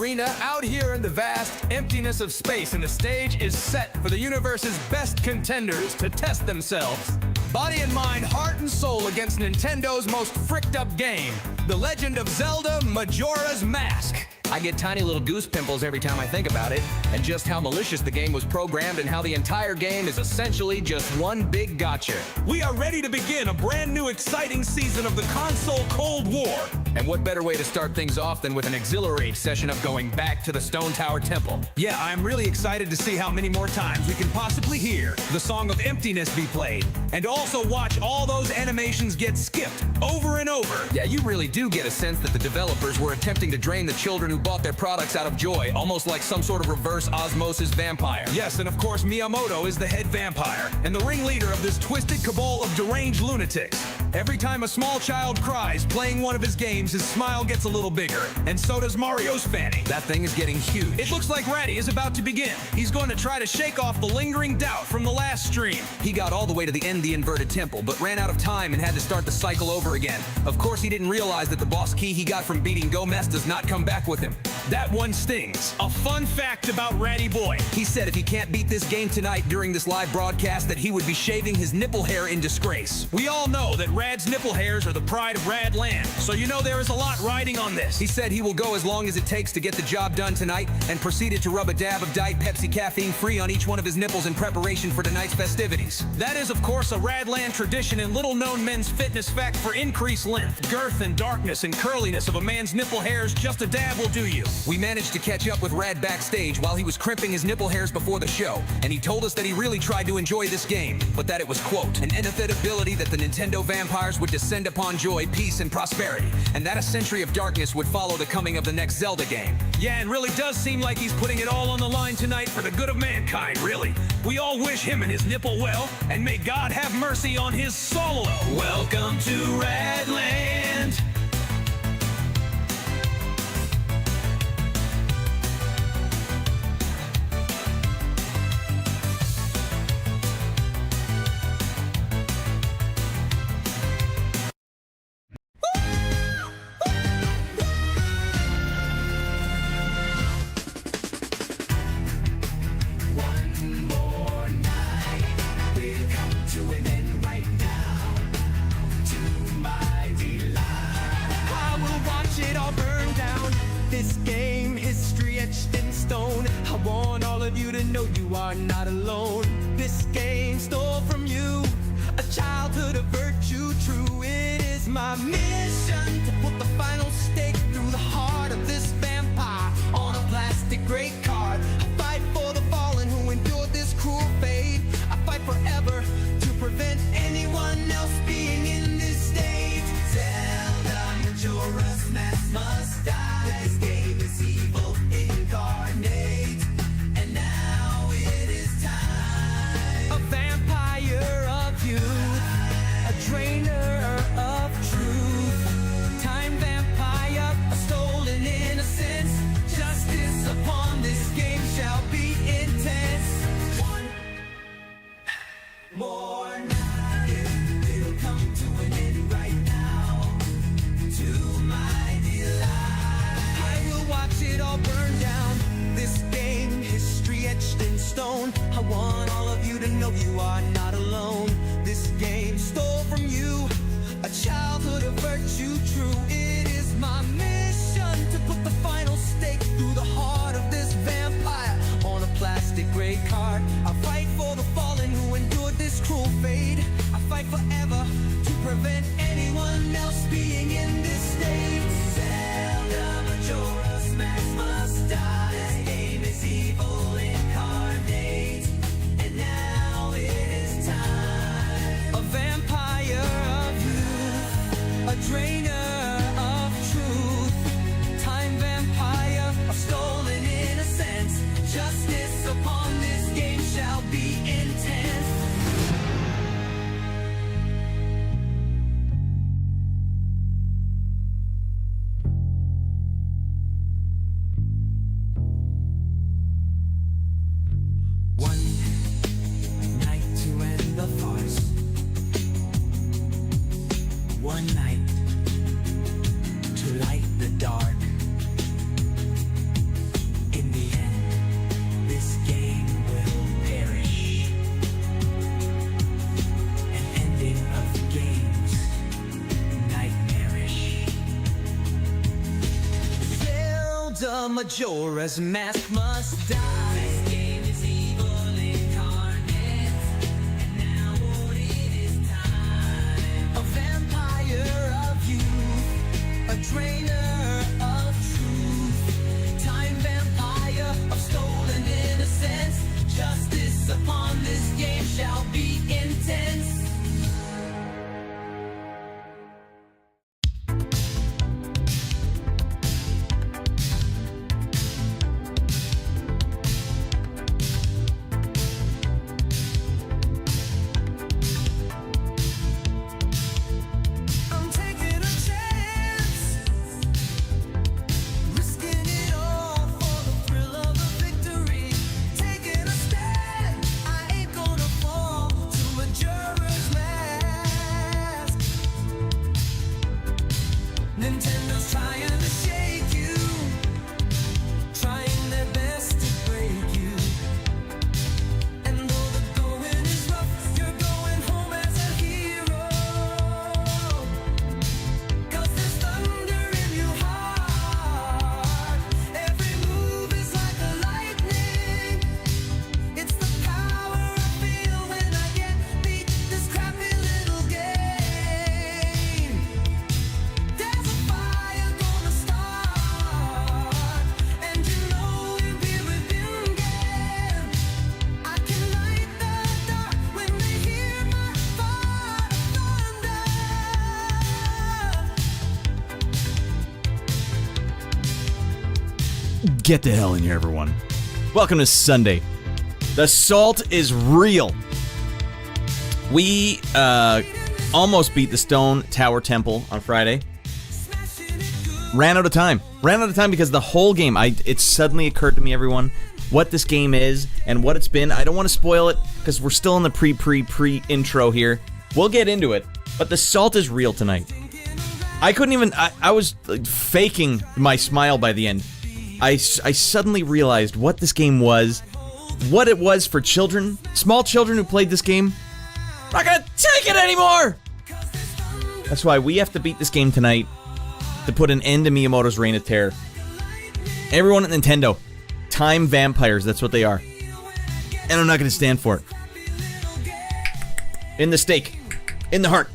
arena out here in the vast emptiness of space, and the stage is set for the universe's best contenders to test themselves. Body and mind, heart and soul against Nintendo's most fricked up game, The Legend of Zelda Majora's Mask. I get tiny little goose pimples every time I think about it, and just how malicious the game was programmed and how the entire game is essentially just one big gotcha. We are ready to begin a brand new exciting season of the console Cold War. And what better way to start things off than with an exhilarating session of going back to the Stone Tower Temple? Yeah, I'm really excited to see how many more times we can possibly hear the Song of Emptiness be played, and also watch all those animations get skipped over and over. Yeah, you really do get a sense that the developers were attempting to drain the children who bought their products out of joy, almost like some sort of reverse osmosis vampire. Yes, and of course Miyamoto is the head vampire, and the ringleader of this twisted cabal of deranged lunatics. Every time a small child cries playing one of his games, his smile gets a little bigger, and so does Mario's fanny. That thing is getting huge. It looks like Ratty is about to begin. He's going to try to shake off the lingering doubt from the last stream. He got all the way to the end of the inverted temple, but ran out of time and had to start the cycle over again. Of course, he didn't realize that the boss key he got from beating Gomess does not come back with him. That one stings. A fun fact about Ratty Boy. He said if he can't beat this game tonight during this live broadcast, that he would be shaving his nipple hair in disgrace. We all know that Rad's nipple hairs are the pride of Rad Land, so you know there is a lot riding on this. He said he will go as long as it takes to get the job done tonight, and proceeded to rub a dab of Diet Pepsi caffeine-free on each one of his nipples in preparation for tonight's festivities. That is, of course, a Rad Land tradition and little-known men's fitness fact for increased length, girth, and darkness and curliness of a man's nipple hairs. Just a dab will do you. We managed to catch up with Rad backstage while he was crimping his nipple hairs before the show, and he told us that he really tried to enjoy this game, but that it was, quote, an inevitability that the Nintendo vampires would descend upon joy, peace, and prosperity, and that a century of darkness would follow the coming of the next Zelda game. Yeah, it really does seem like he's putting it all on the line tonight for the good of mankind, really. We all wish him and his nipple well, and may God have mercy on his soul. Welcome to Radland. This game, history etched in stone. I want all of you to know you are not alone. This game stole from you a childhood of virtue true. It is my mission to put the final stake through the heart of this vampire on a plastic great card. I fight for the fallen who endured this cruel fate. I fight forever to prevent anyone else being in this state. Zelda Majora's Mask must die. This game is evil incarnate, and now it is time. A vampire of youth, a drainer of truth, time vampire, a stolen innocence. Justice upon this game shall be intense. One more night, it'll come to an end right now. To my delight, watch it all burn down. This game, history etched in stone. I want all of you to know you are not alone. This game stole from you a childhood of virtue true. It is my mission to put the final stake through the heart of this vampire on a plastic gray card. I fight for the fallen who endured this cruel fate. I fight forever to prevent anyone else being in this state. Zelda Majora must die. This game is evil incarnate, and now it is time. A vampire of youth, a drainer of truth, time vampire of stolen innocence. Justice upon this game shall be intense. Majora's Mask must die. This game is evil incarnate, and now it is time. A vampire of youth, a drainer of truth, time vampire of stolen innocence. Justice upon this game shall be intense. Nintendo's trying to shake you, trying their best to break you. And though the going is rough, you're going home as a hero. 'Cause there's thunder in your heart. Every move is like a lightning. It's the power I feel when I get beat this crappy little game. There's a fire gonna start, and you know you'll be within game. I can light the dark when they hear my thunder. Get the hell in here, everyone. Welcome to Sunday. The salt is real. We almost beat the Stone Tower Temple on Friday. Ran out of time. Because the whole game, it suddenly occurred to me, everyone, what this game is and what it's been. I don't want to spoil it because we're still in the pre-intro here. We'll get into it, but the salt is real tonight. I couldn't even, I was like, faking my smile by the end. I suddenly realized what this game was, what it was for children, small children who played this game. I'm not gonna take it anymore! That's why we have to beat this game tonight to put an end to Miyamoto's reign of terror. Everyone at Nintendo, time vampires, that's what they are. And I'm not gonna stand for it. In the stake. In the heart.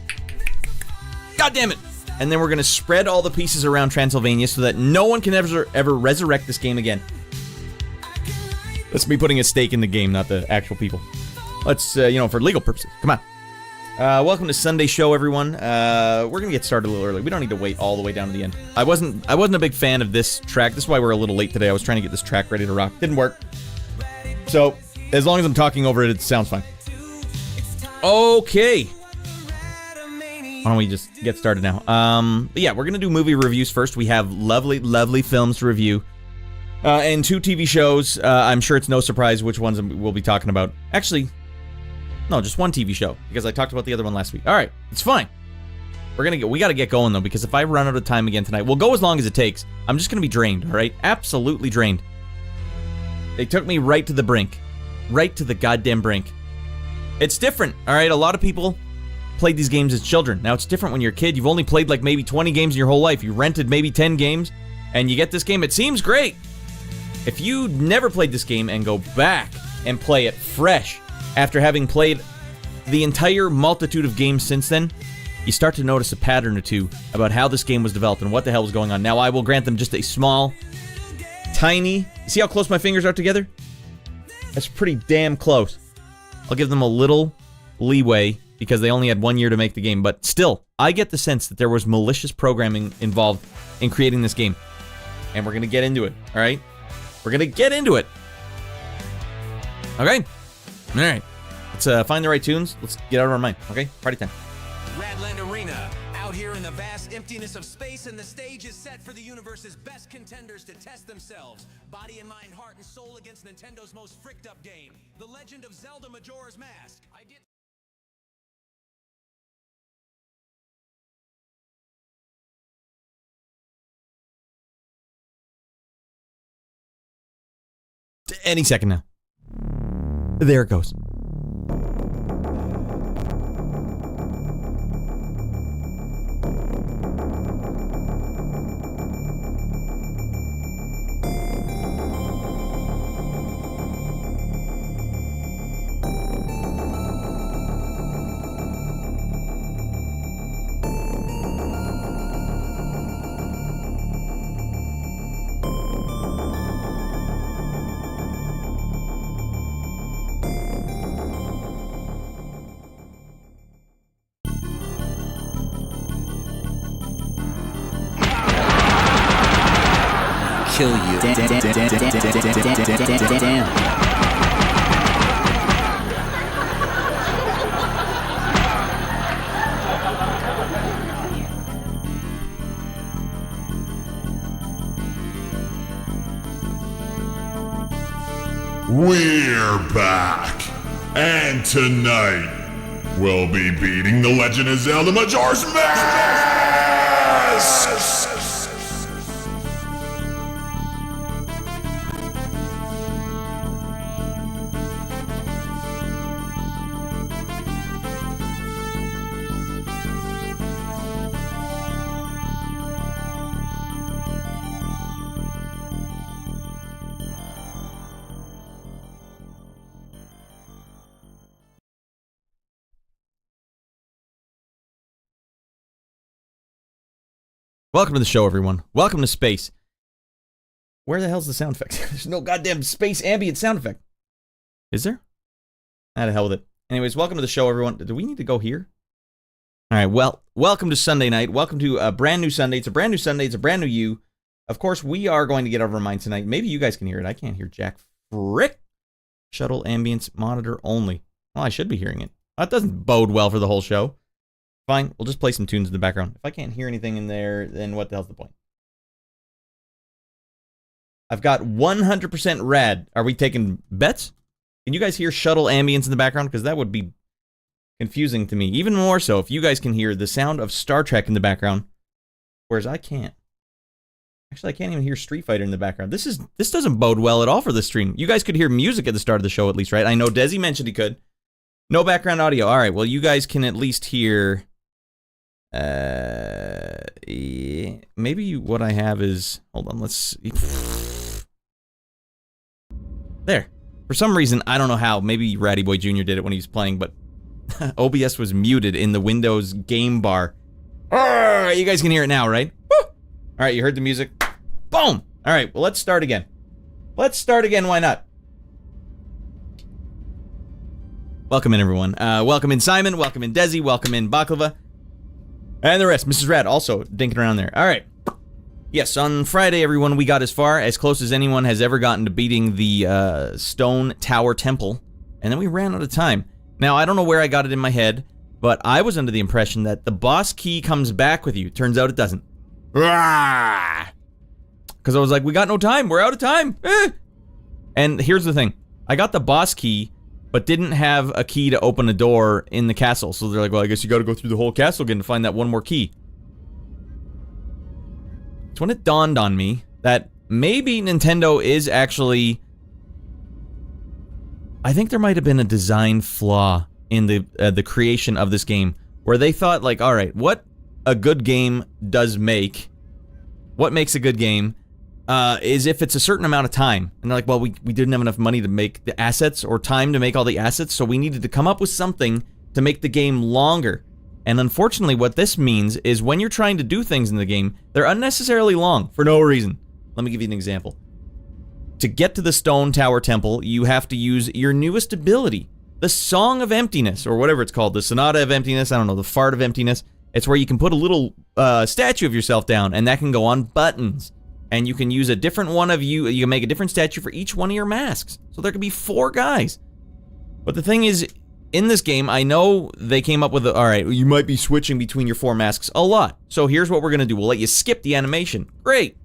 God damn it! And then we're gonna spread all the pieces around Transylvania so that no one can ever resurrect this game again. That's me putting a stake in the game, not the actual people. Let's, for legal purposes. Come on. Welcome to Sunday show, everyone. We're gonna get started a little early. We don't need to wait all the way down to the end. I wasn't a big fan of this track. This is why we're a little late today. I was trying to get this track ready to rock. Didn't work. So, as long as I'm talking over it, it sounds fine. Okay. Why don't we just get started now? But yeah, we're gonna do movie reviews first. We have lovely films to review. And 2 TV shows. I'm sure it's no surprise which ones we'll be talking about. Actually, no, just 1 TV show, because I talked about the other one last week. Alright, it's fine. We gotta get going, though, because if I run out of time again tonight, we'll go as long as it takes. I'm just gonna be drained, alright? Absolutely drained. They took me right to the brink. Right to the goddamn brink. It's different, alright? A lot of people played these games as children. Now, it's different when you're a kid. You've only played like maybe 20 games in your whole life. You rented maybe 10 games, and you get this game. It seems great. If you never played this game and go back and play it fresh after having played the entire multitude of games since then, you start to notice a pattern or two about how this game was developed and what the hell was going on. Now, I will grant them just a small, tiny... See how close my fingers are together? That's pretty damn close. I'll give them a little leeway because they only had 1 year to make the game, but still, I get the sense that there was malicious programming involved in creating this game. And we're gonna get into it, alright? We're gonna get into it. Okay? Alright. Let's find the right tunes. Let's get out of our mind, okay? Party time. Radland Arena, out here in the vast emptiness of space, and the stage is set for the universe's best contenders to test themselves. Body and mind, heart and soul against Nintendo's most fricked up game. The Legend of Zelda Majora's Mask. Any second now. There it goes. kill you. Damn. We're back, and tonight we'll be beating the Legend of Zelda Majora's Mask! Welcome to the show, everyone. Welcome to space. Where the hell's the sound effect? There's no goddamn space ambient sound effect. Is there? Ah, to hell with it. Anyways, welcome to the show, everyone. Do we need to go here? All right, well, welcome to Sunday night. Welcome to a brand new Sunday. It's a brand new Sunday. It's a brand new you. Of course, we are going to get over our minds tonight. Maybe you guys can hear it. I can't hear jack frick. Shuttle ambience monitor only. Well, I should be hearing it. That doesn't bode well for the whole show. Fine, we'll just play some tunes in the background. If I can't hear anything in there, then what the hell's the point? I've got 100% rad. Are we taking bets? Can you guys hear shuttle ambience in the background? Because that would be confusing to me. Even more so if you guys can hear the sound of Star Trek in the background, whereas I can't. Actually, I can't even hear Street Fighter in the background. This doesn't bode well at all for this stream. You guys could hear music at the start of the show at least, right? I know Desi mentioned he could. No background audio. All right, well, you guys can at least hear... maybe what I have is, hold on, let's see. There. For some reason, I don't know how, maybe Ratty Boy Jr. did it when he was playing, but OBS was muted in the Windows game bar. You guys can hear it now, right? Woo! All right, you heard the music. Boom! All right, well, let's start again. Let's start again, why not? Welcome in, everyone. Welcome in, Simon. Welcome in, Desi. Welcome in, Baklava. And the rest. Mrs. Rad also dinking around there. All right. Yes, on Friday, everyone, we got as close as anyone has ever gotten to beating the Stone Tower Temple. And then we ran out of time. Now, I don't know where I got it in my head, but I was under the impression that the boss key comes back with you. Turns out it doesn't. Because I was like, we got no time. We're out of time. And here's the thing. I got the boss key, but didn't have a key to open a door in the castle. So they're like, well, I guess you gotta go through the whole castle again to find that one more key. It's when it dawned on me that maybe Nintendo is actually... I think there might have been a design flaw in the creation of this game, where they thought, like, alright, what a good game does make, what makes a good game, is if it's a certain amount of time. And they're like, well, we didn't have enough money to make the assets or time to make all the assets, so we needed to come up with something to make the game longer. And unfortunately, what this means is when you're trying to do things in the game, they're unnecessarily long for no reason. Let me give you an example. To get to the Stone Tower Temple, you have to use your newest ability, the Song of Emptiness, or whatever it's called, the Sonata of Emptiness, I don't know, the Fart of Emptiness. It's where you can put a little statue of yourself down, and that can go on buttons. And you can use a different one of you can make a different statue for each one of your masks. So there could be 4 guys. But the thing is, in this game, I know they came up with alright, you might be switching between your 4 masks a lot. So here's what we're gonna do. We'll let you skip the animation. Great.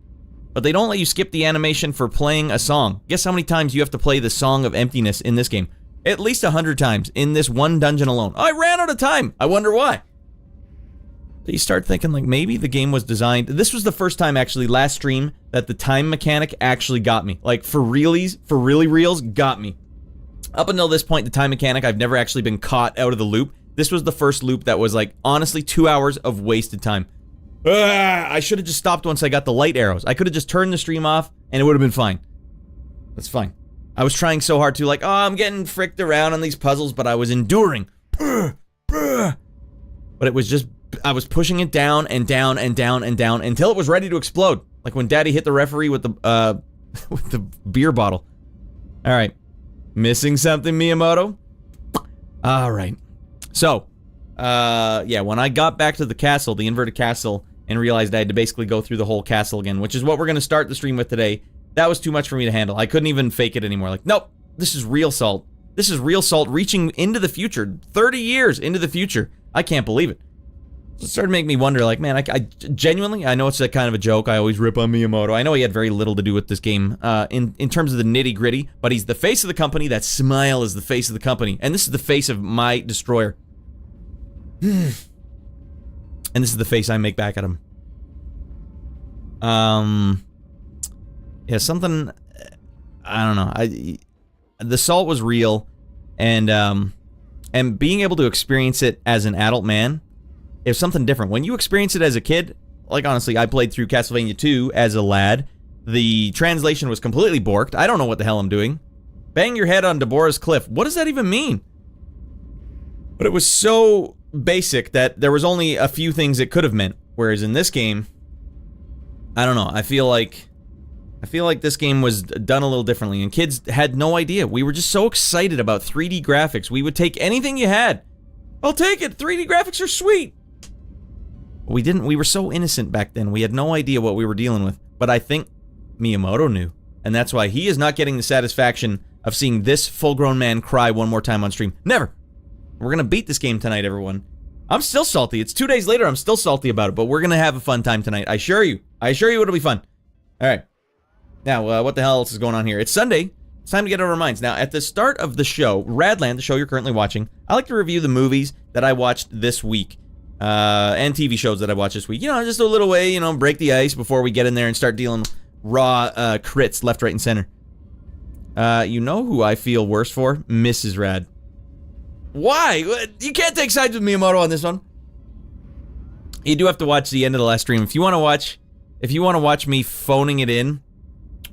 But they don't let you skip the animation for playing a song. Guess how many times you have to play the Song of Emptiness in this game? At least 100 times in this one dungeon alone. I ran out of time. I wonder why. You start thinking, like, maybe the game was designed... This was the first time, actually, last stream, that the time mechanic actually got me. Like, for reals, got me. Up until this point, the time mechanic, I've never actually been caught out of the loop. This was the first loop that was, like, honestly, 2 hours of wasted time. I should have just stopped once I got the light arrows. I could have just turned the stream off, and it would have been fine. That's fine. I was trying so hard to, like, oh, I'm getting fricked around on these puzzles, but I was enduring. But it was just... I was pushing it down and down and down and down until it was ready to explode. Like when Daddy hit the referee with the with the beer bottle. All right. Missing something, Miyamoto? All right. So, yeah, when I got back to the castle, the inverted castle, and realized I had to basically go through the whole castle again, which is what we're going to start the stream with today. That was too much for me to handle. I couldn't even fake it anymore. Like, nope, this is real Salt. This is real Salt reaching into the future, 30 years into the future. I can't believe it. So it started making me wonder, like, man, I genuinely, I know it's a kind of a joke. I always rip on Miyamoto. I know he had very little to do with this game in terms of the nitty gritty, but he's the face of the company. That smile is the face of the company. And this is the face of my destroyer. And this is the face I make back at him. Yeah, something, I don't know. The Salt was real, and being able to experience it as an adult man is something different. When you experience it as a kid, like honestly, I played through Castlevania 2 as a lad. The translation was completely borked. I don't know what the hell I'm doing. Bang your head on Deborah's cliff. What does that even mean? But it was so basic that there was only a few things it could have meant. Whereas in this game, I don't know. I feel like this game was done a little differently, and kids had no idea. We were just so excited about 3D graphics. We would take anything you had. I'll take it. 3D graphics are sweet. We didn't. We were so innocent back then. We had no idea what we were dealing with. But I think Miyamoto knew, and that's why he is not getting the satisfaction of seeing this full-grown man cry one more time on stream. Never. We're gonna beat this game tonight, everyone. I'm still salty. It's 2 days later. I'm still salty about it, but we're gonna have a fun time tonight. I assure you. I assure you it'll be fun. All right. Now, what the hell else is going on here? It's Sunday. It's time to get out of our minds. Now, at the start of the show, Radland, the show you're currently watching, I like to review the movies that I watched this week, and TV shows that I watched this week. You know, just a little way, you know, break the ice before we get in there and start dealing raw crits left, right, and center. You know who I feel worse for? Mrs. Rad. Why? You can't take sides with Miyamoto on this one. You do have to watch the end of the last stream. If you want to watch me phoning it in,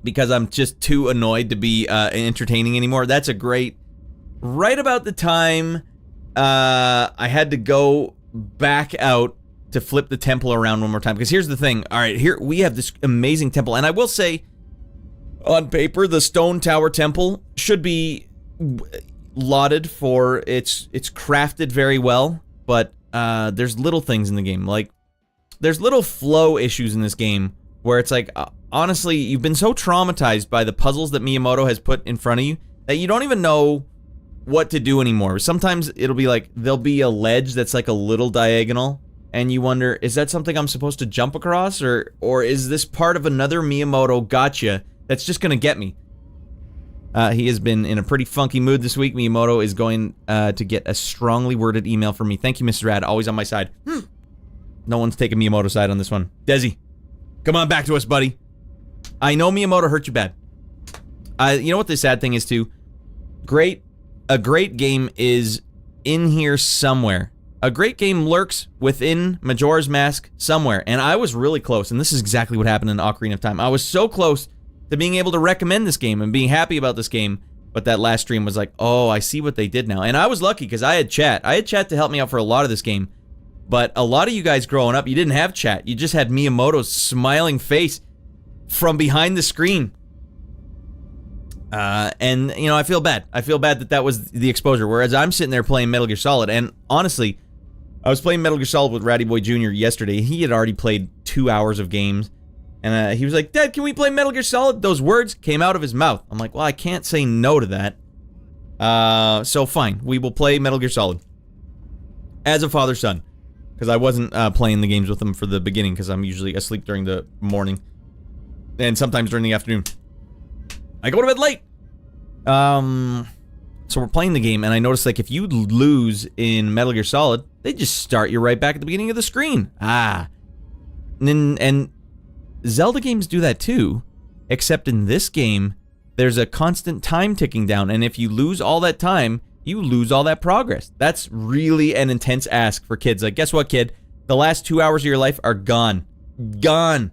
because I'm just too annoyed to be entertaining anymore. That's a great... Right about the time I had to go back out to flip the temple around one more time. Because here's the thing. Alright, here we have this amazing temple. And I will say, on paper, the Stone Tower Temple should be lauded for it's crafted very well. But there's little things in the game. Like, there's little flow issues in this game where it's like... honestly, you've been so traumatized by the puzzles that Miyamoto has put in front of you that you don't even know what to do anymore. Sometimes it'll be like, there'll be a ledge that's like a little diagonal, and you wonder, is that something I'm supposed to jump across, or is this part of another Miyamoto gotcha that's just gonna get me? He has been in a pretty funky mood this week. Miyamoto is going to get a strongly worded email from me. Thank you, Mr. Rad, always on my side. No one's taking Miyamoto's side on this one. Desi, come on back to us, buddy. I know Miyamoto hurt you bad. You know what the sad thing is, too? A great game is in here somewhere. A great game lurks within Majora's Mask somewhere. And I was really close, and this is exactly what happened in Ocarina of Time. I was so close to being able to recommend this game and being happy about this game, but that last stream was like, oh, I see what they did now. And I was lucky, because I had chat. I had chat to help me out for a lot of this game. But a lot of you guys growing up, you didn't have chat. You just had Miyamoto's smiling face from behind the screen. And, you know, I feel bad. I feel bad that was the exposure. Whereas I'm sitting there playing Metal Gear Solid. And honestly, I was playing Metal Gear Solid with Ratty Boy Jr. yesterday. He had already played 2 hours of games. And he was like, Dad, can we play Metal Gear Solid? Those words came out of his mouth. I'm like, well, I can't say no to that. So fine. We will play Metal Gear Solid. As a father-son. Because I wasn't playing the games with him for the beginning, because I'm usually asleep during the morning. And sometimes during the afternoon. I go to bed late! So we're playing the game, and I noticed, like, if you lose in Metal Gear Solid, they just start you right back at the beginning of the screen. And Zelda games do that too, except in this game, there's a constant time ticking down, and if you lose all that time, you lose all that progress. That's really an intense ask for kids. Like, guess what, kid? The last 2 hours of your life are gone. Gone!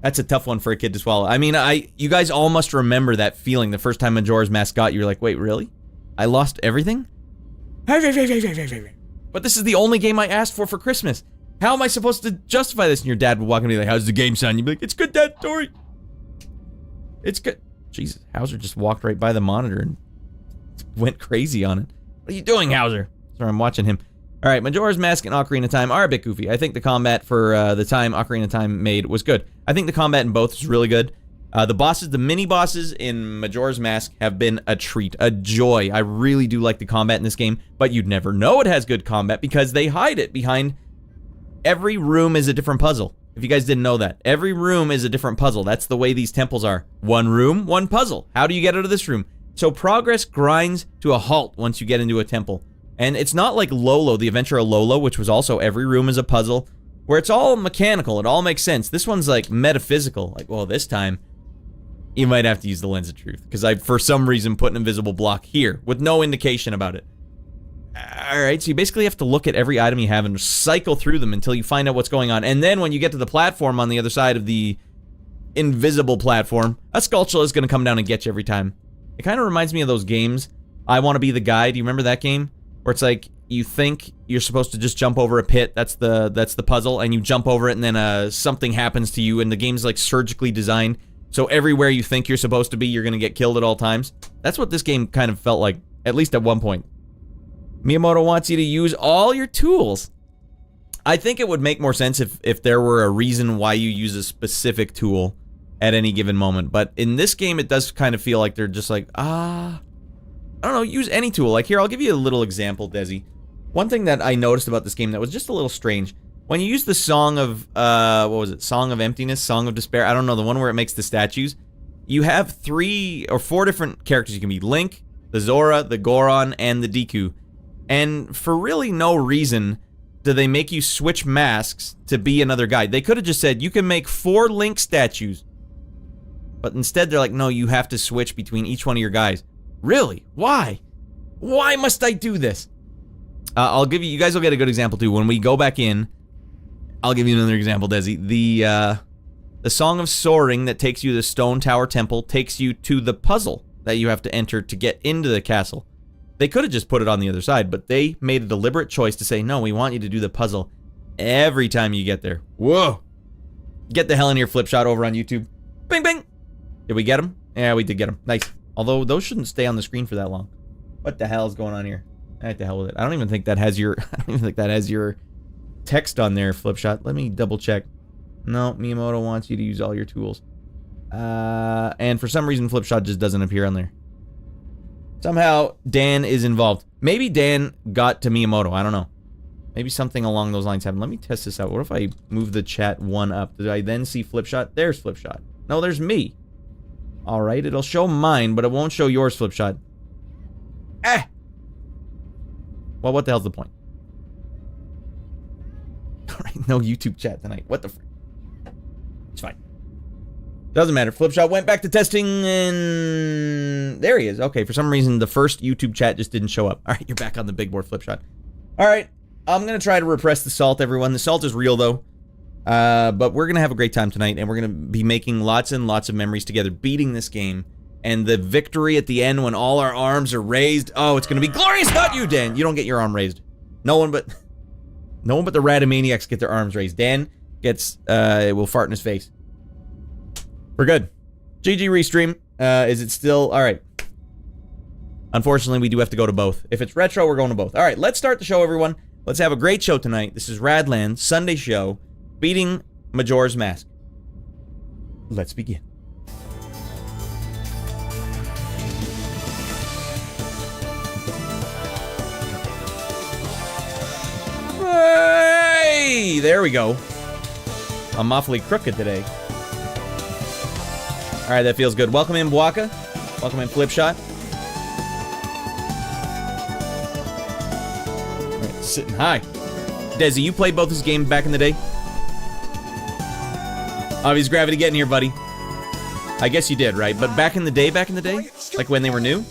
That's a tough one for a kid to swallow. I mean, you guys all must remember that feeling the first time Majora's Mask got you. You're like, wait, really? I lost everything? But this is the only game I asked for Christmas. How am I supposed to justify this? And your dad would walk in and be like, how's the game, son? You'd be like, it's good, Dad, Tori. It's good. Jesus, Hauser just walked right by the monitor and went crazy on it. What are you doing, Hauser? Sorry, I'm watching him. All right, Majora's Mask and Ocarina of Time are a bit goofy. I think the combat for the time Ocarina of Time made was good. I think the combat in both is really good. The bosses, the mini-bosses in Majora's Mask have been a treat, a joy. I really do like the combat in this game, but you'd never know it has good combat because they hide it behind... Every room is a different puzzle. If you guys didn't know that. Every room is a different puzzle. That's the way these temples are. One room, one puzzle. How do you get out of this room? So progress grinds to a halt once you get into a temple. And it's not like Lolo, the Adventure of Lolo, which was also every room is a puzzle, where it's all mechanical, it all makes sense. This one's like metaphysical. Like, well, this time, you might have to use the Lens of Truth, because I, for some reason, put an invisible block here, with no indication about it. Alright, so you basically have to look at every item you have and cycle through them until you find out what's going on. And then when you get to the platform on the other side of the invisible platform, a Skulltula is going to come down and get you every time. It kind of reminds me of those games, I Want to Be the Guy. Do you remember that game? Where it's like, you think you're supposed to just jump over a pit, that's the puzzle, and you jump over it and then something happens to you, and the game's like surgically designed, so everywhere you think you're supposed to be, you're gonna get killed at all times. That's what this game kind of felt like, at least at one point. Miyamoto wants you to use all your tools. I think it would make more sense if there were a reason why you use a specific tool at any given moment, but in this game it does kind of feel like they're just like, I don't know, use any tool. Like here, I'll give you a little example, Desi. One thing that I noticed about this game that was just a little strange, when you use the Song of, what was it? Song of Emptiness? Song of Despair? I don't know, the one where it makes the statues. You have 3 or 4 different characters you can be. Link, the Zora, the Goron, and the Deku. And for really no reason do they make you switch masks to be another guy. They could have just said, you can make 4 Link statues. But instead they're like, no, you have to switch between each one of your guys. Really? Why? Why must I do this? I'll give you guys will get a good example too. When we go back in, I'll give you another example, Desi. The Song of Soaring that takes you to the Stone Tower Temple takes you to the puzzle that you have to enter to get into the castle. They could have just put it on the other side, but they made a deliberate choice to say, no, we want you to do the puzzle every time you get there. Whoa. Get the hell in here, Flipshot, over on YouTube. Bing, bing. Did we get him? Yeah, we did get him. Nice. Although, those shouldn't stay on the screen for that long. What the hell is going on here? Alright, the hell with it. I don't even think that has your... I don't even think that has your text on there, Flipshot. Let me double check. No, Miyamoto wants you to use all your tools. And for some reason, Flipshot just doesn't appear on there. Somehow, Dan is involved. Maybe Dan got to Miyamoto. I don't know. Maybe something along those lines happened. Let me test this out. What if I move the chat one up? Did I then see Flipshot? There's Flipshot. No, there's me. Alright, it'll show mine, but it won't show yours, Flipshot. Eh! Well, what the hell's the point? Alright, no YouTube chat tonight. What the frick? It's fine. Doesn't matter. Flipshot went back to testing and... There he is. Okay, for some reason, the first YouTube chat just didn't show up. Alright, you're back on the big board, Flipshot. Alright, I'm gonna try to repress the salt, everyone. The salt is real, though. But we're gonna have a great time tonight, and we're gonna be making lots and lots of memories together, beating this game, and the victory at the end when all our arms are raised. Oh, it's gonna be glorious! Not you, Dan! You don't get your arm raised. No one but the Radomaniacs get their arms raised. Dan gets, will fart in his face. We're good. GG Restream. Is it still... Alright. Unfortunately, we do have to go to both. If it's retro, we're going to both. Alright, let's start the show, everyone. Let's have a great show tonight. This is Radland, Sunday show. Beating Majora's Mask. Let's begin. Hey! There we go. I'm awfully crooked today. Alright, that feels good. Welcome in, Bwaka. Welcome in, Flipshot. Alright, sitting high. Desi, you played both his games back in the day? Obvious Gravity, get in here, buddy. I guess you did, right? But back in the day? Like when they were new?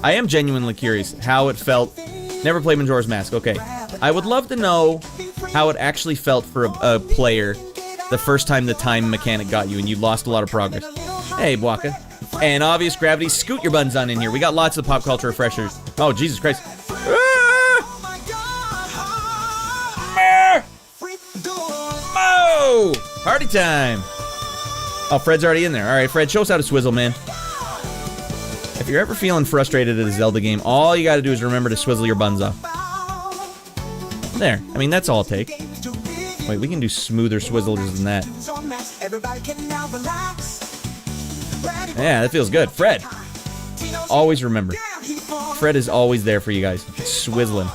I am genuinely curious how it felt. Never played Majora's Mask, okay. I would love to know how it actually felt for a player the first time the time mechanic got you and you lost a lot of progress. Hey, Bwaka. And Obvious Gravity, scoot your buns on in here. We got lots of pop culture refreshers. Oh, Jesus Christ. Oh! Party time! Oh, Fred's already in there. Alright, Fred, show us how to swizzle, man. If you're ever feeling frustrated at a Zelda game, all you gotta do is remember to swizzle your buns off. There. I mean, that's all it'll take. Wait, we can do smoother swizzlers than that. Yeah, that feels good. Fred. Always remember. Fred is always there for you guys. Swizzling.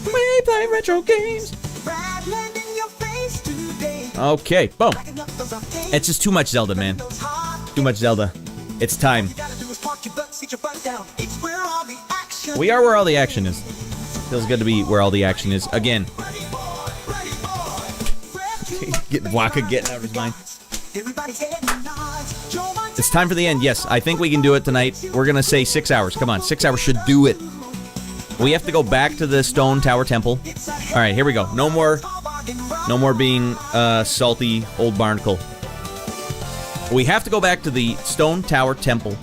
We play retro games. Okay, boom. It's just too much Zelda, man. Too much Zelda. It's time. We are where all the action is. Feels good to be where all the action is. Again. Get Waka getting out of his mind. It's time for the end. Yes, I think we can do it tonight. We're gonna say 6 hours. Come on, 6 hours should do it. We have to go back to the Stone Tower Temple. All right, here we go. No more being salty old barnacle. We have to go back to the Stone Tower Temple.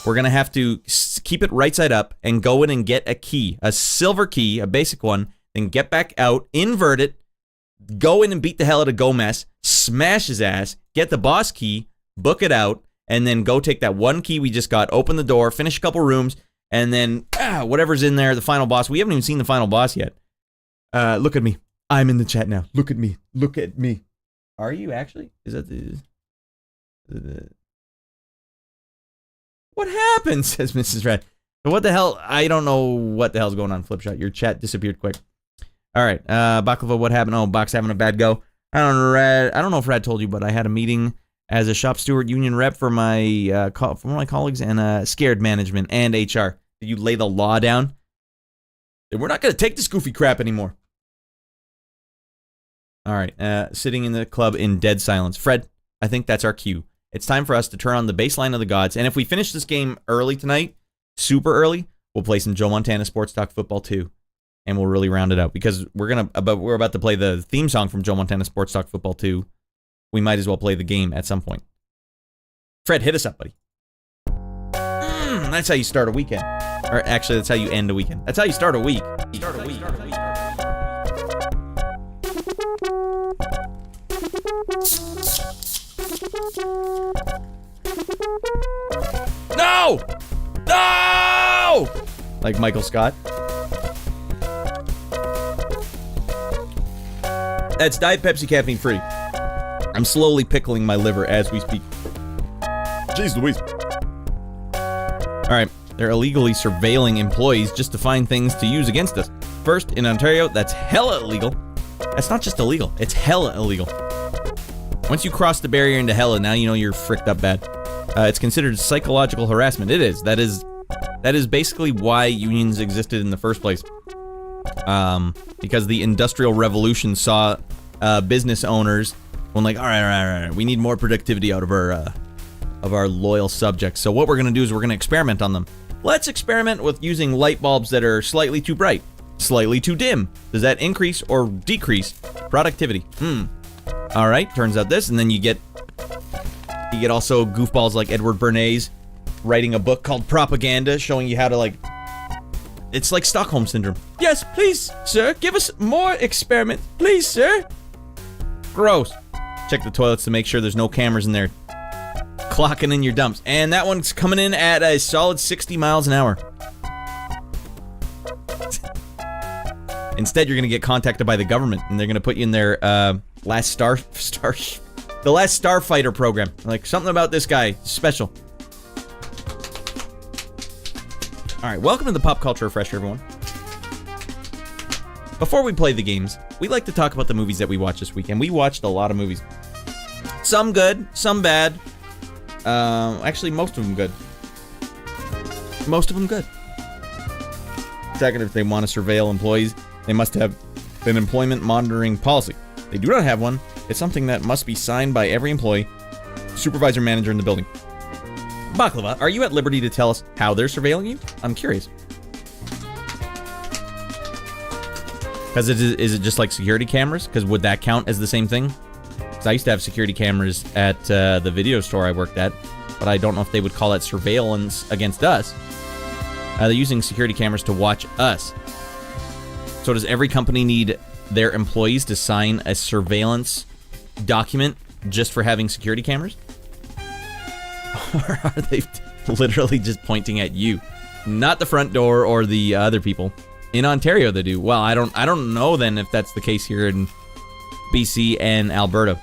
We're gonna have to keep it right side up and go in and get a key, a silver key, a basic one. Then get back out, invert it, go in and beat the hell out of Gomess, smash his ass, get the boss key, book it out, and then go take that one key we just got, open the door, finish a couple rooms, and then whatever's in there, the final boss. We haven't even seen the final boss yet. Look at me. I'm in the chat now. Look at me. Look at me. Are you actually? Is that the... What happened? Says Mrs. Red. What the hell? I don't know what the hell's going on, Flipshot. Your chat disappeared quick. All right. Baklava, what happened? Oh, Bach's having a bad go. I don't know if Rad told you, but I had a meeting as a shop steward union rep for my colleagues and scared management and HR. Did you lay the law down? We're not going to take this goofy crap anymore. All right. Sitting in the club in dead silence. Fred, I think that's our cue. It's time for us to turn on the baseline of the gods. And if we finish this game early tonight, super early, we'll play some Joe Montana Sports Talk Football 2. And we'll really round it out. Because we're about to play the theme song from Joe Montana Sports Talk Football 2. We might as well play the game at some point. Fred, hit us up, buddy. That's how you start a weekend. Or actually, that's how you end a weekend. That's how you start a week. No! No! Like Michael Scott. That's Diet Pepsi caffeine free. I'm slowly pickling my liver as we speak. Jeez Louise. Alright, they're illegally surveilling employees just to find things to use against us. First, in Ontario, that's hella illegal. That's not just illegal, it's hella illegal. Once you cross the barrier into hella, now you know you're fricked up bad. It's considered psychological harassment. It is. That is basically why unions existed in the first place. Because the Industrial Revolution saw business owners going like, all right, we need more productivity out of our loyal subjects. So what we're going to do is we're going to experiment on them. Let's experiment with using light bulbs that are slightly too bright, slightly too dim. Does that increase or decrease productivity? All right, turns out this, and then you get also goofballs like Edward Bernays writing a book called Propaganda, showing you how to it's like Stockholm Syndrome. Yes, please, sir, give us more experiment. Please, sir. Gross. Check the toilets to make sure there's no cameras in there. Clocking in your dumps. And that one's coming in at a solid 60 miles an hour. Instead, you're going to get contacted by the government, and they're going to put you in their the Last Starfighter program. Like, something about this guy special. Alright, welcome to the Pop Culture Refresher, everyone. Before we play the games, we like to talk about the movies that we watched this weekend. We watched a lot of movies. Some good, some bad. Actually, most of them good. Most of them good. Second, if they want to surveil employees, they must have an employment monitoring policy. They do not have one. It's something that must be signed by every employee, supervisor, manager in the building. Baklava, are you at liberty to tell us how they're surveilling you? I'm curious. Because is it just like security cameras? Because would that count as the same thing? Because I used to have security cameras at the video store I worked at, but I don't know if they would call that surveillance against us. They're using security cameras to watch us. So does every company need their employees to sign a surveillance document just for having security cameras? Or are they literally just pointing at you? Not the front door or the other people. In Ontario, they do. Well, I don't know then if that's the case here in BC and Alberta.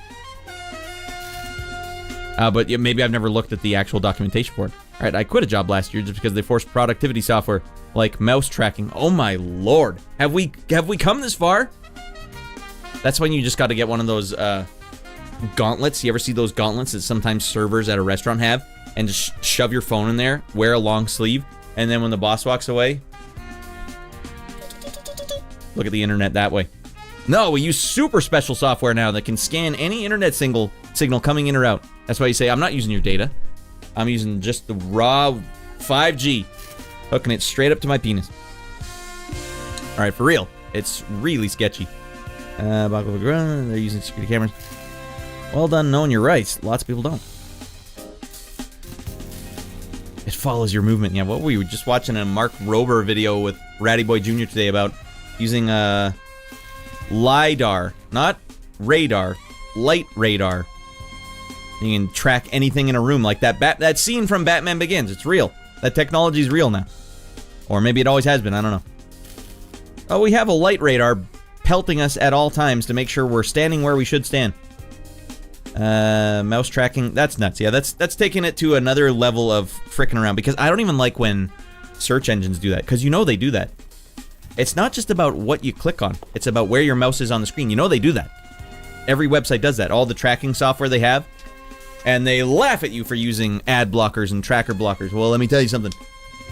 But yeah, maybe I've never looked at the actual documentation for it. All right, I quit a job last year just because they forced productivity software like mouse tracking. Oh my lord, have we come this far? That's when you just got to get one of those gauntlets. You ever see those gauntlets that sometimes servers at a restaurant have, and just shove your phone in there, wear a long sleeve, and then when the boss walks away, look at the internet that way. No, we use super special software now that can scan any internet signal coming in or out. That's why you say, I'm not using your data. I'm using just the raw 5G, hooking it straight up to my penis. All right, for real. It's really sketchy. They're using security cameras. Well done knowing your rights. Lots of people don't. It follows your movement. Yeah, what were we just watching a Mark Rober video with Ratty Boy Jr. today about using LiDAR, not radar, light radar. You can track anything in a room like that scene from Batman Begins. It's real. That technology is real now. Or maybe it always has been. I don't know. Oh, we have a light radar pelting us at all times to make sure we're standing where we should stand. Mouse tracking. That's nuts. Yeah, that's taking it to another level of fricking around, because I don't even like when search engines do that, because you know they do that. It's not just about what you click on. It's about where your mouse is on the screen. You know they do that. Every website does that. All the tracking software they have. And they laugh at you for using ad blockers and tracker blockers. Well, let me tell you something.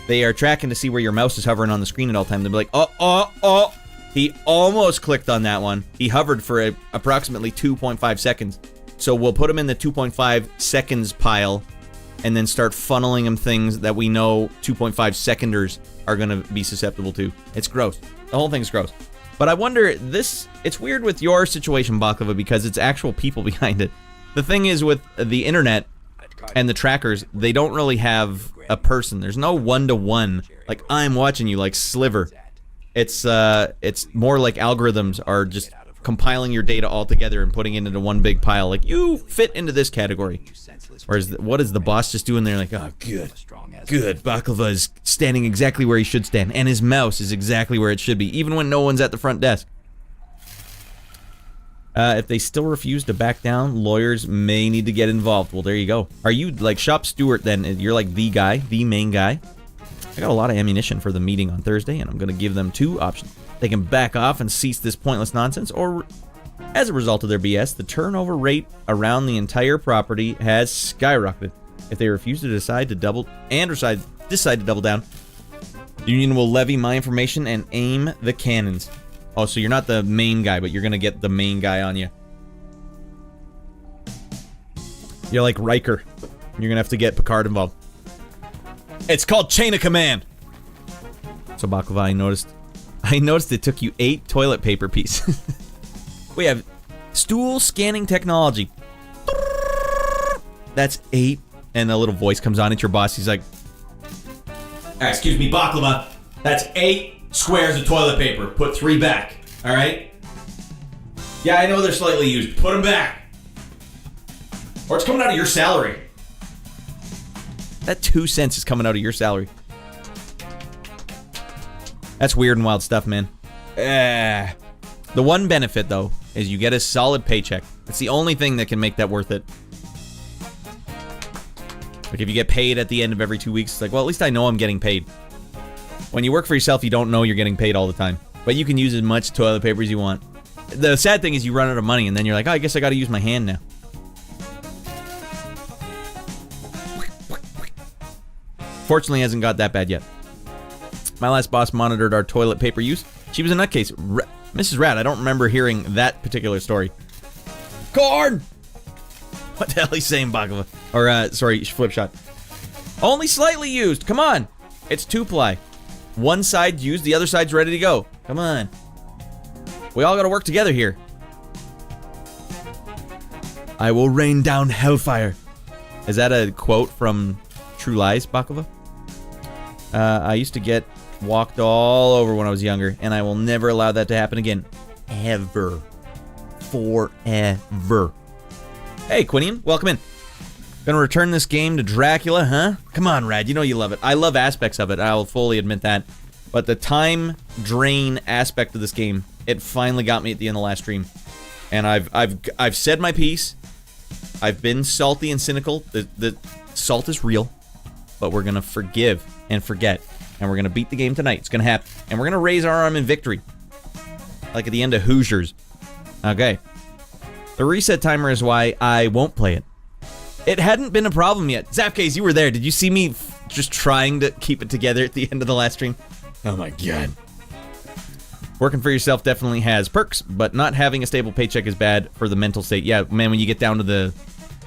They are tracking to see where your mouse is hovering on the screen at all time. They'll be like, oh. He almost clicked on that one. He hovered for approximately 2.5 seconds. So we'll put him in the 2.5 seconds pile and then start funneling him things that we know 2.5 seconders are going to be susceptible to. It's gross. The whole thing's gross. But I wonder, it's weird with your situation, Baklava, because it's actual people behind it. The thing is, with the internet and the trackers, they don't really have a person. There's no one-to-one, like I'm watching you, like Sliver. It's more like algorithms are just compiling your data all together and putting it into one big pile. Like, you fit into this category. Whereas, what is the boss just doing there? Like, oh, good. Baklava is standing exactly where he should stand, and his mouse is exactly where it should be, even when no one's at the front desk. If they still refuse to back down, lawyers may need to get involved. Well, there you go. Are you like shop steward then? You're like the guy, the main guy? I got a lot of ammunition for the meeting on Thursday, and I'm going to give them two options. They can back off and cease this pointless nonsense, or as a result of their BS, the turnover rate around the entire property has skyrocketed. If they refuse to decide to double down, the union will levy my information and aim the cannons. Oh, so you're not the main guy, but you're going to get the main guy on you. You're like Riker. You're going to have to get Picard involved. It's called Chain of Command. So, Baklava, I noticed it took you 8 toilet paper pieces. We have stool scanning technology. That's 8. And a little voice comes on at your boss. He's like, excuse me, Baklava. That's 8 squares of toilet paper. Put 3 back. All right? Yeah, I know they're slightly used. Put them back. Or it's coming out of your salary. That 2 cents is coming out of your salary. That's weird and wild stuff, man. The one benefit, though, is you get a solid paycheck. That's the only thing that can make that worth it. Like, if you get paid at the end of every 2 weeks, it's like, well, at least I know I'm getting paid. When you work for yourself, you don't know you're getting paid all the time. But you can use as much toilet paper as you want. The sad thing is you run out of money, and then you're like, oh, I guess I gotta use my hand now. Fortunately, it hasn't got that bad yet. My last boss monitored our toilet paper use. She was a nutcase. Mrs. Rat, I don't remember hearing that particular story. Corn! What the hell he's saying, Baklava? Or, sorry, flip shot. Only slightly used. Come on. It's 2-ply. One side used, the other side's ready to go. Come on. We all gotta work together here. I will rain down hellfire. Is that a quote from True Lies, Baklava? I used to get walked all over when I was younger, and I will never allow that to happen again. Ever. Forever. Hey, Quinian, welcome in. Gonna return this game to Dracula, huh? Come on, Rad, you know you love it. I love aspects of it, I'll fully admit that. But the time drain aspect of this game, it finally got me at the end of the last stream. And I've said my piece. I've been salty and cynical. The salt is real, but we're gonna forgive and forget, and we're gonna beat the game tonight. It's gonna happen, and we're gonna raise our arm in victory, like at the end of Hoosiers. Okay. The reset timer is why I won't play it. It hadn't been a problem yet. Zapcase, you were there. Did you see me just trying to keep it together at the end of the last stream? Oh my god. Working for yourself definitely has perks, but not having a stable paycheck is bad for the mental state. Yeah, man, when you get down to the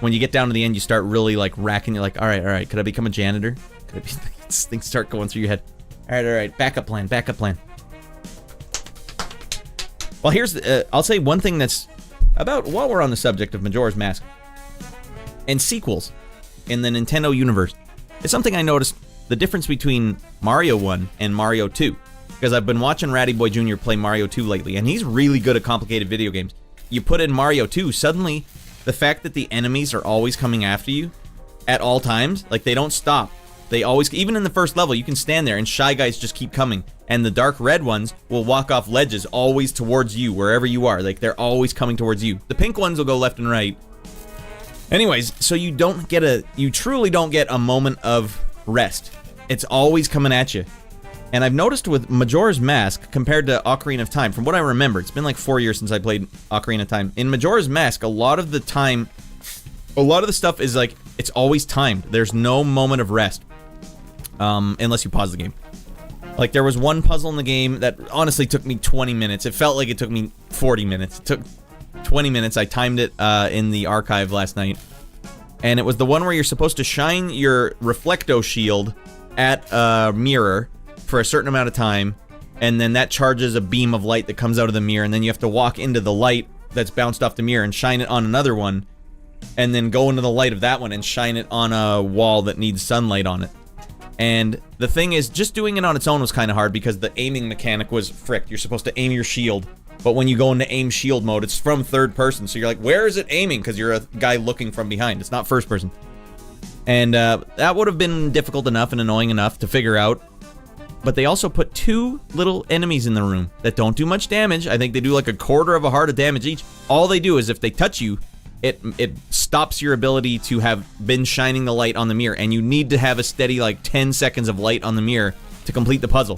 end, you start really like racking. You're like, all right, could I become a janitor? Could I be, things start going through your head. All right, backup plan. Well, here's I'll say one thing that's about, while we're on the subject of Majora's Mask and sequels in the Nintendo universe. It's something I noticed, the difference between Mario 1 and Mario 2. Because I've been watching Ratty Boy Jr. play Mario 2 lately, and he's really good at complicated video games. You put in Mario 2, suddenly, the fact that the enemies are always coming after you at all times, like, they don't stop. They always, even in the first level, you can stand there and Shy Guys just keep coming. And the dark red ones will walk off ledges always towards you, wherever you are. Like, they're always coming towards you. The pink ones will go left and right. Anyways, so you truly don't get a moment of rest. It's always coming at you. And I've noticed with Majora's Mask, compared to Ocarina of Time, from what I remember, it's been like 4 years since I played Ocarina of Time. In Majora's Mask, a lot of the stuff is like, it's always timed. There's no moment of rest. Unless you pause the game. Like, there was one puzzle in the game that honestly took me 20 minutes. It felt like it took me 40 minutes. It took 20 minutes. I timed it in the archive last night. And it was the one where you're supposed to shine your Reflecto shield at a mirror for a certain amount of time, and then that charges a beam of light that comes out of the mirror, and then you have to walk into the light that's bounced off the mirror and shine it on another one, and then go into the light of that one and shine it on a wall that needs sunlight on it. And the thing is, just doing it on its own was kind of hard because the aiming mechanic was fricked. You're supposed to aim your shield, but when you go into aim shield mode, it's from third person, so you're like, where is it aiming? Because you're a guy looking from behind. It's not first person. And that would have been difficult enough and annoying enough to figure out. But they also put 2 little enemies in the room that don't do much damage. I think they do like a quarter of a heart of damage each. All they do is if they touch you, it stops your ability to have been shining the light on the mirror, and you need to have a steady like 10 seconds of light on the mirror to complete the puzzle.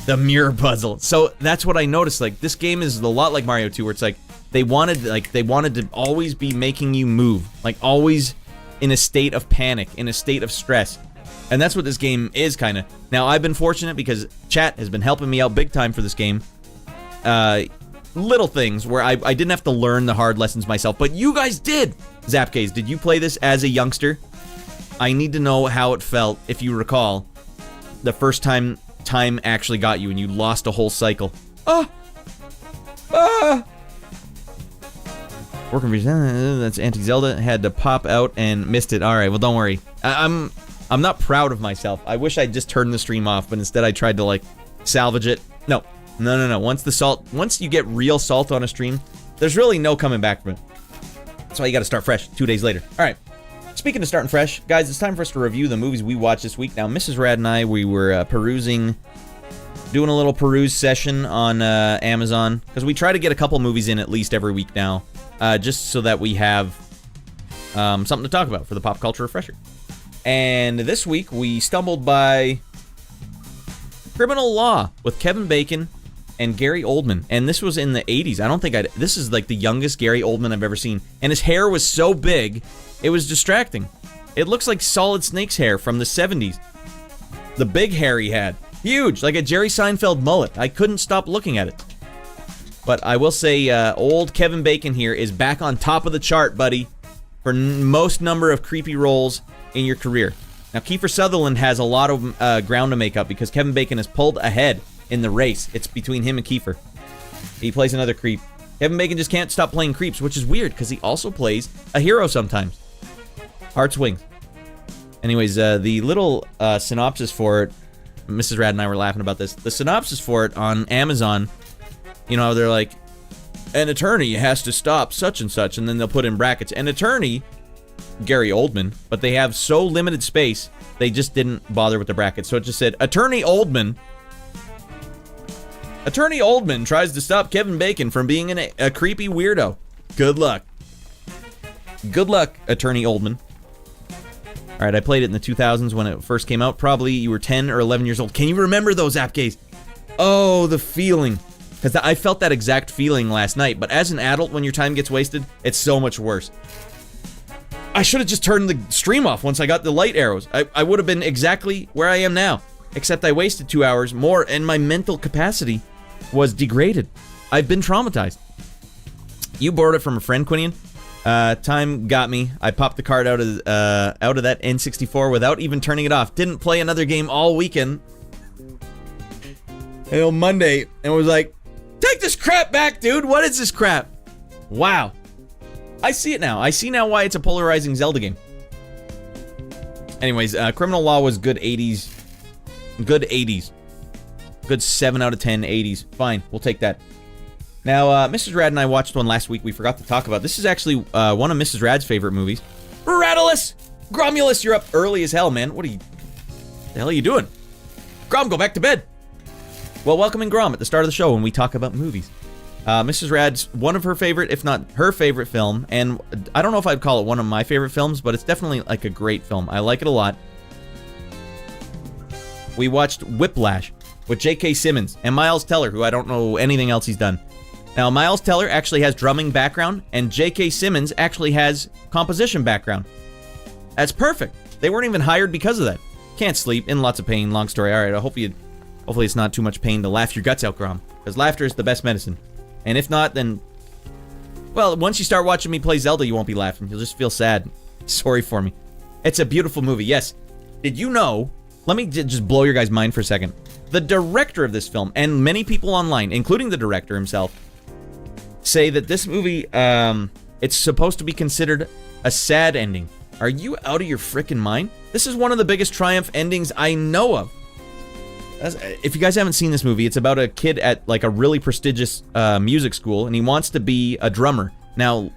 The mirror puzzle. So that's what I noticed. Like, this game is a lot like Mario 2, where it's like they wanted to always be making you move, like always in a state of panic, in a state of stress. And that's what this game is, kind of. Now, I've been fortunate because chat has been helping me out big time for this game. Little things where I didn't have to learn the hard lessons myself, but you guys did! Zapcase, did you play this as a youngster? I need to know how it felt, if you recall, the first time actually got you and you lost a whole cycle. Working for that's anti-Zelda, had to pop out and missed it. Alright, well, don't worry. I'm not proud of myself. I wish I'd just turned the stream off, but instead I tried to, like, salvage it. No. Once you get real salt on a stream, there's really no coming back from it. That's why you gotta start fresh 2 days later. Alright. Speaking of starting fresh, guys, it's time for us to review the movies we watched this week. Now, Mrs. Rad and I, we were doing a little peruse session on Amazon, because we try to get a couple movies in at least every week now, just so that we have something to talk about for the pop culture refresher. And this week, we stumbled by Criminal Law with Kevin Bacon and Gary Oldman. And this was in the 80s. I don't think this is like the youngest Gary Oldman I've ever seen. And his hair was so big, it was distracting. It looks like Solid Snake's hair from the 70s. The big hair he had. Huge, like a Jerry Seinfeld mullet. I couldn't stop looking at it. But I will say, old Kevin Bacon here is back on top of the chart, buddy, for most number of creepy roles in your career. Now, Kiefer Sutherland has a lot of ground to make up because Kevin Bacon has pulled ahead in the race. It's between him and Kiefer. He plays another creep. Kevin Bacon just can't stop playing creeps, which is weird because he also plays a hero sometimes. Heart swings. Anyways, the little synopsis for it, Mrs. Rad and I were laughing about this. The synopsis for it on Amazon, you know, they're like, an attorney has to stop such and such, and then they'll put in brackets, an attorney Gary Oldman, but they have so limited space, they just didn't bother with the brackets. So it just said, Attorney Oldman tries to stop Kevin Bacon from being a creepy weirdo. Good luck. Good luck, Attorney Oldman. All right, I played it in the 2000s when it first came out. Probably you were 10 or 11 years old. Can you remember those Apgays? Oh, the feeling. Because I felt that exact feeling last night. But as an adult, when your time gets wasted, it's so much worse. I should have just turned the stream off once I got the light arrows. I would have been exactly where I am now. Except I wasted 2 hours more, and my mental capacity was degraded. I've been traumatized. You borrowed it from a friend, Quinian. Time got me. I popped the card out of that N64 without even turning it off. Didn't play another game all weekend. Until Monday, and was like, take this crap back, dude. What is this crap? Wow. I see it now. I see now why it's a polarizing Zelda game. Anyways, Criminal Law was good 80s. Good 80s. Good 7 out of 10 80s. Fine, we'll take that. Now, Mrs. Rad and I watched one last week we forgot to talk about. This is actually one of Mrs. Rad's favorite movies. Rattlus! Gromulus, you're up early as hell, man. The hell are you doing? Grom, go back to bed. Well, welcome in Grom at the start of the show when we talk about movies. Mrs. Rad's one of her favorite, if not her favorite film, and I don't know if I'd call it one of my favorite films, but it's definitely like a great film. I like it a lot. We watched Whiplash with J.K. Simmons and Miles Teller, who I don't know anything else he's done. Now, Miles Teller actually has drumming background, and J.K. Simmons actually has composition background. That's perfect. They weren't even hired because of that. Can't sleep, in lots of pain, long story. All right, hopefully it's not too much pain to laugh your guts out, Grom, because laughter is the best medicine. And if not, then, well, once you start watching me play Zelda, you won't be laughing. You'll just feel sad. Sorry for me. It's a beautiful movie, yes. Did you know, let me just blow your guys' mind for a second. The director of this film, and many people online, including the director himself, say that this movie, it's supposed to be considered a sad ending. Are you out of your frickin' mind? This is one of the biggest Triumph endings I know of. If you guys haven't seen this movie, it's about a kid at like a really prestigious music school, and he wants to be a drummer. Now,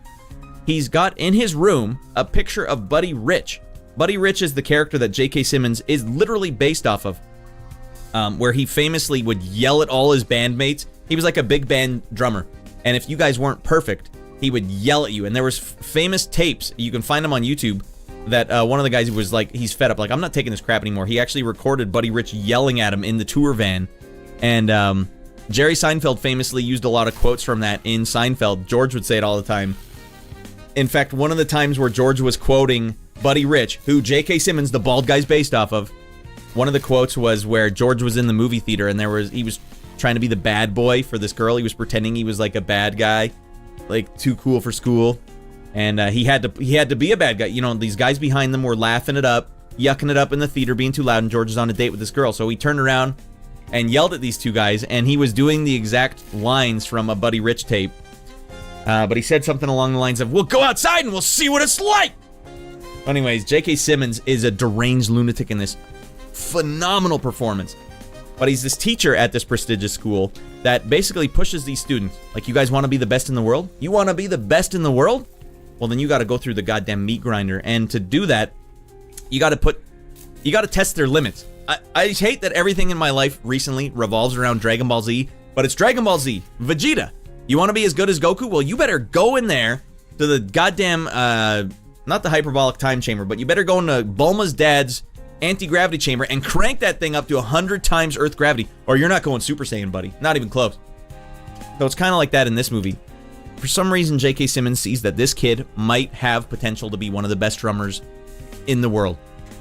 he's got in his room a picture of Buddy Rich. Buddy Rich is the character that J.K. Simmons is literally based off of, where he famously would yell at all his bandmates. He was like a big band drummer, and if you guys weren't perfect, he would yell at you. And there was famous tapes, you can find them on YouTube, that one of the guys was like, he's fed up, like, I'm not taking this crap anymore. He actually recorded Buddy Rich yelling at him in the tour van. And Jerry Seinfeld famously used a lot of quotes from that in Seinfeld. George would say it all the time. In fact, one of the times where George was quoting Buddy Rich, who J.K. Simmons, the bald guy's based off of, one of the quotes was where George was in the movie theater and he was trying to be the bad boy for this girl. He was pretending he was like a bad guy, like too cool for school. And he had to be a bad guy. You know, these guys behind them were laughing it up, yucking it up in the theater, being too loud, and George is on a date with this girl. So he turned around and yelled at these two guys, and he was doing the exact lines from a Buddy Rich tape. But he said something along the lines of, we'll go outside and we'll see what it's like! Anyways, J.K. Simmons is a deranged lunatic in this phenomenal performance. But he's this teacher at this prestigious school that basically pushes these students. Like, you guys want to be the best in the world? You want to be the best in the world? Well, then you got to go through the goddamn meat grinder. And to do that, you got to test their limits. I hate that everything in my life recently revolves around Dragon Ball Z, but it's Dragon Ball Z. Vegeta, you want to be as good as Goku? Well, you better go in there to the goddamn, not the hyperbolic time chamber, but you better go into Bulma's dad's anti-gravity chamber and crank that thing up to 100 times Earth gravity, or you're not going Super Saiyan, buddy. Not even close. So it's kind of like that in this movie. For some reason, J.K. Simmons sees that this kid might have potential to be one of the best drummers in the world.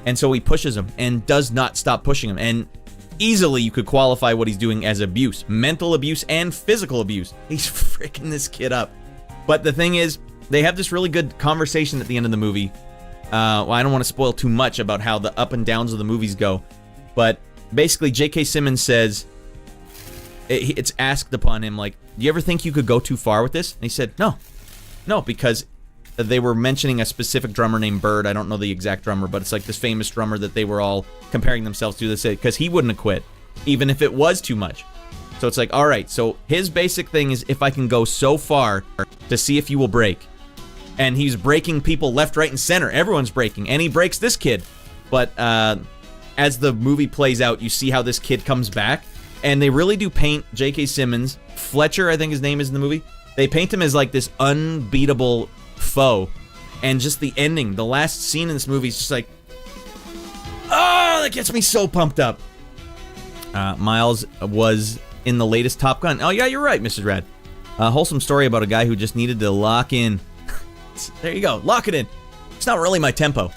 And so he pushes him and does not stop pushing him. And easily you could qualify what he's doing as abuse. Mental abuse and physical abuse. He's freaking this kid up. But the thing is, they have this really good conversation at the end of the movie. Well, I don't want to spoil too much about how the up and downs of the movies go. But basically, J.K. Simmons says, it's asked upon him, like, do you ever think you could go too far with this? And he said, no, because they were mentioning a specific drummer named Bird. I don't know the exact drummer, but it's like this famous drummer that they were all comparing themselves to. They said, because he wouldn't have quit, even if it was too much. So it's like, all right, so his basic thing is, if I can go so far to see if you will break. and he's breaking people left, right, and center. Everyone's breaking, and he breaks this kid. But as the movie plays out, you see how this kid comes back, and they really do paint J.K. Simmons, Fletcher, I think his name is in the movie. They paint him as like this unbeatable foe, and just the ending, the last scene in this movie is just like, oh, that gets me so pumped up. Miles was in the latest Top Gun. Oh yeah, you're right, Mrs. Rad. A wholesome story about a guy who just needed to lock in. There you go, lock it in. It's not really my tempo.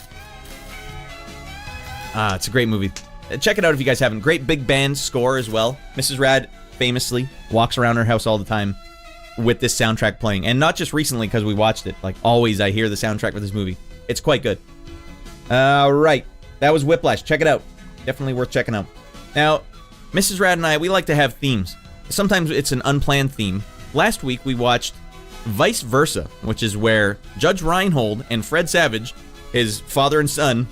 It's a great movie. Check it out if you guys haven't. Great big band score as well. Mrs. Rad famously walks around her house all the time with this soundtrack playing. And not just recently because we watched it. Like, always I hear the soundtrack for this movie. It's quite good. Alright. That was Whiplash. Check it out. Definitely worth checking out. Now, Mrs. Rad and I, we like to have themes. Sometimes it's an unplanned theme. Last week we watched Vice Versa, which is where Judge Reinhold and Fred Savage, his father and son,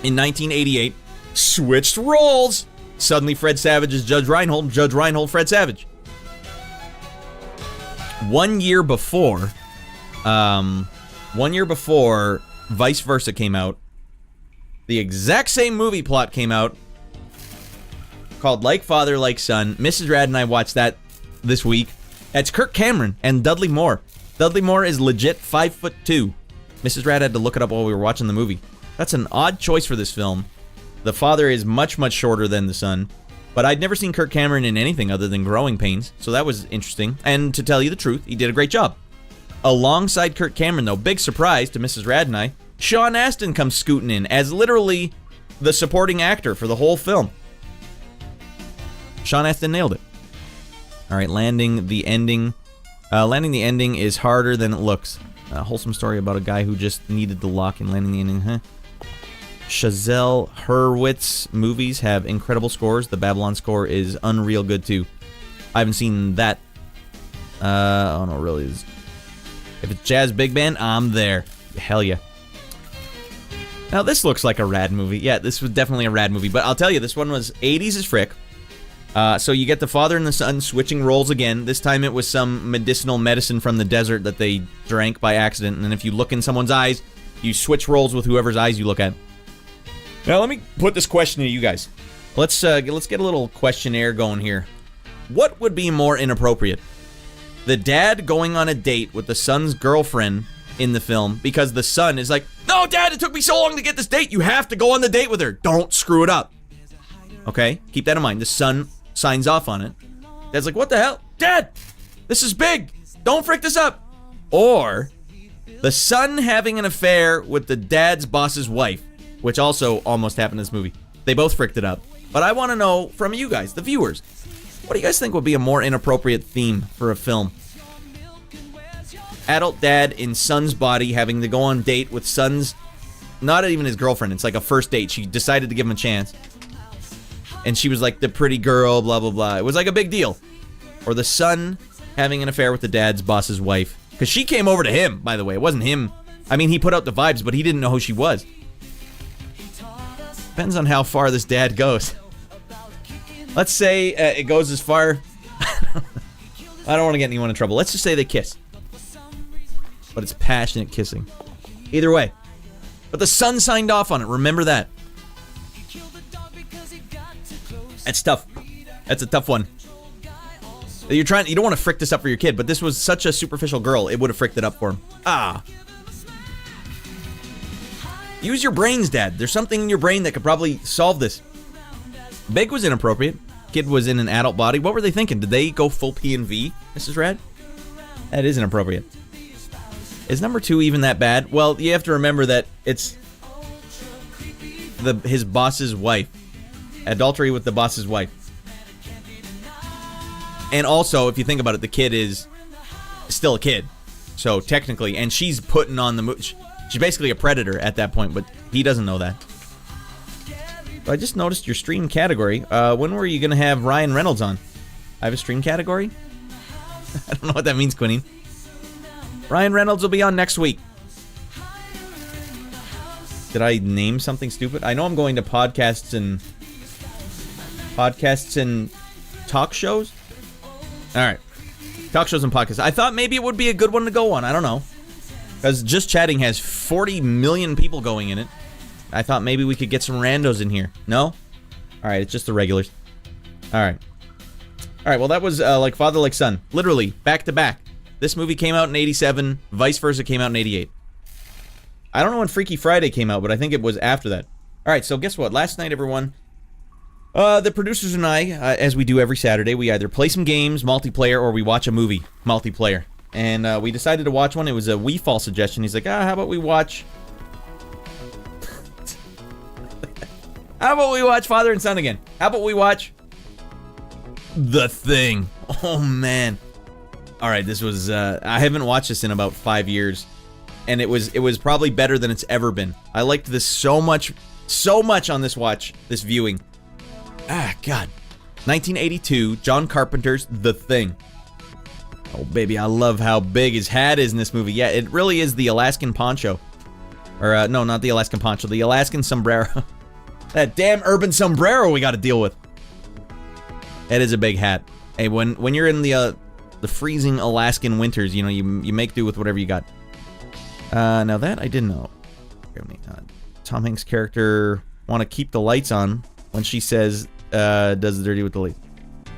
in 1988, switched roles. Suddenly Fred Savage is Judge Reinhold, Fred Savage. 1 year before Vice Versa came out, the exact same movie plot came out called Like Father, Like Son. Mrs. Rad and I watched that this week. That's Kirk Cameron and Dudley Moore. Dudley Moore is legit 5'2". Mrs. Rad had to look it up while we were watching the movie. That's an odd choice for this film. The father is much, much shorter than the son. But I'd never seen Kirk Cameron in anything other than Growing Pains, so that was interesting. And to tell you the truth, he did a great job. Alongside Kirk Cameron, though, big surprise to Mrs. Rad and I, Sean Astin comes scooting in as literally the supporting actor for the whole film. Sean Astin nailed it. All right, landing the ending. Landing the ending is harder than it looks. A wholesome story about a guy who just needed the lock and landing the ending. Chazelle Hurwitz movies have incredible scores. The Babylon score is unreal good too. I haven't seen that. Oh no, really is. If it's jazz big band, I'm there. Hell yeah. Now this looks like a rad movie. Yeah, this was definitely a rad movie. But I'll tell you, this one was 80s as frick. So you get the father and the son switching roles again. This time it was some medicinal medicine from the desert that they drank by accident. And if you look in someone's eyes, you switch roles with whoever's eyes you look at. Now let me put this question to you guys. Let's get a little questionnaire going here. What would be more inappropriate? The dad going on a date with the son's girlfriend in the film because the son is like, no, Dad, it took me so long to get this date. You have to go on the date with her. Don't screw it up. Okay? Keep that in mind. The son signs off on it. Dad's like, what the hell? Dad, this is big. Don't frick this up. Or the son having an affair with the dad's boss's wife, which also almost happened in this movie. They both fricked it up. But I want to know from you guys, the viewers, what do you guys think would be a more inappropriate theme for a film? Adult dad in son's body having to go on date with son's, not even his girlfriend, it's like a first date. She decided to give him a chance. And she was like the pretty girl, blah, blah, blah. It was like a big deal. Or the son having an affair with the dad's boss's wife. Because she came over to him, by the way. It wasn't him. I mean, he put out the vibes, but he didn't know who she was. Depends on how far this dad goes. Let's say it goes as far... I don't want to get anyone in trouble. Let's just say they kiss. But it's passionate kissing. Either way. But the son signed off on it. Remember that. That's tough. That's a tough one. You don't want to frick this up for your kid, but this was such a superficial girl, it would have fricked it up for him. Use your brains, Dad. There's something in your brain that could probably solve this. Big was inappropriate. Kid was in an adult body. What were they thinking? Did they go full P&V, Mrs. Rad? That is inappropriate. Is number 2 even that bad? Well, you have to remember that it's his boss's wife. Adultery with the boss's wife. And also, if you think about it, the kid is still a kid. So, technically, and she's putting on the move. She's basically a predator at that point, but he doesn't know that. But I just noticed your stream category. When were you going to have Ryan Reynolds on? I have a stream category? I don't know what that means, Quinine. Ryan Reynolds will be on next week. Did I name something stupid? I know I'm going to podcasts and talk shows. All right. Talk shows and podcasts. I thought maybe it would be a good one to go on. I don't know. Because Just Chatting has 40 million people going in it. I thought maybe we could get some randos in here. No? Alright, it's just the regulars. Alright. Alright, well that was like father, like son. Literally, back to back. This movie came out in 87, vice versa came out in 88. I don't know when Freaky Friday came out, but I think it was after that. Alright, so guess what? Last night, everyone, the producers and I, as we do every Saturday, we either play some games, multiplayer, or we watch a movie, multiplayer. And we decided to watch one. It was a Weefall suggestion. He's like, how about we watch... How about we watch Father and Son again? How about we watch... The Thing. Oh, man. Alright, this was... I haven't watched this in about 5 years. And it was probably better than it's ever been. I liked this so much on this watch, this viewing. Ah, God. 1982, John Carpenter's The Thing. Oh, baby, I love how big his hat is in this movie. Yeah, it really is the Alaskan poncho. Or, no, not the Alaskan poncho, the Alaskan sombrero. That damn urban sombrero we gotta deal with. It is a big hat. Hey, when you're in the freezing Alaskan winters, you know, you make do with whatever you got. Now that I didn't know. Tom Hanks' character want to keep the lights on when she says, does the dirty with the lights.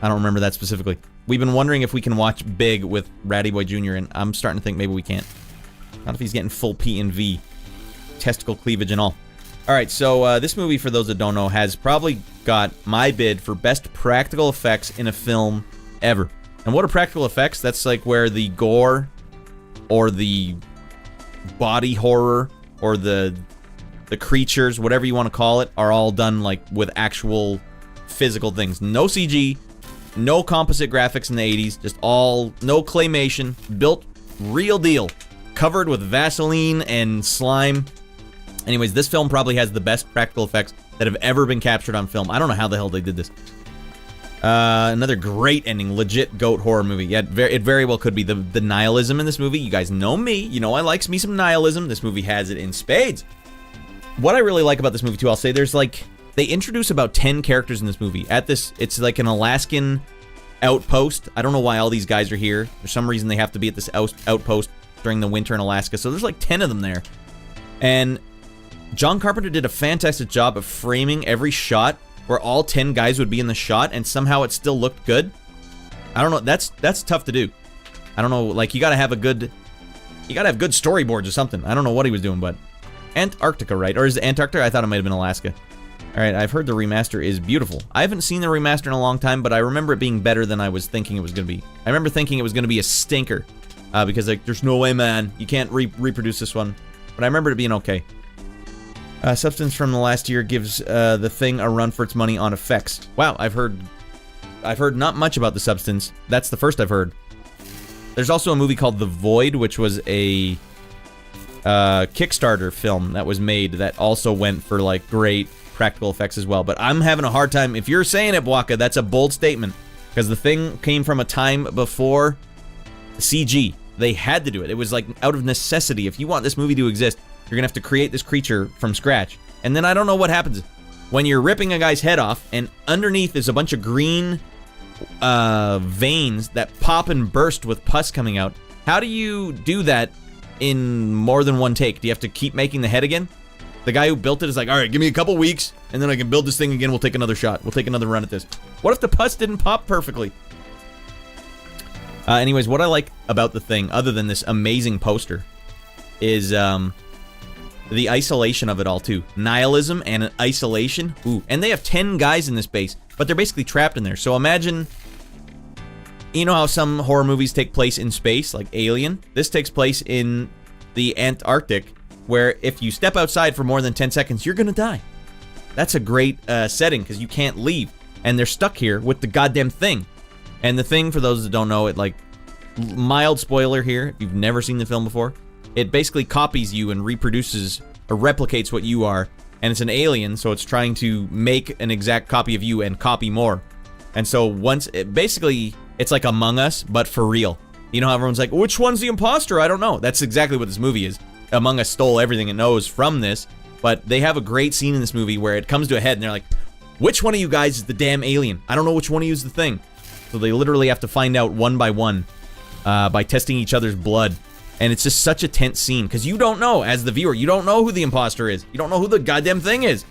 I don't remember that specifically. We've been wondering if we can watch Big with Ratty Boy Jr., and I'm starting to think maybe we can't. Not if he's getting full P and V. Testicle cleavage and all. Alright, so this movie, for those that don't know, has probably got my bid for best practical effects in a film ever. And what are practical effects? That's like where the gore, or the body horror, or the creatures, whatever you want to call it, are all done like with actual physical things. No CG, no composite graphics in the 80s, just all, no claymation, built real deal, covered with Vaseline and slime. Anyways, this film probably has the best practical effects that have ever been captured on film. I don't know how the hell they did this. Another great ending, legit goat horror movie. Yeah, it very well could be. The nihilism in this movie, you guys know me, you know I likes me some nihilism. This movie has it in spades. What I really like about this movie too, I'll say, there's like, they introduce about 10 characters in this movie. At this, it's like an Alaskan outpost. I don't know why all these guys are here. For some reason they have to be at this outpost during the winter in Alaska. So there's like 10 of them there. And John Carpenter did a fantastic job of framing every shot where all 10 guys would be in the shot, and somehow it still looked good. I don't know, that's tough to do. I don't know, like, you gotta have good storyboards or something. I don't know what he was doing, but Antarctica, right? Or is it Antarctica? I thought it might have been Alaska. Alright, I've heard the remaster is beautiful. I haven't seen the remaster in a long time, but I remember it being better than I was thinking it was gonna be. I remember thinking it was gonna be a stinker, because like, there's no way, man, you can't reproduce this one. But I remember it being okay. Substance from the last year gives The Thing a run for its money on effects. Wow, I've heard not much about The Substance. That's the first I've heard. There's also a movie called The Void, which was a Kickstarter film that was made that also went for like great practical effects as well. But I'm having a hard time. If you're saying it, Bwaka, that's a bold statement, because The Thing came from a time before CG. They had to do it. It was like out of necessity. If you want this movie to exist, you're gonna have to create this creature from scratch. And then I don't know what happens when you're ripping a guy's head off, and underneath is a bunch of green veins that pop and burst with pus coming out. How do you do that in more than one take? Do you have to keep making the head again? The guy who built it is like, all right, give me a couple weeks, and then I can build this thing again. We'll take another shot. We'll take another run at this. What if the pus didn't pop perfectly? Anyways, what I like about The Thing, other than this amazing poster, is the isolation of it all, too. Nihilism and isolation. Ooh. And they have 10 guys in this base, but they're basically trapped in there. So imagine, you know how some horror movies take place in space, like Alien? This takes place in the Antarctic, where if you step outside for more than 10 seconds, you're gonna die. That's a great setting, because you can't leave. And they're stuck here with the goddamn Thing. And The Thing, for those that don't know it, like, mild spoiler here, if you've never seen the film before, it basically copies you and reproduces or replicates what you are, and it's an alien, so it's trying to make an exact copy of you and copy more. And so once, basically, it's like Among Us, but for real. You know how everyone's like, which one's the imposter? I don't know. That's exactly what this movie is. Among Us stole everything it knows from this, but they have a great scene in this movie where it comes to a head, and they're like, which one of you guys is the damn alien? I don't know which one of you is the Thing. So they literally have to find out one by one, by testing each other's blood. And it's just such a tense scene, because you don't know, as the viewer, you don't know who the imposter is. You don't know who the goddamn thing is.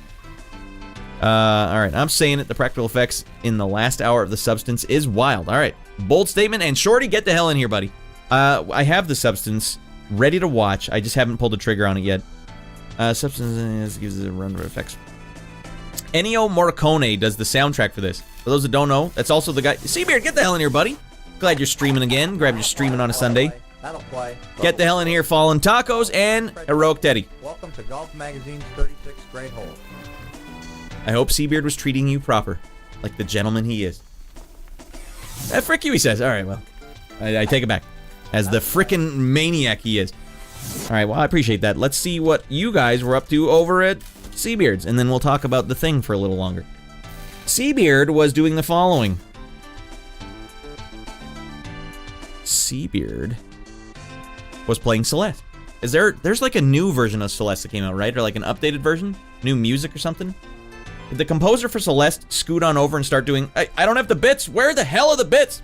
Alright, I'm saying it. The practical effects in the last hour of The Substance is wild. Alright, bold statement. And Shorty, get the hell in here, buddy. I have The Substance ready to watch. I just haven't pulled the trigger on it yet. Substance gives it a run of effects. Ennio Morricone does the soundtrack for this. For those that don't know, that's also the guy. Seabeard, get the hell in here, buddy. Glad you're streaming again. Grab your streaming on a Sunday. That'll play. Get the hell in here, Fallen Tacos and Heroic Teddy. Welcome to Golf Magazine's 36th grade hole. I hope Seabeard was treating you proper, like the gentleman he is. Frick you, he says. All right, well, I take it back. As the frickin' maniac he is. All right, well, I appreciate that. Let's see what you guys were up to over at Seabeard's, and then we'll talk about the thing for a little longer. Seabeard was doing the following. Seabeard was playing Celeste. There's like a new version of Celeste that came out, right? Or like an updated version? New music or something? Did the composer for Celeste scoot on over and start doing, I don't have the bits. Where the hell are the bits?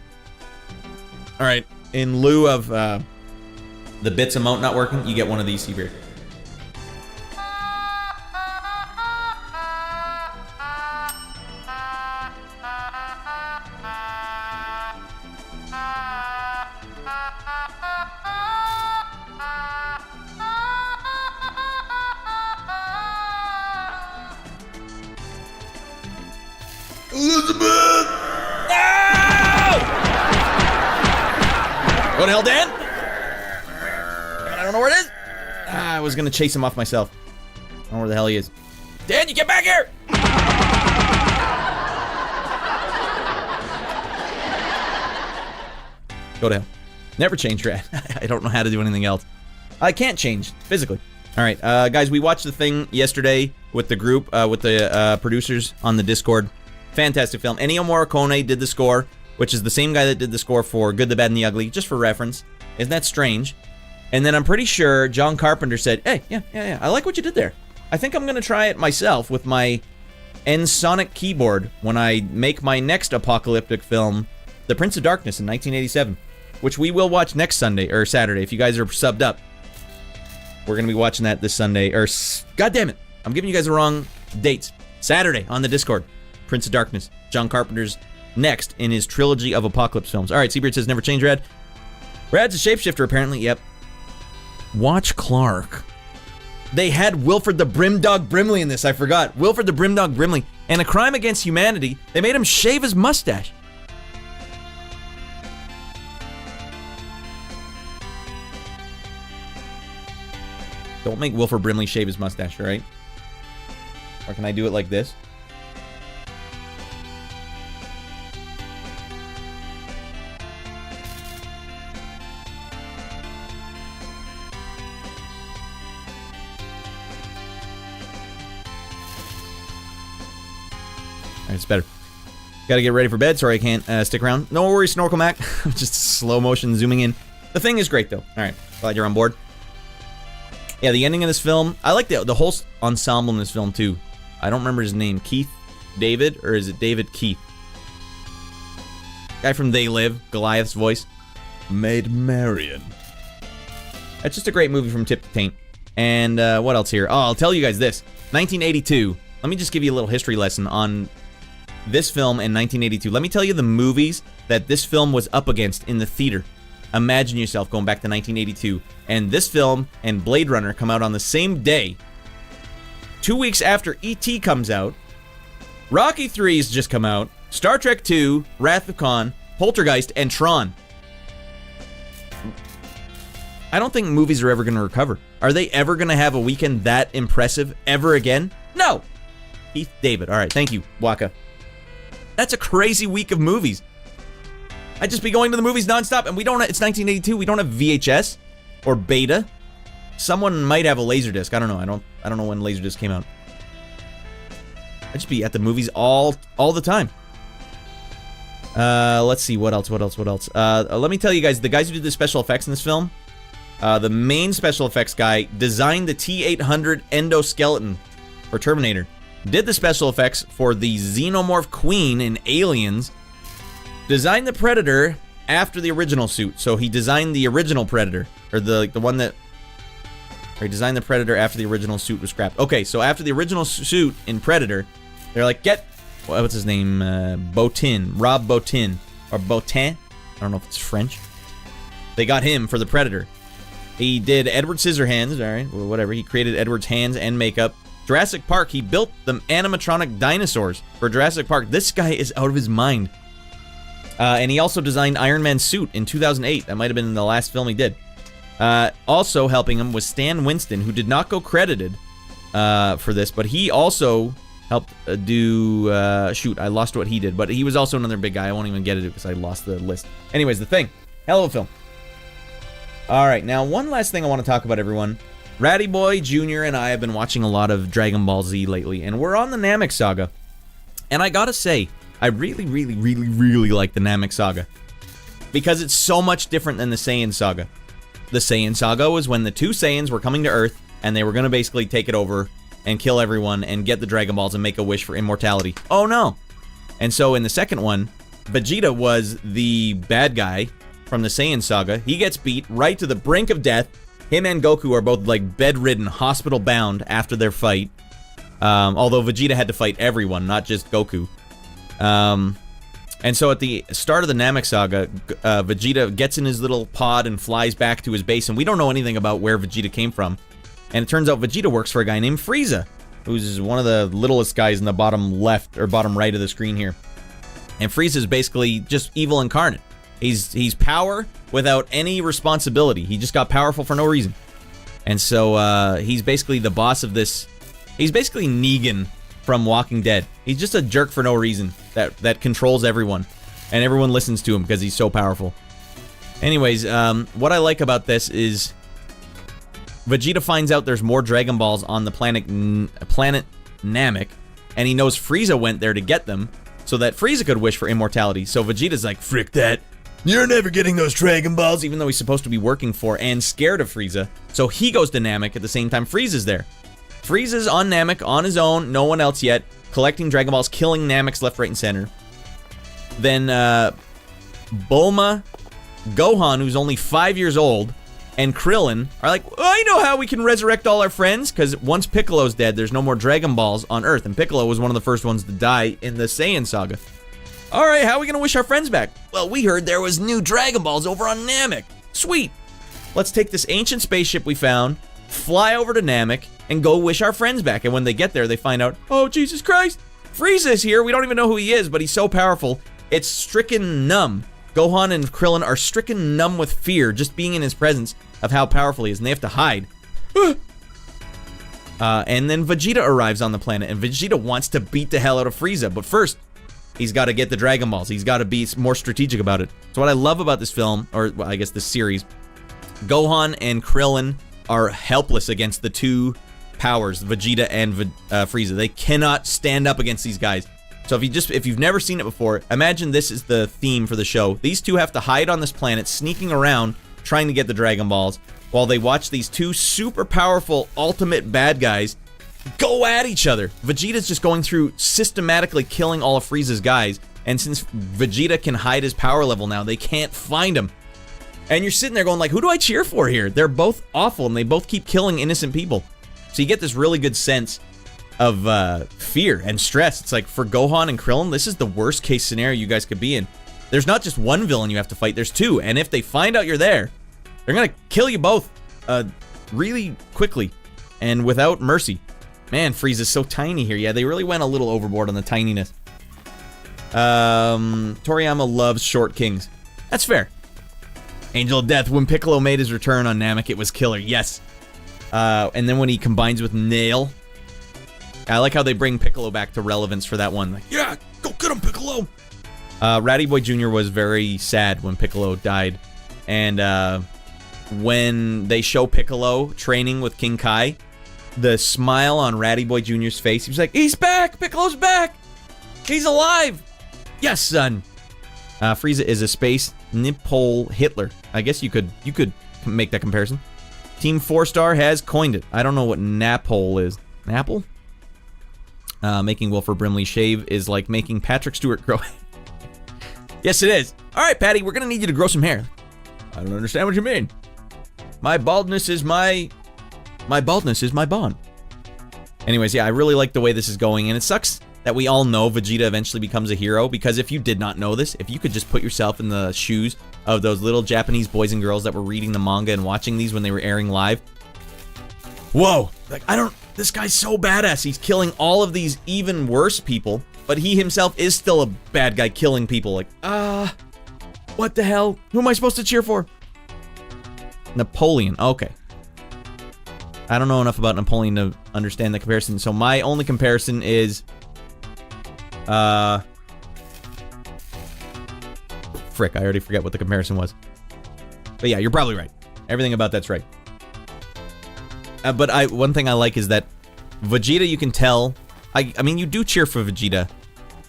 All right, in lieu of the bits emote not working, you get one of these, Seabeard. Elizabeth! No! What the hell, Dan? I don't know where it is. I was gonna chase him off myself. I don't know where the hell he is. Dan, you get back here! Go to hell. Never change red. I don't know how to do anything else. I can't change physically. All right, guys, we watched the thing yesterday with the group, with the producers on the Discord. Fantastic film. Ennio Morricone did the score, which is the same guy that did the score for Good, the Bad, and the Ugly, just for reference. Isn't that strange? And then I'm pretty sure John Carpenter said, hey, yeah, I like what you did there. I think I'm going to try it myself with my Ensoniq keyboard when I make my next apocalyptic film, The Prince of Darkness in 1987, which we will watch next Sunday, or Saturday, if you guys are subbed up. We're going to be watching that this Sunday, or, god damn it, I'm giving you guys the wrong dates. Saturday on the Discord. Prince of Darkness. John Carpenter's next in his trilogy of apocalypse films. All right, Seabeard says never change Rad. Rad's a shapeshifter, apparently. Yep. Watch Clark. They had Wilford the Brimdog Brimley in this. I forgot. Wilford the Brimdog Brimley. And A Crime Against Humanity, they made him shave his mustache. Don't make Wilford Brimley shave his mustache, all right? Or can I do it like this? All right, it's better. Gotta get ready for bed. Sorry I can't stick around. No worries, Snorkel Mac. Just slow motion zooming in. The thing is great, though. All right, glad you're on board. Yeah, the ending of this film, I like the whole ensemble in this film, too. I don't remember his name. Keith David? Or is it David Keith? Guy from They Live, Goliath's voice. Maid Marian. That's just a great movie from tip to taint. And what else here? Oh, I'll tell you guys this. 1982. Let me just give you a little history lesson on this film in 1982. Let me tell you the movies that this film was up against in the theater. Imagine yourself going back to 1982, and this film and Blade Runner come out on the same day. 2 weeks after E.T. comes out, Rocky 3 has just come out, Star Trek 2, Wrath of Khan, Poltergeist, and Tron. I don't think movies are ever going to recover. Are they ever going to have a weekend that impressive ever again? No! Keith David. All right, thank you, Waka. That's a crazy week of movies. I'd just be going to the movies nonstop, and we don't. It's 1982. We don't have VHS or Beta. Someone might have a Laserdisc. I don't know. I don't know when Laserdisc came out. I'd just be at the movies all the time. Let's see what else. Let me tell you guys. The guys who did the special effects in this film, the main special effects guy designed the T-800 endoskeleton for Terminator. Did the special effects for the Xenomorph Queen in Aliens. Designed the Predator after the original suit, so he designed the original Predator. or the one that, or he designed the Predator after the original suit was scrapped. Okay, so after the original suit in Predator, they're like, what's his name? Botin, Rob Botin, or Botin. I don't know if it's French. They got him for the Predator. He did Edward Scissorhands, all right, well, whatever. He created Edward's hands and makeup. Jurassic Park, he built the animatronic dinosaurs for Jurassic Park. This guy is out of his mind. And he also designed Iron Man's suit in 2008. That might have been the last film he did. Also helping him was Stan Winston, who did not go credited for this, but he also helped do... shoot, I lost what he did, but he was also another big guy. I won't even get it because I lost the list. Anyways, The Thing. Hell of a film. Alright, now one last thing I want to talk about, everyone. Ratty Boy Jr. and I have been watching a lot of Dragon Ball Z lately, and we're on the Namek Saga. And I gotta say, I really like the Namek Saga. Because it's so much different than the Saiyan Saga. The Saiyan Saga was when the two Saiyans were coming to Earth, and they were going to basically take it over and kill everyone and get the Dragon Balls and make a wish for immortality. Oh no! And so in the second one, Vegeta was the bad guy from the Saiyan Saga. He gets beat right to the brink of death. Him and Goku are both like bedridden, hospital-bound after their fight. Although Vegeta had to fight everyone, not just Goku. And so at the start of the Namek Saga, Vegeta gets in his little pod and flies back to his base, and we don't know anything about where Vegeta came from. And it turns out Vegeta works for a guy named Frieza, who's one of the littlest guys in the bottom left, or bottom right of the screen here. And Frieza's basically just evil incarnate. He's power without any responsibility. He just got powerful for no reason. And so he's basically the boss of this. He's basically Negan from Walking Dead. He's just a jerk for no reason that controls everyone. And everyone listens to him because he's so powerful. Anyways, what I like about this is Vegeta finds out there's more Dragon Balls on the planet Namek, and he knows Frieza went there to get them so that Frieza could wish for immortality. So Vegeta's like, frick that. You're never getting those Dragon Balls, even though he's supposed to be working for and scared of Frieza. So he goes to Namek at the same time Frieza's there. Frieza's on Namek on his own, no one else yet, collecting Dragon Balls, killing Nameks left, right, and center. Then Bulma, Gohan, who's only 5 years old, and Krillin are like, I know how we can resurrect all our friends, because once Piccolo's dead, there's no more Dragon Balls on Earth, and Piccolo was one of the first ones to die in the Saiyan Saga. Alright, how are we going to wish our friends back? Well, we heard there was new Dragon Balls over on Namek. Sweet. Let's take this ancient spaceship we found, fly over to Namek, and go wish our friends back. And when they get there, they find out, oh, Jesus Christ, Frieza's here. We don't even know who he is, but he's so powerful, it's stricken numb. Gohan and Krillin are stricken numb with fear just being in his presence of how powerful he is, and they have to hide. And then Vegeta arrives on the planet, and Vegeta wants to beat the hell out of Frieza, but first, he's got to get the Dragon Balls. He's got to be more strategic about it. So what I love about this film, or well, I guess this series, Gohan and Krillin are helpless against the two powers, Vegeta and Frieza. They cannot stand up against these guys. So if you've never seen it before, imagine this is the theme for the show. These two have to hide on this planet, sneaking around, trying to get the Dragon Balls, while they watch these two super powerful ultimate bad guys go at each other. Vegeta's just going through systematically killing all of Frieza's guys, and since Vegeta can hide his power level now, they can't find him. And you're sitting there going like, who do I cheer for here? They're both awful, and they both keep killing innocent people. So you get this really good sense of fear and stress. It's like, for Gohan and Krillin, this is the worst case scenario you guys could be in. There's not just one villain you have to fight, there's two, and if they find out you're there, they're gonna kill you both really quickly and without mercy. Man, Frieza's so tiny here. Yeah, they really went a little overboard on the tininess. Toriyama loves short kings. That's fair. Angel of Death, when Piccolo made his return on Namek, it was killer. Yes. And then when he combines with Nail, I like how they bring Piccolo back to relevance for that one. Like, yeah, go get him, Piccolo. Ratty Boy Jr. was very sad when Piccolo died. And when they show Piccolo training with King Kai, the smile on Ratty Boy Jr.'s face, he was like, he's back! Piccolo's back! He's alive! Yes, son! Frieza is a space Nipole Hitler. I guess you could make that comparison. Team 4-Star has coined it. I don't know what Napole is. Napple? Making Wilford Brimley shave is like making Patrick Stewart grow. Yes, it is. Alright, Patty, we're gonna need you to grow some hair. I don't understand what you mean. My baldness is my baldness is my bond. Anyways, yeah, I really like the way this is going, and it sucks that we all know Vegeta eventually becomes a hero, because if you did not know this, if you could just put yourself in the shoes of those little Japanese boys and girls that were reading the manga and watching these when they were airing live. Whoa, like, this guy's so badass. He's killing all of these even worse people, but he himself is still a bad guy killing people. Like, what the hell? Who am I supposed to cheer for? Napoleon, okay. I don't know enough about Napoleon to understand the comparison, so my only comparison is, frick, I already forget what the comparison was. But yeah, you're probably right. Everything about that's right. But one thing I like is that Vegeta, you can tell, I mean, you do cheer for Vegeta,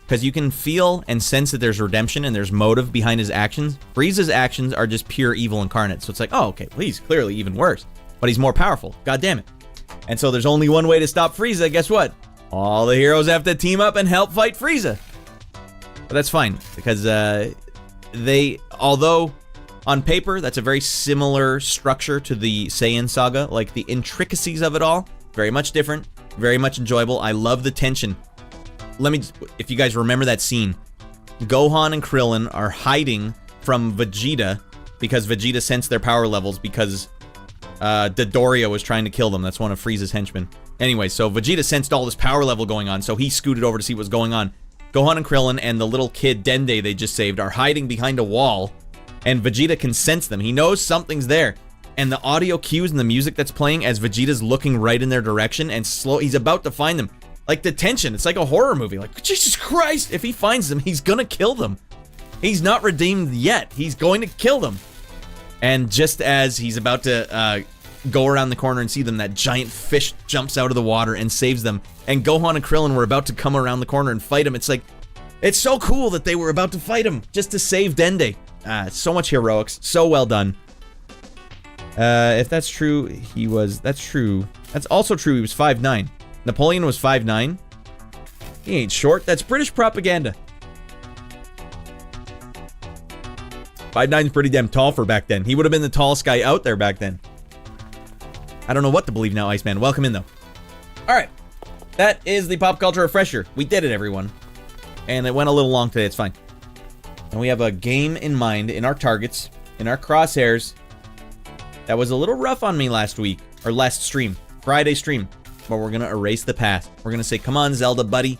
because you can feel and sense that there's redemption and there's motive behind his actions. Frieza's actions are just pure evil incarnate, so it's like, oh, okay, well, he's clearly even worse. But he's more powerful, god damn it. And so there's only one way to stop Frieza, guess what? All the heroes have to team up and help fight Frieza. But that's fine, because although on paper, that's a very similar structure to the Saiyan saga, like the intricacies of it all, very much different, very much enjoyable. I love the tension. If you guys remember that scene, Gohan and Krillin are hiding from Vegeta because Vegeta sensed their power levels because Dodoria was trying to kill them. That's one of Frieza's henchmen. Anyway, so Vegeta sensed all this power level going on, so he scooted over to see what's going on. Gohan and Krillin and the little kid Dende they just saved are hiding behind a wall, and Vegeta can sense them. He knows something's there. And the audio cues and the music that's playing as Vegeta's looking right in their direction and he's about to find them. Like the tension, it's like a horror movie. Like, Jesus Christ, if he finds them, he's gonna kill them. He's not redeemed yet. He's going to kill them. And just as he's about to go around the corner and see them, that giant fish jumps out of the water and saves them. And Gohan and Krillin were about to come around the corner and fight him. It's like, it's so cool that they were about to fight him just to save Dende. So much heroics. So well done. If that's true, that's true. That's also true, he was 5'9". Napoleon was 5'9". He ain't short. That's British propaganda. 5'9's pretty damn tall for back then. He would have been the tallest guy out there back then. I don't know what to believe now, Iceman. Welcome in, though. Alright. That is the pop culture refresher. We did it, everyone. And it went a little long today. It's fine. And we have a game in mind, in our targets, in our crosshairs. That was a little rough on me last week. Or last stream. Friday stream. But we're going to erase the past. We're going to say, come on, Zelda, buddy.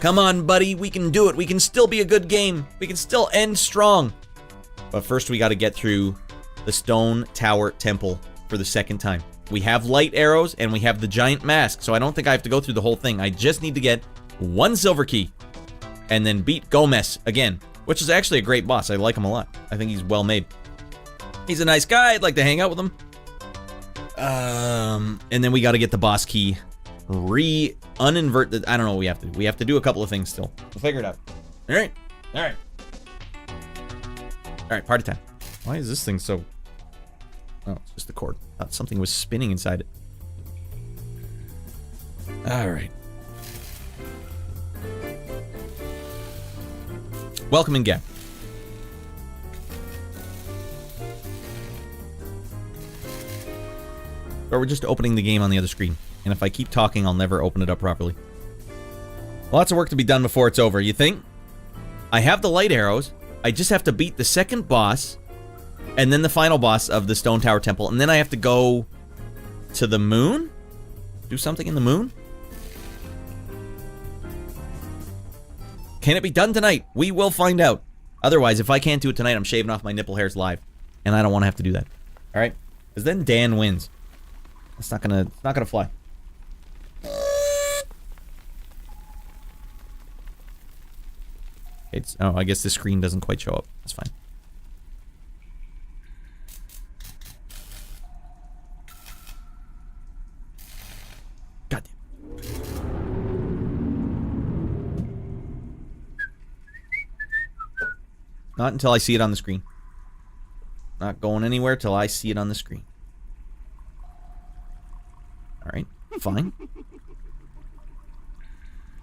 Come on, buddy. We can do it. We can still be a good game. We can still end strong. But first, we got to get through the Stone Tower Temple for the second time. We have light arrows, and we have the giant mask. So I don't think I have to go through the whole thing. I just need to get one silver key. And then beat Gomess again. Which is actually a great boss. I like him a lot. I think he's well made. He's a nice guy. I'd like to hang out with him. And then we got to get the boss key. Uninvert the... I don't know what we have to do. We have to do a couple of things still. We'll figure it out. Alright. Alright. Alright, party time. Why is this thing so... Oh, it's just the cord. I thought something was spinning inside it. Alright. Welcome in, Gab. Or we're just opening the game on the other screen. And if I keep talking, I'll never open it up properly. Lots of work to be done before it's over, you think? I have the light arrows. I just have to beat the second boss. And then the final boss of the Stone Tower Temple. And then I have to go to the moon? Do something in the moon? Can it be done tonight? We will find out. Otherwise, if I can't do it tonight, I'm shaving off my nipple hairs live. And I don't want to have to do that. Alright? Because then Dan wins. It's not gonna fly. Oh, I guess the screen doesn't quite show up. That's fine. God damn. Not until I see it on the screen. Not going anywhere till I see it on the screen. Alright, fine.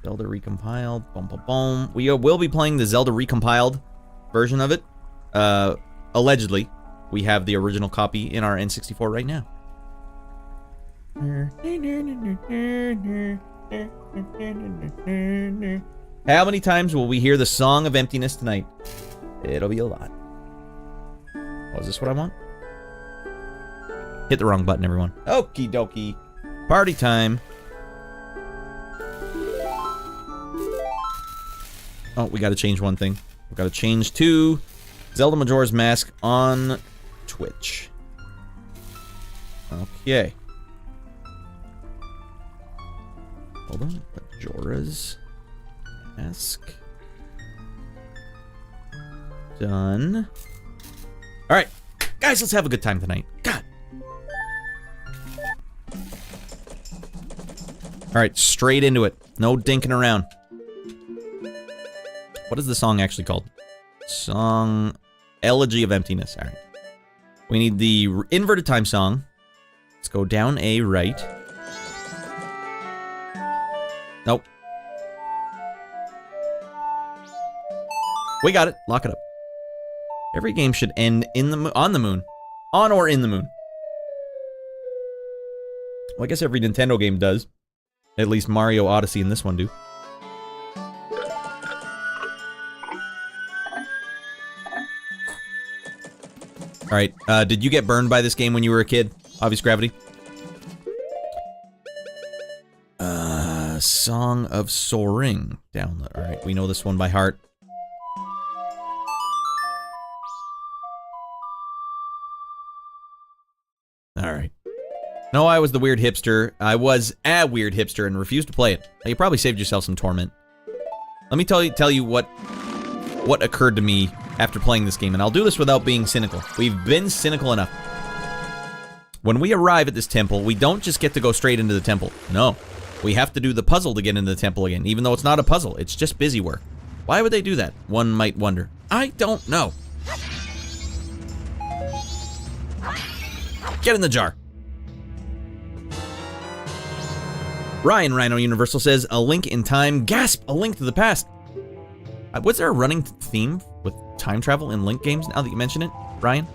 Zelda recompiled. Boom, boom, boom. We will be playing the Zelda recompiled version of it. Allegedly. we have the original copy in our N64 right now. How many times will we hear the Song of Emptiness tonight? It'll be a lot. Oh, is this what I want? Hit the wrong button, everyone. Okie dokie. Party time. Oh, we gotta change one thing. We gotta change to Zelda Majora's Mask on Twitch. Okay. Hold on. Majora's Mask. Done. Alright. Guys, let's have a good time tonight. God. Alright, straight into it. No dinking around. What is the song actually called? Song... Elegy of Emptiness. Alright. We need the inverted time song. Let's go down a right. Nope. We got it. Lock it up. Every game should end in the on the moon. On or in the moon. Well, I guess every Nintendo game does. At least Mario Odyssey and this one do. Alright, did you get burned by this game when you were a kid? Obvious Gravity? Song of Soaring. Download. Alright, we know this one by heart. Alright. No, I was the weird hipster. I was a weird hipster and refused to play it. You probably saved yourself some torment. Let me tell you what occurred to me after playing this game, and I'll do this without being cynical. We've been cynical enough. When we arrive at this temple, we don't just get to go straight into the temple. No. We have to do the puzzle to get into the temple again, even though it's not a puzzle. It's just busy work. Why would they do that? One might wonder. I don't know. Get in the jar. Ryan Rhino Universal says, a link in time. Gasp! A link to the past. Was there a running theme with time travel in Link games now that you mention it, Ryan?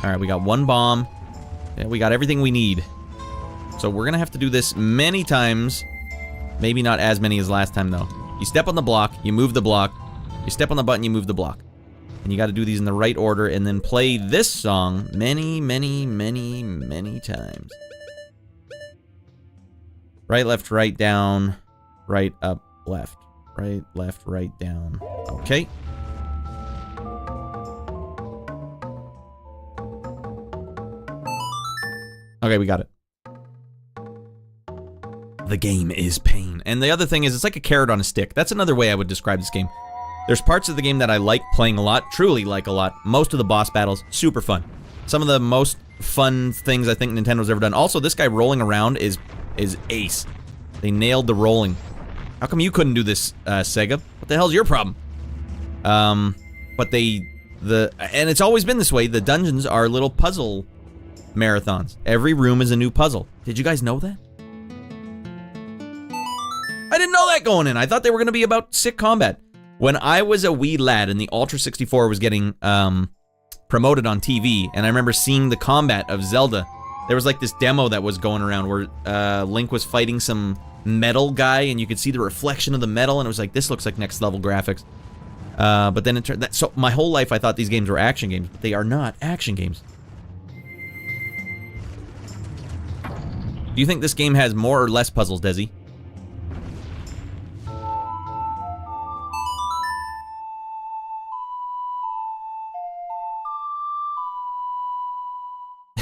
Alright, we got one bomb. Yeah, we got everything we need. So we're gonna have to do this many times. Maybe not as many as last time, though. You step on the block, you move the block. You step on the button, you move the block. And you gotta do these in the right order, and then play this song many, many, many, many times. Right, left, right, down. Right, up, left. Right, left, right, down. Okay. Okay, we got it. The game is pain. And the other thing is, it's like a carrot on a stick. That's another way I would describe this game. There's parts of the game that I like playing a lot, truly like a lot. Most of the boss battles, super fun. Some of the most fun things I think Nintendo's ever done. Also, this guy rolling around is ace. They nailed the rolling. How come you couldn't do this, Sega? What the hell's your problem? And it's always been this way. The dungeons are little puzzle marathons. Every room is a new puzzle. Did you guys know that? I didn't know that going in. I thought they were going to be about sick combat. When I was a wee lad and the Ultra 64 was getting promoted on TV, and I remember seeing the combat of Zelda, there was like this demo that was going around where Link was fighting some metal guy, and you could see the reflection of the metal, and it was like, this looks like next level graphics. But then it turned that. So my whole life I thought these games were action games, but they are not action games. Do you think this game has more or less puzzles, Desi?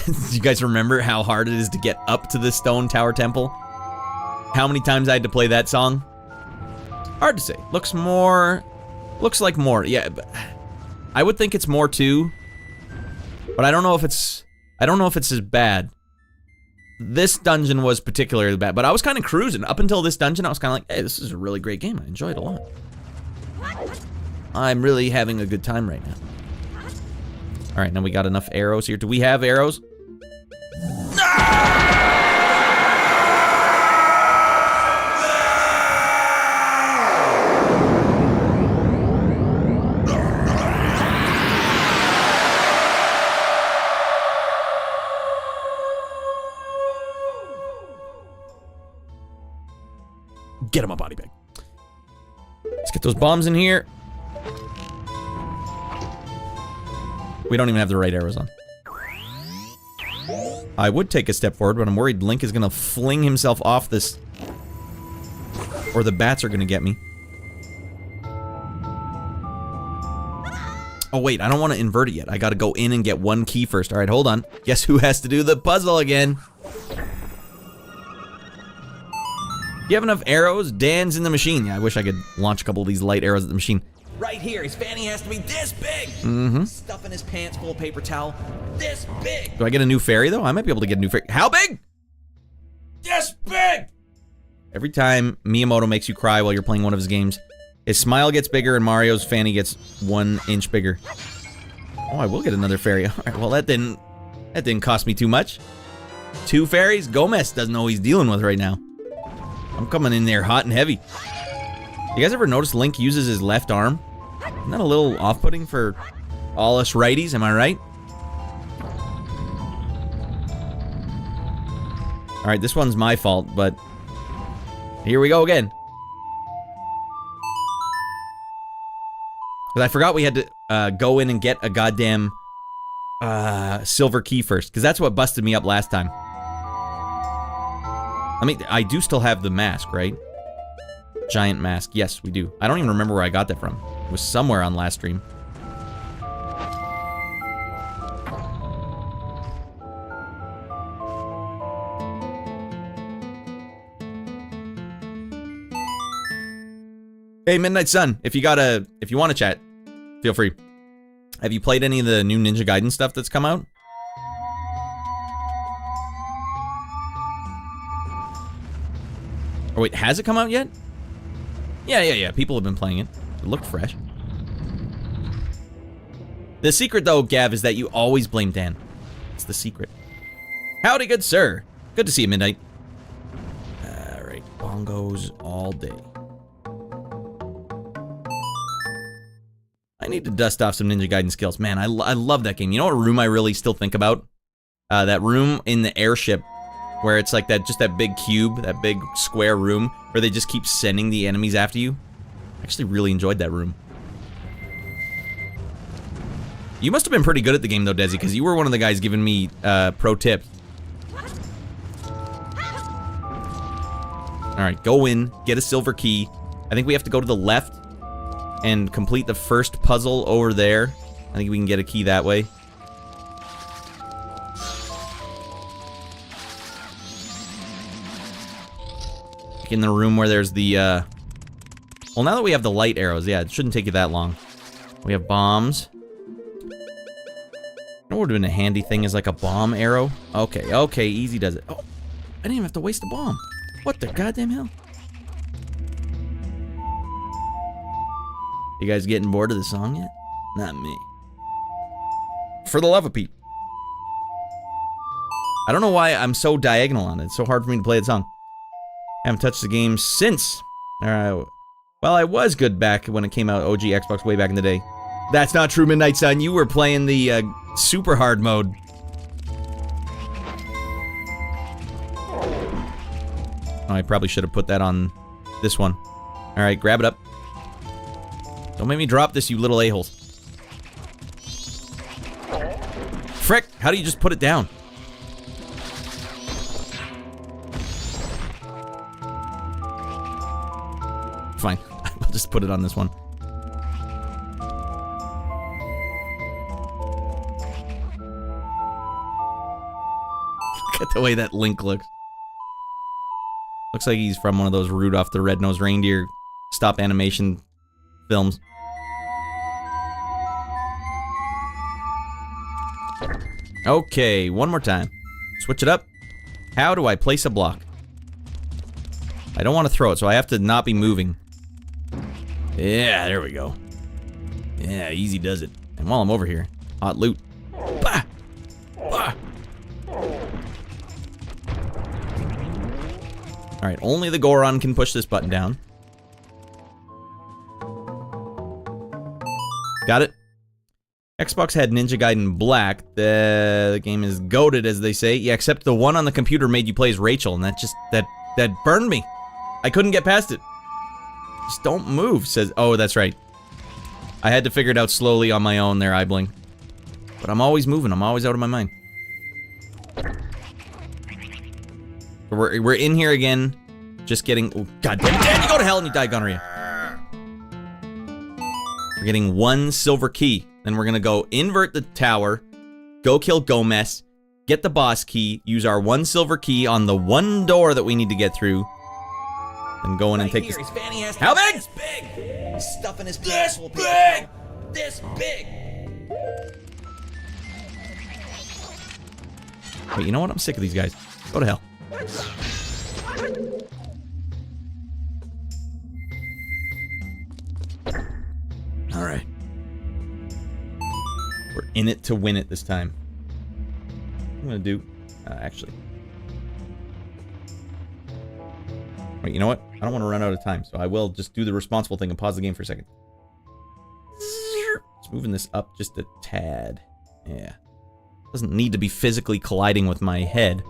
Do you guys remember how hard it is to get up to the Stone Tower Temple? How many times I had to play that song? Hard to say. Looks like more. Yeah, but I would think it's more too. But I don't know if it's as bad. This dungeon was particularly bad, but I was kind of cruising. Up until this dungeon, I was kind of like, hey, this is a really great game. I enjoyed it a lot. I'm really having a good time right now. All right, now we got enough arrows here. Do we have arrows? Get him a body bag. Let's get those bombs in here. We don't even have the right arrows on. I would take a step forward, but I'm worried Link is gonna fling himself off this. Or the bats are gonna get me. Oh wait, I don't want to invert it yet. I gotta go in and get one key first. Alright, hold on. Guess who has to do the puzzle again? You have enough arrows? Dan's in the machine. Yeah, I wish I could launch a couple of these light arrows at the machine. Right here, his fanny has to be this big. Stuff in his pants full of paper towel. This big. Do I get a new fairy though? I might be able to get a new fairy. How big? This big. Every time Miyamoto makes you cry while you're playing one of his games, his smile gets bigger and Mario's fanny gets 1 inch bigger. Oh, I will get another fairy. Alright, well that didn't cost me too much. 2 fairies? Gomess doesn't know what he's dealing with right now. I'm coming in there hot and heavy. You guys ever notice Link uses his left arm? Isn't that a little off-putting for all us righties, am I right? Alright, this one's my fault, but here we go again. Because I forgot we had to go in and get a goddamn silver key first, because that's what busted me up last time. I mean, I do still have the mask, right? Giant mask. Yes, we do. I don't even remember where I got that from. It was somewhere on last stream. Hey, Midnight Sun, if you want to chat, feel free. Have you played any of the new Ninja Gaiden stuff that's come out? Oh wait, has it come out yet? Yeah. People have been playing it. It looked fresh. The secret, though, Gav, is that you always blame Dan. It's the secret. Howdy, good sir. Good to see you, Midnight. Alright, bongos all day. I need to dust off some Ninja Gaiden skills. Man, I love that game. You know what room I really still think about? That room in the airship where it's like just that big cube, that big square room, where they just keep sending the enemies after you. I actually really enjoyed that room. You must have been pretty good at the game though, Desi, because you were one of the guys giving me pro tips. Alright, go in, get a silver key. I think we have to go to the left and complete the first puzzle over there. I think we can get a key that way. In the room where there's the, well, now that we have the light arrows, yeah, it shouldn't take you that long. We have bombs. You know what would have been a handy thing is like a bomb arrow? Okay, easy does it. Oh, I didn't even have to waste a bomb. What the goddamn hell? You guys getting bored of the song yet? Not me. For the love of Pete. I don't know why I'm so diagonal on it. It's so hard for me to play the song. Haven't touched the game since. Well, I was good back when it came out, OG Xbox way back in the day. That's not true, Midnight Sun. You were playing the super hard mode. Oh, I probably should have put that on this one. Alright, grab it up. Don't make me drop this, you little a-holes. Frick! How do you just put it down? Fine. I'll just put it on this one. Look at the way that Link looks. Looks like he's from one of those Rudolph the Red-Nosed Reindeer stop animation films. Okay, one more time. Switch it up. How do I place a block? I don't want to throw it, so I have to not be moving. Yeah, there we go. Yeah, easy does it. And while I'm over here, hot loot. Bah! Bah! Alright, only the Goron can push this button down. Got it? Xbox had Ninja Gaiden Black. The game is goated, as they say. Yeah, except the one on the computer made you play as Rachel, and that burned me. I couldn't get past it. Just don't move, says... Oh, that's right. I had to figure it out slowly on my own there, Ibling. But I'm always moving. I'm always out of my mind. We're in here again. Just getting... Oh, God damn it, Dan, you go to hell and you die, gonorrhea. We're getting 1 silver key. Then we're gonna go invert the tower, go kill Gomess, get the boss key, use our 1 silver key on the 1 door that we need to get through, and go in and take this. How big? This big. He's stuffing his pants full of paper. This big. Wait, you know what? I'm sick of these guys. Go to hell. Alright. We're in it to win it this time. I'm gonna do... actually. Wait, you know what? I don't want to run out of time, so I will just do the responsible thing and pause the game for a second. Just moving this up just a tad. Yeah. Doesn't need to be physically colliding with my head.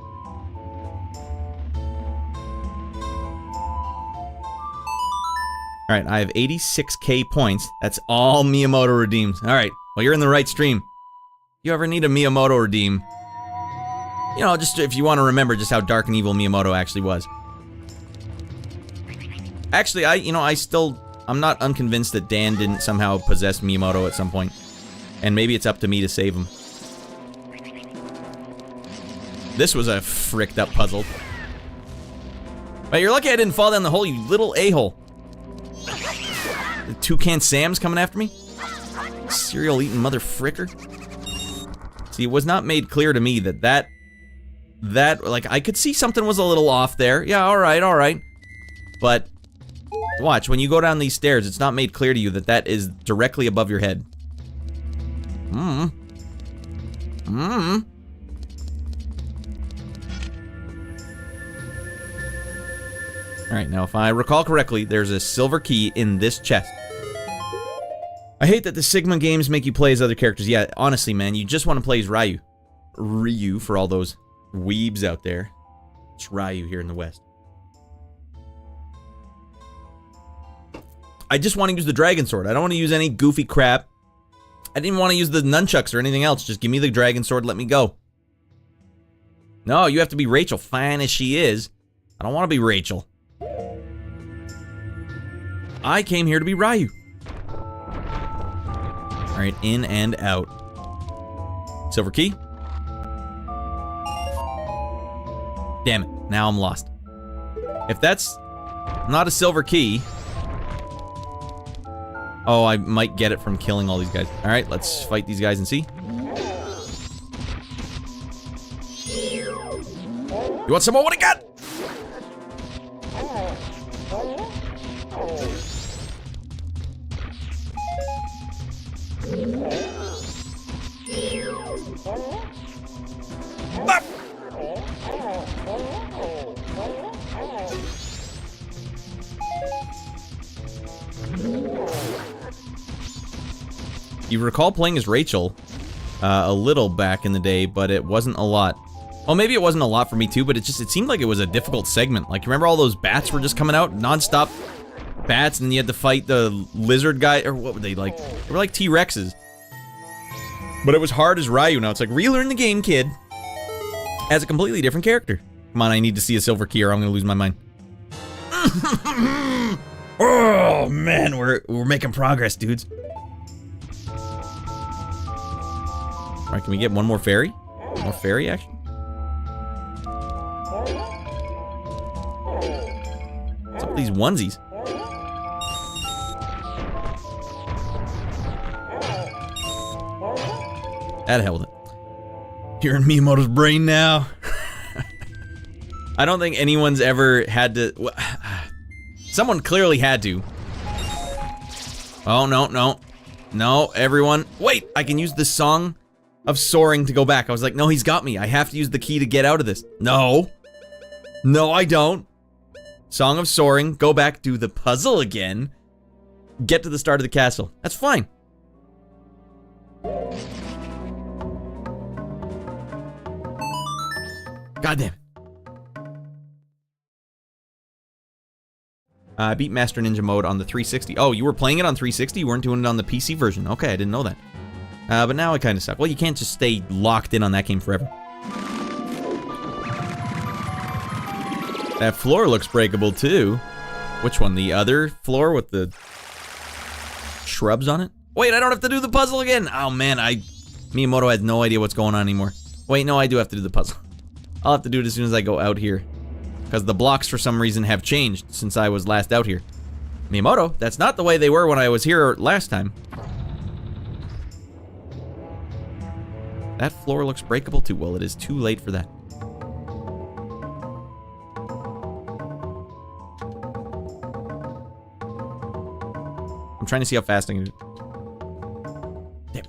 Alright, I have 86k points. That's all Miyamoto redeems. Alright, well, you're in the right stream. If you ever need a Miyamoto redeem, you know, just if you want to remember just how dark and evil Miyamoto actually was. Actually, I'm not unconvinced that Dan didn't somehow possess Miyamoto at some point. And maybe it's up to me to save him. This was a fricked up puzzle. But you're lucky I didn't fall down the hole, you little a-hole. The Toucan Sam's coming after me? Cereal eating mother fricker? See, it was not made clear to me that like, I could see something was a little off there. Yeah, alright. But, watch, when you go down these stairs, it's not made clear to you that is directly above your head. Alright, now if I recall correctly, there's a silver key in this chest. I hate that the Sigma games make you play as other characters. Yeah, honestly, man, you just want to play as Ryu. Ryu, for all those weebs out there. It's Ryu here in the West. I just want to use the Dragon Sword. I don't want to use any goofy crap. I didn't want to use the nunchucks or anything else. Just give me the Dragon Sword, let me go. No, you have to be Rachel, fine as she is. I don't want to be Rachel. I came here to be Ryu. Alright, in and out. Silver key. Damn it, now I'm lost. If that's not a silver key... Oh, I might get it from killing all these guys. Alright, let's fight these guys and see. You want some more? What I got? You recall playing as Rachel a little back in the day, but it wasn't a lot. Well, maybe it wasn't a lot for me too, but it seemed like it was a difficult segment. Like, remember all those bats were just coming out? Non-stop bats, and you had to fight the lizard guy, or what were they like? They were like T-Rexes. But it was hard as Ryu. Now it's like, relearn the game, kid. As a completely different character. Come on, I need to see a silver key or I'm gonna lose my mind. Oh, man, we're making progress, dudes. Alright, can we get one more fairy? More fairy action? What's up with these onesies? That held it. You're in Miyamoto's brain now. I don't think anyone's ever had to... Someone clearly had to. Oh, no. No, everyone. Wait, I can use the Song of Soaring to go back. I was like, no, he's got me. I have to use the key to get out of this. No. No, I don't. Song of Soaring, go back, do the puzzle again. Get to the start of the castle. That's fine. God damn it. I beat Master Ninja mode on the 360. Oh, you were playing it on 360? You weren't doing it on the PC version. Okay, I didn't know that. But now it kind of sucks. Well, you can't just stay locked in on that game forever. That floor looks breakable, too. Which one? The other floor with the shrubs on it? Wait, I don't have to do the puzzle again! Oh, man, Miyamoto has no idea what's going on anymore. Wait, no, I do have to do the puzzle. I'll have to do it as soon as I go out here. Because the blocks, for some reason, have changed since I was last out here. Miyamoto, that's not the way they were when I was here last time. That floor looks breakable too. Well, it is too late for that. I'm trying to see how fast I can do it. Damn.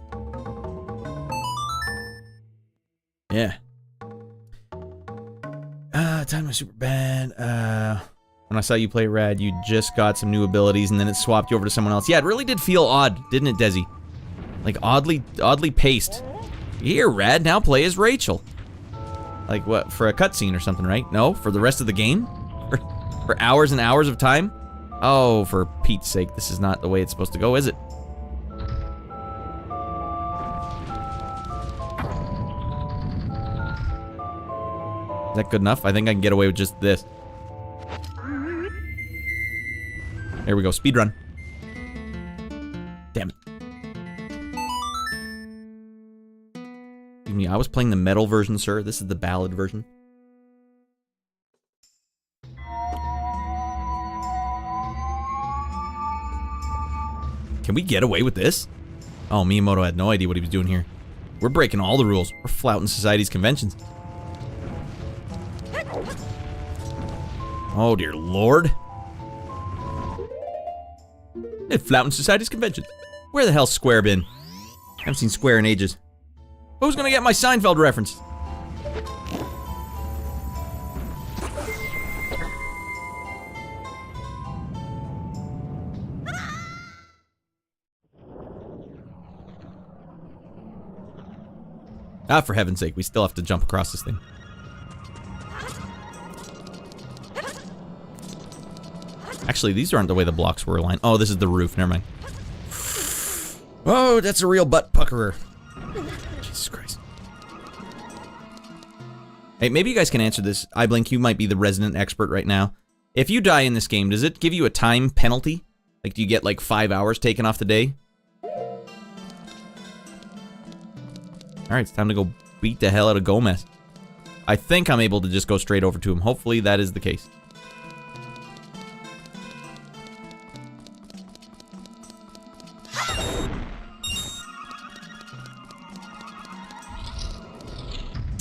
Yeah. Time was super bad. When I saw you play Rad, you just got some new abilities and then it swapped you over to someone else. Yeah, it really did feel odd, didn't it, Desi? Like oddly paced. Here, Rad, now play as Rachel. Like what, for a cutscene or something, right? No, for the rest of the game? For hours and hours of time? Oh, for Pete's sake, this is not the way it's supposed to go, is it? Is that good enough? I think I can get away with just this. There we go, speedrun. Damn it. Excuse me, I was playing the metal version, sir. This is the ballad version. Can we get away with this? Oh, Miyamoto had no idea what he was doing here. We're breaking all the rules. We're flouting society's conventions. Oh, dear Lord. They're flouting society's conventions. Where the hell's Square been? I haven't seen Square in ages. Who's gonna get my Seinfeld reference? Ah, for heaven's sake, we still have to jump across this thing. Actually, these aren't the way the blocks were aligned. Oh, this is the roof. Never mind. Oh, that's a real butt puckerer. Jesus Christ. Hey, maybe you guys can answer this. iBlink, you might be the resident expert right now. If you die in this game, does it give you a time penalty? Like, do you get like 5 hours taken off the day? Alright, it's time to go beat the hell out of Gomess. I think I'm able to just go straight over to him. Hopefully that is the case.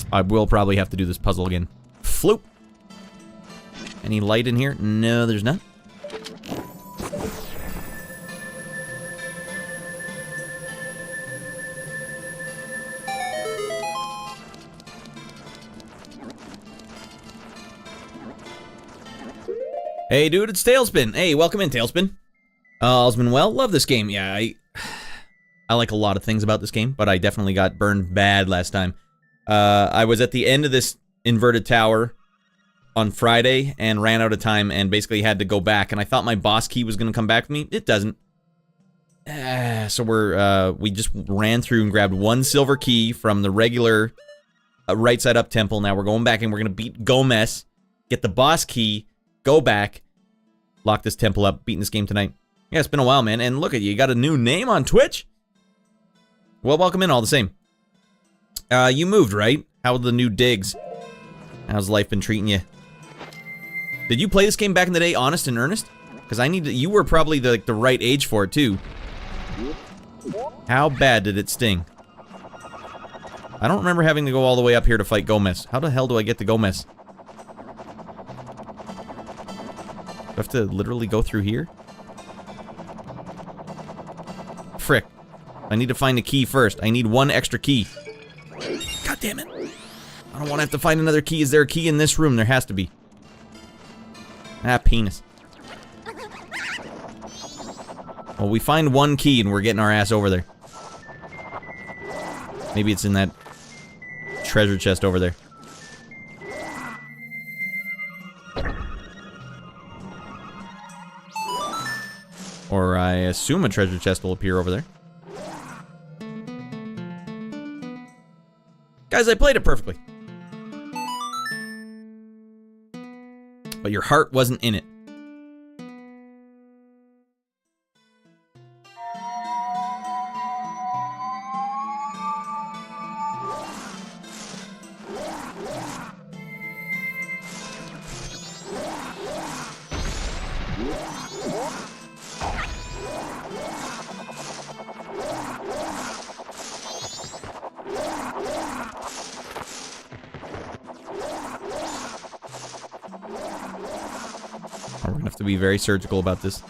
I will probably have to do this puzzle again. Floop! Any light in here? No, there's none. Hey dude, it's Tailspin. Hey, welcome in, Tailspin. All's been well. Love this game. Yeah, I like a lot of things about this game, but I definitely got burned bad last time. I was at the end of this inverted tower on Friday and ran out of time and basically had to go back, and I thought my boss key was going to come back with me. It doesn't. So we just ran through and grabbed one silver key from the regular right side up temple. Now we're going back and we're going to beat Gomess, get the boss key, go back, lock this temple up, beating this game tonight. Yeah, it's been a while, man, and look at you, you got a new name on Twitch? Well, welcome in all the same. You moved, right? How are the new digs? How's life been treating you? Did you play this game back in the day, honest and earnest? Because I need to, you were probably the right age for it, too. How bad did it sting? I don't remember having to go all the way up here to fight Gomess. How the hell do I get to Gomess? Do I have to literally go through here? Frick. I need to find a key first. I need one extra key. God damn it. I don't want to have to find another key. Is there a key in this room? There has to be. Ah, penis. Well, we find one key and we're getting our ass over there. Maybe it's in that treasure chest over there. Or I assume a treasure chest will appear over there. Guys, I played it perfectly. But your heart wasn't in it. We're gonna have to be very surgical about this.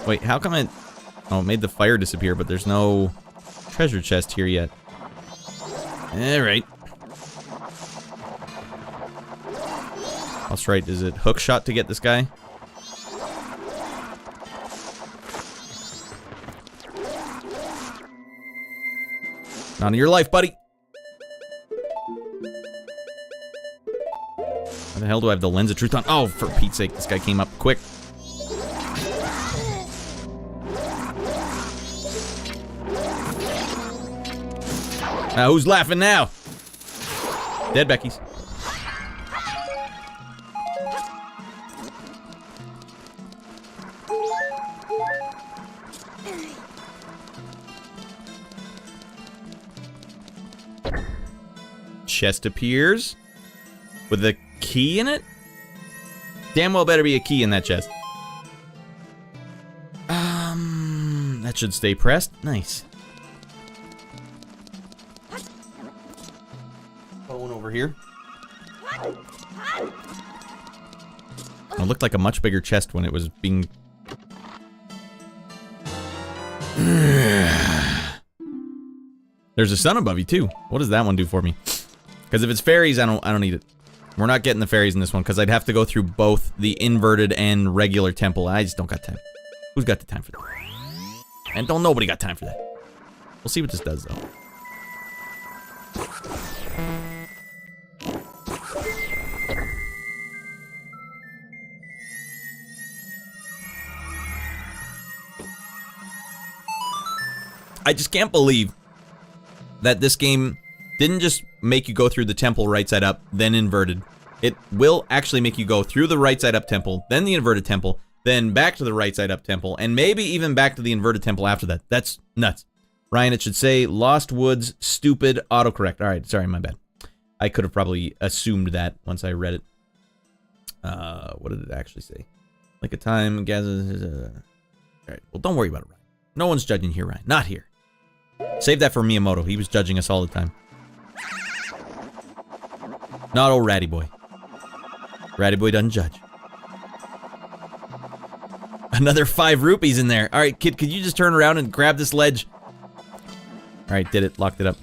Wait, how come it... Oh, it made the fire disappear, but there's no treasure chest here yet. Alright. That's right, is it hook shot to get this guy? None of your life, buddy! Why the hell do I have the lens of truth on? Oh, for Pete's sake, this guy came up quick. Who's laughing now? Dead Becky's. Chest appears with a key in it? Damn well better be a key in that chest. That should stay pressed. Nice. Phone over here. It looked like a much bigger chest when it was being... There's a sun above you too. What does that one do for me? Because if it's fairies, I don't need it. We're not getting the fairies in this one because I'd have to go through both the inverted and regular temple. I just don't got time. Who's got the time for that? And nobody got time for that. We'll see what this does though. I just can't believe that this game didn't just make you go through the temple right side up, then inverted. It will actually make you go through the right side up temple, then the inverted temple, then back to the right side up temple, and maybe even back to the inverted temple after that. That's nuts. Ryan, it should say Lost Woods, stupid, autocorrect. All right, sorry, my bad. I could have probably assumed that once I read it. What did it actually say? Like a time, gathers... All right, well, don't worry about it, Ryan. No one's judging here, Ryan. Not here. Save that for Miyamoto. He was judging us all the time. Not old Ratty Boy. Ratty Boy doesn't judge. Another 5 rupees in there. All right, kid, could you just turn around and grab this ledge? All right, did it. Locked it up.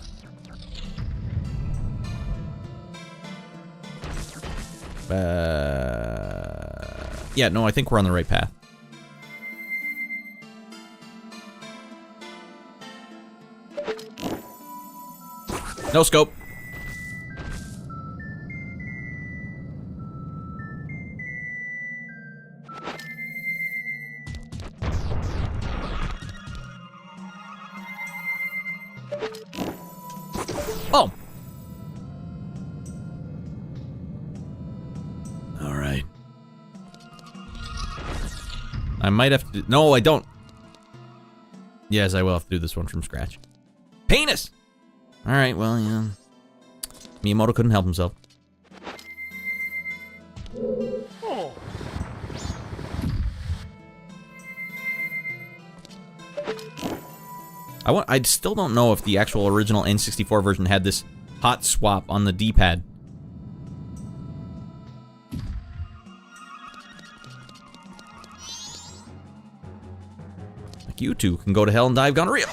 Yeah, no, I think we're on the right path. No scope. Oh. All right. I might have to... No, I don't. Yes, I will have to do this one from scratch. Penis! All right, well, yeah. Miyamoto couldn't help himself. Oh. I still don't know if the actual original N64 version had this hot swap on the D-pad. Like you two can go to hell and die of gonorrhea.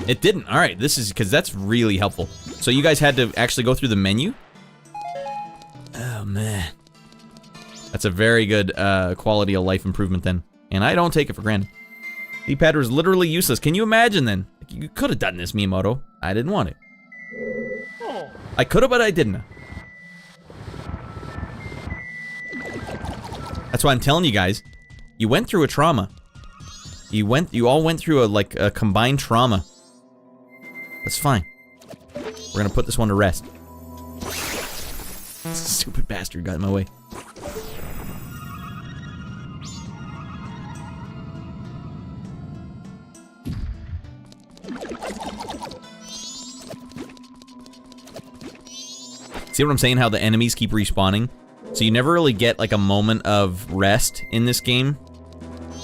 It didn't. All right, this is because that's really helpful. So you guys had to actually go through the menu? Oh, man. That's a very good quality of life improvement then. And I don't take it for granted. D-pad was literally useless. Can you imagine then? You could have done this, Miyamoto. I didn't want it. I could have, but I didn't. That's why I'm telling you guys, you went through a trauma. You all went through a combined trauma. That's fine. We're gonna put this one to rest. Stupid bastard got in my way. See what I'm saying? How the enemies keep respawning? So you never really get like a moment of rest in this game.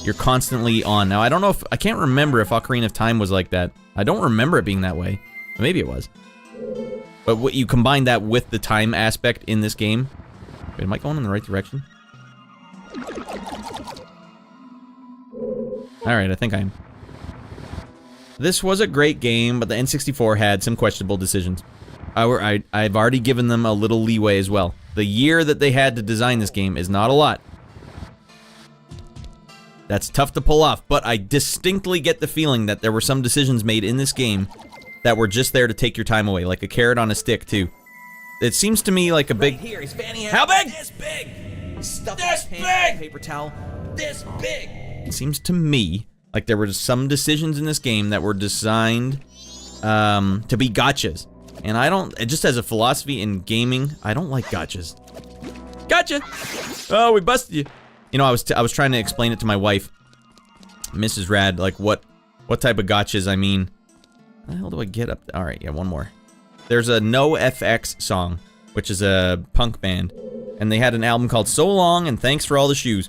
You're constantly on. Now, I don't know if... I can't remember if Ocarina of Time was like that. I don't remember it being that way. Maybe it was. But what you combine that with the time aspect in this game... Wait, am I going in the right direction? Alright, I think I am. This was a great game, but the N64 had some questionable decisions. I've already given them a little leeway as well. The year that they had to design this game is not a lot. That's tough to pull off, but I distinctly get the feeling that there were some decisions made in this game that were just there to take your time away, like a carrot on a stick, too. It seems to me like a big... Right here, his fanny has How big? This big! Stuff this big! Paper towel. This big! It seems to me like there were some decisions in this game that were designed to be gotchas. And I don't... Just as a philosophy in gaming, I don't like gotchas. Gotcha! Oh, we busted you. You know, I was trying to explain it to my wife, Mrs. Rad, like what type of gotchas I mean. How the hell do I get up? All right, yeah, one more. There's a NoFX song, which is a punk band, and they had an album called So Long and Thanks for All the Shoes.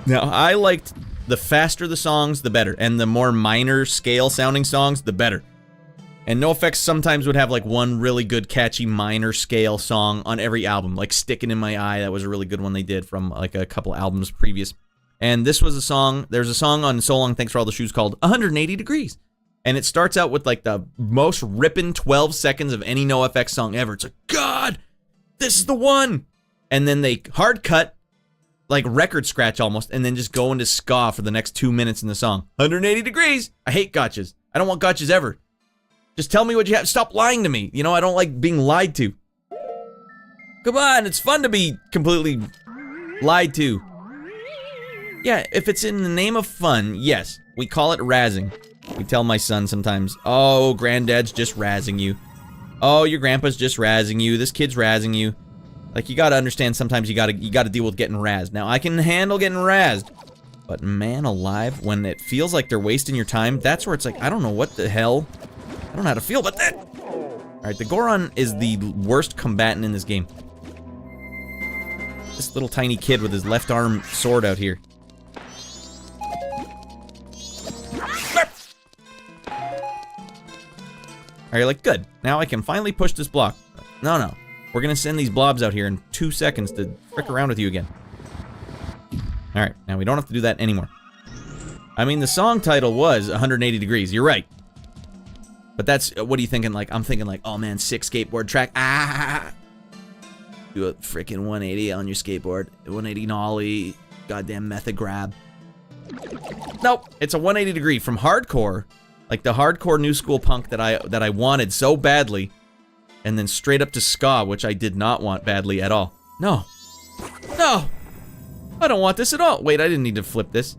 Now, I liked the faster the songs, the better, and the more minor scale sounding songs, the better. And NoFX sometimes would have like one really good catchy minor scale song on every album, like Stickin' in My Eye. That was a really good one they did from like a couple albums previous. And this was a song, there's a song on So Long Thanks for All the Shoes called 180 Degrees. And it starts out with like the most ripping 12 seconds of any NoFX song ever. It's like, God, this is the one. And then they hard cut, like record scratch almost, and then just go into ska for the next 2 minutes in the song. 180 Degrees. I hate gotchas. I don't want gotchas ever. Just tell me what you have. Stop lying to me. You know, I don't like being lied to. Come on, it's fun to be completely lied to. Yeah, if it's in the name of fun, yes. We call it razzing. We tell my son sometimes, oh, granddad's just razzing you. Oh, your grandpa's just razzing you. This kid's razzing you. Like, you gotta understand sometimes you gotta deal with getting razzed. Now, I can handle getting razzed. But man alive, when it feels like they're wasting your time, that's where it's like, I don't know what the hell... I don't know how to feel about that. Alright, the Goron is the worst combatant in this game. This little tiny kid with his left arm sword out here. Alright, like, good. Now I can finally push this block. No. We're gonna send these blobs out here in 2 seconds to frick around with you again. Alright, now we don't have to do that anymore. I mean, the song title was 180 Degrees. You're right. But that's, what are you thinking? Like, I'm thinking like, oh man, sick skateboard track. Ah! Do a freaking 180 on your skateboard. 180 nollie. Goddamn method grab. Nope. It's a 180 degree from hardcore. Like the hardcore new school punk that I wanted so badly. And then straight up to ska, which I did not want badly at all. No. No! I don't want this at all. Wait, I didn't need to flip this.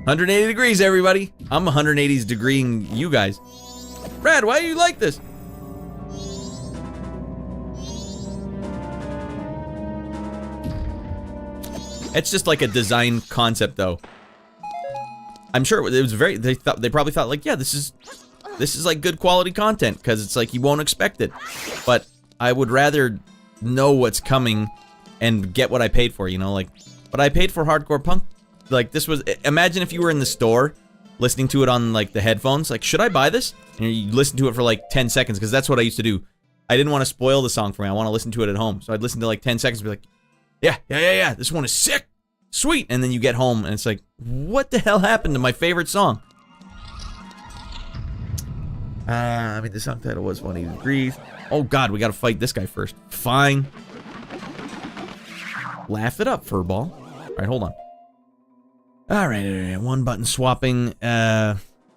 180 degrees, everybody. I'm 180s degreeing you guys. Brad, why do you like this? It's just like a design concept, though. I'm sure it was very. They probably thought like, yeah, this is like good quality content because it's like you won't expect it. But I would rather know what's coming and get what I paid for. You know, like, but I paid for hardcore punk. Like this was. Imagine if you were in the store listening to it on like the headphones. Like, should I buy this? And you listen to it for like 10 seconds because that's what I used to do. I didn't want to spoil the song for me. I want to listen to it at home. So I'd listen to like 10 seconds and be like, yeah. This one is sick. Sweet. And then you get home and it's like, what the hell happened to my favorite song? I mean, the song title was 180 Degrees. Oh God, we gotta fight this guy first. Fine. Laugh it up, furball. Alright, hold on. Alright, one button swapping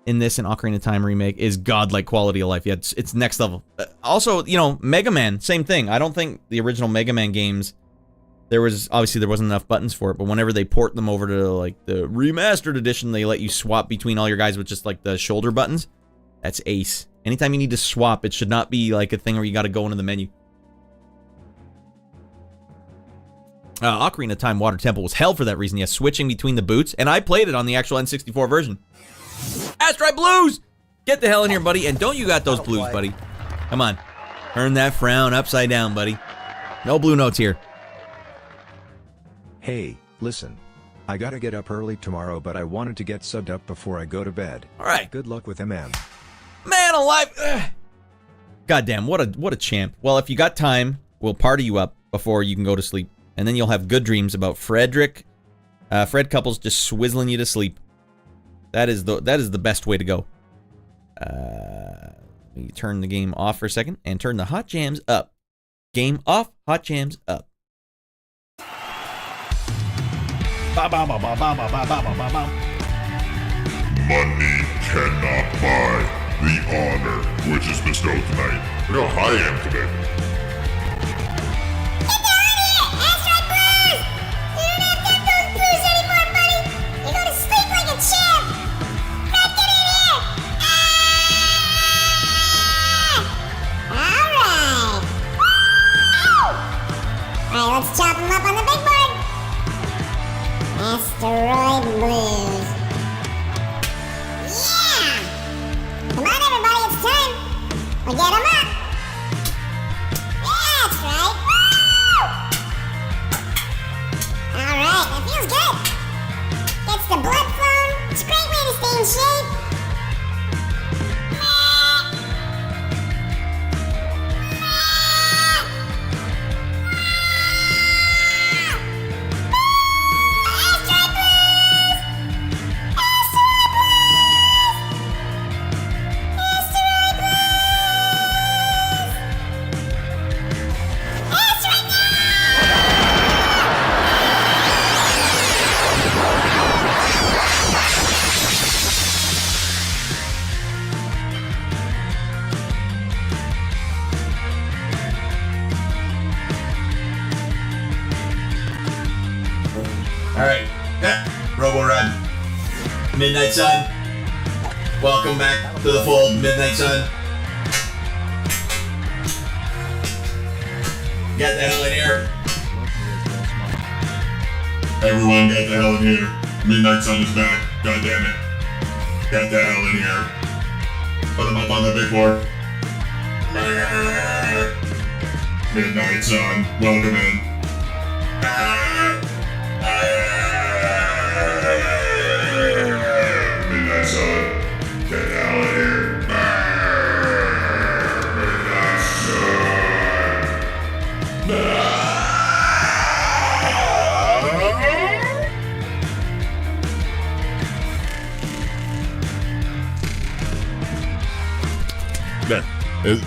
in this and Ocarina of Time remake is godlike quality of life. Yeah, it's next level. Also, you know, Mega Man, same thing. I don't think the original Mega Man games there wasn't enough buttons for it, but whenever they port them over to like the remastered edition, they let you swap between all your guys with just like the shoulder buttons. That's ace. Anytime you need to swap, it should not be like a thing where you got to go into the menu. Ocarina of Time Water Temple was hell for that reason. Yes, switching between the boots, and I played it on the actual N64 version. Asteroid Blues! Get the hell in here, buddy, and don't you got those blues, buddy. Come on. Turn that frown upside down, buddy. No blue notes here. Hey, listen. I gotta get up early tomorrow, but I wanted to get subbed up before I go to bed. Alright. Good luck with MM. Man alive! Ugh. Goddamn, what a champ. Well, if you got time, we'll party you up before you can go to sleep. And then you'll have good dreams about Fred Couples just swizzling you to sleep. That is the best way to go. We turn the game off for a second and turn the hot jams up. Game off, hot jams up. Money cannot buy the honor which is bestowed tonight. Look how high I am today. Alright, let's chop them up on the big board. Asteroid Blues. Yeah! Come on, everybody, it's time. We'll get them up. Yeah, that's right. Woo! Alright, that feels good. Gets the blood flowing. It's a great way to stay in shape. Alright, Robo Run. Midnight Sun. Welcome back to the fold, Midnight Sun. Get the hell in here. Everyone get the hell in here. Midnight Sun is back. God damn it. Get the hell in here. Put them up on the big board. Midnight Sun, welcome in. Midnight Sun, get the hell in here. Midnight Sun. There.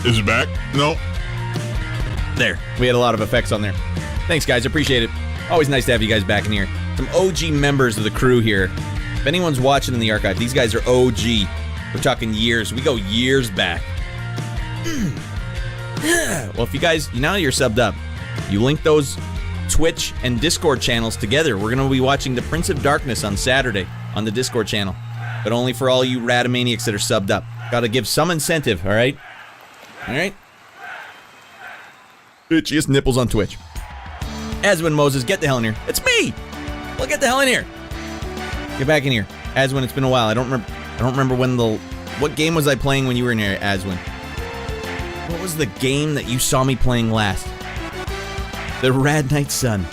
Is it back? No. There. We had a lot of effects on there. Thanks, guys. Appreciate it. Always nice to have you guys back in here. Some OG members of the crew here. If anyone's watching in the archive, these guys are OG. We're talking years. We go years back. Well, if you guys, now you're subbed up, you link those Twitch and Discord channels together. We're going to be watching The Prince of Darkness on Saturday on the Discord channel. But only for all you Radomaniacs that are subbed up. Got to give some incentive, all right? All right? Itchiest nipples on Twitch. Aswin Moses, get the hell in here. It's me! Well, get the hell in here. Get back in here. Aswin, it's been a while. I don't remember when what game was I playing when you were in here, Aswin? What was the game that you saw me playing last? The Rad Night Sun.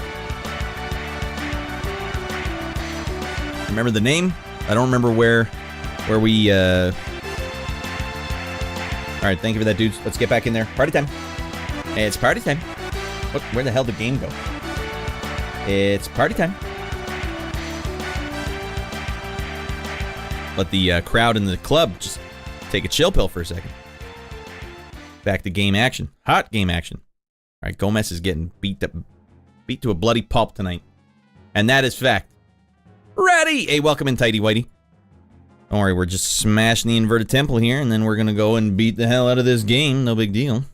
Remember the name? I don't remember where we Alright, thank you for that, dudes. Let's get back in there. Party time. It's party time. What, where the hell did the game go? It's party time. Let the crowd in the club just take a chill pill for a second. Back to game action. Hot game action. Alright, Gomess is getting beat to a bloody pulp tonight. And that is fact. Ready! Hey, welcome in, Tighty Whitey. Don't worry, we're just smashing the inverted temple here, and then we're gonna go and beat the hell out of this game. No big deal.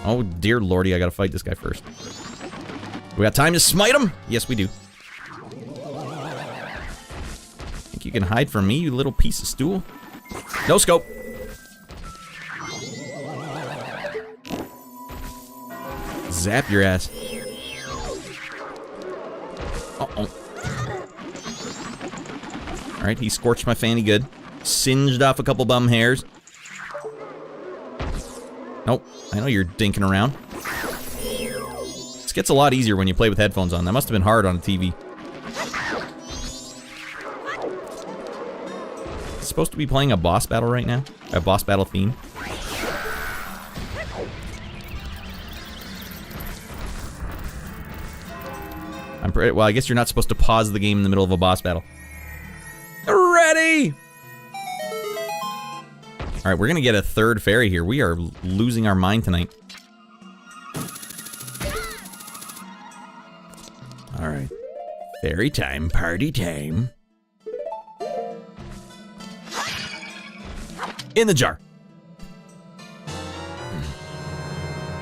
Oh, dear lordy, I gotta fight this guy first. We got time to smite him? Yes, we do. Think you can hide from me, you little piece of stool? No scope. Zap your ass. Uh-oh. Alright, he scorched my fanny good. Singed off a couple bum hairs. Nope, I know you're dinking around. This gets a lot easier when you play with headphones on. That must have been hard on a TV. It's supposed to be playing a boss battle right now? A boss battle theme? Well, I guess you're not supposed to pause the game in the middle of a boss battle. Ready! Alright, we're gonna get a third fairy here. We are losing our mind tonight. Alright. Fairy time, party time. In the jar.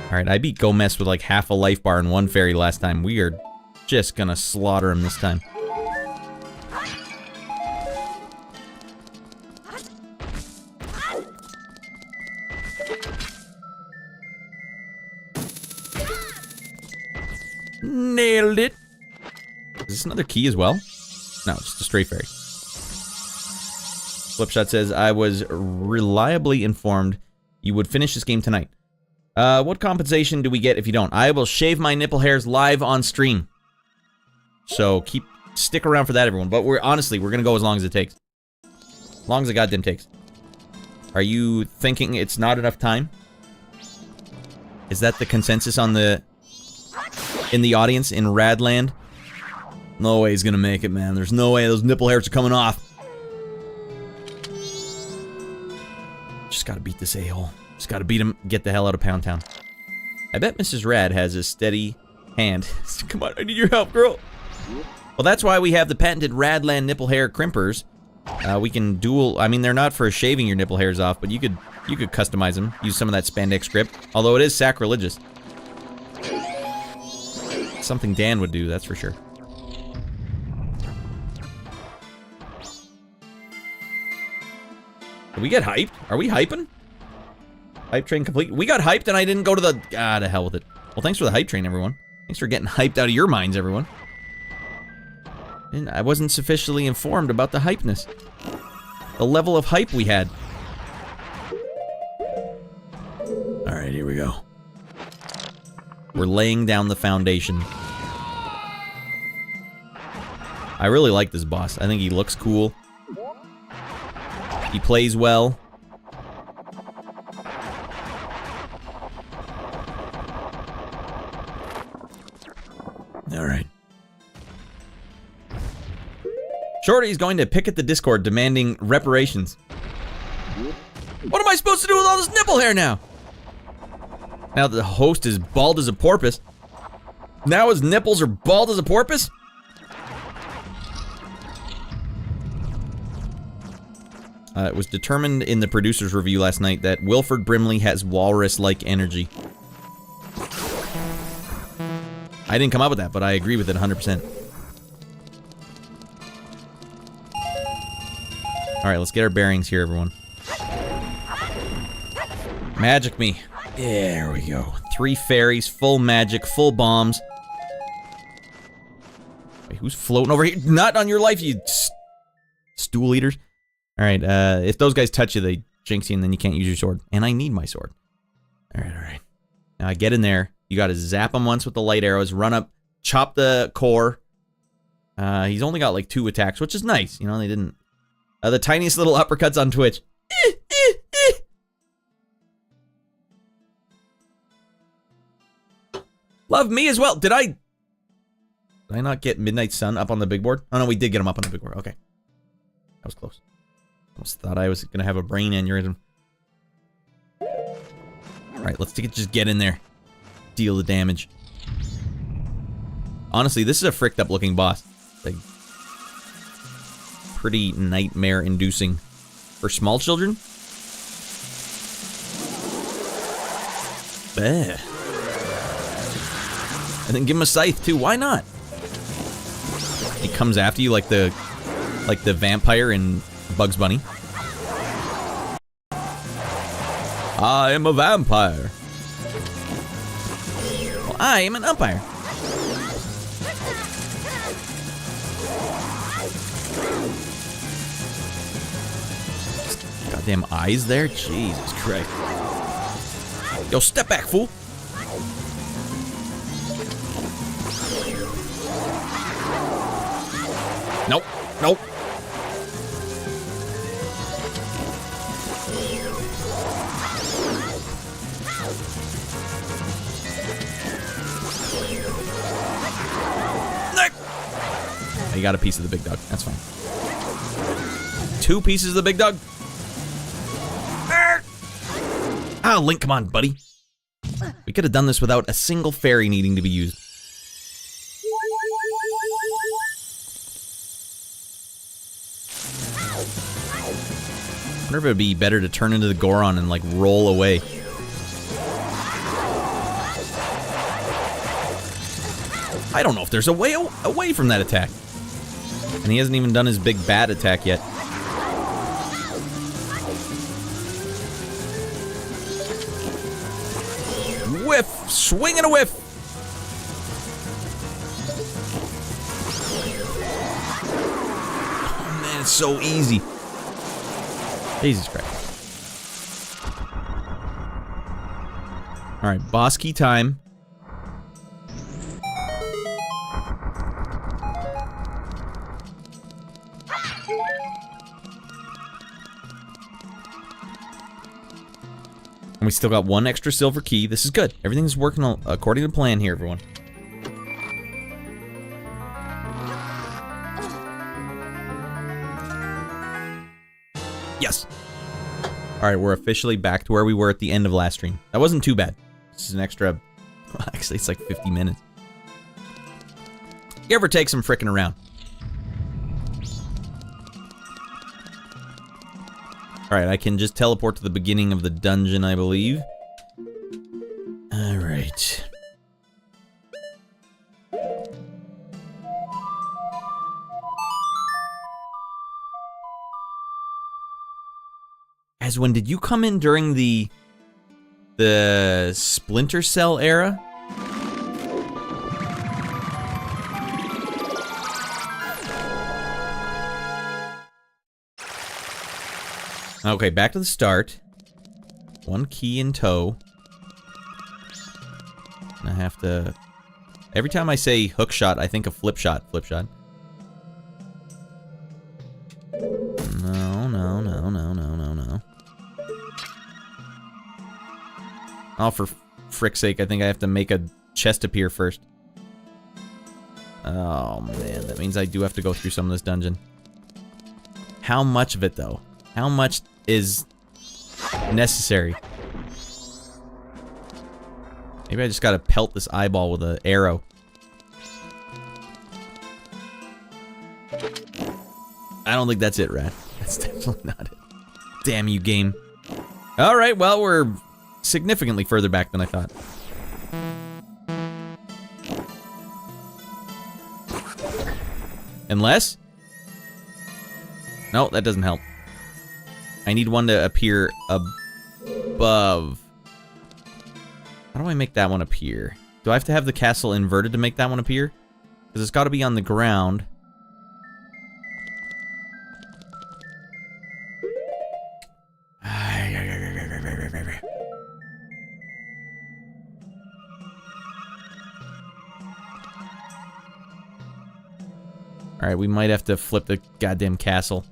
Alright, I beat Gomess with like half a life bar and one fairy last time. We are just gonna slaughter him this time. Nailed it. Is this another key as well? No, just a straight fairy. Flipshot says, I was reliably informed you would finish this game tonight. What compensation do we get if you don't? I will shave my nipple hairs live on stream. So stick around for that, everyone. But we're gonna go as long as it takes. As long as it goddamn takes. Are you thinking it's not enough time? Is that the consensus in the audience in Radland? No way he's gonna make it, man. There's no way those nipple hairs are coming off. Just gotta beat this a-hole. Just gotta beat him, get the hell out of Pound Town. I bet Mrs. Rad has a steady hand. Come on, I need your help, girl. Well, that's why we have the patented Radland nipple hair crimpers. We can dual. I mean, they're not for shaving your nipple hairs off, but you could customize them. Use some of that spandex grip. Although it is sacrilegious. Something Dan would do, that's for sure. Did we get hyped? Are we hyping? Hype train complete. We got hyped and I didn't go to the... Ah, to hell with it. Well, thanks for the hype train, everyone. Thanks for getting hyped out of your minds, everyone. And I wasn't sufficiently informed about the hypeness. The level of hype we had. Alright, here we go. We're laying down the foundation. I really like this boss. I think he looks cool. He plays well. Alright. Shorty's going to picket the Discord demanding reparations. What am I supposed to do with all this nipple hair now? Now the host is bald as a porpoise. Now his nipples are bald as a porpoise? It was determined in the producer's review last night that Wilford Brimley has walrus-like energy. I didn't come up with that, but I agree with it 100%. Alright, let's get our bearings here, everyone. Magic me. There we go. 3 fairies, full magic, full bombs. Wait, who's floating over here? Not on your life, you stool eaters. Alright, if those guys touch you, they jinx you and then you can't use your sword. And I need my sword. Alright. Now I get in there. You gotta zap him once with the light arrows, run up, chop the core. He's only got like 2 attacks, which is nice. You know, they didn't... the tiniest little uppercuts on Twitch. Love me as well. Did I not get Midnight Sun up on the big board? Oh no, we did get him up on the big board. Okay. That was close. Almost thought I was gonna have a brain aneurysm. Alright, let's just get in there. Deal the damage. Honestly, this is a fricked up looking boss. Like, pretty nightmare inducing for small children. And then give him a scythe too. Why not? He comes after you like the vampire in Bugs Bunny. I am a vampire. Well, I am an umpire. Goddamn eyes there? Jesus Christ. Yo, step back, fool. Nope. Nope. You got a piece of the big dog. That's fine. 2 pieces of the big dog. Ah, Link, come on, buddy. We could have done this without a single fairy needing to be used. I wonder if it would be better to turn into the Goron and, like, roll away. I don't know if there's a way away from that attack. And he hasn't even done his big bat attack yet. Whiff! Swing and a whiff! Oh man, it's so easy. Jesus Christ. Alright, boss key time. And we still got 1 extra silver key. This is good. Everything's working according to plan here, everyone. Yes. Alright, we're officially back to where we were at the end of last stream. That wasn't too bad. This is an extra... Actually, it's like 50 minutes. Give or take some frickin' around. Alright, I can just teleport to the beginning of the dungeon, I believe. Alright. Aswin, did you come in during the Splinter Cell era? Okay, back to the start. 1 key in tow. I have to... Every time I say hook shot, I think of flip shot. Flip shot. No, no, no, no, no, no, no. Oh, for frick's sake, I think I have to make a chest appear first. Oh, man. That means I do have to go through some of this dungeon. How much of it, though? How much is necessary? Maybe I just gotta pelt this eyeball with an arrow. I don't think that's it, Rat. That's definitely not it. Damn you, game. Alright, well, we're significantly further back than I thought. Unless? No, that doesn't help. I need one to appear above. How do I make that one appear? Do I have to have the castle inverted to make that one appear? Because it's got to be on the ground. Alright, we might have to flip the goddamn castle.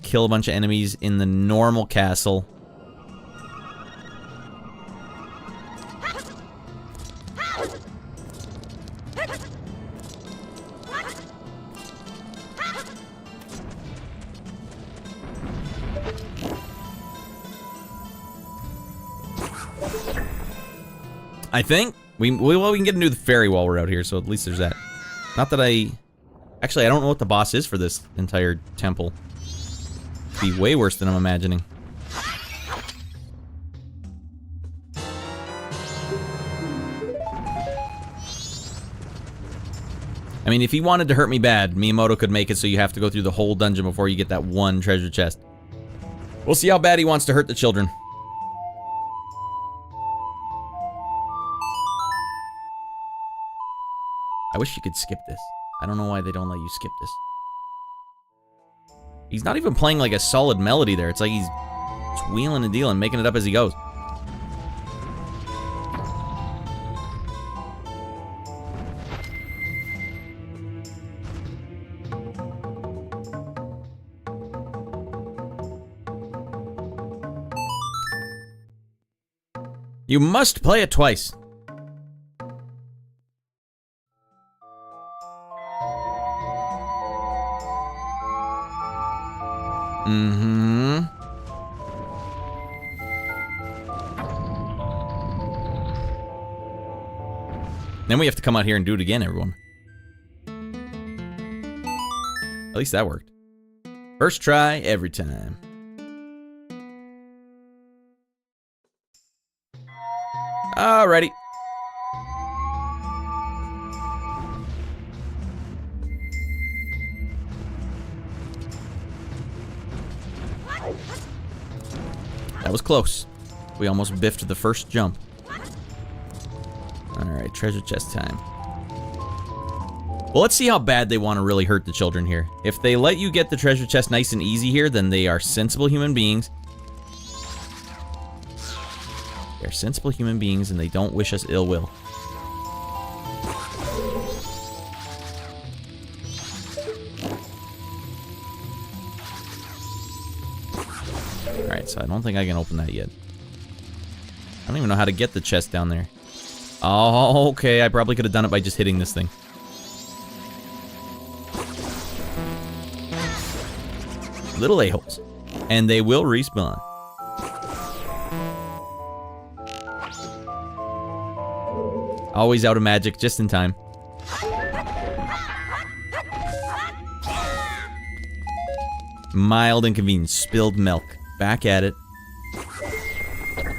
Kill a bunch of enemies in the normal castle. I think we can get into the fairy while we're out here, so at least there's that. Not that I... Actually, I don't know what the boss is for this entire temple. It'd be way worse than I'm imagining. I mean, if he wanted to hurt me bad, Miyamoto could make it so you have to go through the whole dungeon before you get that one treasure chest. We'll see how bad he wants to hurt the children. I wish you could skip this. I don't know why they don't let you skip this. He's not even playing like a solid melody there. It's like he's wheeling and dealing, making it up as he goes. You must play it twice. Mm-hmm. Then we have to come out here and do it again, everyone. At least that worked. First try, every time. Alrighty. That was close. We almost biffed the first jump. Alright, treasure chest time. Well, let's see how bad they want to really hurt the children here. If they let you get the treasure chest nice and easy here, then they are sensible human beings. They're sensible human beings and they don't wish us ill will. Alright, so I don't think I can open that yet. I don't even know how to get the chest down there. Oh, okay, I probably could have done it by just hitting this thing. Little a-holes. And they will respawn. Always out of magic, just in time. Mild inconvenience. Spilled milk. Back at it.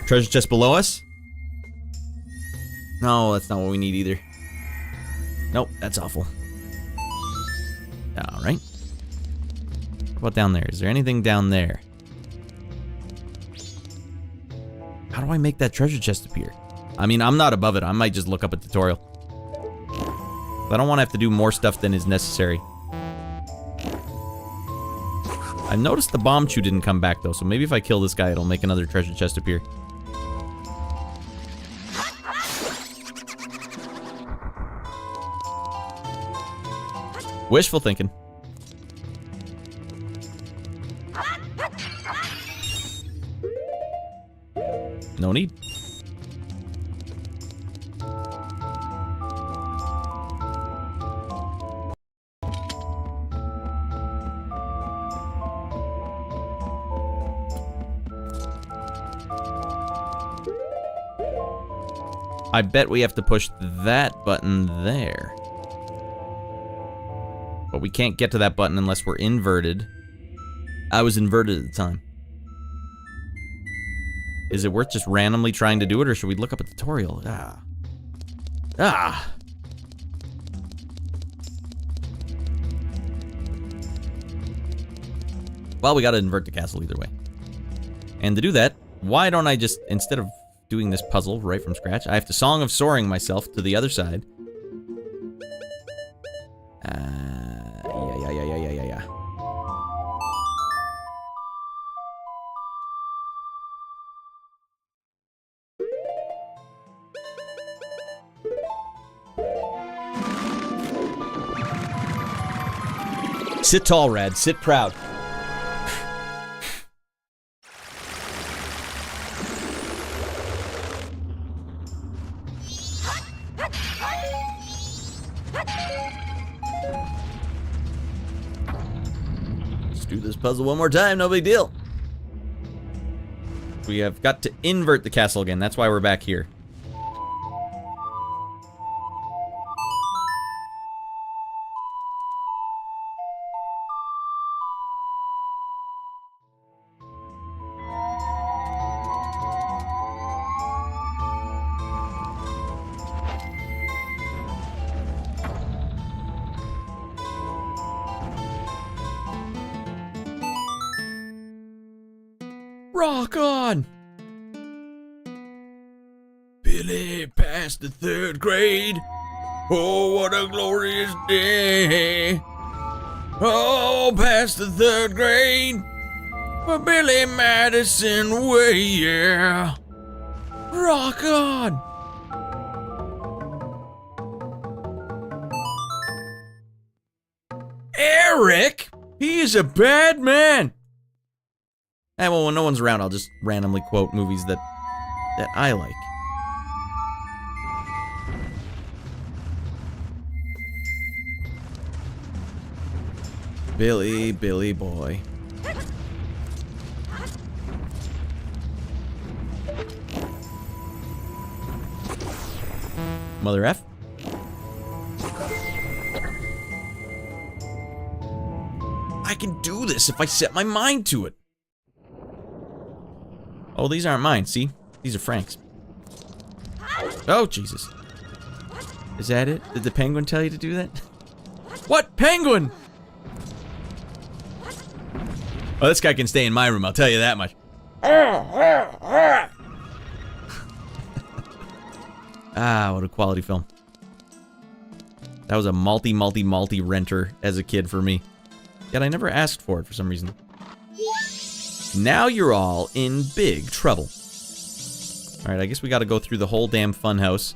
Treasure chest below us? No, that's not what we need either. Nope, that's awful. Alright. What about down there? Is there anything down there? How do I make that treasure chest appear? I mean, I'm not above it. I might just look up a tutorial. I don't want to have to do more stuff than is necessary. I noticed the bomb chew didn't come back, though, so maybe if I kill this guy, it'll make another treasure chest appear. Wishful thinking. No need. I bet we have to push that button there. But we can't get to that button unless we're inverted. I was inverted at the time. Is it worth just randomly trying to do it, or should we look up a tutorial? Well, we gotta invert the castle either way. And to do that, why don't I just, instead of doing this puzzle right from scratch, I have to Song of Soaring myself to the other side. Yeah. Sit tall, Rad. Sit proud. Let's do this puzzle one more time. No big deal. We have got to invert the castle again. That's why we're back here. Rock on! Billy passed the 3rd grade. Oh, what a glorious day. Oh, past the 3rd grade. For Billy Madison way, yeah. Rock on! Eric? He is a bad man! And well, when no one's around, I'll just randomly quote movies that I like. Billy, Billy boy. Mother F. I can do this if I set my mind to it. Oh, these aren't mine, see? These are Frank's. Oh, Jesus. Is that it? Did the penguin tell you to do that? What penguin? Oh, this guy can stay in my room, I'll tell you that much. Ah, what a quality film. That was a multi renter as a kid for me. Yet I never asked for it for some reason. Now you're all in big trouble. Alright, I guess we gotta go through the whole damn funhouse.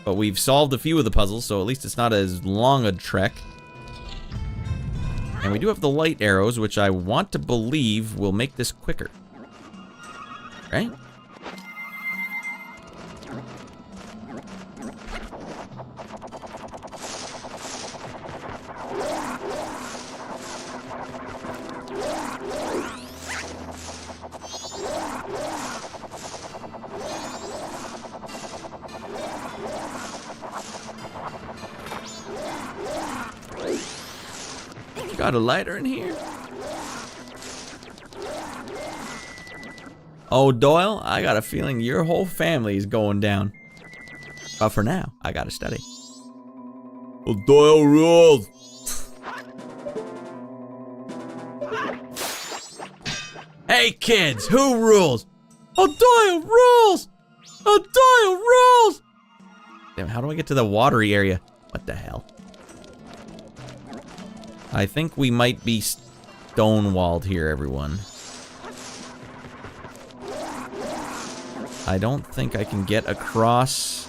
But we've solved a few of the puzzles, so at least it's not as long a trek. And we do have the light arrows, which I want to believe will make this quicker. Right? Got a lighter in here? Oh, Doyle, I got a feeling your whole family is going down. But for now, I gotta study. Well, Doyle rules. Hey, kids, who rules? Oh, Doyle rules! Oh, Doyle rules! Damn, how do I get to the watery area? What the hell? I think we might be stonewalled here, everyone. I don't think I can get across.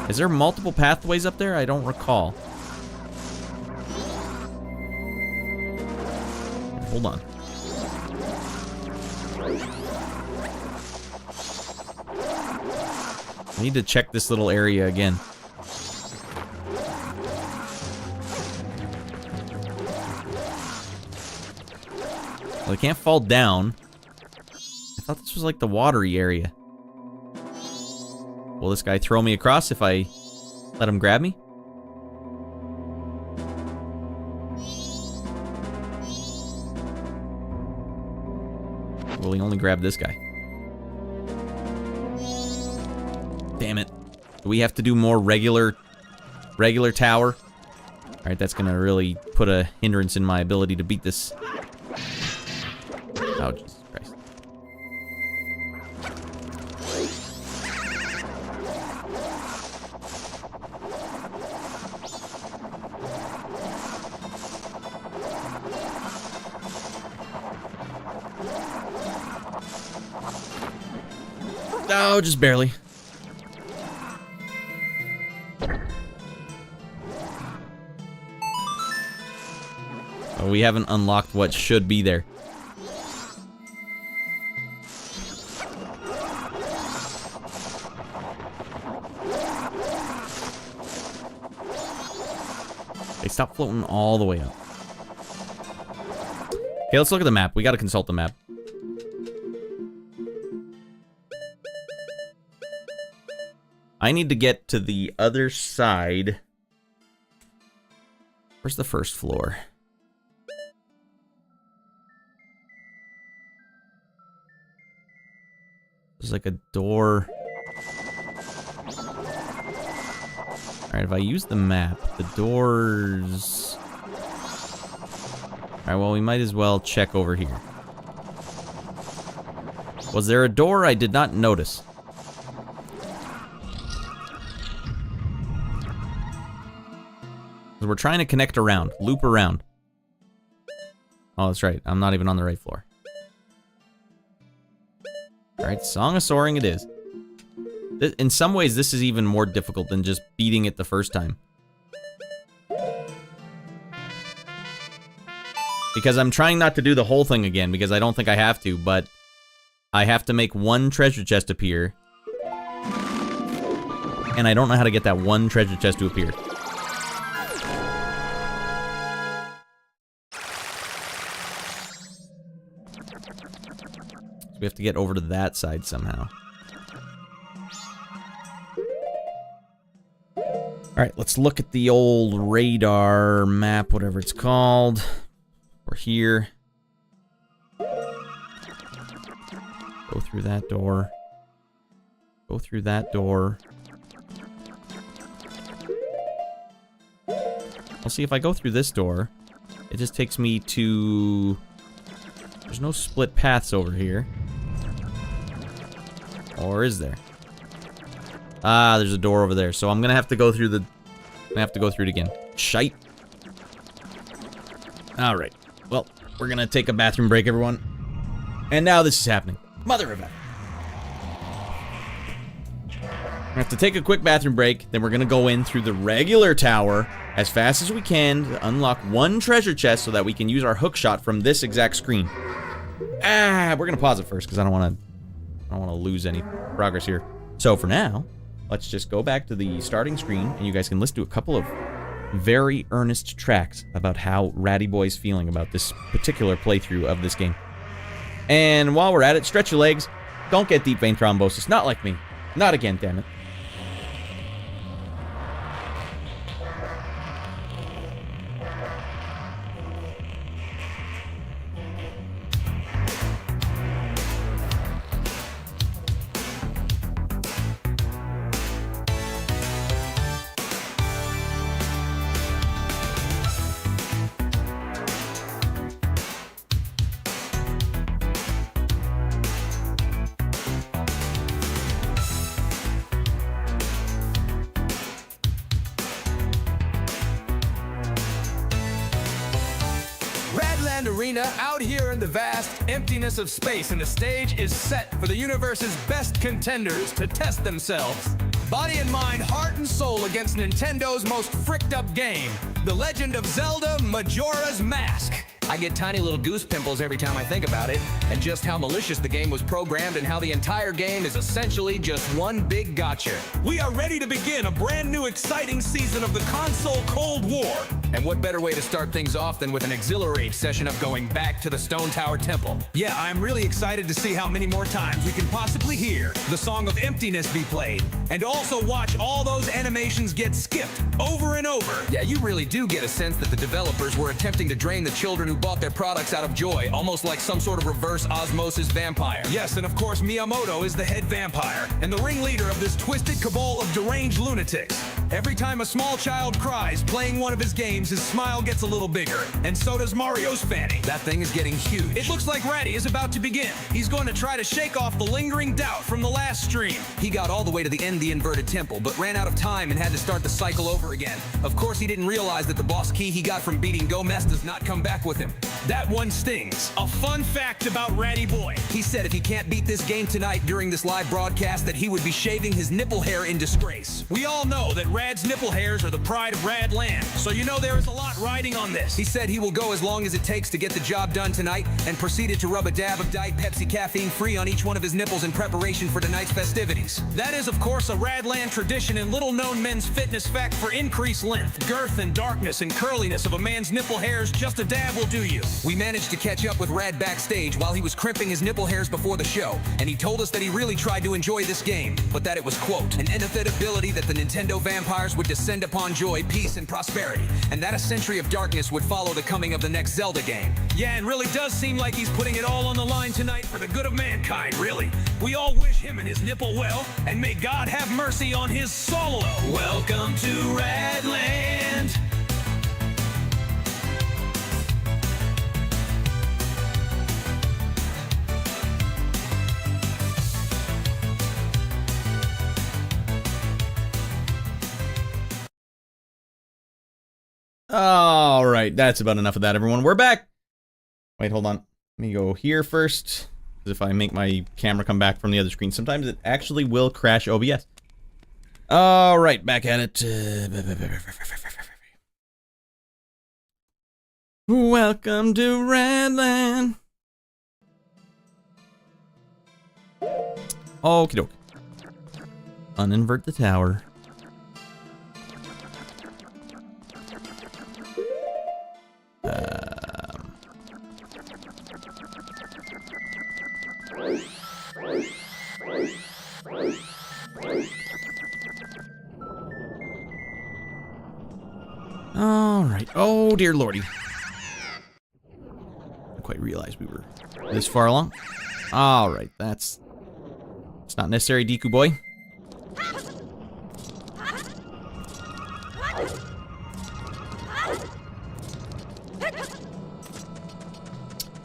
Is there multiple pathways up there? I don't recall. Hold on. I need to check this little area again. Well, I can't fall down. I thought this was like the watery area. Will this guy throw me across if I let him grab me? Will he only grab this guy? Damn it. Do we have to do more regular tower? Alright, that's gonna really put a hindrance in my ability to beat this. Oh, Jesus Christ. Oh, just barely. Oh, we haven't unlocked what should be there. They stop floating all the way up. Okay, let's look at the map. We gotta consult the map. I need to get to the other side. Where's the first floor? There's like a door. Alright, if I use the map, the doors... Alright, well, we might as well check over here. Was there a door? I did not notice. We're trying to connect around, loop around. Oh, that's right. I'm not even on the right floor. Alright, Song of Soaring it is. In some ways, this is even more difficult than just beating it the first time. Because I'm trying not to do the whole thing again, because I don't think I have to, but I have to make one treasure chest appear. And I don't know how to get that one treasure chest to appear. We have to get over to that side somehow. Alright, let's look at the old radar map, whatever it's called. We're here. Go through that door. Go through that door. I'll see if I go through this door. It just takes me to... There's no split paths over here. Or is there? Ah, there's a door over there. So I'm gonna have to go through the... I'm gonna have to go through it again. Shite. Alright. Well, we're gonna take a bathroom break, everyone. And now this is happening. Mother of it. We have to take a quick bathroom break. Then we're gonna go in through the regular tower as fast as we can to unlock one treasure chest so that we can use our hook shot from this exact screen. Ah, we're gonna pause it first because I don't want to lose any progress here. So for now, let's just go back to the starting screen and you guys can listen to a couple of very earnest tracks about how Ratty Boy's feeling about this particular playthrough of this game. And while we're at it, stretch your legs. Don't get deep vein thrombosis. Not like me. Not again, damn it. Arena out here in the vast emptiness of space, and the stage is set for the universe's best contenders to test themselves. Body and mind, heart and soul against Nintendo's most fricked up game, The Legend of Zelda Majora's Mask. I get tiny little goose pimples every time I think about it, and just how malicious the game was programmed and how the entire game is essentially just one big gotcha. We are ready to begin a brand new exciting season of the console Cold War. And what better way to start things off than with an exhilarating session of going back to the Stone Tower Temple? Yeah, I'm really excited to see how many more times we can possibly hear the Song of Emptiness be played, and also watch all those animations get skipped over and over. Yeah, you really do get a sense that the developers were attempting to drain the children who bought their products out of joy, almost like some sort of reverse osmosis vampire. Yes, and of course Miyamoto is the head vampire, and the ringleader of this twisted cabal of deranged lunatics. Every time a small child cries playing one of his games, his smile gets a little bigger, and so does Mario's fanny. That thing is getting huge. It looks like Ratty is about to begin. He's going to try to shake off the lingering doubt from the last stream. He got all the way to the end of the inverted temple, but ran out of time and had to start the cycle over again. Of course, he didn't realize that the boss key he got from beating Gomess does not come back with him. That one stings. A fun fact about Ratty Boy. He said if he can't beat this game tonight during this live broadcast, that he would be shaving his nipple hair in disgrace. We all know that Rad's nipple hairs are the pride of Rad Land, so you know there is a lot riding on this. He said he will go as long as it takes to get the job done tonight, and proceeded to rub a dab of Diet Pepsi caffeine-free on each one of his nipples in preparation for tonight's festivities. That is, of course, a Rad Land tradition and little-known men's fitness fact for increased length, girth, and darkness and curliness of a man's nipple hairs. Just a dab will do you. We managed to catch up with Rad backstage while he was crimping his nipple hairs before the show, and he told us that he really tried to enjoy this game, but that it was, quote, an inevitability that the Nintendo vampires would descend upon joy, peace, and prosperity, and that a century of darkness would follow the coming of the next Zelda game. Yeah, and really does seem like he's putting it all on the line tonight for the good of mankind, really. We all wish him and his nipple well, and may God have mercy on his soul. Welcome to Radland. All right, that's about enough of that, everyone. We're back. Wait, hold on. Let me go here first. Because if I make my camera come back from the other screen, sometimes it actually will crash OBS. All right, back at it. Welcome to Redland. Okie doke. Uninvert the tower. All right. Oh, dear lordy. I quite realized we were this far along. All right, it's not necessary, Deku boy.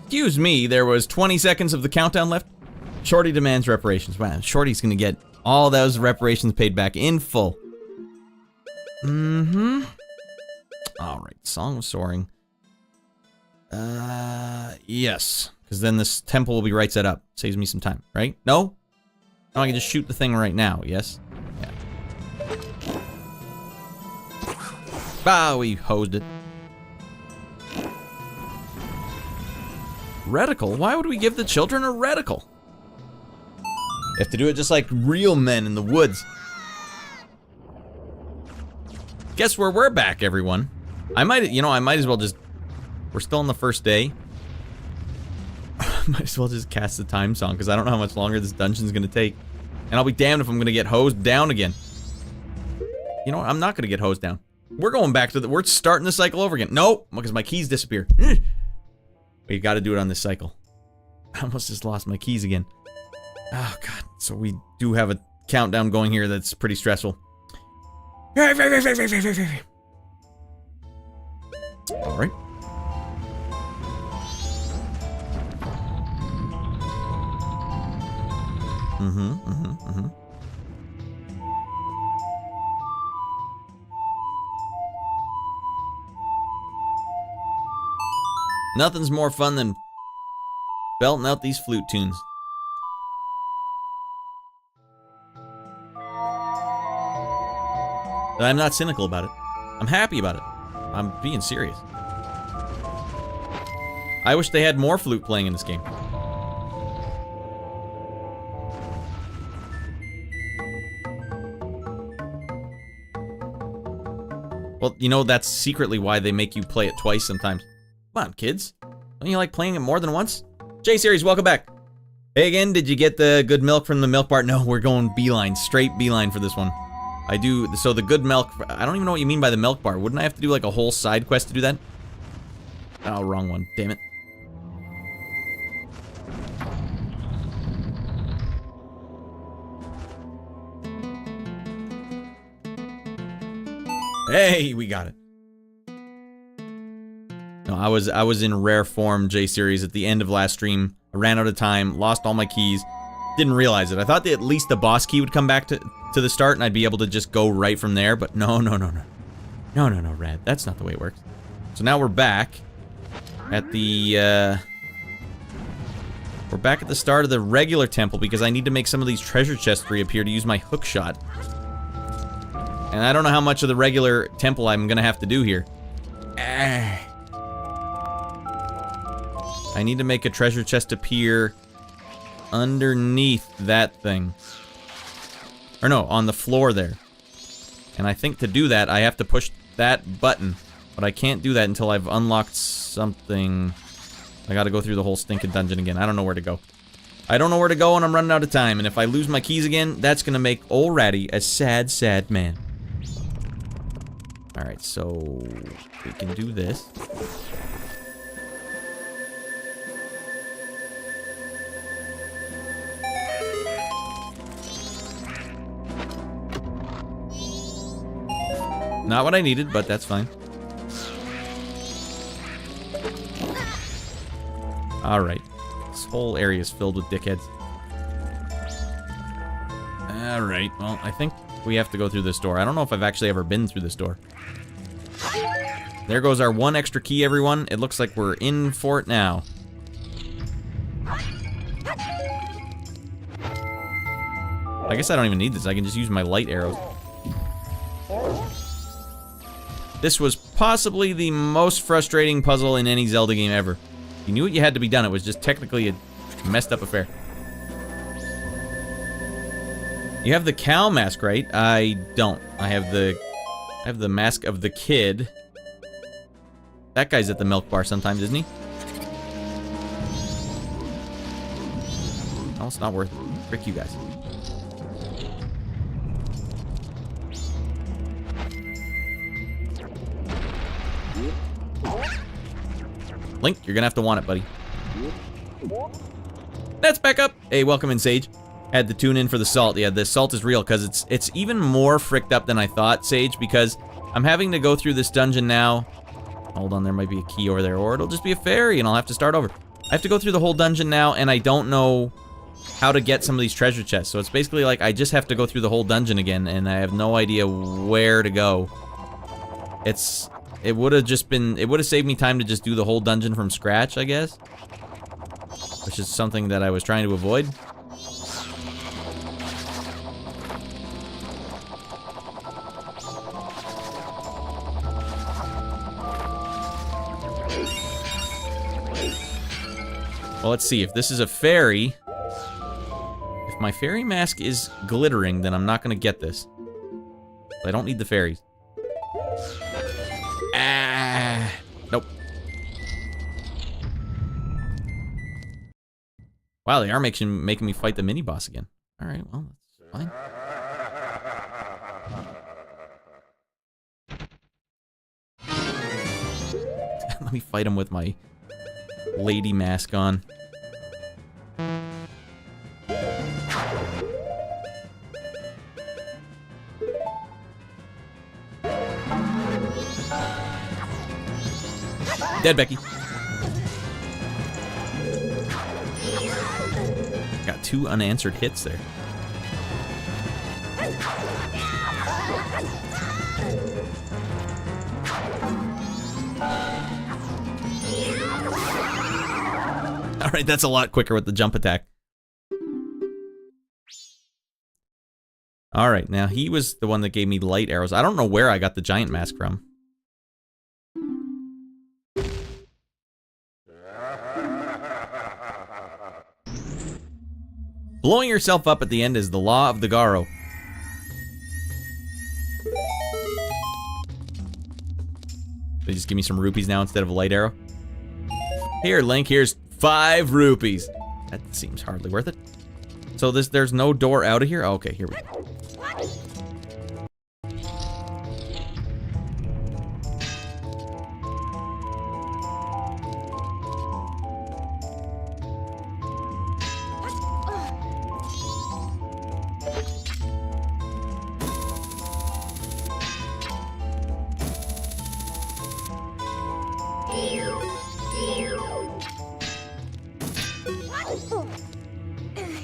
Excuse me, there was 20 seconds of the countdown left. Shorty demands reparations. Wow, Shorty's gonna get all those reparations paid back in full. Mm-hmm. Alright, Song of Soaring. Yes. Because then this temple will be right set up. Saves me some time, right? No? No, I can just shoot the thing right now, yes? Yeah. Ah, we hosed it. Reticle? Why would we give the children a reticle? You have to do it just like real men in the woods. Guess where we're back, everyone. I might as well just... We're still on the first day. Might as well just cast the time song, because I don't know how much longer this dungeon's gonna take. And I'll be damned if I'm gonna get hosed down again. You know what? I'm not gonna get hosed down. We're going back to the... We're starting the cycle over again. Nope, because my keys disappear. We gotta do it on this cycle. I almost just lost my keys again. Oh, God. So we do have a countdown going here that's pretty stressful. Alright. Nothing's more fun than belting out these flute tunes. But I'm not cynical about it. I'm happy about it. I'm being serious. I wish they had more flute playing in this game. Well, you know, that's secretly why they make you play it twice sometimes. Come on, kids. Don't you like playing it more than once? J-Series, welcome back. Hey again, did you get the good milk from the milk bar? No, we're going beeline, straight beeline for this one. I do, so the good milk, I don't even know what you mean by the milk bar. Wouldn't I have to do like a whole side quest to do that? Oh, wrong one, damn it. Hey, we got it. No, I was in rare form, J-Series, at the end of last stream. I ran out of time, lost all my keys, didn't realize it. I thought that at least the boss key would come back to the start and I'd be able to just go right from there, but no, Rad. That's not the way it works. So now we're back at the, we're back at the start of the regular temple because I need to make some of these treasure chests reappear to use my hook shot. And I don't know how much of the regular temple I'm gonna have to do here. I need to make a treasure chest appear underneath that thing. Or no, on the floor there. And I think to do that, I have to push that button. But I can't do that until I've unlocked something. I gotta go through the whole stinking dungeon again. I don't know where to go. I don't know where to go and I'm running out of time. And if I lose my keys again, that's gonna make old Ratty a sad, sad man. Alright, so we can do this. Not what I needed, but that's fine. Alright. This whole area is filled with dickheads. Alright, well, I think we have to go through this door. I don't know if I've actually ever been through this door. There goes our one extra key, everyone. It looks like we're in for it now. I guess I don't even need this. I can just use my light arrows. This was possibly the most frustrating puzzle in any Zelda game ever. You knew what you had to be done. It was just technically a messed up affair. You have the cow mask, right? I don't. I have the mask of the kid. That guy's at the milk bar sometimes, isn't he? Oh, it's not worth it. Frick you guys. Link, you're gonna have to want it, buddy. That's back up. Hey, welcome in, Sage. Had to tune in for the salt. Yeah, the salt is real because it's even more fricked up than I thought, Sage, because I'm having to go through this dungeon now. Hold on, there might be a key over there, or it'll just be a fairy and I'll have to start over. I have to go through the whole dungeon now, and I don't know how to get some of these treasure chests. So it's basically like I just have to go through the whole dungeon again, and I have no idea where to go. It would have saved me time to just do the whole dungeon from scratch, I guess. Which is something that I was trying to avoid. Well, let's see. If this is a fairy... If my fairy mask is glittering, then I'm not going to get this. I don't need the fairies. Ah, nope. Wow, they are making me fight the mini-boss again. Alright, well, that's fine. Let me fight him with my lady mask on. Dead, Becky. Got 2 unanswered hits there. Alright, that's a lot quicker with the jump attack. Alright, now he was the one that gave me light arrows. I don't know where I got the giant mask from. Blowing yourself up at the end is the law of the Garo. They just give me some rupees now instead of a light arrow. Here, Link, here's 5 rupees. That seems hardly worth it. So there's no door out of here? Oh, okay, here we go.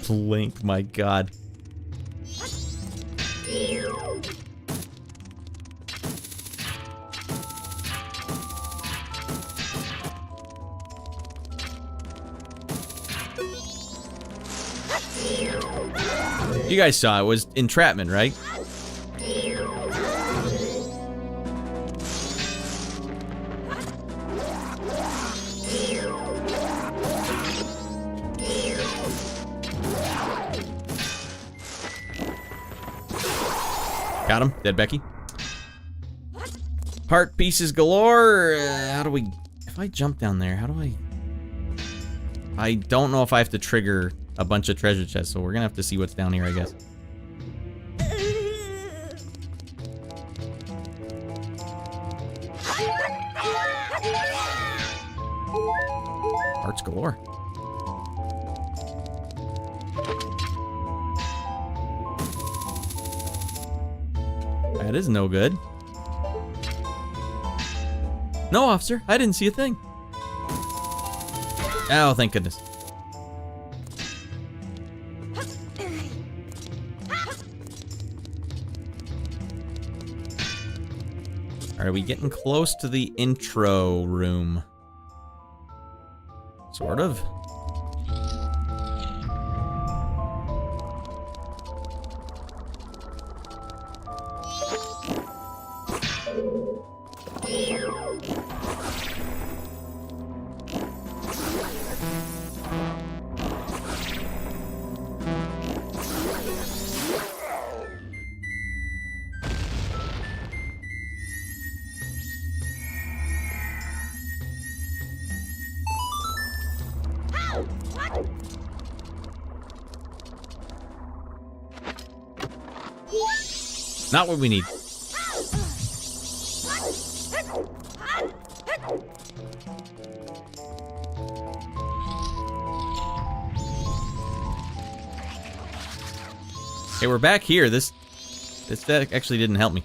Link, my god. You guys saw it was entrapment, right? Got him. Dead Becky. Heart pieces galore. How do we... If I jump down there, how do I... I don't know if I have to trigger a bunch of treasure chests, so we're gonna have to see what's down here, I guess. Hearts galore. That is no good. No, officer, I didn't see a thing. Oh, thank goodness. Are we getting close to the intro room? Sort of. Not what we need. Okay, we're back here. This actually didn't help me.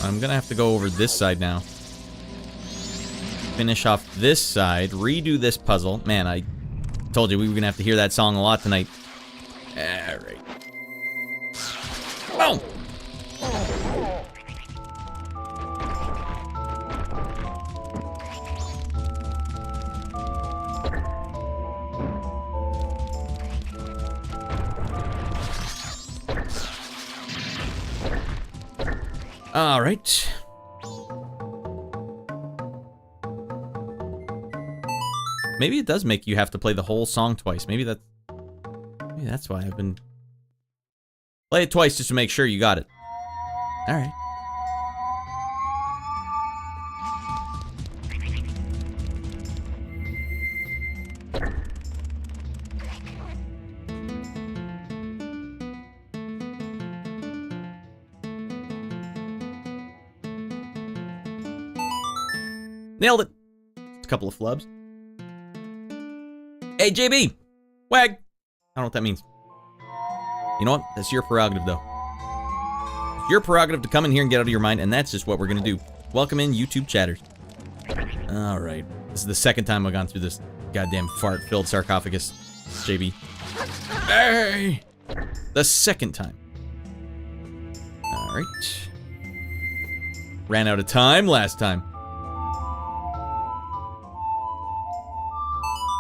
I'm gonna have to go over this side now. Finish off this side, redo this puzzle. Man, I told you we were gonna have to hear that song a lot tonight. Alright. Oh! Alright. Maybe it does make you have to play the whole song twice. Maybe that's why I've been... Play it twice just to make sure you got it. Alright. Nailed it. Just a couple of flubs. Hey, JB! Wag! I don't know what that means. You know what? That's your prerogative, though. It's your prerogative to come in here and get out of your mind, and that's just what we're gonna do. Welcome in, YouTube chatters. Alright. This is the second time I've gone through this goddamn fart-filled sarcophagus, JB. Hey! The second time. Alright. Ran out of time last time.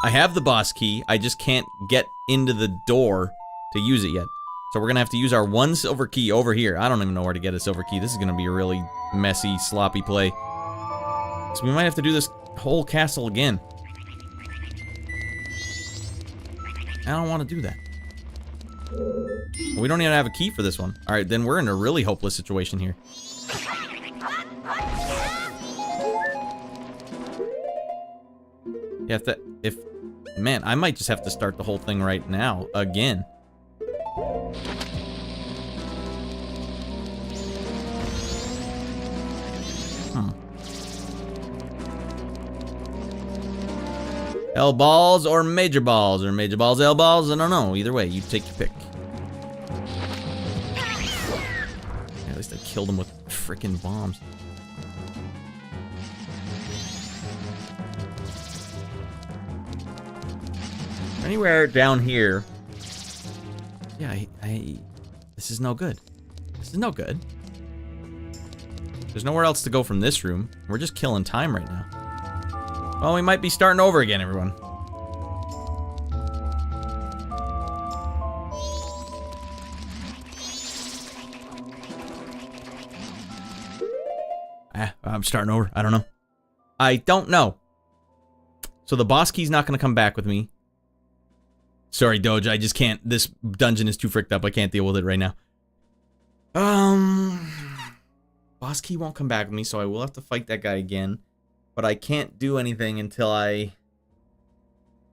I have the boss key, I just can't get into the door to use it yet. So we're gonna have to use our one silver key over here. I don't even know where to get a silver key. This is gonna be a really messy, sloppy play. So we might have to do this whole castle again. I don't want to do that. We don't even have a key for this one. Alright, then we're in a really hopeless situation here. You have to... Man, I might just have to start the whole thing right now, again. L balls or major balls, or major balls, L balls, I don't know. Either way, you take your pick. Yeah, at least I killed him with frickin' bombs. Anywhere down here. Yeah, this is no good. This is no good. There's nowhere else to go from this room. We're just killing time right now. Well, we might be starting over again, everyone. I'm starting over. I don't know. I don't know. So the boss key's not going to come back with me. Sorry, Doge, I just can't. This dungeon is too fricked up. I can't deal with it right now. Boss key won't come back with me, so I will have to fight that guy again. But I can't do anything until I...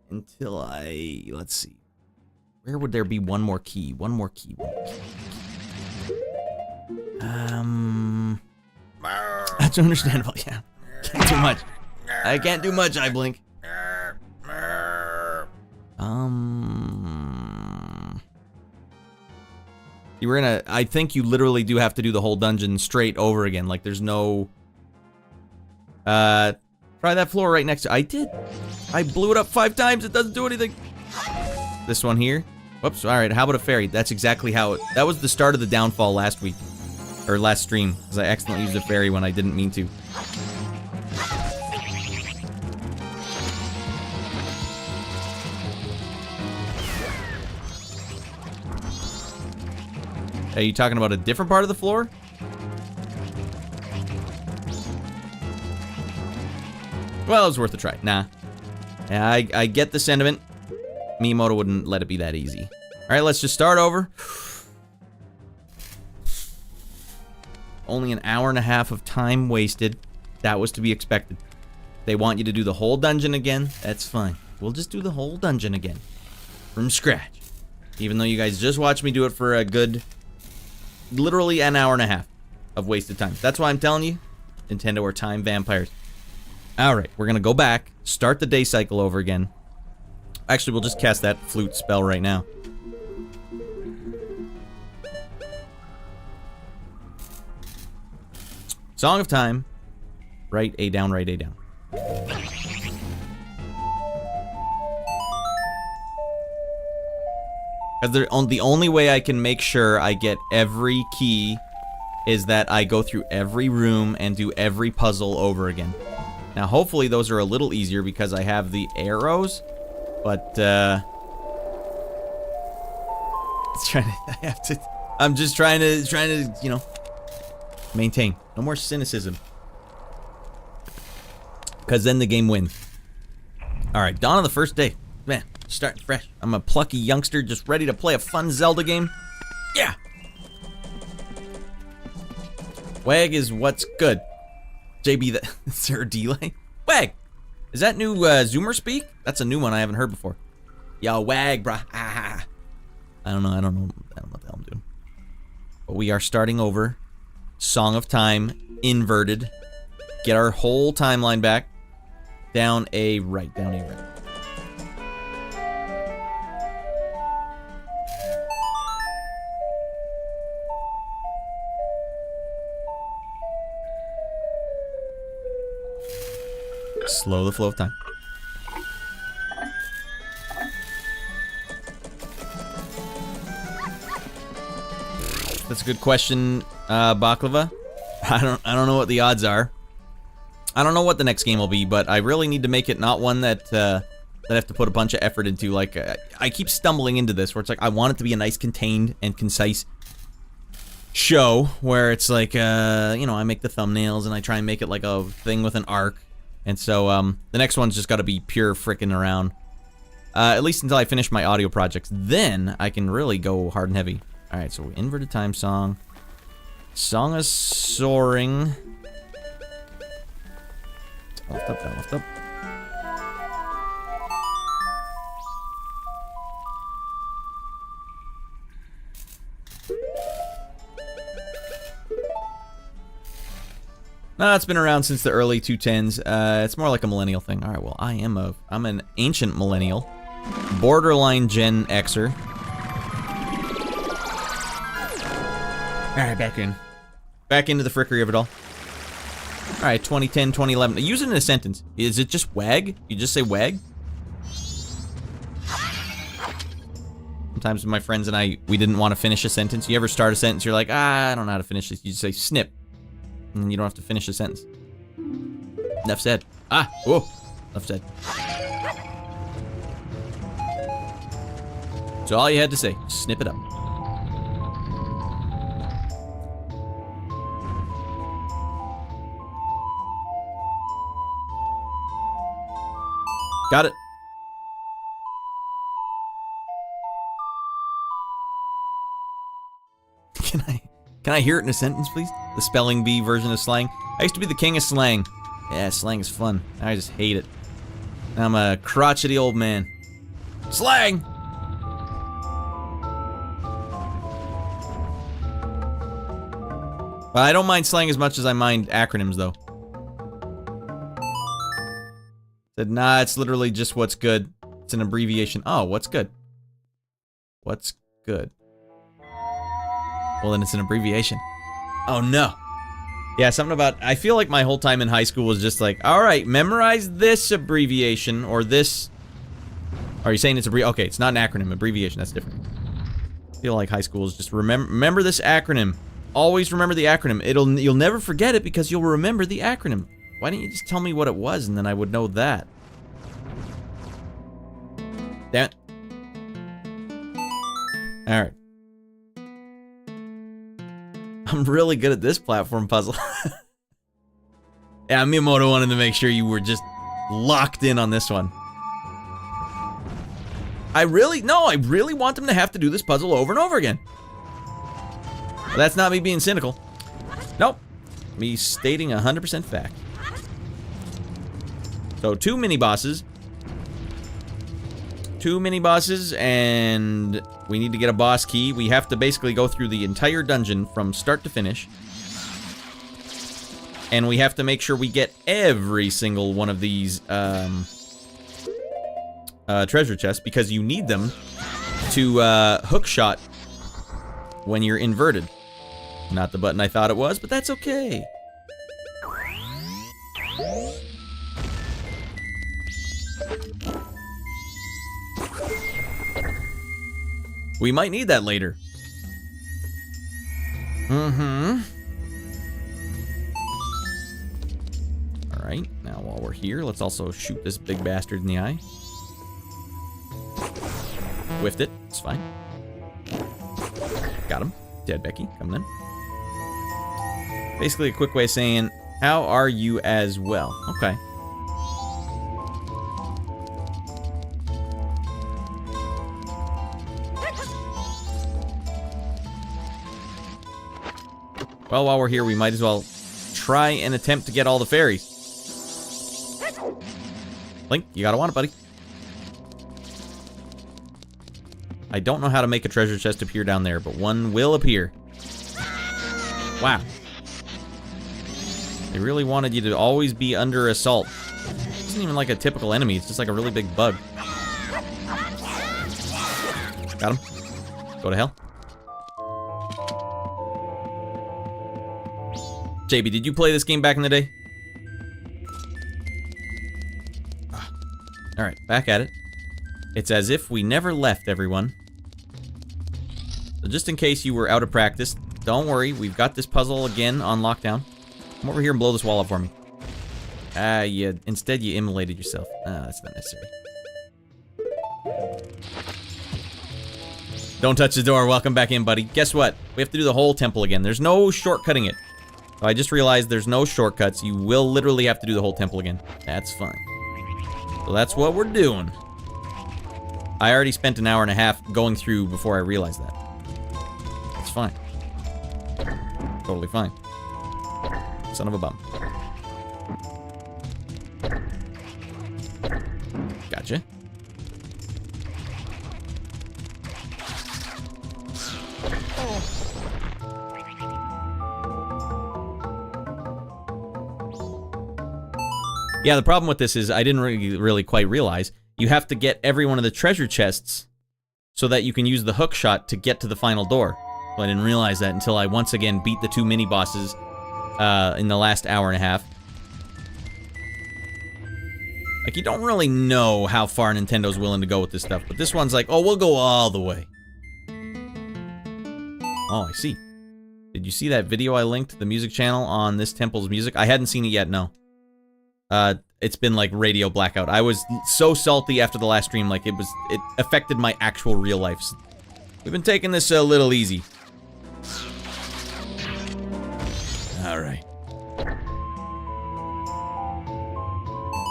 Let's see. Where would there be one more key? One more key. That's understandable, yeah. Can't do much. I can't do much, I blink. You were gonna... I think you literally do have to do the whole dungeon straight over again. Like, there's no... try that floor right next to... I did. I blew it up 5 times. It doesn't do anything. This one here. Whoops, alright, how about a fairy? That's exactly how that was the start of the downfall last week. Or last stream, because I accidentally used a fairy when I didn't mean to. Are you talking about a different part of the floor? Well, it was worth a try. Nah. Yeah, I get the sentiment. Miyamoto wouldn't let it be that easy. Alright, let's just start over. Only an hour and a half of time wasted. That was to be expected. They want you to do the whole dungeon again. That's fine. We'll just do the whole dungeon again. From scratch. Even though you guys just watched me do it for a good... literally an hour and a half of wasted time. That's why I'm telling you, Nintendo are time vampires. Alright, we're gonna go back, start the day cycle over again. Actually, we'll just cast that flute spell right now. Song of Time. Right A down, right A down. The only way I can make sure I get every key is that I go through every room and do every puzzle over again. Now, hopefully those are a little easier because I have the arrows, but, I'm just trying to, you know, maintain. No more cynicism. Because then the game wins. Alright, dawn on the first day. Man, starting fresh. I'm a plucky youngster just ready to play a fun Zelda game. Yeah! WAG is what's good. JB, is there a delay? WAG! Is that new Zoomer speak? That's a new one I haven't heard before. Yo, WAG, brah. Ah. I don't know what the hell I'm doing. But we are starting over. Song of Time, inverted. Get our whole timeline back. Down a right, down a right. Slow the flow of time. That's a good question, Baklava. I don't know what the odds are. I don't know what the next game will be, but I really need to make it not one that that I have to put a bunch of effort into. Like, I keep stumbling into this, where it's like, I want it to be a nice, contained, and concise show, where it's like, you know, I make the thumbnails, and I try and make it like a thing with an arc. And so, the next one's just gotta be pure frickin' around. At least until I finish my audio projects. Then, I can really go hard and heavy. Alright, so inverted time song. Song of Soaring. Left up, down, left up. No, it's been around since the early 2010s. It's more like a millennial thing. Alright, well, I'm an ancient millennial. Borderline Gen Xer. Alright, back in. Back into the frickery of it all. Alright, 2010, 2011. Use it in a sentence. Is it just WAG? You just say WAG? Sometimes with my friends and we didn't want to finish a sentence. You ever start a sentence, you're like, I don't know how to finish this. You just say snip. And you don't have to finish the sentence. Enough said. Whoa. Enough said. So all you had to say, snip it up. Got it. Can I hear it in a sentence, please? The spelling bee version of slang. I used to be the king of slang. Yeah, slang is fun. I just hate it. I'm a crotchety old man. Slang! Well, I don't mind slang as much as I mind acronyms, though. Said, nah, it's literally just what's good. It's an abbreviation. Oh, what's good? What's good? Well, then it's an abbreviation. Oh, no. Yeah, something about... I feel like my whole time in high school was just like, alright, memorize this abbreviation, or this Are you saying it's okay, it's not an acronym, abbreviation, that's different. I feel like high school is just remember this acronym. Always remember the acronym. You'll never forget it because you'll remember the acronym. Why didn't you just tell me what it was and then I would know that? Damn it. Alright. I'm really good at this platform puzzle. Yeah, Miyamoto wanted to make sure you were just locked in on this one. I really want them to have to do this puzzle over and over again. But that's not me being cynical. Nope. Me stating 100% fact. So 2 mini-bosses. 2 mini-bosses, and we need to get a boss key. We have to basically go through the entire dungeon from start to finish. And we have to make sure we get every single one of these treasure chests, because you need them to hookshot when you're inverted. Not the button I thought it was, but that's okay. We might need that later. Alright, now while we're here, let's also shoot this big bastard in the eye. Whiffed it, it's fine. Got him. Dead Becky, coming in. Basically a quick way of saying, how are you as well? Okay. Well, while we're here, we might as well try and attempt to get all the fairies. Link, you gotta want it, buddy. I don't know how to make a treasure chest appear down there, but one will appear. Wow. They really wanted you to always be under assault. It isn't even like a typical enemy, it's just like a really big bug. Got him. Go to hell. JB, did you play this game back in the day? Alright, back at it. It's as if we never left, everyone. So just in case you were out of practice, don't worry, we've got this puzzle again on lockdown. Come over here and blow this wall up for me. Instead you immolated yourself. That's not necessary. Don't touch the door, welcome back in, buddy. Guess what? We have to do the whole temple again. There's no shortcutting it. So I just realized there's no shortcuts. You will literally have to do the whole temple again. That's fine. So that's what we're doing. I already spent an hour and a half going through before I realized that. It's fine. Totally fine. Son of a bum. Gotcha. Yeah, the problem with this is I didn't really quite realize you have to get every one of the treasure chests so that you can use the hook shot to get to the final door. Well, I didn't realize that until I once again beat the 2 mini-bosses in the last hour and a half. Like, you don't really know how far Nintendo's willing to go with this stuff, but this one's like, oh, we'll go all the way. Oh, I see. Did you see that video I linked, the music channel on this temple's music? I hadn't seen it yet, no. It's been like radio blackout. I was so salty after the last stream, like it affected my actual real life. We've been taking this a little easy. Alright.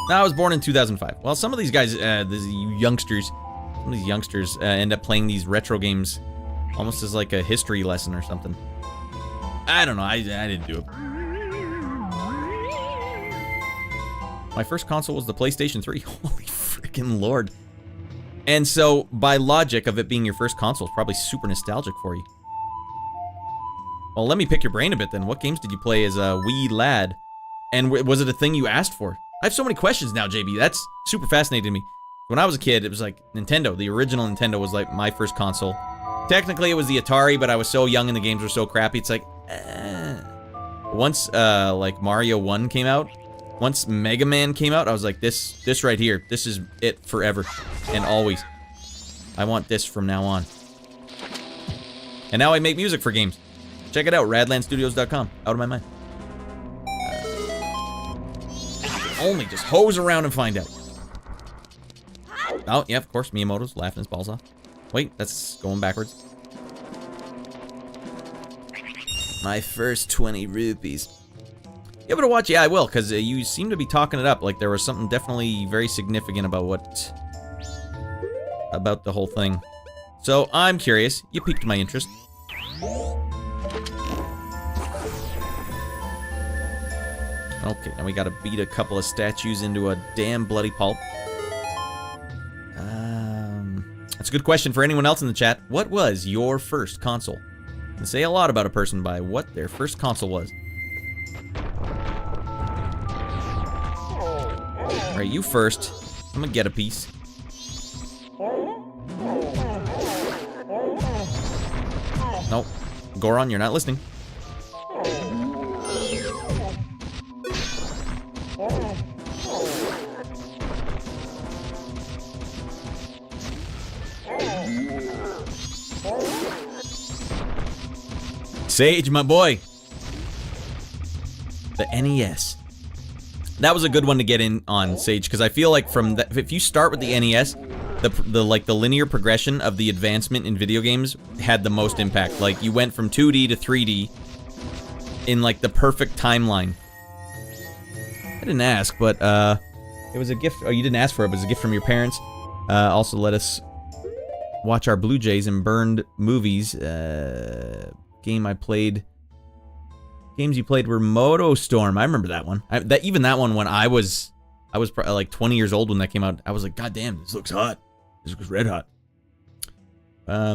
Now, I was born in 2005. Well, some of these guys, these youngsters, some of these youngsters end up playing these retro games almost as like a history lesson or something. I don't know, I didn't do it. My first console was the PlayStation 3. Holy freaking lord. And so, by logic of it being your first console, it's probably super nostalgic for you. Well, let me pick your brain a bit then. What games did you play as a wee lad? And was it a thing you asked for? I have so many questions now, JB. That's super fascinating to me. When I was a kid, it was like Nintendo. The original Nintendo was like my first console. Technically, it was the Atari, but I was so young and the games were so crappy. It's like, Once, like, Mario 1 came out, Once Mega Man came out, I was like, this right here, this is it forever and always. I want this from now on. And now I make music for games. Check it out, radlandstudios.com. Out of my mind. Only just hose around and find out. Oh, yeah, of course, Miyamoto's laughing his balls off. Wait, that's going backwards. My first 20 rupees. Give it a watch? Yeah, I will, because you seem to be talking it up. Like, there was something definitely very significant about about the whole thing. So, I'm curious. You piqued my interest. Okay, now we gotta beat a couple of statues into a damn bloody pulp. That's a good question for anyone else in the chat. What was your first console? You can say a lot about a person by what their first console was. Alright, you first. I'm gonna get a piece. Nope. Goron, you're not listening. Sage, my boy. The NES. That was a good one to get in on, Sage, because I feel like from that, if you start with the NES, the linear progression of the advancement in video games had the most impact. Like, you went from 2D to 3D in like the perfect timeline. I didn't ask, but it was a gift. Oh, you didn't ask for it, but it was a gift from your parents. Also, let us watch our Blue Jays and burned movies. Game I played. Games you played were Moto Storm. I remember that one. Even that one when I was probably like 20 years old when that came out. I was like, God damn, this looks hot. This looks red hot.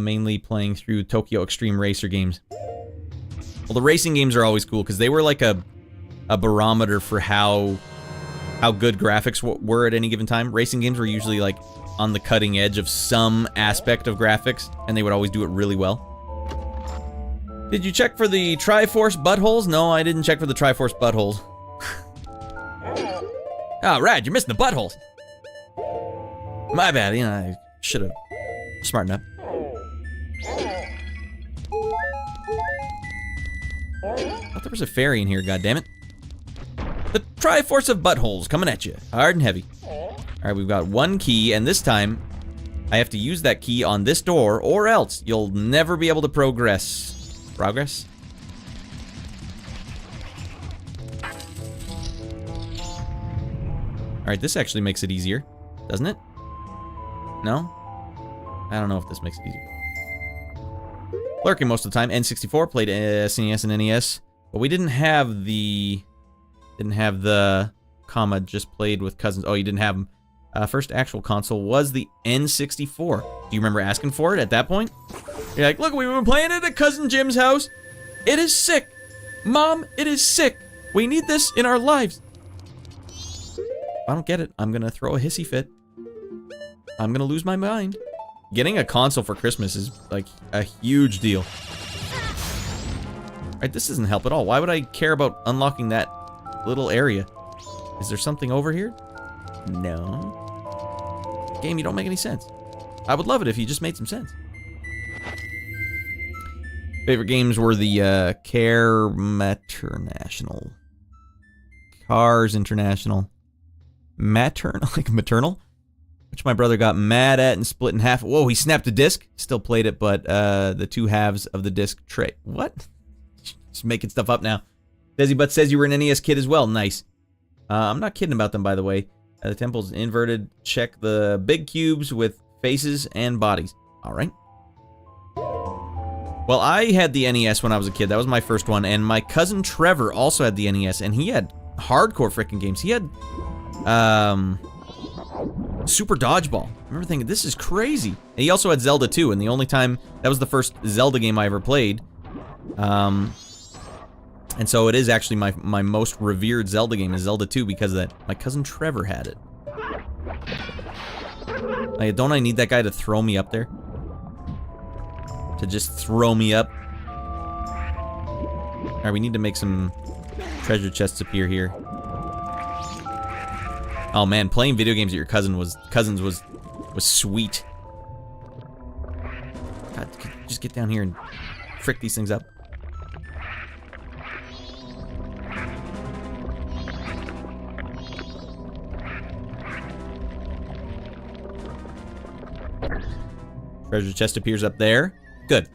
Mainly playing through Tokyo Extreme Racer games. Well, the racing games are always cool because they were like a barometer for how good graphics were at any given time. Racing games were usually like on the cutting edge of some aspect of graphics, and they would always do it really well. Did you check for the Triforce buttholes? No, I didn't check for the Triforce buttholes. Oh, Rad, you're missing the buttholes. My bad, you know, I should have smartened up. I thought there was a fairy in here, goddammit. The Triforce of buttholes coming at you, hard and heavy. Alright, we've got one key, and this time I have to use that key on this door, or else you'll never be able to progress. Progress? Alright, this actually makes it easier, doesn't it? No? I don't know if this makes it easier. Lurking most of the time. N64 played SNES and NES, but we didn't have the comma, just played with cousins. Oh, you didn't have them. First actual console was the N64. Do you remember asking for it at that point? You're like, look, we've been playing it at Cousin Jim's house. It is sick. Mom, it is sick. We need this in our lives. I don't get it. I'm gonna throw a hissy fit. I'm gonna lose my mind. Getting a console for Christmas is like a huge deal. Right, this doesn't help at all. Why would I care about unlocking that little area? Is there something over here? No. Game, you don't make any sense. I would love it if you just made some sense. Favorite games were the International. Cars International. Maternal, like maternal? Which my brother got mad at and split in half. Whoa, he snapped a disc. Still played it, but the two halves of the disc tray. What? Just making stuff up now. Desi Butt says you were an NES kid as well. Nice. I'm not kidding about them, by the way. The temple's inverted. Check the big cubes with faces and bodies. All right. Well, I had the NES when I was a kid. That was my first one. And my cousin Trevor also had the NES, and he had hardcore freaking games. He had Super Dodgeball. I remember thinking, this is crazy. And he also had Zelda 2, and the only time, that was the first Zelda game I ever played. And so it is actually my most revered Zelda game is Zelda 2 because of that. My cousin Trevor had it. Like, don't I need that guy to throw me up there? To just throw me up? Alright, we need to make some treasure chests appear here. Oh man, playing video games at your cousins was sweet. God, just get down here and frick these things up. Treasure chest appears up there. Good.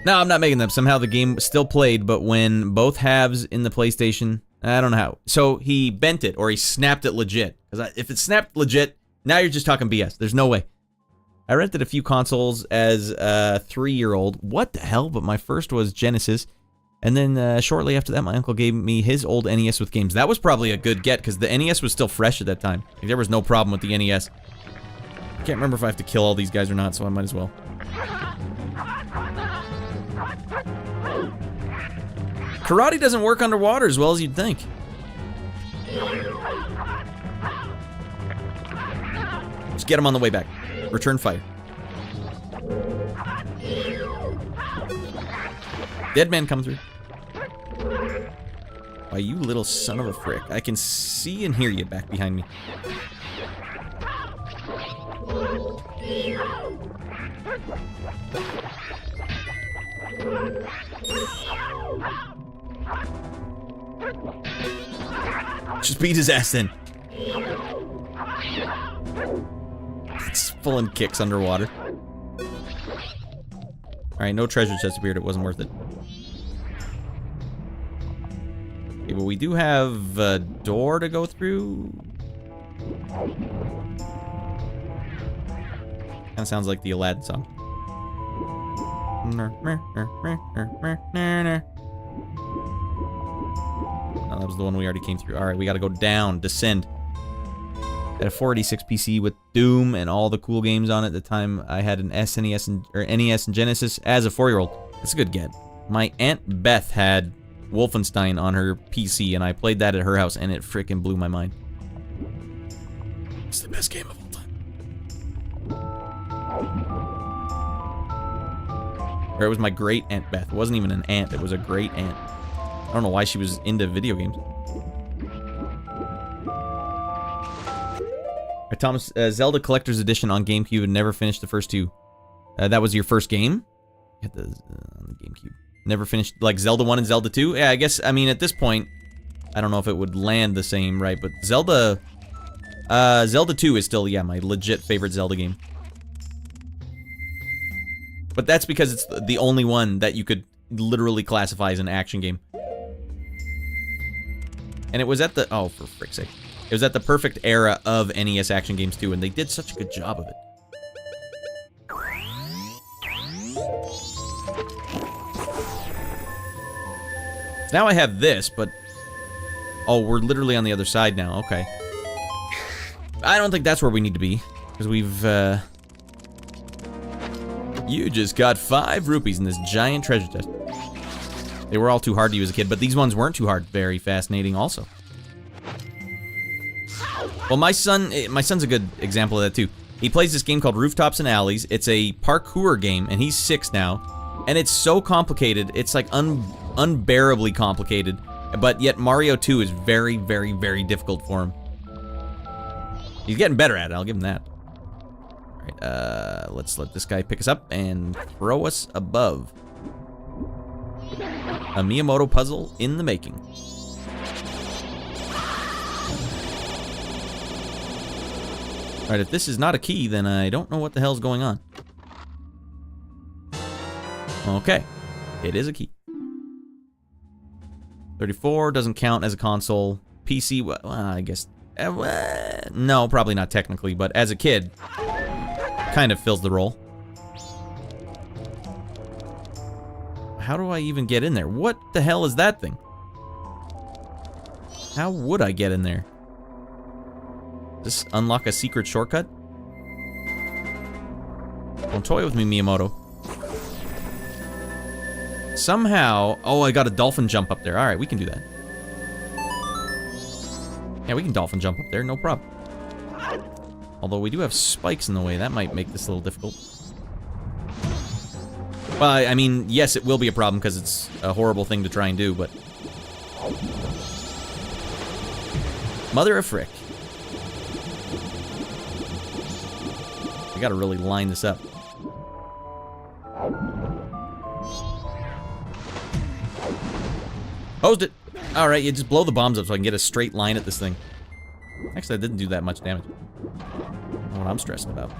No, I'm not making them. Somehow the game still played, but when both halves in the PlayStation, I don't know how. So he bent it, or he snapped it legit. Because if it snapped legit, now you're just talking BS. There's no way. I rented a few consoles as a 3-year-old. What the hell? But my first was Genesis. And then shortly after that, my uncle gave me his old NES with games. That was probably a good get, because the NES was still fresh at that time. Like, there was no problem with the NES. I can't remember if I have to kill all these guys or not, so I might as well. Karate doesn't work underwater as well as you'd think. Just get him on the way back. Return fire. Dead man come through. Why, you little son of a frick. I can see and hear you back behind me. Just beat his ass then. It's pulling kicks underwater. Alright, no treasure chest appeared. It wasn't worth it. Okay, but we do have a door to go through. Kinda sounds like the Aladdin song. Oh, that was the one we already came through. Alright, we gotta go down, descend. At a 486 PC with Doom and all the cool games on it at the time. I had an SNES or NES and Genesis as a 4-year-old. That's a good get. My Aunt Beth had Wolfenstein on her PC, and I played that at her house, and it freaking blew my mind. It's the best game of all time. Or it was my great Aunt Beth. It wasn't even an aunt, it was a great aunt. I don't know why she was into video games. Thomas, Zelda Collector's Edition on GameCube, and never finished the first two. That was your first game? Get the on the GameCube. Never finished, like, Zelda 1 and Zelda 2? Yeah, I guess, I mean, at this point, I don't know if it would land the same, right? But Zelda 2 is still, yeah, my legit favorite Zelda game. But that's because it's the only one that you could literally classify as an action game. And it was at the, oh, for frick's sake. It was at the perfect era of NES action games too, and they did such a good job of it. So now I have this, but... Oh, we're literally on the other side now, okay. I don't think that's where we need to be, because we've, You just got 5 rupees in this giant treasure chest. They were all too hard to use as a kid, but these ones weren't too hard. Very fascinating also. Well, my son's a good example of that too. He plays this game called Rooftops and Alleys. It's a parkour game, and he's 6 now. And it's so complicated, it's like unbearably complicated. But yet Mario 2 is very, very, very difficult for him. He's getting better at it, I'll give him that. Alright, let's let this guy pick us up and throw us above. A Miyamoto puzzle in the making. Alright, if this is not a key, then I don't know what the hell's going on. Okay. It is a key. 34 doesn't count as a console. PC, well, I guess... no, probably not technically, but as a kid, kind of fills the role. How do I even get in there? What the hell is that thing? How would I get in there? Does this unlock a secret shortcut? Don't toy with me, Miyamoto. Somehow... Oh, I got a dolphin jump up there. Alright, we can do that. Yeah, we can dolphin jump up there, no problem. Although we do have spikes in the way. That might make this a little difficult. Well, I mean, yes, it will be a problem because it's a horrible thing to try and do, but... Mother of frick. We gotta really line this up. Hosed it! Alright, you just blow the bombs up so I can get a straight line at this thing. Actually, that didn't do that much damage. Not what I'm stressed about.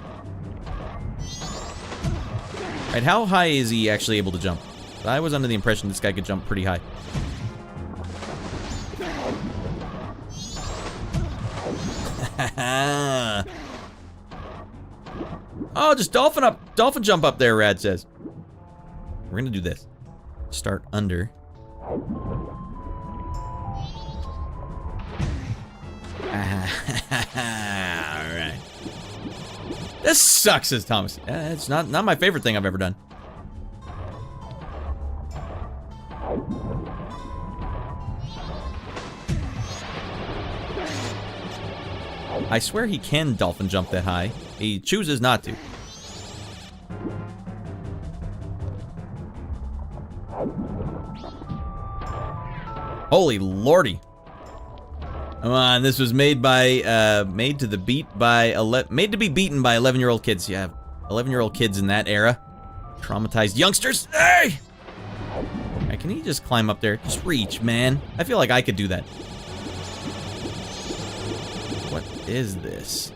Alright, how high is he actually able to jump? I was under the impression this guy could jump pretty high. Oh, just dolphin jump up there, Rad says. We're gonna do this. Start under. Alright. This sucks, says Thomas. It's not my favorite thing I've ever done. I swear he can dolphin jump that high. He chooses not to. Holy lordy. Come on, this was made by, made to be beaten by 11-year-old kids. Yeah, 11-year-old kids in that era. Traumatized youngsters. Hey! Right, can he just climb up there? Just reach, man. I feel like I could do that. What is this?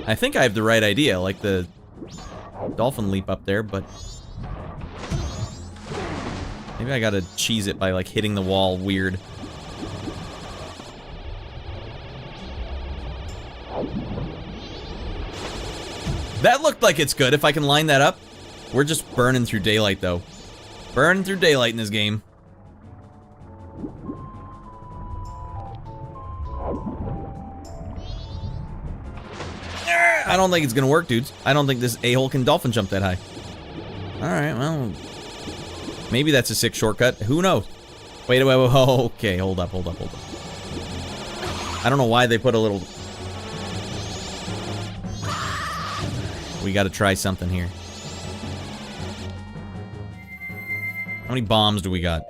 I think I have the right idea, like the dolphin leap up there, but maybe I gotta cheese it by like hitting the wall weird. That looked like it's good if I can line that up. We're just burning through daylight though. Burning through daylight in this game. I don't think it's gonna work, dudes. I don't think this a-hole can dolphin jump that high. Alright, well, maybe that's a sick shortcut. Who knows? Wait, okay, hold up. I don't know why they put a little... We gotta try something here. How many bombs do we got?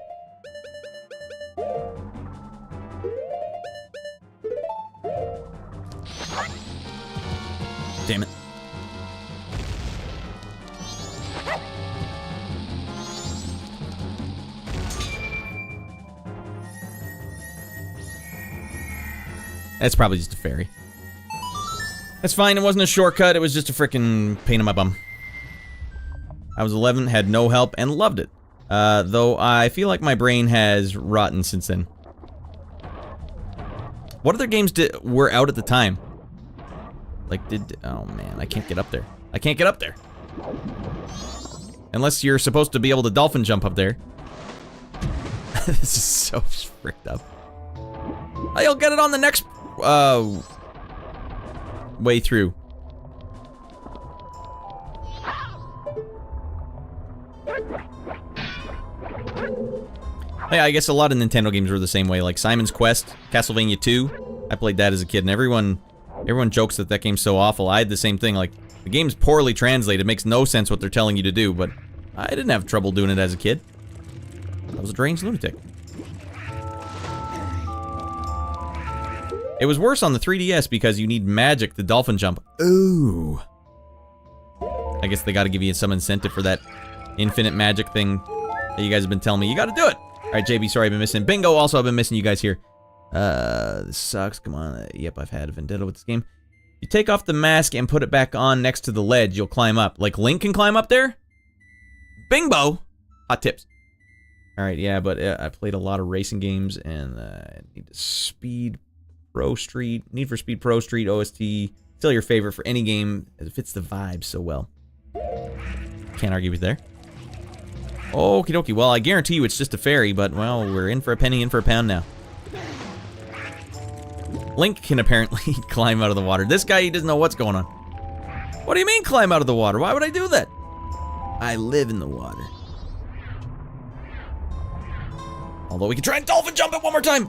Damn it. That's probably just a fairy. That's fine, it wasn't a shortcut, it was just a frickin' pain in my bum. I was 11, had no help, and loved it. Though I feel like my brain has rotten since then. What other games were out at the time? Like, oh man, I can't get up there. I can't get up there. Unless you're supposed to be able to dolphin jump up there. This is so fricked up. I'll get it on the next, way through. Yeah, I guess a lot of Nintendo games were the same way, like Simon's Quest, Castlevania 2. I played that as a kid, and everyone jokes that game's so awful. I had the same thing, like, the game's poorly translated, it makes no sense what they're telling you to do, but I didn't have trouble doing it as a kid. I was a deranged lunatic. It was worse on the 3DS because you need magic to dolphin jump. Ooh. I guess they gotta give you some incentive for that infinite magic thing that you guys have been telling me. You gotta do it! Alright, JB, sorry I've been missing. Bingo, also I've been missing you guys here. This sucks. Come on. Yep, I've had a vendetta with this game. You take off the mask and put it back on next to the ledge, you'll climb up. Like Link can climb up there? Bingbo! Hot tips. Alright, yeah, but I played a lot of racing games, and Need for Speed Pro Street, OST, still your favorite for any game. It fits the vibe so well. Can't argue with there. Okie dokie, well, I guarantee you it's just a fairy, but, well, we're in for a penny, in for a pound now. Link can apparently climb out of the water. This guy, he doesn't know what's going on. What do you mean climb out of the water? Why would I do that? I live in the water. Although we can try and dolphin jump it one more time.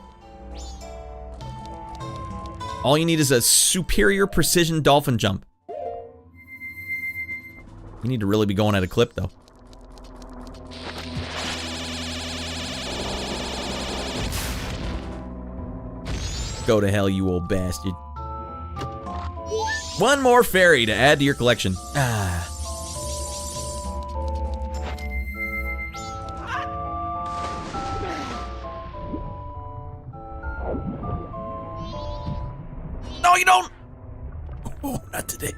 All you need is a superior precision dolphin jump. You need to really be going at a clip, though. Go to hell, you old bastard. One more fairy to add to your collection. Ah. No, you don't! Oh, not today.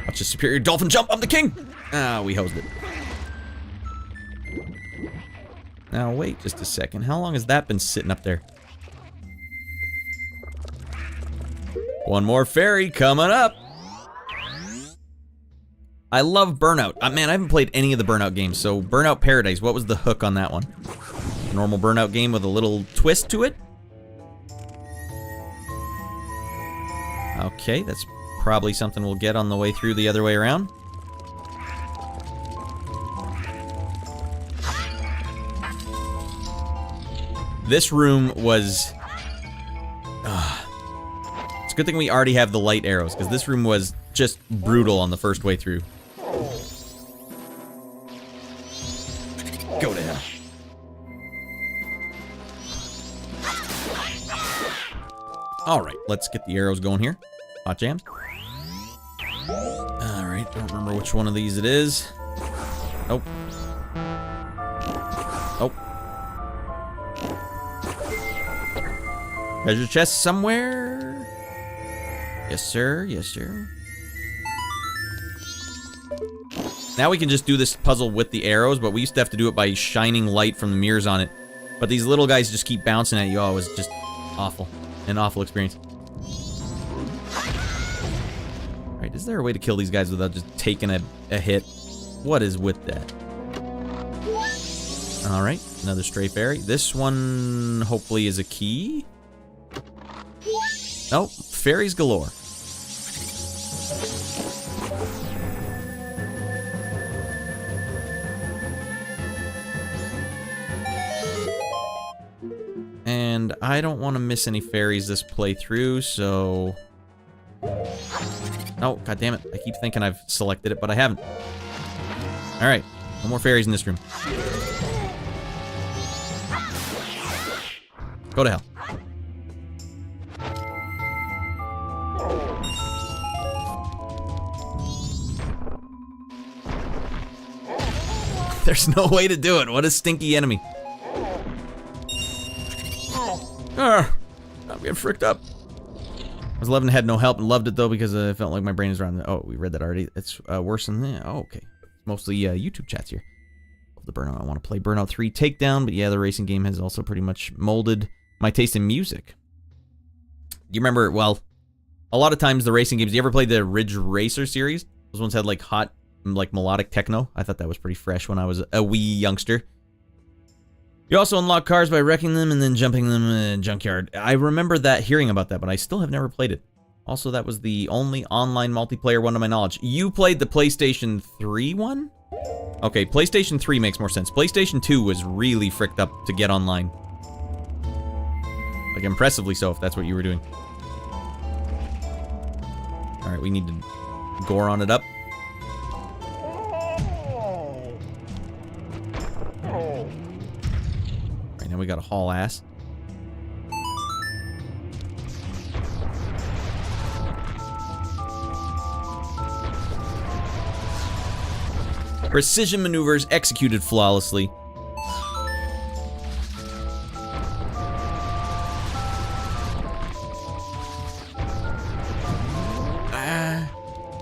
Watch a superior dolphin jump. I'm the king! Ah, we hosed it. Now, wait just a second. How long has that been sitting up there? One more fairy coming up. I love Burnout. Man, I haven't played any of the Burnout games, so Burnout Paradise, what was the hook on that one? Normal Burnout game with a little twist to it? Okay, that's probably something we'll get on the way through the other way around. This room was... it's a good thing we already have the light arrows, because this room was just brutal on the first way through. Go to hell. Alright, let's get the arrows going here. Hot jams. Alright, don't remember which one of these it is. Nope. Nope. Treasure chest somewhere? Yes, sir. Yes, sir. Now we can just do this puzzle with the arrows, but we used to have to do it by shining light from the mirrors on it. But these little guys just keep bouncing at you. Oh, it was just awful. An awful experience. Alright, is there a way to kill these guys without just taking a hit? What is with that? Alright, another stray fairy. This one hopefully is a key. Oh, fairies galore. And I don't want to miss any fairies this playthrough, so... Oh, god damn it. I keep thinking I've selected it, but I haven't. Alright, no more fairies in this room. Go to hell. There's no way to do it. What a stinky enemy. I'm getting fricked up. I was 11 and had no help and loved it though because I felt like my brain is around. Oh, we read that already. It's worse than that. Oh, okay. Mostly YouTube chats here. Love the Burnout. I want to play Burnout 3 Takedown, but yeah, the racing game has also pretty much molded my taste in music. Do you remember, well, a lot of times the racing games, you ever played the Ridge Racer series? Those ones had like hot, like melodic techno. I thought that was pretty fresh when I was a wee youngster. You also unlock cars by wrecking them and then jumping them in a junkyard. I remember that, hearing about that, but I still have never played it. Also, that was the only online multiplayer one to my knowledge. You played the PlayStation 3 one? Okay, PlayStation 3 makes more sense. PlayStation 2 was really fricked up to get online. Like, impressively so, if that's what you were doing. Alright, we need to gore on it up. Now we got a haul ass. Precision maneuvers executed flawlessly.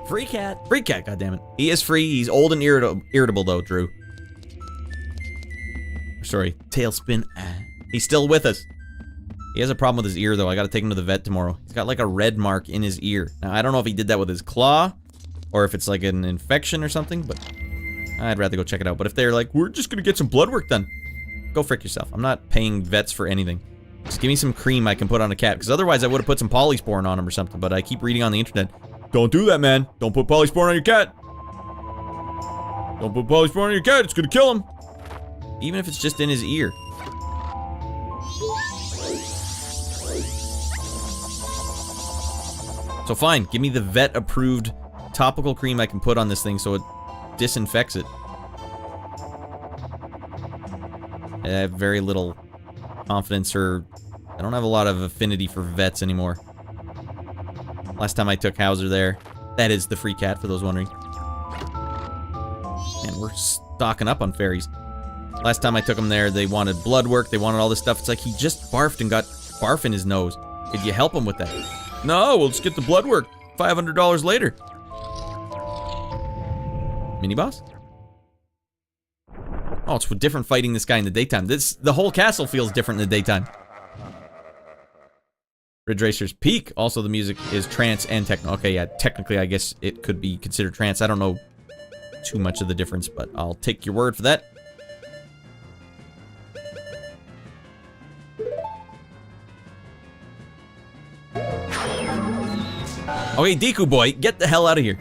Free cat. Free cat, goddammit. He is free. He's old and irritable though, Drew. Sorry, tailspin. He's still with us. He has a problem with his ear, though. I gotta take him to the vet tomorrow. He's got like a red mark in his ear. Now, I don't know if he did that with his claw, or if it's like an infection or something, but I'd rather go check it out. But if they're like, we're just gonna get some blood work done, go frick yourself. I'm not paying vets for anything. Just give me some cream I can put on a cat, because otherwise I would have put some polysporin on him or something, but I keep reading on the internet, don't do that, man. Don't put polysporin on your cat. Don't put polysporin on your cat. It's gonna kill him. Even if it's just in his ear. So fine, give me the vet-approved topical cream I can put on this thing so it disinfects it. I have very little confidence or... I don't have a lot of affinity for vets anymore. Last time I took Hauser there. That is the free cat, for those wondering. And we're stocking up on fairies. Last time I took him there, they wanted blood work, they wanted all this stuff. It's like he just barfed and got barf in his nose. Could you help him with that? No, we'll just get the blood work. $500 later. Mini boss? Oh, it's different fighting this guy in the daytime. The whole castle feels different in the daytime. Ridge Racer's Peak. Also, the music is trance and techno. Okay, yeah, technically, I guess it could be considered trance. I don't know too much of the difference, but I'll take your word for that. Okay, Deku boy, get the hell out of here.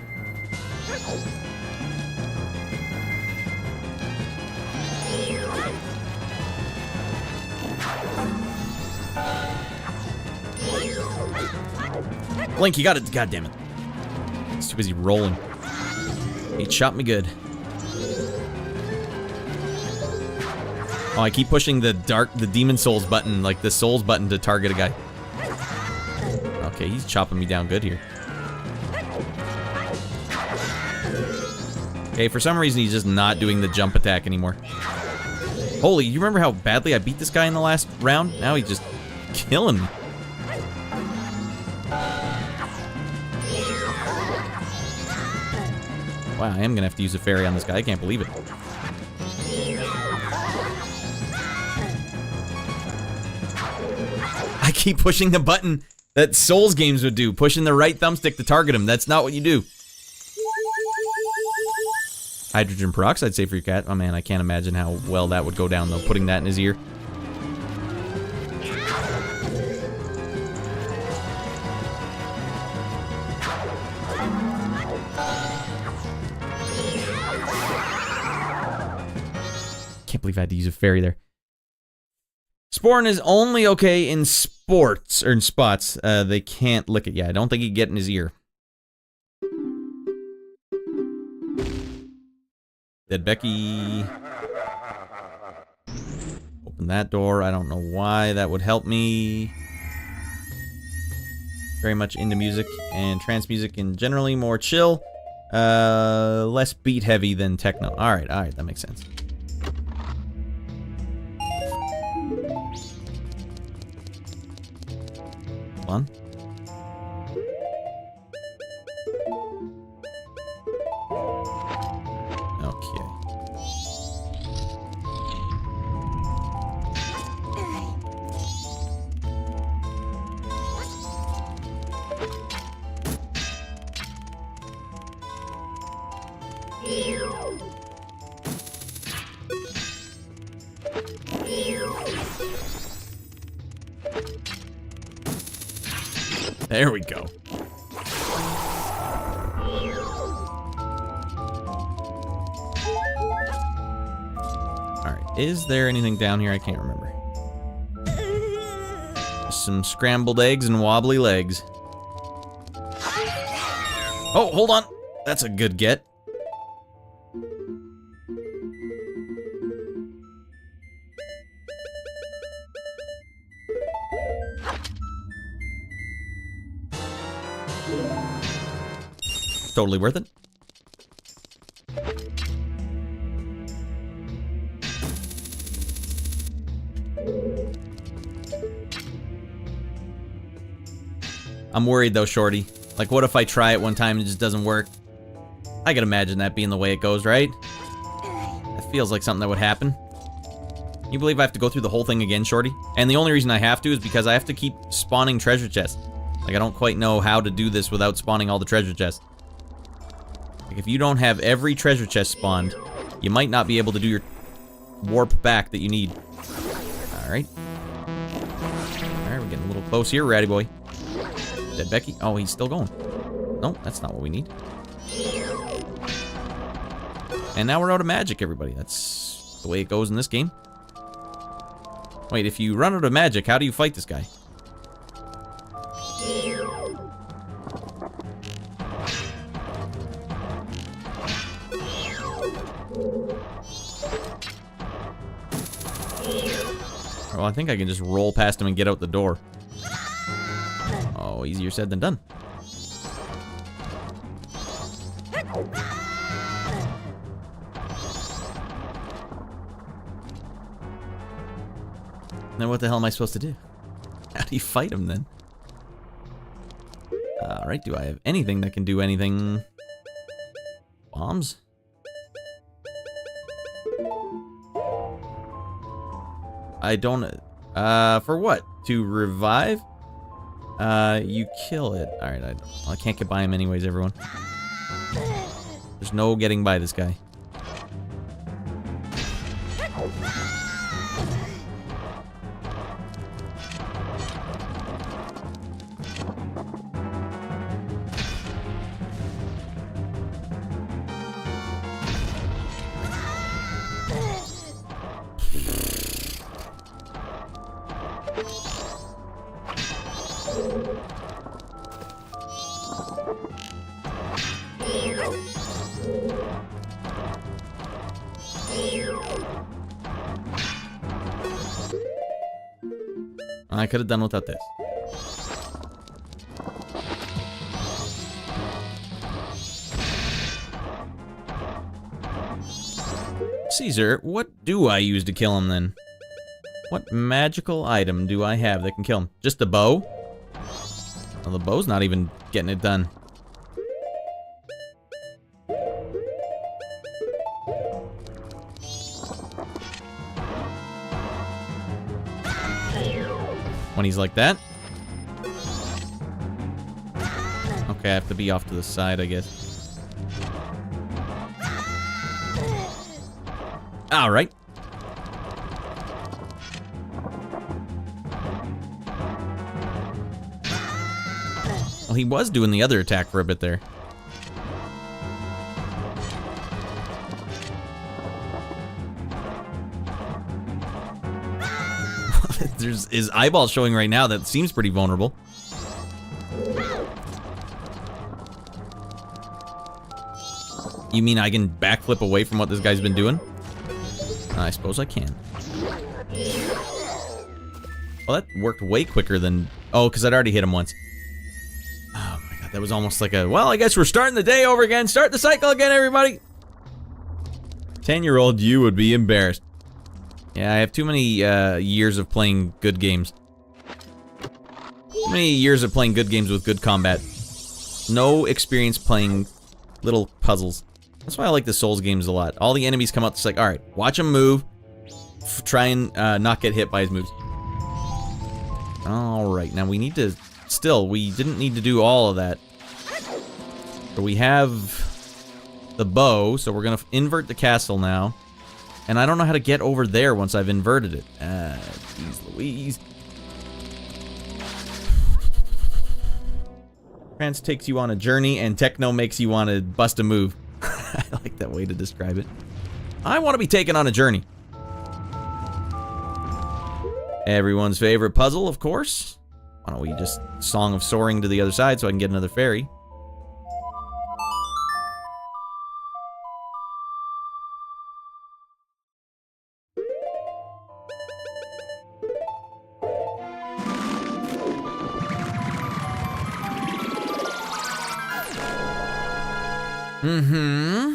Link, you got it. God damn it. He's too busy rolling. He shot me good. Oh, I keep pushing the Demon Souls button, like the Souls button to target a guy. Okay, he's chopping me down good here. Okay, for some reason he's just not doing the jump attack anymore. Holy, you remember how badly I beat this guy in the last round? Now he's just killing me. Wow, I am gonna have to use a fairy on this guy. I can't believe it. I keep pushing the button that Souls games would do, pushing the right thumbstick to target him. That's not what you do. Hydrogen peroxide, say for your cat. Oh man, I can't imagine how well that would go down though, putting that in his ear. Can't believe I had to use a fairy there. Sporn is only okay in sports, or in spots. They can't lick it. Yeah, I don't think he'd get in his ear. Dead Becky. Open that door. I don't know why that would help me. Very much into music and trance music and generally more chill. Less beat heavy than techno. Alright, that makes sense. Hold on. There we go. Alright, is there anything down here? I can't remember. Just some scrambled eggs and wobbly legs. Oh, hold on. That's a good get. Totally worth it. I'm worried though, Shorty. Like, what if I try it one time and it just doesn't work? I can imagine that being the way it goes, right? That feels like something that would happen. You believe I have to go through the whole thing again, Shorty? And the only reason I have to is because I have to keep spawning treasure chests. Like, I don't quite know how to do this without spawning all the treasure chests. Like, if you don't have every treasure chest spawned, you might not be able to do your warp back that you need. Alright. Alright, we're getting a little close here, ratty boy. Dead Becky. Oh, he's still going. Nope, that's not what we need. And now we're out of magic, everybody. That's the way it goes in this game. Wait, if you run out of magic, how do you fight this guy? Well, I think I can just roll past him and get out the door. Oh, easier said than done. Now what the hell am I supposed to do? How do you fight him then? Alright, do I have anything that can do anything? Bombs? I don't... for what? To revive? You kill it. Alright, I can't get by him anyways, everyone. There's no getting by this guy. I could have done without this. Caesar, what do I use to kill him then? What magical item do I have that can kill him? Just the bow? Well, the bow's not even getting it done. When he's like that. Okay, I have to be off to the side, I guess. Alright. Well, he was doing the other attack for a bit there. There's his eyeball showing right now. That seems pretty vulnerable. You mean I can backflip away from what this guy's been doing? I suppose I can. Well, that worked way quicker than... Oh, because I'd already hit him once. Oh my god, that was almost like a... Well, I guess we're starting the day over again. Start the cycle again, everybody. 10-year-old you would be embarrassed. Yeah, I have too many years of playing good games. Too many years of playing good games with good combat. No experience playing little puzzles. That's why I like the Souls games a lot. All the enemies come out, it's like, alright, watch him move. Try and not get hit by his moves. Alright, now we need to... Still, we didn't need to do all of that. But we have the bow, so we're gonna invert the castle now. And I don't know how to get over there once I've inverted it. Jeez Louise. Trance takes you on a journey, and techno makes you want to bust a move. I like that way to describe it. I want to be taken on a journey. Everyone's favorite puzzle, of course. Why don't we just Song of Soaring to the other side so I can get another fairy? Mm-hmm.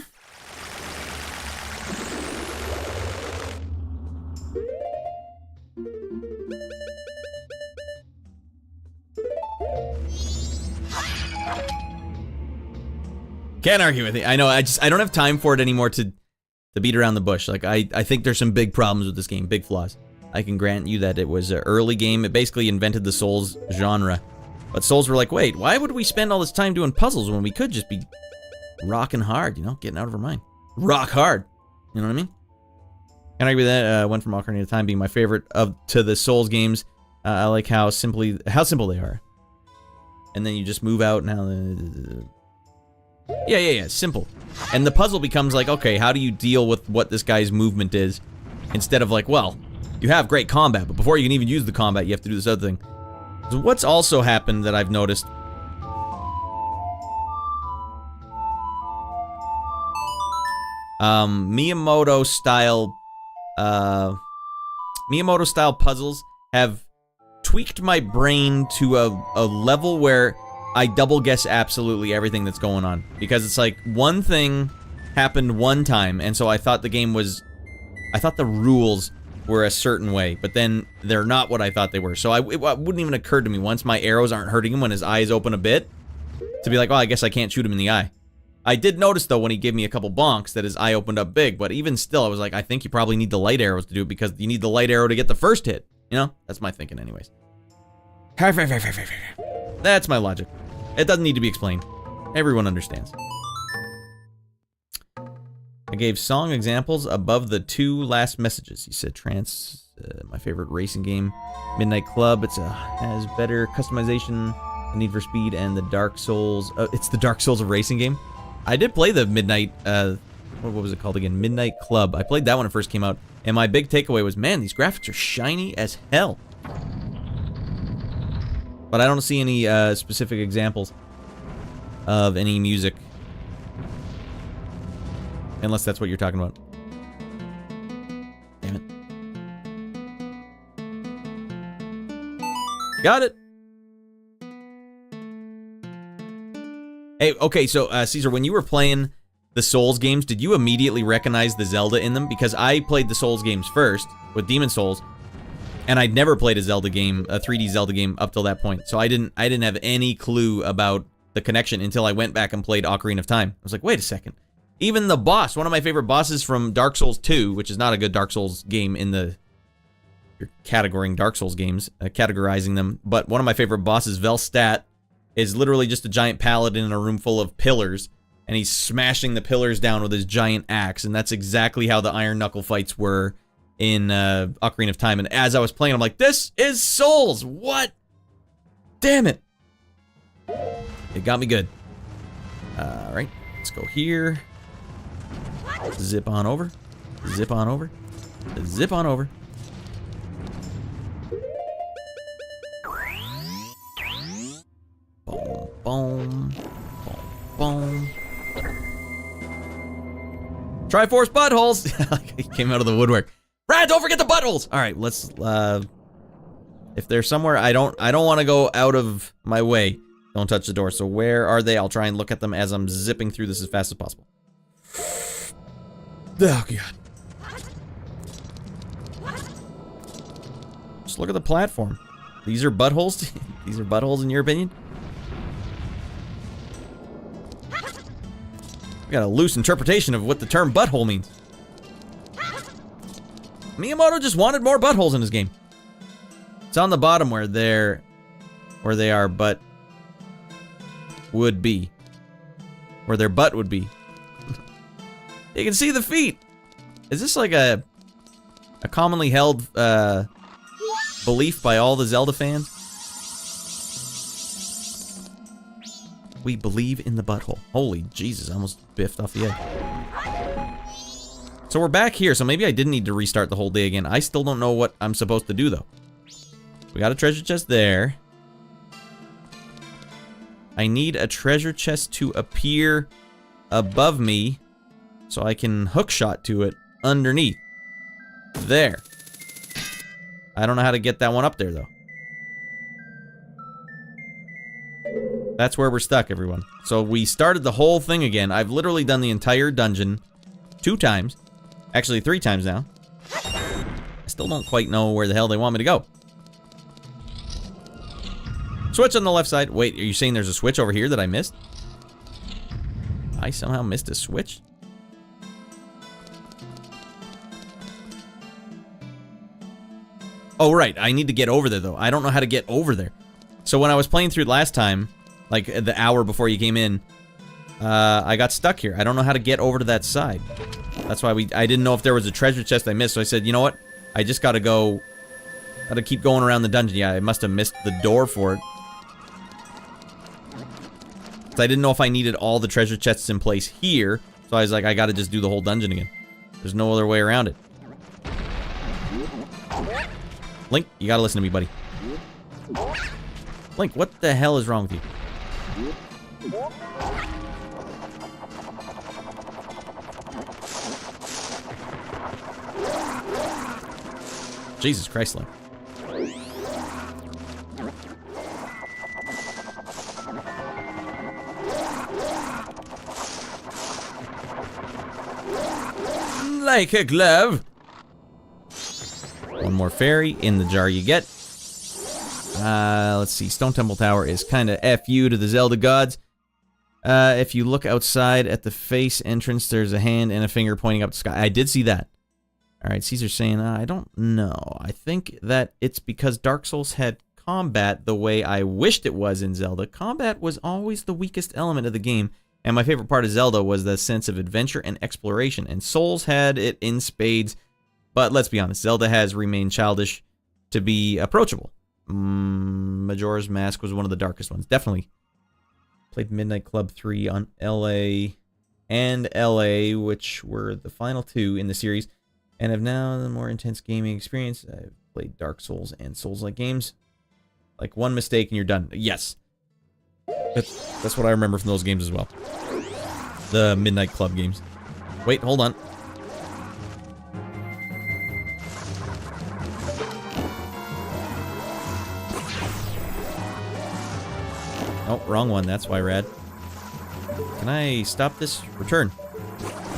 Can't argue with it. I know, I don't have time for it anymore to beat around the bush. Like, I think there's some big problems with this game, big flaws. I can grant you that it was an early game. It basically invented the Souls genre. But Souls were like, wait, why would we spend all this time doing puzzles when we could just be rocking hard, you know, getting out of our mind. Rock hard. You know what I mean? Can't argue with that. One from Ocarina of Time being my favorite to the Souls games. I like how simple they are. And then you just move out now. Yeah, simple. And the puzzle becomes like, okay, how do you deal with what this guy's movement is? Instead of like, well, you have great combat, but before you can even use the combat, you have to do this other thing. So what's also happened that I've noticed... Miyamoto style Miyamoto-style puzzles have tweaked my brain to a level where I double guess absolutely everything that's going on. Because it's like, one thing happened one time, and so I thought the game was... I thought the rules were a certain way, but then they're not what I thought they were. So it wouldn't even occur to me, once my arrows aren't hurting him when his eyes open a bit, to be like, well, I guess I can't shoot him in the eye. I did notice, though, when he gave me a couple bonks, that his eye opened up big, but even still, I was like, I think you probably need the light arrows to do it, because you need the light arrow to get the first hit. You know? That's my thinking anyways. That's my logic. It doesn't need to be explained. Everyone understands. I gave song examples above the 2 last messages. You said Trance, my favorite racing game. Midnight Club, has better customization, Need for Speed, and the Dark Souls. It's the Dark Souls of racing game. I did play the Midnight, what was it called again? Midnight Club. I played that when it first came out, and my big takeaway was, man, these graphics are shiny as hell. But I don't see any specific examples of any music. Unless that's what you're talking about. Damn it. Got it. Hey, okay, so Caesar, when you were playing the Souls games, did you immediately recognize the Zelda in them? Because I played the Souls games first with Demon Souls, and I'd never played a Zelda game, a 3D Zelda game up till that point. So I didn't have any clue about the connection until I went back and played Ocarina of Time. I was like, wait a second. Even the boss, one of my favorite bosses from Dark Souls 2, which is not a good Dark Souls game in the... You're categorizing Dark Souls games, categorizing them, but one of my favorite bosses, Velstadt, is literally just a giant paladin in a room full of pillars, and he's smashing the pillars down with his giant axe, and that's exactly how the Iron Knuckle fights were in Ocarina of Time. And as I was playing, I'm like, this is Souls! What? Damn it! It got me good. Alright, let's go here. Zip on over. Zip on over. Zip on over. Boom, boom, boom, boom. Triforce buttholes! He came out of the woodwork. Brad, don't forget the buttholes! Alright, let's, if there's somewhere I don't want to go out of my way, don't touch the door. So where are they? I'll try and look at them as I'm zipping through this as fast as possible. Oh, God. Just look at the platform. These are buttholes? These are buttholes in your opinion? We got a loose interpretation of what the term butthole means. Miyamoto just wanted more buttholes in his game. It's on the bottom where they are, but would be. Where their butt would be. You can see the feet. Is this like a commonly held belief by all the Zelda fans? We believe in the butthole. Holy Jesus, I almost biffed off the edge. So we're back here, so maybe I didn't need to restart the whole day again. I still don't know what I'm supposed to do, though. We got a treasure chest there. I need a treasure chest to appear above me so I can hookshot to it underneath. There. I don't know how to get that one up there, though. That's where we're stuck, everyone. So we started the whole thing again. I've literally done the entire dungeon 2 times. Actually, 3 times now. I still don't quite know where the hell they want me to go. Switch on the left side. Wait, are you saying there's a switch over here that I missed? I somehow missed a switch? Oh, right. I need to get over there, though. I don't know how to get over there. So when I was playing through it last time, like the hour before you came in, I got stuck here. I don't know how to get over to that side. That's why I didn't know if there was a treasure chest I missed. So I said, you know what? I just gotta go. Gotta keep going around the dungeon. Yeah, I must have missed the door for it. So I didn't know if I needed all the treasure chests in place here. So I was like, I gotta just do the whole dungeon again. There's no other way around it. Link, you gotta listen to me, buddy. Link, what the hell is wrong with you? Jesus Christ, Link. Like a glove. One more fairy in the jar you get. Let's see. Stone Temple Tower is kind of FU to the Zelda gods. If you look outside at the face entrance, there's a hand and a finger pointing up the sky. I did see that. Alright, Caesar's saying, I don't know. I think that it's because Dark Souls had combat the way I wished it was in Zelda. Combat was always the weakest element of the game, and my favorite part of Zelda was the sense of adventure and exploration, and Souls had it in spades. But let's be honest, Zelda has remained childish to be approachable. Majora's Mask was one of the darkest ones, definitely. Played Midnight Club 3 on LA and LA, which were the final two in the series, and have now the more intense gaming experience. I've played Dark Souls and Souls-like games. Like one mistake and you're done. Yes. That's what I remember from those games as well. The Midnight Club games. Wait, hold on. Oh, wrong one. That's why, Rad. Can I stop this? Return.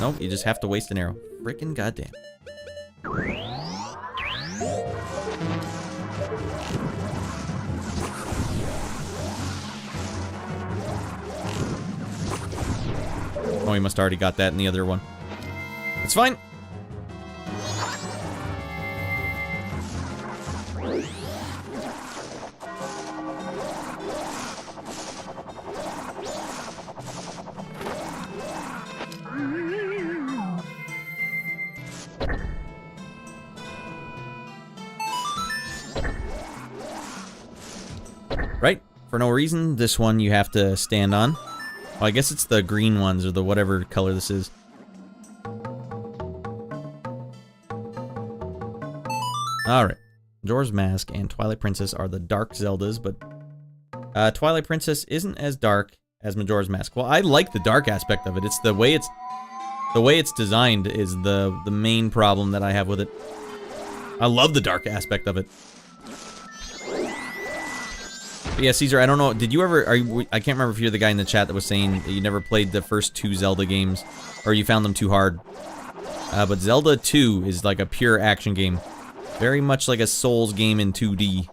Nope, you just have to waste an arrow. Frickin' goddamn. Oh, he must have already got that in the other one. It's fine. Right? For no reason, this one you have to stand on. Oh, I guess it's the green ones, or the whatever color this is. Alright. Majora's Mask and Twilight Princess are the dark Zeldas, but Twilight Princess isn't as dark as Majora's Mask. Well, I like the dark aspect of it. It's the way it's designed is the main problem that I have with it. I love the dark aspect of it. But yeah, Caesar, I don't know. Did you ever? I can't remember if you're the guy in the chat that was saying that you never played the first two Zelda games, or you found them too hard. But Zelda 2 is like a pure action game, very much like a Souls game in 2D.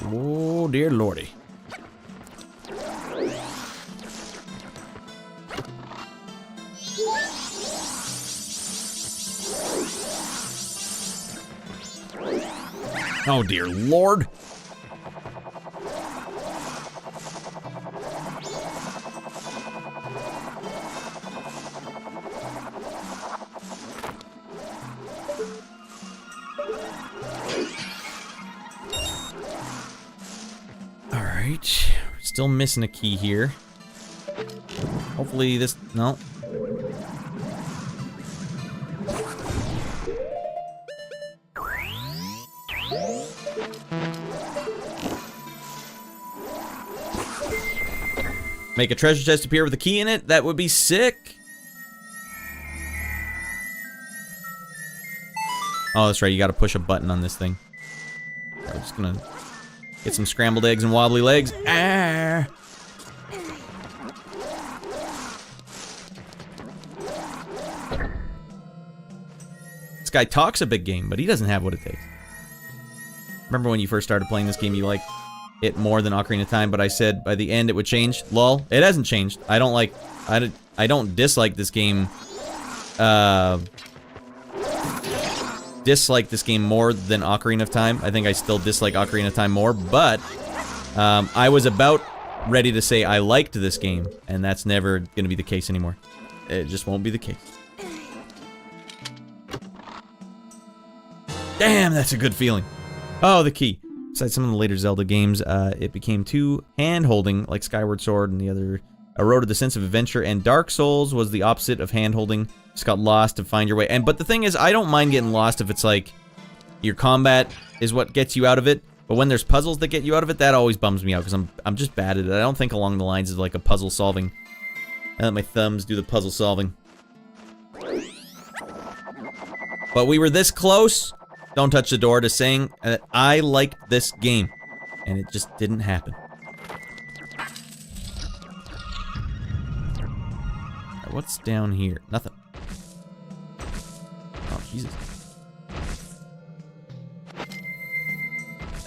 Oh dear lordy. Oh dear lord. Alright. Still missing a key here. Hopefully this... No. Make a treasure chest appear with a key in it? That would be sick. Oh, that's right. You gotta push a button on this thing. We're just gonna get some scrambled eggs and wobbly legs. Ah! This guy talks a big game, but he doesn't have what it takes. Remember when you first started playing this game, you liked it more than Ocarina of Time, but I said by the end it would change. Lol, it hasn't changed. I don't dislike this game. Dislike this game more than Ocarina of Time. I think I still dislike Ocarina of Time more, but I was about ready to say I liked this game, and that's never going to be the case anymore. It just won't be the case. Damn, that's a good feeling. Oh, the key. Besides some of the later Zelda games, it became too hand-holding, like Skyward Sword and the other eroded the sense of adventure, and Dark Souls was the opposite of hand-holding. Just got lost to find your way. But the thing is, I don't mind getting lost if it's like your combat is what gets you out of it. But when there's puzzles that get you out of it, that always bums me out because I'm just bad at it. I don't think along the lines of like a puzzle solving. I let my thumbs do the puzzle solving. But we were this close, don't touch the door, to saying that I liked this game. And it just didn't happen. Right, what's down here? Nothing. Oh, Jesus.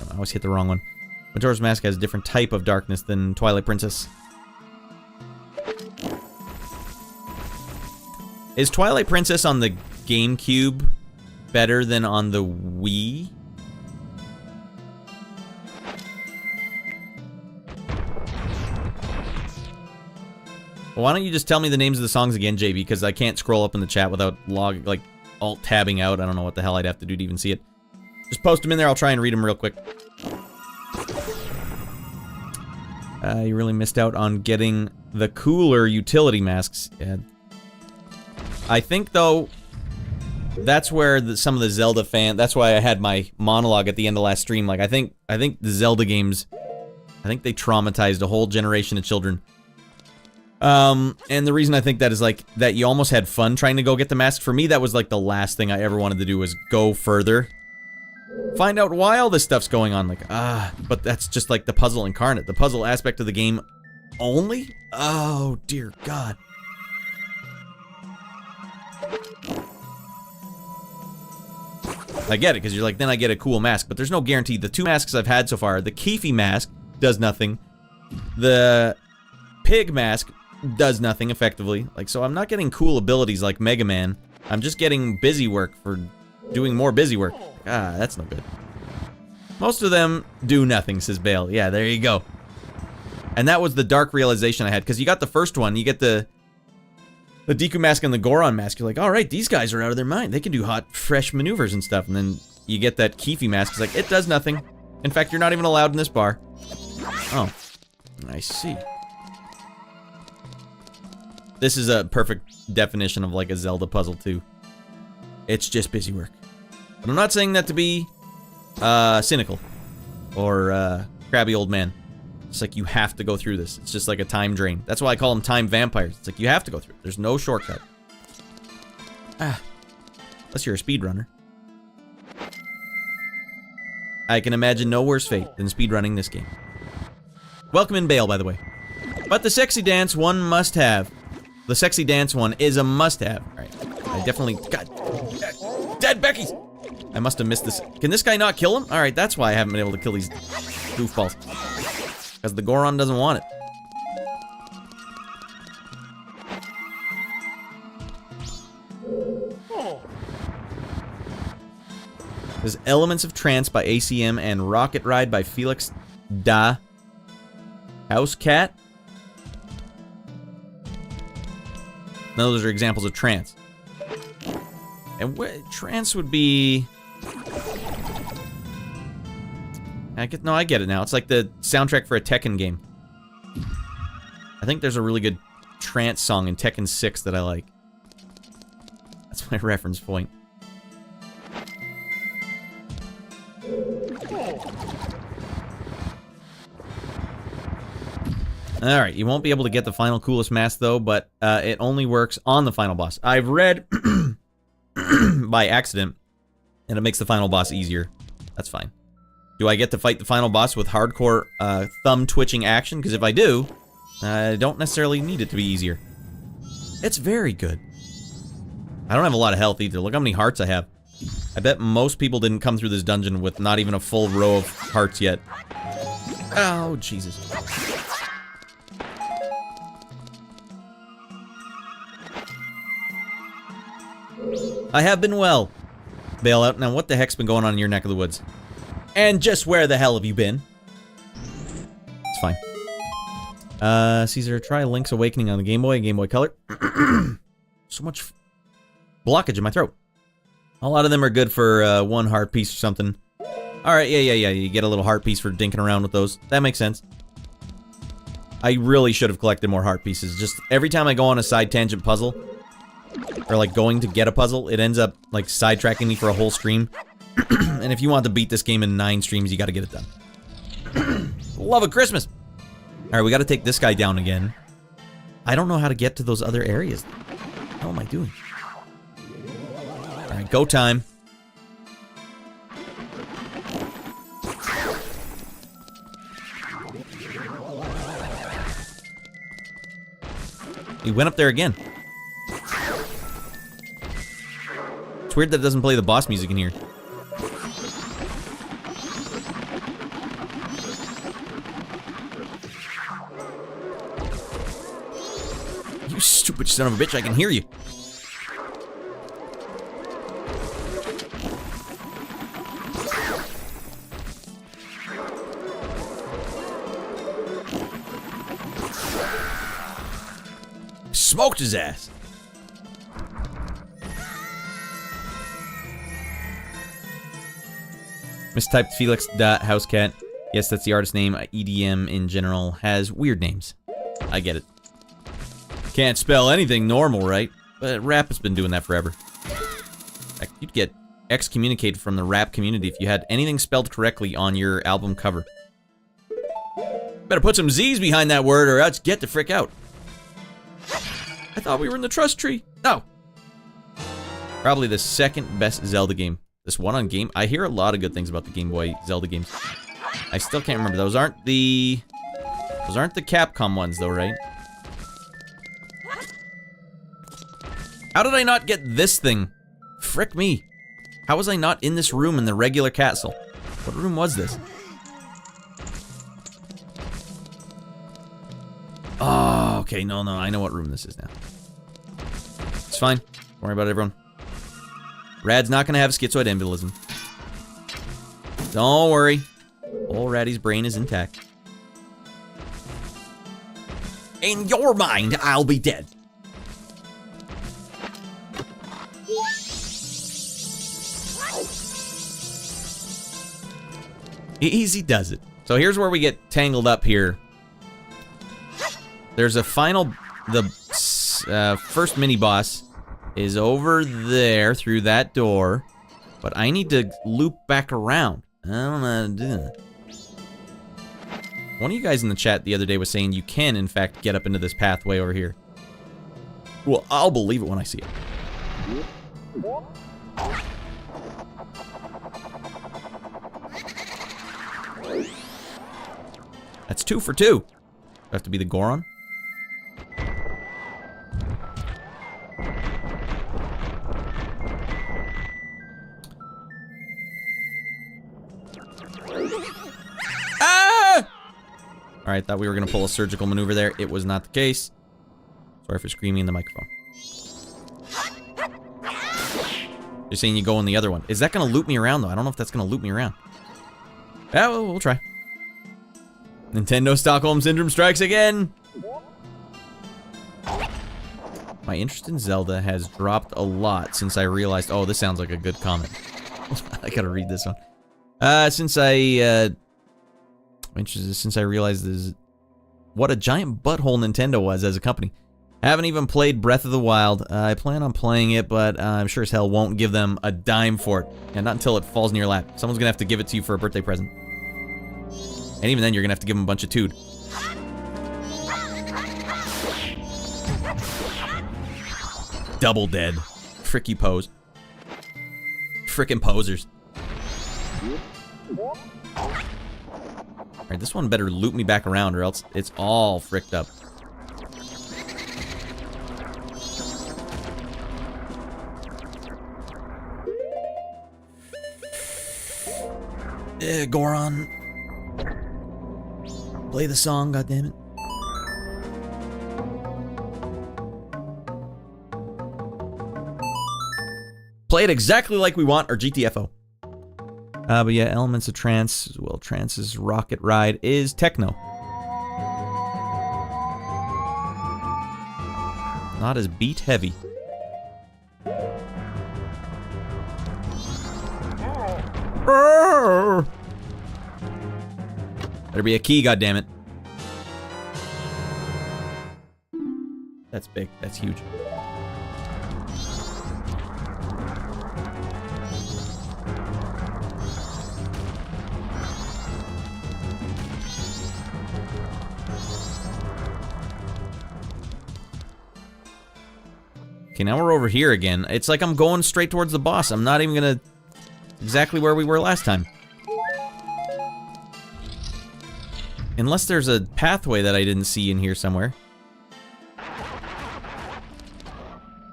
I always hit the wrong one. Majora's Mask has a different type of darkness than Twilight Princess. Is Twilight Princess on the GameCube better than on the Wii? Well, why don't you just tell me the names of the songs again, JB? Because I can't scroll up in the chat without alt-tabbing out. I don't know what the hell I'd have to do to even see it. Just post them in there. I'll try and read them real quick. You really missed out on getting the cooler utility masks. Yeah. I think, though, that's where some of the Zelda that's why I had my monologue at the end of last stream. Like, I think the Zelda games, I think they traumatized a whole generation of children. And the reason I think that is, like, that you almost had fun trying to go get the mask. For me, that was, like, the last thing I ever wanted to do was go further. Find out why all this stuff's going on. Like, but that's just, like, the puzzle incarnate. The puzzle aspect of the game only? Oh, dear God. I get it, because you're like, then I get a cool mask. But there's no guarantee. The two masks I've had so far, the Keefy mask does nothing. The pig mask does nothing, effectively. Like, so I'm not getting cool abilities like Mega Man. I'm just getting busy work for doing more busy work. That's no good. Most of them do nothing, says Bale. Yeah, there you go. And that was the dark realization I had, because you got the first one, you get the Deku mask and the Goron mask. You're like, all right, these guys are out of their mind. They can do hot, fresh maneuvers and stuff. And then you get that Keefy mask. It's like, it does nothing. In fact, you're not even allowed in this bar. Oh, I see. This is a perfect definition of like a Zelda puzzle too. It's just busy work. But I'm not saying that to be cynical or crabby old man. It's like you have to go through this. It's just like a time drain. That's why I call them time vampires. It's like you have to go through it. There's no shortcut. Unless you're a speedrunner. I can imagine no worse fate than speedrunning this game. Welcome in, Bale, by the way. But the sexy dance one must have. The sexy dance one is a must have. Alright. I definitely... God. Dead Becky's! I must have missed this. Can this guy not kill him? Alright, that's why I haven't been able to kill these goofballs. Because the Goron doesn't want it. There's Elements of Trance by ACM and Rocket Ride by Felix Da Housecat. Now those are examples of trance. And trance would be... I get it now. It's like the soundtrack for a Tekken game. I think there's a really good trance song in Tekken 6 that I like. That's my reference point. Alright, you won't be able to get the final coolest mask though, but it only works on the final boss. I've read by accident, and it makes the final boss easier. That's fine. Do I get to fight the final boss with hardcore thumb-twitching action? Because if I do, I don't necessarily need it to be easier. It's very good. I don't have a lot of health either. Look how many hearts I have. I bet most people didn't come through this dungeon with not even a full row of hearts yet. Oh, Jesus. I have been well. Bailout. Now, what the heck's been going on in your neck of the woods? And just where the hell have you been? It's fine. Caesar, try Link's Awakening on the Game Boy and Game Boy Color. So much blockage in my throat. A lot of them are good for one heart piece or something. Alright, yeah. You get a little heart piece for dinking around with those. That makes sense. I really should have collected more heart pieces. Just every time I go on a side tangent puzzle, or like going to get a puzzle, it ends up like sidetracking me for a whole stream. And if you want to beat this game in 9 streams, you got to get it done. Love of Christmas. All right, we got to take this guy down again. I don't know how to get to those other areas. How am I doing? All right, go time. He went up there again. It's weird that it doesn't play the boss music in here. You stupid son of a bitch, I can hear you. Smoked his ass. Mistyped Felix House Cat. Yes, that's the artist name. EDM in general has weird names. I get it. Can't spell anything normal, right? But rap has been doing that forever. Heck, you'd get excommunicated from the rap community if you had anything spelled correctly on your album cover. Better put some Z's behind that word or else get the frick out. I thought we were in the trust tree. No. Probably the second best Zelda game. This one on game. I hear a lot of good things about the Game Boy Zelda games. I still can't remember. Those aren't the Capcom ones though, right? How did I not get this thing? Frick me. How was I not in this room in the regular castle? What room was this? Oh, okay, no, I know what room this is now. It's fine. Don't worry about it, everyone. Rad's not gonna have schizoid embolism. Don't worry. Old Raddy's brain is intact. In your mind, I'll be dead. Easy does it. So here's where we get tangled up here. There's a final... The first mini-boss is over there through that door. But I need to loop back around. I don't know how to do that. One of you guys in the chat the other day was saying you can, in fact, get up into this pathway over here. Well, I'll believe it when I see it. That's 2 for 2. Do I have to be the Goron? Ah! Alright, thought we were going to pull a surgical maneuver there. It was not the case. Sorry for screaming in the microphone. You're saying you go in the other one. Is that going to loop me around, though? I don't know if that's going to loop me around. Yeah, well, we'll try. Nintendo Stockholm Syndrome strikes again! My interest in Zelda has dropped a lot since I realized... Oh, this sounds like a good comment. I gotta read this one. Since I realized what a giant butthole Nintendo was as a company. Haven't even played Breath of the Wild. I plan on playing it, but I'm sure as hell won't give them a dime for it. And not until it falls in your lap. Someone's gonna have to give it to you for a birthday present. And even then, you're gonna have to give them a bunch of tood. Double dead. Fricky pose. Frickin' posers. Alright, this one better loop me back around or else it's all fricked up. Goron. Play the song, goddammit. Play it exactly like we want, or GTFO. But yeah, elements of trance. Well, trance's rocket ride is techno. Not as beat heavy. Better be a key, goddammit. That's big. That's huge. Okay, now we're over here again. It's like I'm going straight towards the boss. I'm not even gonna... Exactly where we were last time. Unless there's a pathway that I didn't see in here somewhere.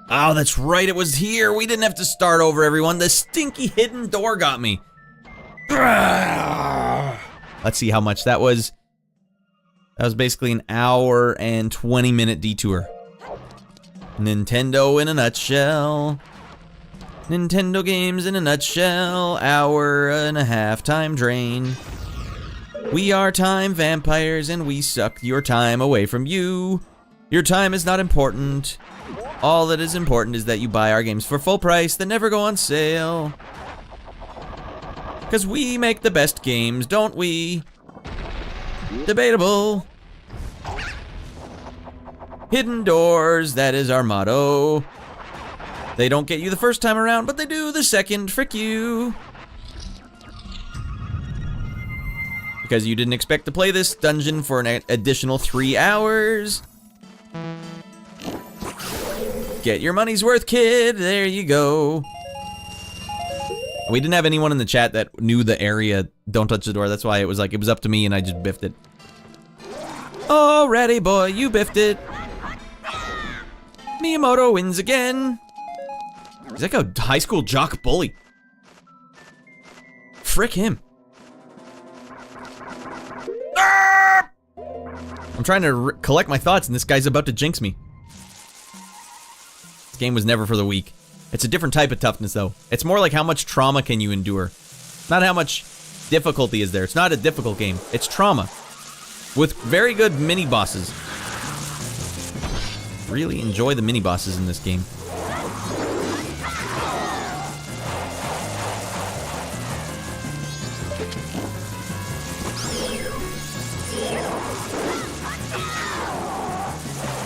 Oh, that's right, it was here. We didn't have to start over, everyone. The stinky hidden door got me. Let's see how much that was. That was basically an hour and 20-minute detour. Nintendo in a nutshell. Nintendo games in a nutshell. Hour and a half time drain. We are time vampires and we suck your time away from you. Your time is not important. All that is important is that you buy our games for full price that never go on sale. 'Cause we make the best games, don't we? Debatable. Hidden doors, that is our motto. They don't get you the first time around, but they do the second. Frick you. Because you didn't expect to play this dungeon for an additional 3 hours. Get your money's worth, kid. There you go. We didn't have anyone in the chat that knew the area. Don't touch the door. That's why it was like, it was up to me and I just biffed it. Alrighty, boy, you biffed it. Miyamoto wins again. He's like a high school jock bully. Frick him. Ah! I'm trying to collect my thoughts and this guy's about to jinx me. This game was never for the weak. It's a different type of toughness though. It's more like how much trauma can you endure. Not how much difficulty is there. It's not a difficult game. It's trauma. With very good mini bosses. Really enjoy the mini bosses in this game.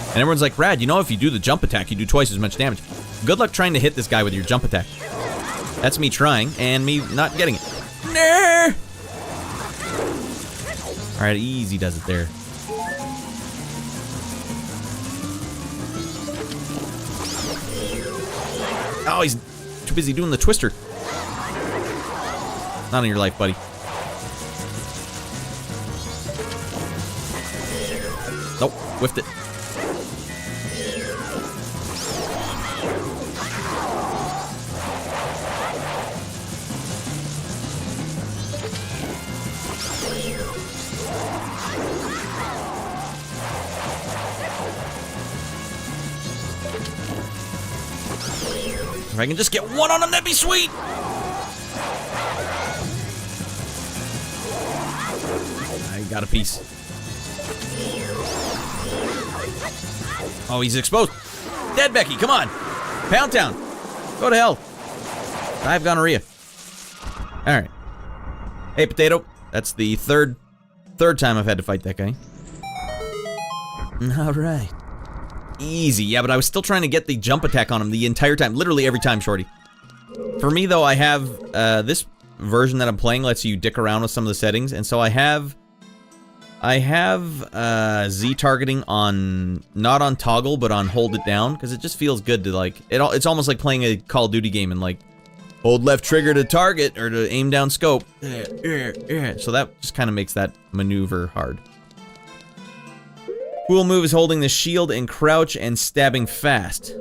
And everyone's like, Brad, you know if you do the jump attack, you do twice as much damage. Good luck trying to hit this guy with your jump attack. That's me trying, and me not getting it. Nah! Alright, easy does it there. Oh, he's too busy doing the twister. Not in your life, buddy. Nope, whiffed it. If I can just get one on him, that'd be sweet! I got a piece. Oh, he's exposed. Dead Becky, come on! Pound Town! Go to hell! I have gonorrhea. Alright. Hey, Potato. That's the third time I've had to fight that guy. Alright. Easy, yeah, but I was still trying to get the jump attack on him the entire time. Literally every time, Shorty. For me, though, I have, this version that I'm playing lets you dick around with some of the settings, and so I have Z targeting on, not on toggle, but on hold it down, because it just feels good to, like, it's almost like playing a Call of Duty game and, like, hold left trigger to target, or to aim down scope. So that just kind of makes that maneuver hard. Cool move is holding the shield and crouch and stabbing fast.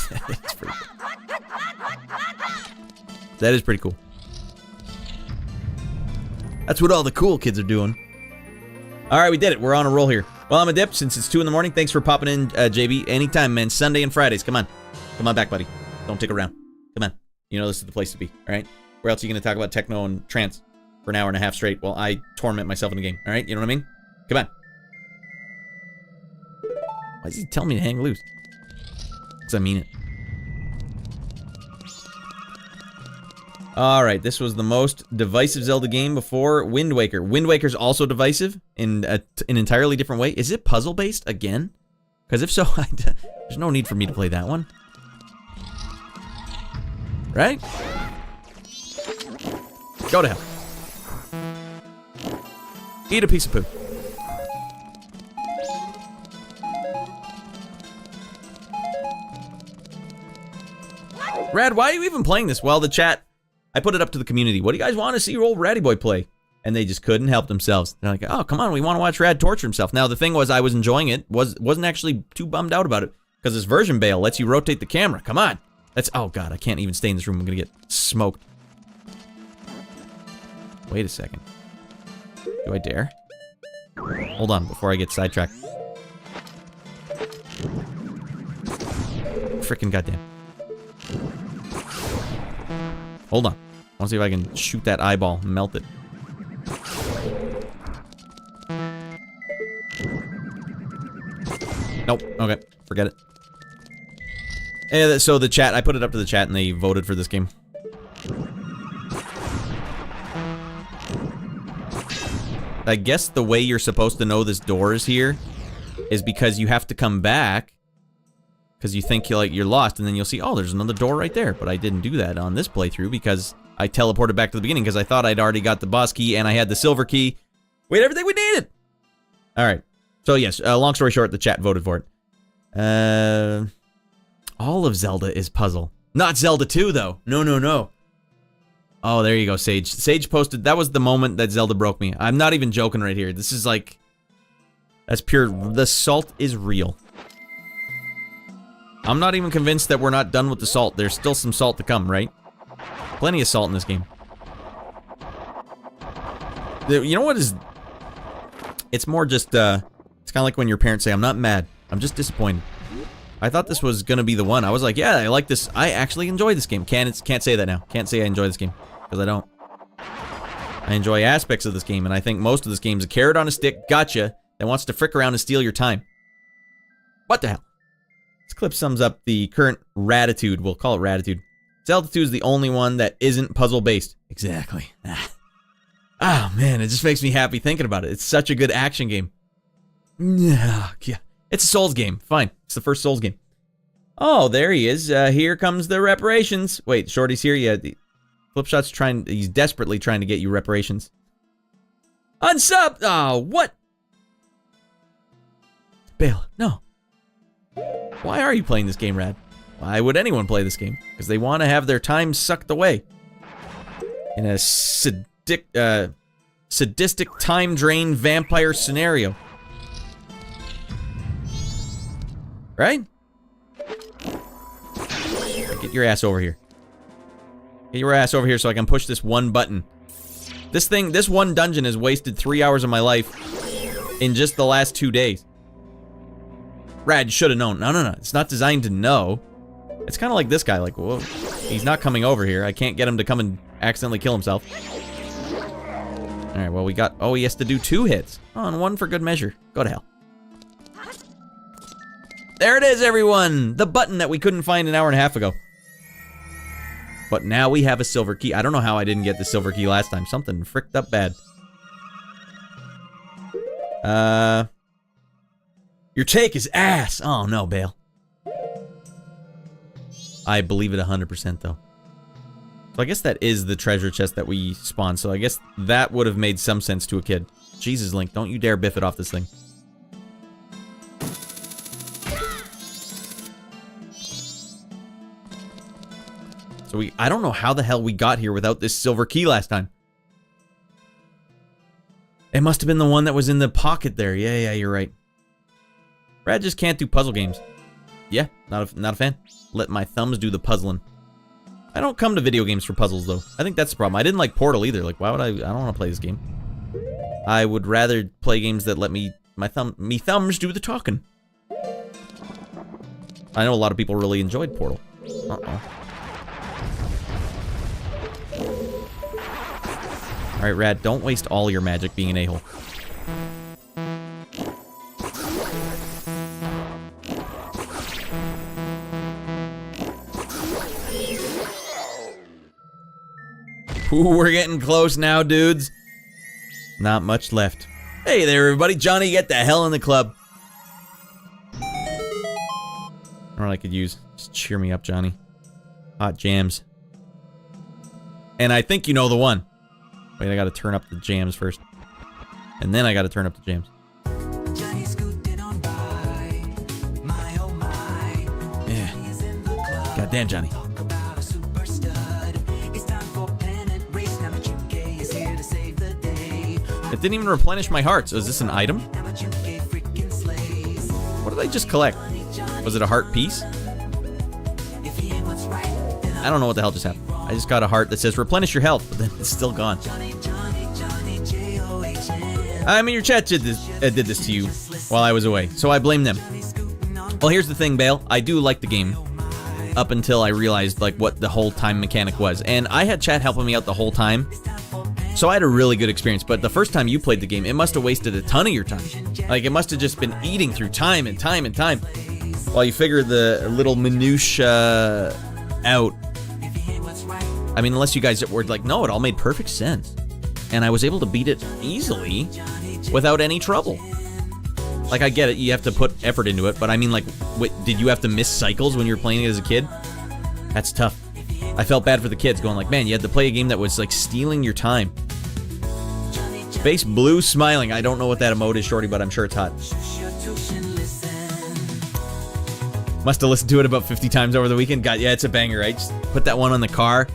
That's pretty cool. That is pretty cool. That's what all the cool kids are doing. Alright, we did it. We're on a roll here. Well, I'm a dip since it's 2 in the morning. Thanks for popping in, JB. Anytime, man. Sunday and Fridays. Come on. Come on back, buddy. Don't take around. Come on. You know this is the place to be, alright? Where else are you going to talk about techno and trance for an hour and a half straight while I torment myself in the game, alright? You know what I mean? Come on. Why is he telling me to hang loose? Because I mean it. Alright, this was the most divisive Zelda game before Wind Waker. Wind Waker's also divisive in an entirely different way. Is it puzzle-based again? Because if so, there's no need for me to play that one. Right? Go to hell. Eat a piece of poo. Rad, why are you even playing this? Well, the chat, I put it up to the community. What do you guys want to see your old Ratty Boy play? And they just couldn't help themselves. They're like, oh, come on, we want to watch Rad torture himself. Now, the thing was, I was enjoying it. Wasn't actually too bummed out about it. Because this version bail lets you rotate the camera. Come on. Oh, God, I can't even stay in this room. I'm going to get smoked. Wait a second. Do I dare? Hold on, before I get sidetracked. Frickin' goddamn. Hold on. I want to see if I can shoot that eyeball and melt it. Nope. Okay. Forget it. Yeah, so the chat, I put it up to the chat and they voted for this game. I guess the way you're supposed to know this door is here is because you have to come back because you think you're lost, and then you'll see, oh, there's another door right there. But I didn't do that on this playthrough because I teleported back to the beginning because I thought I'd already got the boss key and I had the silver key. We had everything we needed. All right. So yes, long story short, the chat voted for it. All of Zelda is puzzle. Not Zelda 2 though. No. Oh, there you go, Sage. Sage posted, that was the moment that Zelda broke me. I'm not even joking right here. This is like, that's pure, the salt is real. I'm not even convinced that we're not done with the salt. There's still some salt to come, right? Plenty of salt in this game. You know what is, it's more just, it's kind of like when your parents say, I'm not mad, I'm just disappointed. I thought this was gonna be the one. I was like, yeah, I like this. I actually enjoy this game. Can't say that now. Can't say I enjoy this game. Because I don't. I enjoy aspects of this game, and I think most of this game is a carrot on a stick, gotcha, that wants to frick around and steal your time. What the hell? This clip sums up the current ratitude. We'll call it ratitude. Zelda 2 is the only one that isn't puzzle-based. Exactly. Oh, man, it just makes me happy thinking about it. It's such a good action game. Yeah. It's a Souls game. Fine. It's the first Souls game. Oh, there he is. Here comes the reparations. Wait, Shorty's here? Yeah, the Flipshot's trying... He's desperately trying to get you reparations. Unsub! Oh, what? Bale, no. Why are you playing this game, Rad? Why would anyone play this game? Because they want to have their time sucked away. In a sadistic time drain vampire scenario. Right? Get your ass over here. Get your ass over here so I can push this one button. This one dungeon has wasted 3 hours of my life in just the last 2 days. Rad, you should have known. No. It's not designed to know. It's kind of like this guy. Like, whoa, he's not coming over here. I can't get him to come and accidentally kill himself. All right, well, we got... Oh, he has to do 2 hits. Oh, and 1 for good measure. Go to hell. There it is, everyone! The button that we couldn't find an hour and a half ago. But now we have a silver key. I don't know how I didn't get the silver key last time. Something fricked up bad. Your take is ass! Oh, no, Bale. I believe it 100%, though. So I guess that is the treasure chest that we spawned. So I guess that would have made some sense to a kid. Jesus, Link, don't you dare biff it off this thing. So I don't know how the hell we got here without this silver key last time. It must have been the one that was in the pocket there. Yeah, you're right. Brad just can't do puzzle games. Yeah, not a fan. Let my thumbs do the puzzling. I don't come to video games for puzzles, though. I think that's the problem. I didn't like Portal either. Like, why would I don't want to play this game. I would rather play games that let me thumbs do the talking. I know a lot of people really enjoyed Portal. Alright, Rad, don't waste all your magic being an a-hole. Ooh, we're getting close now, dudes. Not much left. Hey there, everybody. Johnny, get the hell in the club. Or I could use. Just cheer me up, Johnny. Hot jams. And I think you know the one. Wait, I gotta turn up the jams first. And then I gotta turn up the jams. Yeah. Goddamn, Johnny. It didn't even replenish my heart. So is this an item? What did I just collect? Was it a heart piece? I don't know what the hell just happened. I just got a heart that says replenish your health, but then it's still gone. I mean, your chat did this to you while I was away, so I blame them. Well, here's the thing, Bale. I do like the game up until I realized like what the whole time mechanic was, and I had chat helping me out the whole time, so I had a really good experience. But the first time you played the game, it must have wasted a ton of your time. Like, it must have just been eating through time and time and time while you figure the little minutia out. I mean, unless you guys were like, no, it all made perfect sense. And I was able to beat it easily without any trouble. Like, I get it, you have to put effort into it, but I mean, like, did you have to miss cycles when you were playing it as a kid? That's tough. I felt bad for the kids, going like, man, you had to play a game that was, like, stealing your time. Face blue smiling. I don't know what that emote is, Shorty, but I'm sure it's hot. Must have listened to it about 50 times over the weekend. God, yeah, it's a banger, right? Just put that one on the car,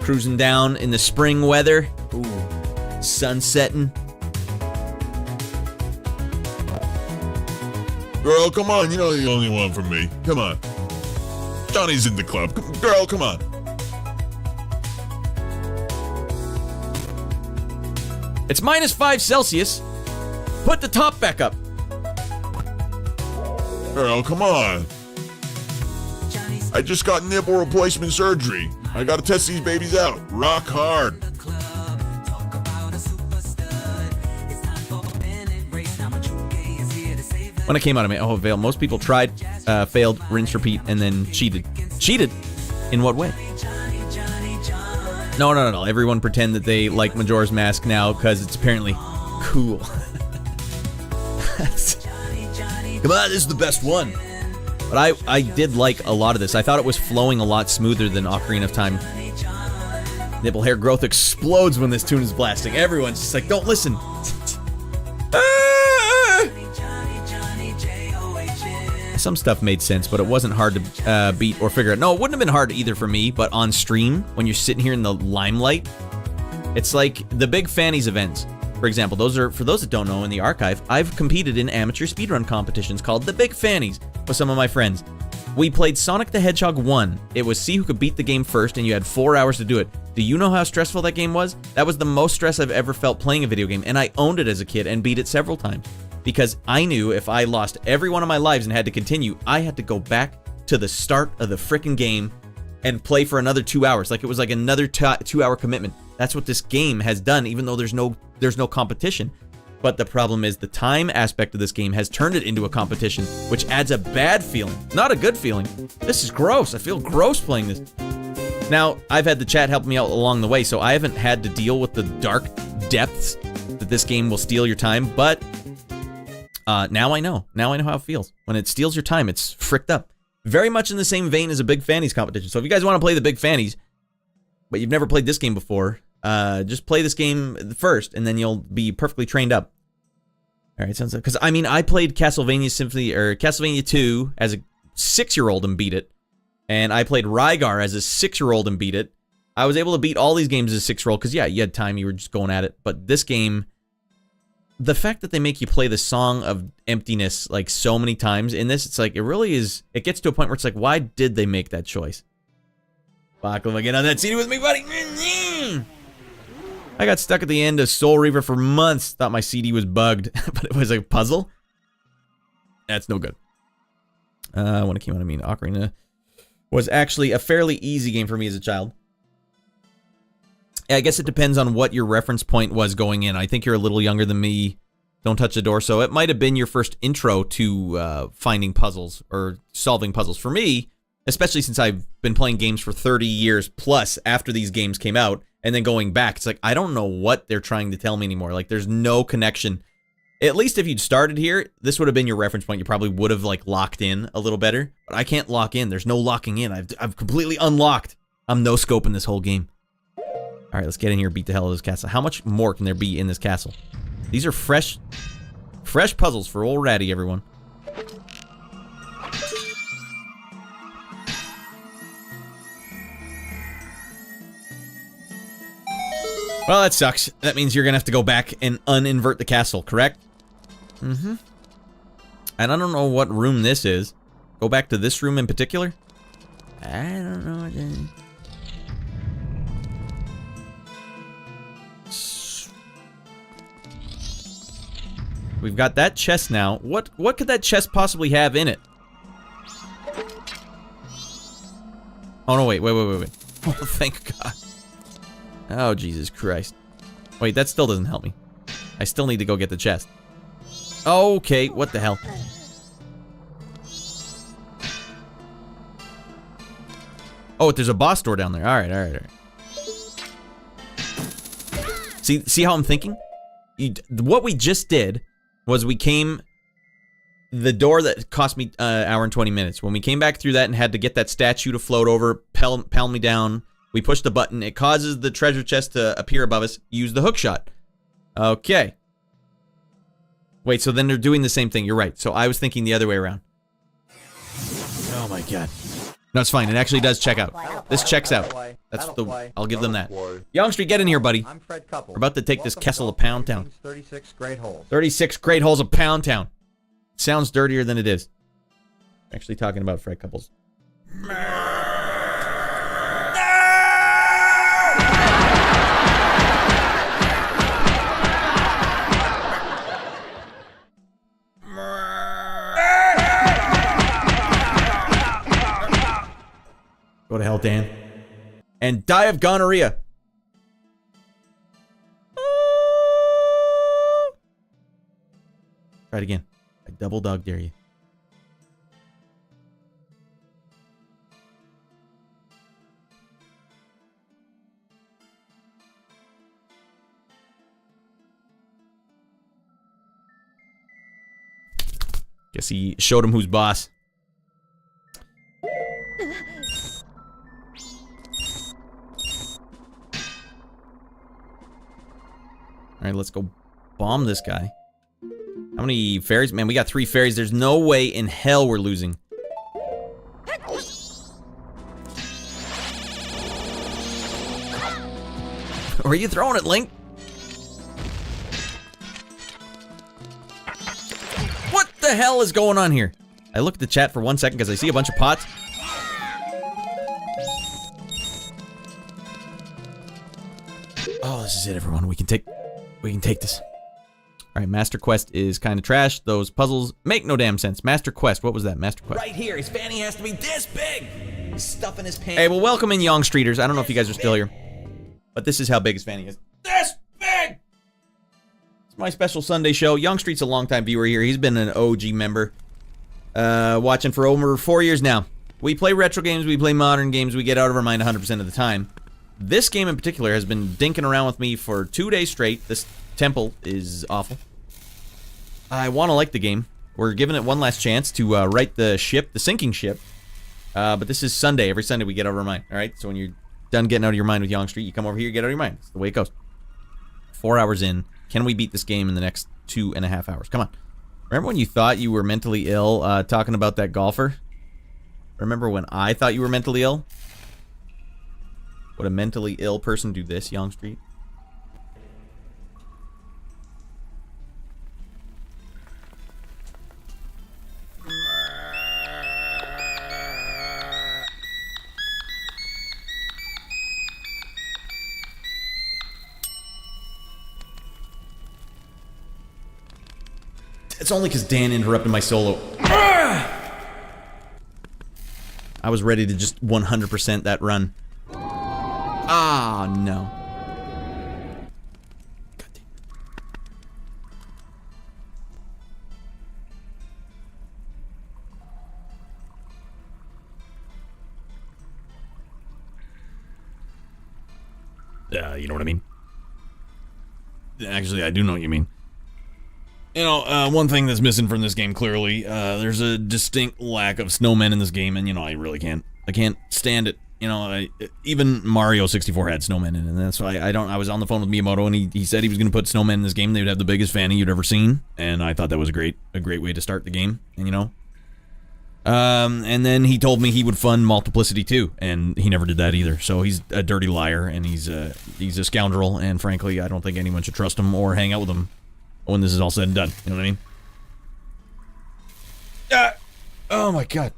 cruising down in the spring weather. Ooh, sun setting. Girl, come on, you know you're the only one for me. Come on. Johnny's in the club. Girl, come on. It's -5 Celsius. Put the top back up. Girl, come on. I just got nipple replacement surgery. I gotta test these babies out. Rock hard. When it came out of me, oh, Vale, most people tried, failed, rinse, repeat, and then cheated. Cheated? In what way? No. Everyone pretend that they like Majora's Mask now because it's apparently cool. Come on, this is the best one. But I did like a lot of this. I thought it was flowing a lot smoother than Ocarina of Time. Nipple hair growth explodes when this tune is blasting. Everyone's just like, don't listen. Some stuff made sense, but it wasn't hard to beat or figure out. No, it wouldn't have been hard either for me, but on stream, when you're sitting here in the limelight, it's like the Big Fannies events. For example, those are, for those that don't know, in the archive, I've competed in amateur speedrun competitions called the Big Fannies with some of my friends. We played Sonic the Hedgehog 1. It was see who could beat the game first, and you had 4 hours to do it. Do you know how stressful that game was? That was the most stress I've ever felt playing a video game, and I owned it as a kid and beat it several times. Because I knew if I lost every one of my lives and had to continue, I had to go back to the start of the frickin' game and play for another 2 hours. Like, it was like another 2 hour commitment. That's what this game has done, even though there's no competition. But the problem is the time aspect of this game has turned it into a competition, which adds a bad feeling, not a good feeling. This is gross. I feel gross playing this. Now, I've had the chat help me out along the way, so I haven't had to deal with the dark depths that this game will steal your time, but now I know. Now I know how it feels. When it steals your time, it's fricked up. Very much in the same vein as a Big Fannies competition. So if you guys want to play the Big Fannies, but you've never played this game before, just play this game first, and then you'll be perfectly trained up. All right, sounds like, because I mean, I played Castlevania Symphony or Castlevania 2 as a 6-year-old and beat it, and I played Rygar as a 6-year-old and beat it. I was able to beat all these games as a 6-year-old because yeah, you had time, you were just going at it. But this game, the fact that they make you play the Song of Emptiness like so many times in this, it's like, it really is, it gets to a point where it's like, why did they make that choice? Bachlam, get on that CD with me, buddy. I got stuck at the end of Soul Reaver for months. Thought my CD was bugged, but it was a puzzle. That's no good. When it came out, I mean, Ocarina was actually a fairly easy game for me as a child. I guess it depends on what your reference point was going in. I think you're a little younger than me. Don't touch the door. So it might have been your first intro to finding puzzles or solving puzzles. For me, especially since I've been playing games for 30 years plus after these games came out, and then going back, it's like, I don't know what they're trying to tell me anymore. Like, there's no connection. At least if you'd started here, this would have been your reference point. You probably would have, like, locked in a little better. But I can't lock in. There's no locking in. I've completely unlocked. I'm no-scoping this whole game. All right, let's get in here and beat the hell out of this castle. How much more can there be in this castle? These are fresh puzzles for old Ratty, everyone. Well, that sucks. That means you're gonna have to go back and uninvert the castle, correct? Mm-hmm. And I don't know what room this is. Go back to this room in particular? I don't know what that is. We've got that chest now. What could that chest possibly have in it? Oh no, wait. Oh, thank God. Oh, Jesus Christ. Wait, that still doesn't help me. I still need to go get the chest. Okay, what the hell? Oh, there's a boss door down there. All right. See how I'm thinking? What we just did was we came... The door that cost me an hour and 20 minutes. When we came back through that and had to get that statue to float over, pell me down, we pushed the button. It causes the treasure chest to appear above us. Use the hook shot. Okay. Wait, so then they're doing the same thing. You're right. So I was thinking the other way around. Oh my God. No, it's fine. It actually does check out. This checks out. That's the... I'll give them that. Young Street, get in here, buddy. I'm Fred Couple. We're about to take this Kessel of Pound Town. 36 Great Holes. 36 Great Holes of Pound Town. Sounds dirtier than it is. Actually talking about Fred Couples. Go to hell, Dan. And die of gonorrhea. Try it again. I double dog dare you. Guess he showed him who's boss. Alright, let's go bomb this guy. How many fairies? Man, we got 3 fairies. There's no way in hell we're losing. Where are you throwing it, Link? What the hell is going on here? I look at the chat for 1 second because I see a bunch of pots. Oh, this is it, everyone. We can take this. All right, Master Quest is kind of trash. Those puzzles make no damn sense. Master Quest, what was that? Master Quest. Right here, his fanny has to be this big. He's stuffing his pants. Hey, well, welcome in, Young Streeters. I don't know if you guys are still here, but this is how big his fanny is. This big! It's my special Sunday show. Young Street's a longtime viewer here. He's been an OG member, watching for over 4 years now. We play retro games, we play modern games, we get out of our mind 100% of the time. This game in particular has been dinking around with me for 2 days straight. This temple is awful. I want to like the game. We're giving it one last chance to right the ship, the sinking ship. But this is Sunday. Every Sunday we get out of our mind. All right. So when you're done getting out of your mind with Young Street, you come over here, you get out of your mind. That's the way it goes. 4 hours in. Can we beat this game in the next 2.5 hours? Come on. Remember when you thought you were mentally ill talking about that golfer? Remember when I thought you were mentally ill? Would a mentally ill person do this, Young Street? It's only because Dan interrupted my solo. I was ready to just 100% that run. Ah, no. God damn. You know what I mean? Actually, I do know what you mean. You know, one thing that's missing from this game, clearly, there's a distinct lack of snowmen in this game, and, you know, I really can't. I can't stand it. You know, even Mario 64 had snowmen in it, and that's why I was on the phone with Miyamoto, and he said he was going to put snowmen in this game. They would have the biggest fanny you'd ever seen, and I thought that was a great way to start the game. And, you know, And then he told me he would fund Multiplicity too, and he never did that either. So he's a dirty liar, and he's a scoundrel, and frankly, I don't think anyone should trust him or hang out with him when this is all said and done. You know what I mean? Oh my god.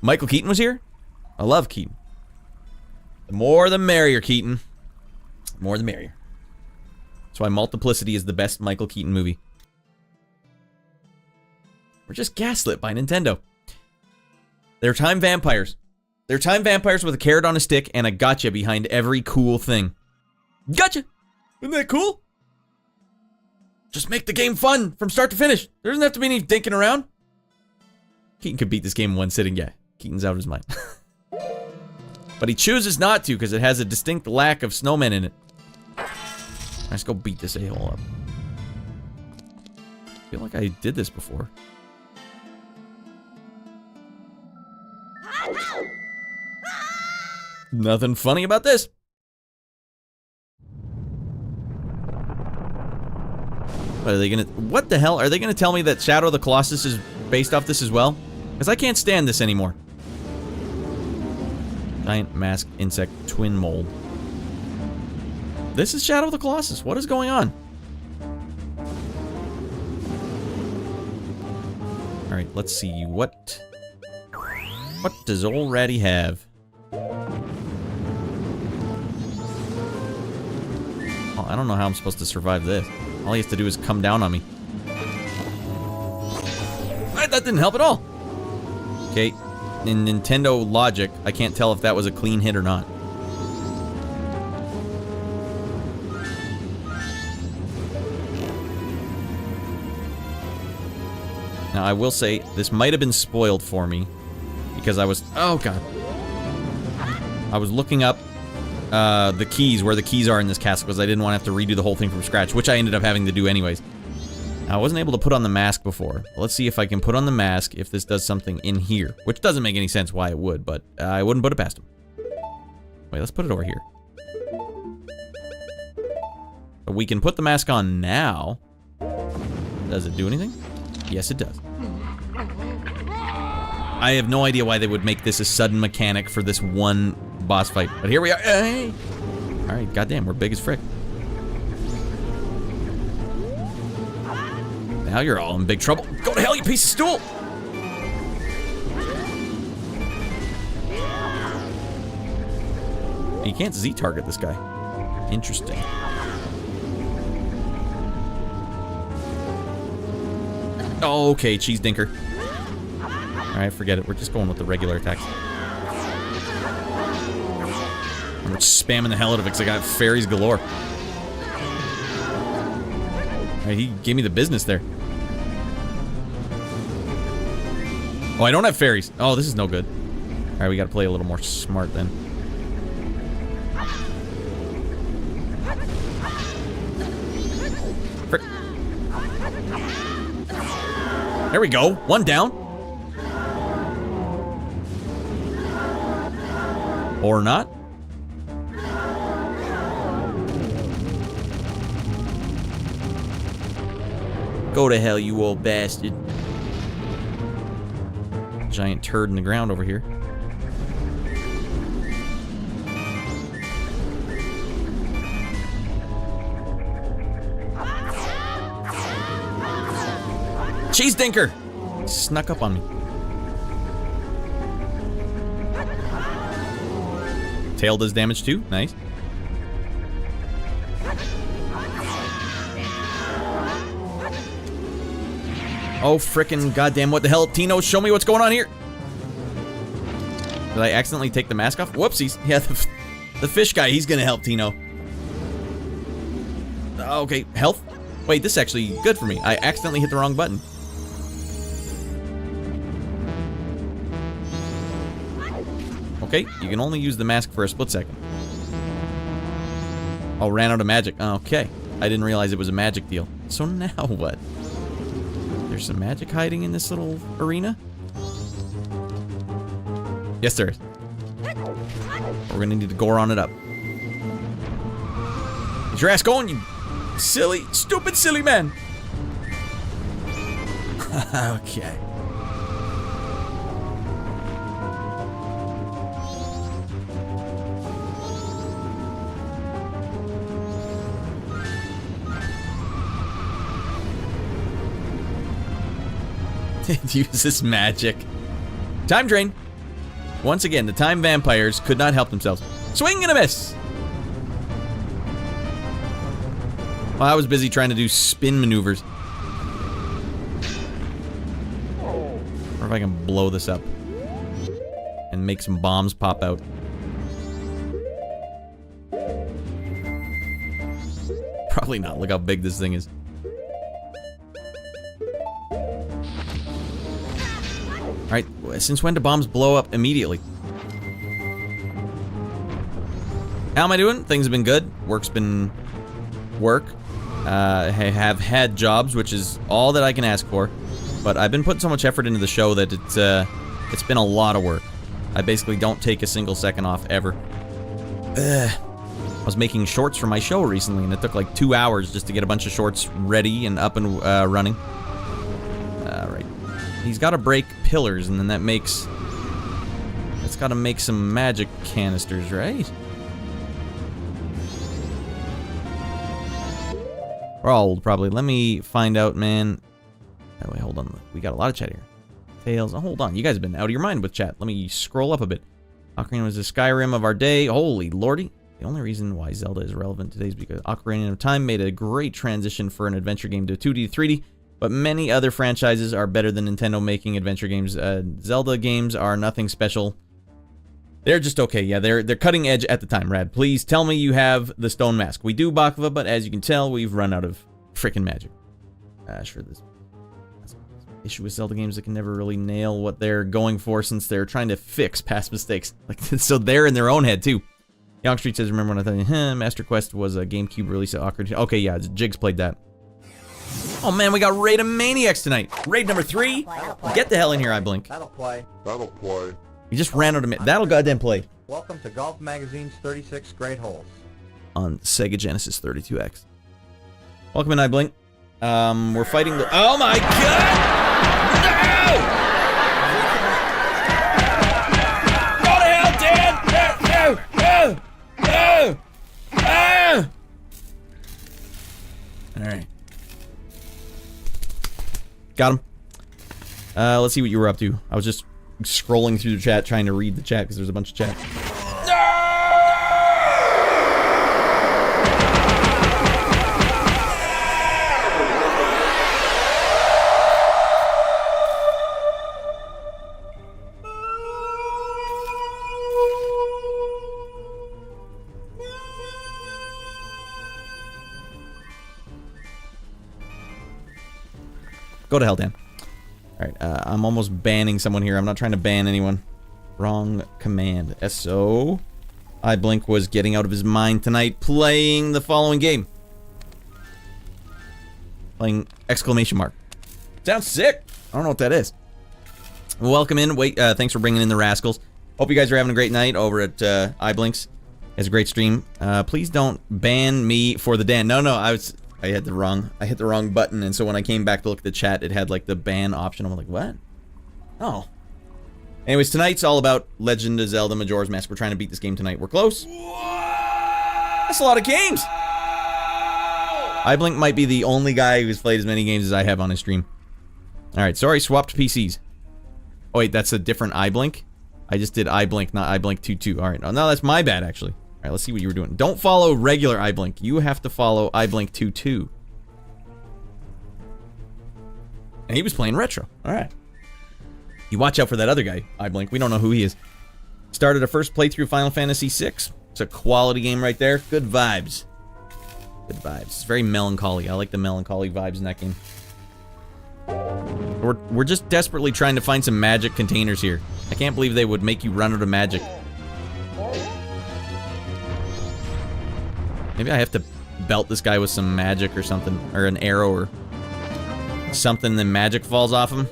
Michael Keaton was here? I love Keaton. The more the merrier, Keaton. The more the merrier. That's why Multiplicity is the best Michael Keaton movie. We're just gaslit by Nintendo. They're time vampires. They're time vampires with a carrot on a stick and a gotcha behind every cool thing. Gotcha! Isn't that cool? Just make the game fun from start to finish. There doesn't have to be any dinking around. Keaton could beat this game in one sitting, yeah. Keaton's out of his mind. But he chooses not to because it has a distinct lack of snowmen in it. Let's go beat this a-hole up. I feel like I did this before. Nothing funny about this. What are they gonna? What the hell? Are they gonna tell me that Shadow of the Colossus is based off this as well? Because I can't stand this anymore. Giant masked insect twin mold. This is Shadow of the Colossus. What is going on? Alright, let's see. What does old Ratty have? Oh, I don't know how I'm supposed to survive this. All he has to do is come down on me. That didn't help at all. Okay, in Nintendo logic, I can't tell if that was a clean hit or not. Now, I will say, this might have been spoiled for me, because I was... Oh, God. I was looking up the keys, where the keys are in this castle, because I didn't want to have to redo the whole thing from scratch, which I ended up having to do anyways. Now, I wasn't able to put on the mask before. Let's see if I can put on the mask if this does something in here, which doesn't make any sense why it would, but I wouldn't put it past him. Wait, let's put it over here. But we can put the mask on now. Does it do anything? Yes, it does. I have no idea why they would make this a sudden mechanic for this one boss fight. But here we are. Hey! Alright, goddamn, we're big as frick. Now you're all in big trouble. Go to hell, you piece of stool! You can't Z-target this guy. Interesting. Oh, okay, cheese dinker. Alright, forget it. We're just going with the regular attacks. We're spamming the hell out of it because I got fairies galore. Alright, he gave me the business there. Oh, I don't have fairies. Oh, this is no good. Alright, we gotta play a little more smart then. Frick. There we go. One down. Or not. Go to hell, you old bastard. Giant turd in the ground over here. Cheese dinker! Snuck up on me. Tail does damage too. Nice. Oh, frickin' goddamn, what the hell? Tino, show me what's going on here. Did I accidentally take the mask off? Whoopsies. Yeah, the fish guy, he's gonna help Tino. Okay, health? Wait, this is actually good for me. I accidentally hit the wrong button. Okay, you can only use the mask for a split second. Oh, ran out of magic. Okay. I didn't realize it was a magic deal. So now what? There's some magic hiding in this little arena? Yes, there is. We're gonna need to Goron it up. Get your ass going, you silly, stupid, silly man! Uses magic. Time drain. Once again, the time vampires could not help themselves. Swing and a miss. Well, I was busy trying to do spin maneuvers. Or if I can blow this up and make some bombs pop out. Probably not. Look how big this thing is. Alright, since when do bombs blow up immediately? How am I doing? Things have been good. Work's been work. I have had jobs, which is all that I can ask for. But I've been putting so much effort into the show that it's been a lot of work. I basically don't take a single second off ever. I was making shorts for my show recently, and it took like 2 hours just to get a bunch of shorts ready and up and running. Right. He's got to break pillars, and then that's got to make some magic canisters, right? We're all old, probably. Let me find out, man. Oh, wait, hold on. We got a lot of chat here. Tails. Oh, hold on. You guys have been out of your mind with chat. Let me scroll up a bit. Ocarina was the Skyrim of our day. Holy lordy. The only reason why Zelda is relevant today is because Ocarina of Time made a great transition for an adventure game to 2D to 3D, but many other franchises are better than Nintendo making adventure games. Zelda games are nothing special. They're just okay. Yeah, they're cutting edge at the time, Rad. Please tell me you have the stone mask. We do, Baklava, but as you can tell, we've run out of frickin' magic. Sure, this issue with Zelda games that can never really nail what they're going for since they're trying to fix past mistakes. Like, so they're in their own head, too. Young Street says, remember when I thought, Master Quest was a GameCube release of Ocarina. Okay, yeah, Jigs played that. Oh man, we got Raid of Maniacs tonight. Raid number 3. Get the hell in here, I blink. That'll play. We just ran out of That'll goddamn play. Welcome to Golf Magazine's 36 Great Holes. On Sega Genesis 32X. Welcome in, I blink. We're fighting the. Oh my god! No! Go to hell, Dan! Alright. Got him. Let's see what you were up to. I was just scrolling through the chat trying to read the chat because there's a bunch of chat. Go to hell, Dan. Alright, I'm almost banning someone here. I'm not trying to ban anyone. Wrong command. SO. iBlink was getting out of his mind tonight playing the following game. Playing exclamation mark. Sounds sick. I don't know what that is. Welcome in. Wait, thanks for bringing in the Rascals. Hope you guys are having a great night over at iBlinks. It's a great stream. Please don't ban me for the Dan. No, I hit the wrong button, and so when I came back to look at the chat, it had like the ban option. I'm like, what? Oh. Anyways, tonight's all about Legend of Zelda Majora's Mask. We're trying to beat this game tonight. We're close. That's a lot of games. iBlink might be the only guy who's played as many games as I have on his stream. Alright, sorry, swapped PCs. Oh wait, that's a different iBlink? I just did iBlink, not iBlink 2.2. Alright, no, that's my bad actually. Alright, let's see what you were doing. Don't follow regular iBlink. You have to follow iBlink 2.2. And he was playing retro. Alright. You watch out for that other guy, iBlink. We don't know who he is. Started a first playthrough Final Fantasy VI. It's a quality game right there. Good vibes. Good vibes. It's very melancholy. I like the melancholy vibes in that game. We're just desperately trying to find some magic containers here. I can't believe they would make you run out of magic. Maybe I have to belt this guy with some magic or something, or an arrow or something, then magic falls off him.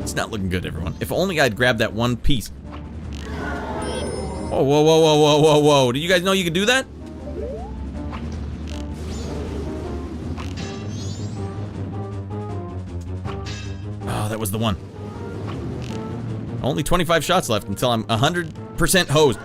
It's not looking good, everyone. If only I'd grabbed that one piece. Whoa, whoa, whoa, whoa, whoa, whoa, whoa. Did you guys know you could do that? Oh, that was the one. Only 25 shots left until I'm 100% hosed.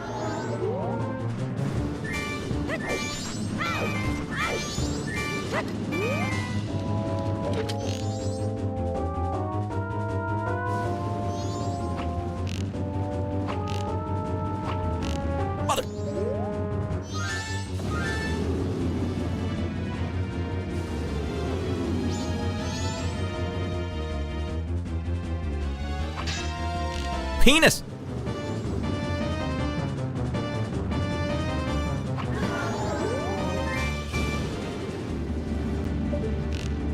Mother. Penis.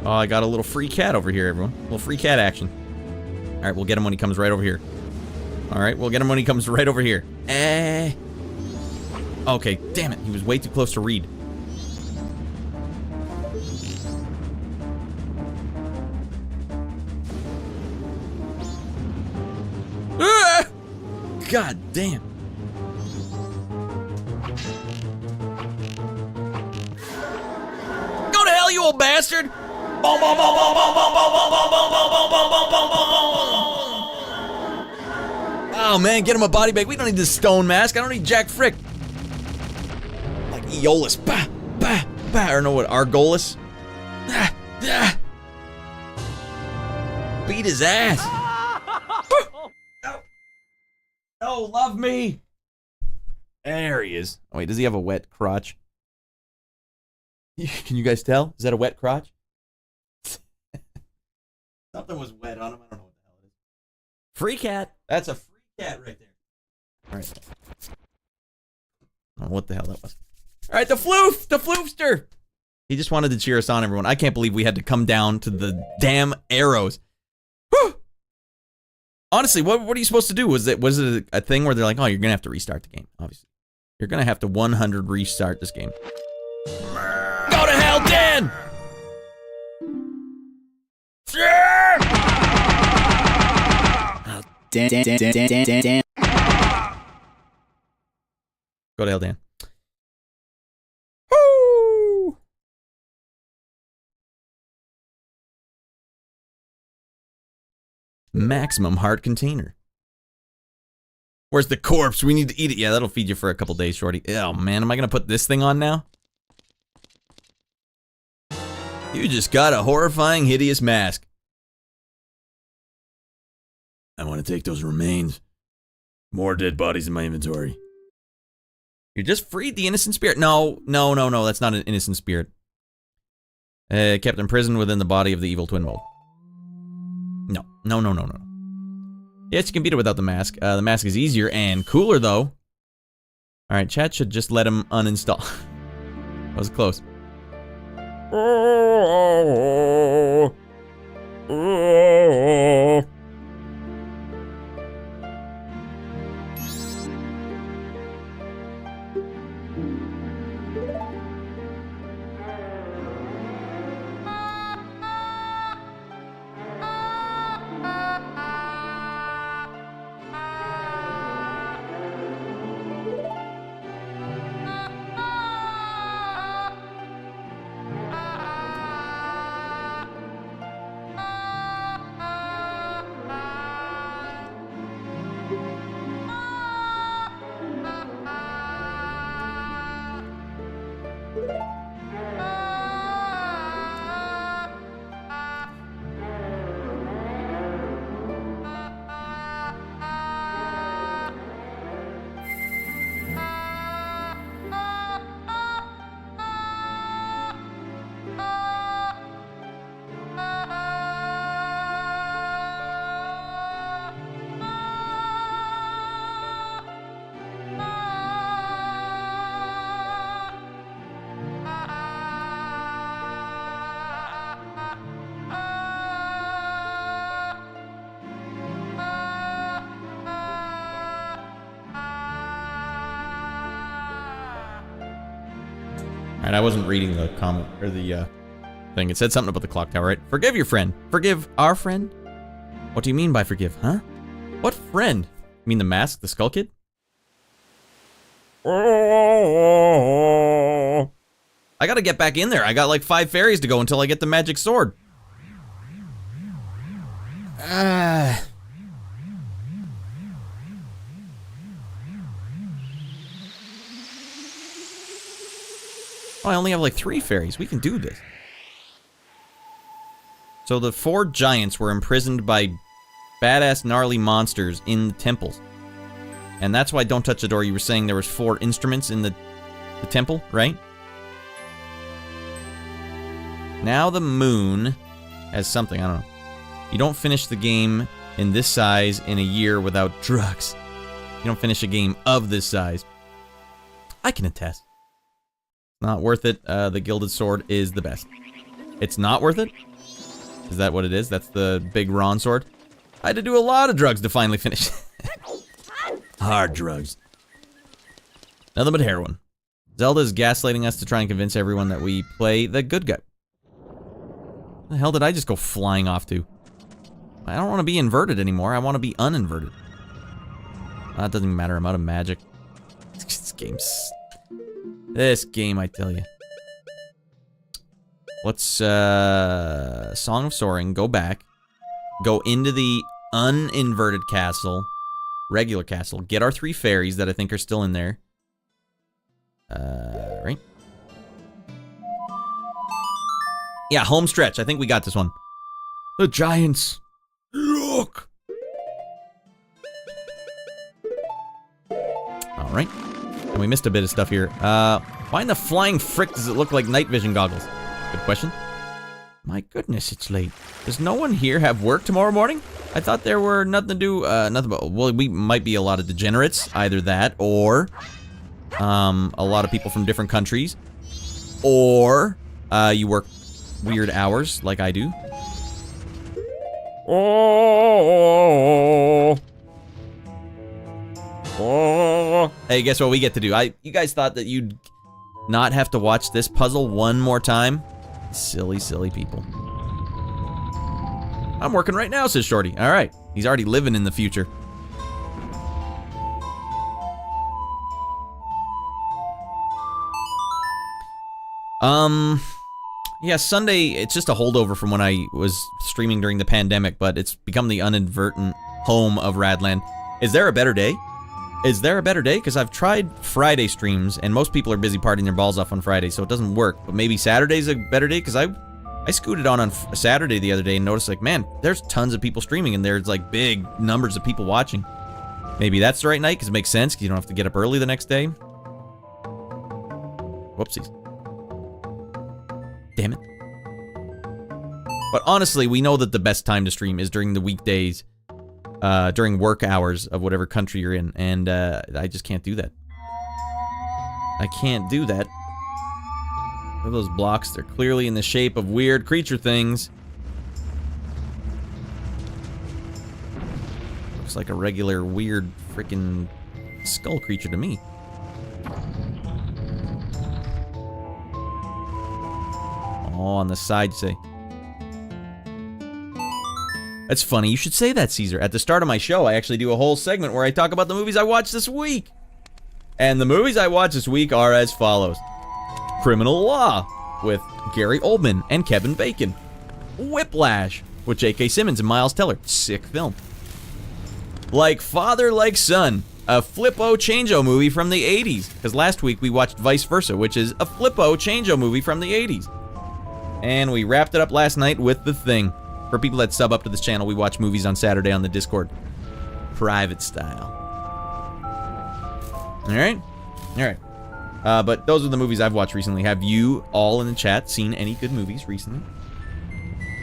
Oh, I got a little free cat over here, everyone. A little free cat action. All right, we'll get him when he comes right over here. All right, we'll get him when he comes right over here. Okay, damn it. He was way too close to read. Ah! God damn. Go to hell, you old bastard! Boom, boom, boom, boom, boom, boom, boom, boom, boom, boom, boom, boom, boom, boom, boom, boom. Oh man, get him a body bag. We don't need this stone mask. I don't need Jack Frick. Like Aeolus. Bah, bah, bah. I don't know what, Argolis? Ah, ah. Beat his ass. No, love me. There he is. Oh wait, does he have a wet crotch? Can you guys tell? Is that a wet crotch? Something was wet on him. I don't know what the hell it is. Free cat. That's a free cat right there. All right. I don't know what the hell that was. All right, the floof. The floofster. He just wanted to cheer us on, everyone. I can't believe we had to come down to the damn arrows. Whew. Honestly, what are you supposed to do? Was it a thing where they're like, oh, you're going to have to restart the game, obviously. You're going to have to 100 restart this game. Go to hell, Dan! Dan. Go to hell, Dan. Woo! Maximum heart container. Where's the corpse? We need to eat it. Yeah, that'll feed you for a couple days, shorty. Oh, man, am I going to put this thing on now? You just got a horrifying, hideous mask. I want to take those remains. More dead bodies in my inventory. You just freed the innocent spirit. No. That's not an innocent spirit. Kept imprisoned within the body of the evil twin mold. No. Yes, you can beat it without the mask. The mask is easier and cooler, though. Alright, chat should just let him uninstall. That was close. Alright, I wasn't reading the comment, or the, thing. It said something about the clock tower, right? Forgive your friend. Forgive our friend? What do you mean by forgive, huh? What friend? You mean the mask, the skull kid? I gotta get back in there. I got like 5 fairies to go until I get the magic sword. Oh, I only have like 3 fairies. We can do this. So the 4 giants were imprisoned by badass gnarly monsters in the temples. And that's why Don't Touch the Door, you were saying there was 4 instruments in the temple, right? Now the moon has something, I don't know. You don't finish the game in this size in a year without drugs. You don't finish a game of this size. I can attest. Not worth it. The Gilded Sword is the best. It's not worth it? Is that what it is? That's the big Ron sword? I had to do a lot of drugs to finally finish. Hard drugs. Nothing but heroin. Zelda is gaslighting us to try and convince everyone that we play the good guy. Where the hell did I just go flying off to? I don't want to be inverted anymore. I want to be uninverted. That doesn't even matter. I'm out of magic. This game, I tell you. Let's, Song of Soaring, go back. Go into the uninverted castle. Regular castle. Get our 3 fairies that I think are still in there. Right? Yeah, home stretch. I think we got this one. The giants. Look! Alright. And we missed a bit of stuff here. Why in the flying frick does it look like night vision goggles? Good question. My goodness, it's late. Does no one here have work tomorrow morning? I thought there were nothing to do, nothing but, well, we might be a lot of degenerates. Either that, or, a lot of people from different countries. Or, you work weird hours, like I do. Oh. Hey, guess what we get to do? You guys thought that you'd not have to watch this puzzle one more time? Silly, silly people. I'm working right now, says Shorty. All right. He's already living in the future. Yeah, Sunday, it's just a holdover from when I was streaming during the pandemic, but it's become the inadvertent home of Radland. Is there a better day? Is there a better day? Because I've tried Friday streams, and most people are busy partying their balls off on Friday, so it doesn't work. But maybe Saturday's a better day? Because I scooted on Saturday the other day and noticed, like, man, there's tons of people streaming, and there's, like, big numbers of people watching. Maybe that's the right night, because it makes sense, because you don't have to get up early the next day. Whoopsies. Damn it. But honestly, we know that the best time to stream is during the weekdays, during work hours of whatever country you're in, and I just can't do that. I can't do that. Look at those blocks. They're clearly in the shape of weird creature things. Looks like a regular weird freaking skull creature to me. Oh, on the side, you say. That's funny. You should say that, Caesar. At the start of my show, I actually do a whole segment where I talk about the movies I watched this week. And the movies I watched this week are as follows. Criminal Law with Gary Oldman and Kevin Bacon. Whiplash with J.K. Simmons and Miles Teller. Sick film. Like Father, Like Son, a Flippo Change-O movie from the 80s. Because last week we watched Vice Versa, which is a Flippo Change-O movie from the 80s. And we wrapped it up last night with The Thing. For people that sub up to this channel, we watch movies on Saturday on the Discord. Private style. Alright? Alright. But those are the movies I've watched recently. Have you all in the chat seen any good movies recently?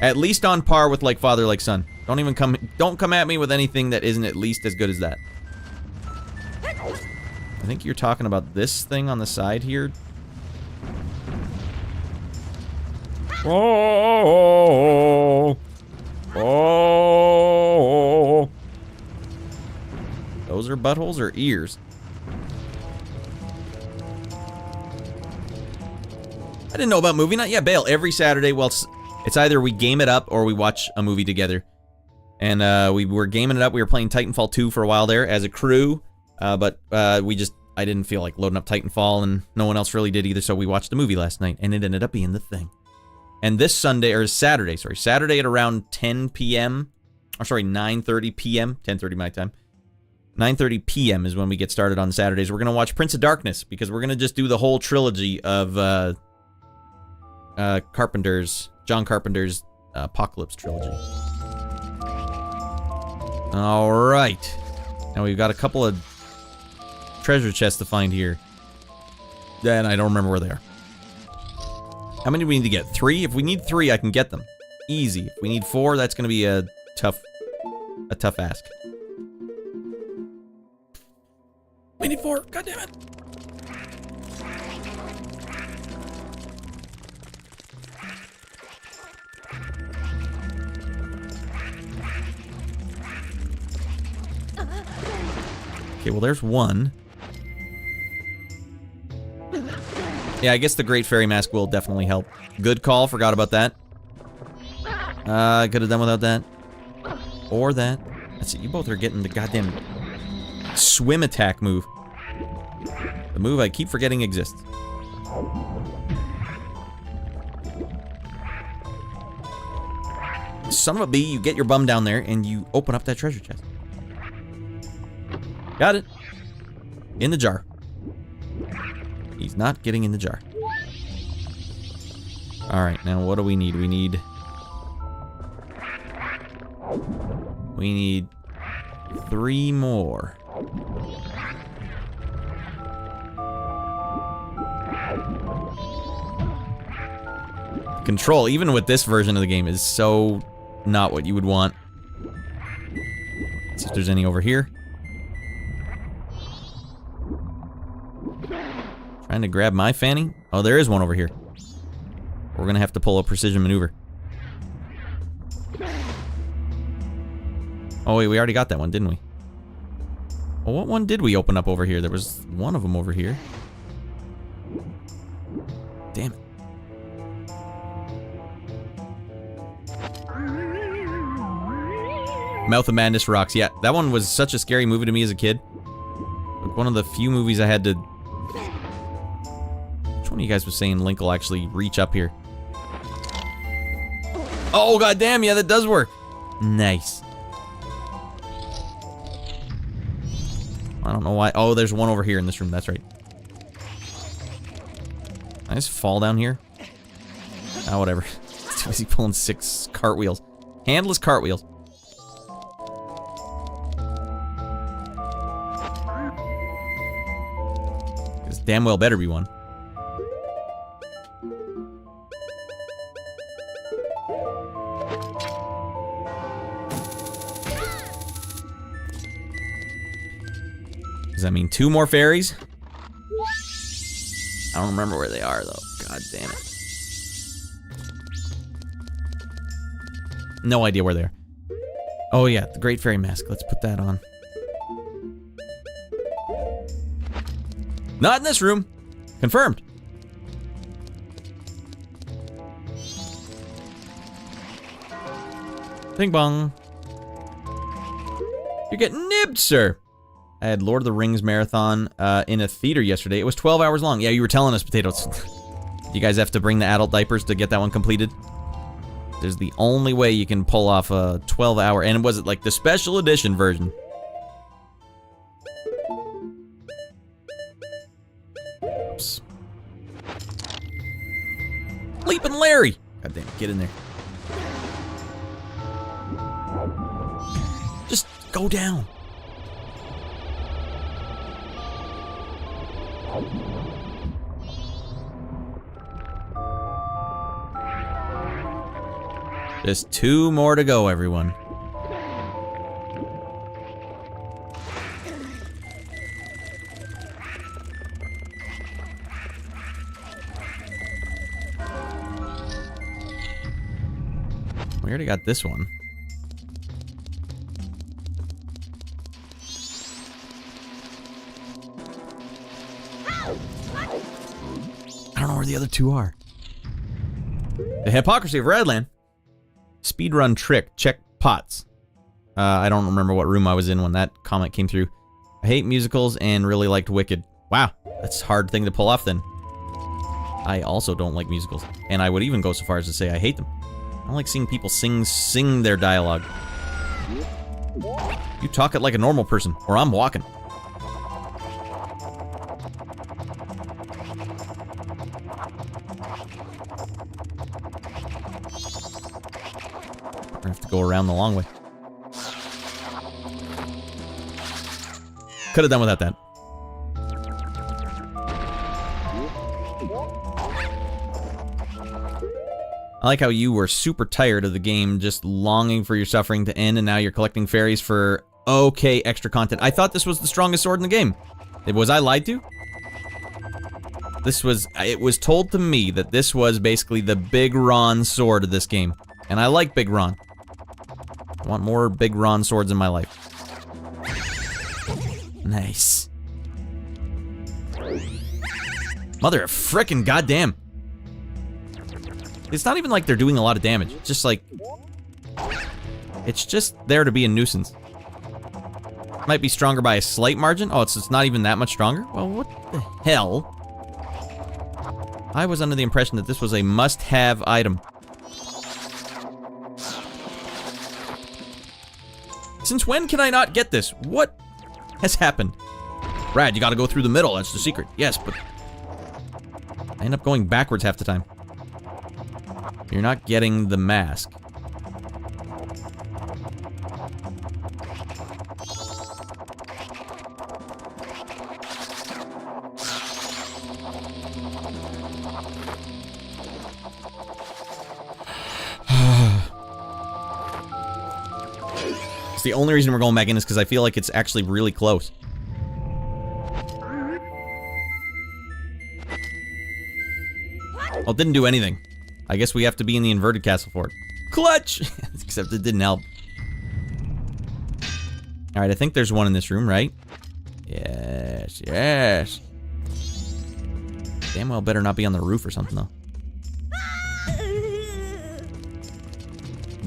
At least on par with Like Father, Like Son. Don't come at me with anything that isn't at least as good as that. I think you're talking about this thing on the side here. Oh. Oh. Those are buttholes or ears? I didn't know about movie night. Yeah, Bale, every Saturday, well, it's either we game it up or we watch a movie together. And we were gaming it up. We were playing Titanfall 2 for a while there as a crew. But I didn't feel like loading up Titanfall, and no one else really did either, so we watched a movie last night, and it ended up being The Thing. And this Saturday at around 10 p.m., or sorry, 9:30 p.m., 10:30 my time. 9:30 p.m. is when we get started on Saturdays. We're going to watch Prince of Darkness, because we're going to just do the whole trilogy of John Carpenter's Apocalypse trilogy. All right. Now we've got a couple of treasure chests to find here. Then I don't remember where they are. How many do we need to get? 3? If we need 3, I can get them. Easy. If we need 4, that's going to be a tough ask. We need 4. God damn it. Okay, well, there's 1. Yeah, I guess the Great Fairy Mask will definitely help. Good call, forgot about that. I could have done without that. Or that. That's it, you both are getting the goddamn swim attack move. The move I keep forgetting exists. Son of a bee, you get your bum down there and you open up that treasure chest. Got it. In the jar. He's not getting in the jar. Alright, now what do we need? We need 3 more. Control, even with this version of the game, is so not what you would want. Let's see if there's any over here. Trying to grab my fanny? Oh, there is one over here. We're gonna have to pull a precision maneuver. Oh wait, we already got that one, didn't we? Well, what one did we open up over here? There was one of them over here. Damn it. Mouth of Madness rocks. Yeah, that one was such a scary movie to me as a kid. Like one of the few movies I had to... Which one of you guys was saying Link will actually reach up here? Oh, goddamn, yeah, that does work. Nice. I don't know why. Oh, there's one over here in this room. That's right. Can I just fall down here? Ah, whatever. Too busy pulling 6 cartwheels. Handless cartwheels. This damn well better be one. Does that mean 2 more fairies? I don't remember where they are, though. God damn it. No idea where they are. Oh, yeah, the Great Fairy Mask. Let's put that on. Not in this room. Confirmed. Bing bong. You're getting nibbed, sir. I had Lord of the Rings marathon in a theater yesterday. It was 12 hours long. Yeah, you were telling us, Potatoes. You guys have to bring the adult diapers to get that one completed? There's the only way you can pull off a 12-hour... And was it like the special edition version? Oops. Leaping Larry! God damn it, get in there. Just go down. Just 2 more to go, everyone. We already got this one. I don't know where the other 2 are. The Hypocrisy of Redland. Speedrun trick. Check pots. I don't remember what room I was in when that comment came through. I hate musicals and really liked Wicked. Wow, that's a hard thing to pull off then. I also don't like musicals. And I would even go so far as to say I hate them. I don't like seeing people sing their dialogue. You talk it like a normal person, or I'm walking. I have to go around the long way. Could have done without that. I like how you were super tired of the game, just longing for your suffering to end, and now you're collecting fairies for okay extra content. I thought this was the strongest sword in the game. Was I lied to? It was told to me that this was basically the Big Ron sword of this game. And I like Big Ron. I want more Big Ron swords in my life. Nice. Mother of frickin' goddamn. It's not even like they're doing a lot of damage. It's just like... It's just there to be a nuisance. Might be stronger by a slight margin. Oh, it's not even that much stronger? Well, what the hell? I was under the impression that this was a must-have item. Since when can I not get this? What has happened? Brad, you gotta go through the middle. That's the secret. Yes, but... I end up going backwards half the time. You're not getting the mask. It's the only reason we're going back in is because I feel like it's actually really close. Oh, it didn't do anything. I guess we have to be in the inverted castle for it. Clutch! Except it didn't help. Alright, I think there's one in this room, right? Yes, yes. Damn well better not be on the roof or something, though.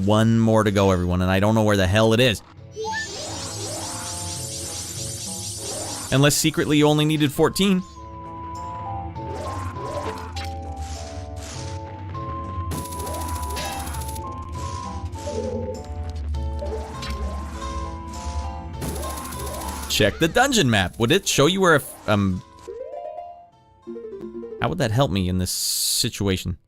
One more to go, everyone, and I don't know where the hell it is. Unless secretly you only needed 14. Check the dungeon map. Would it show you where how would that help me in this situation?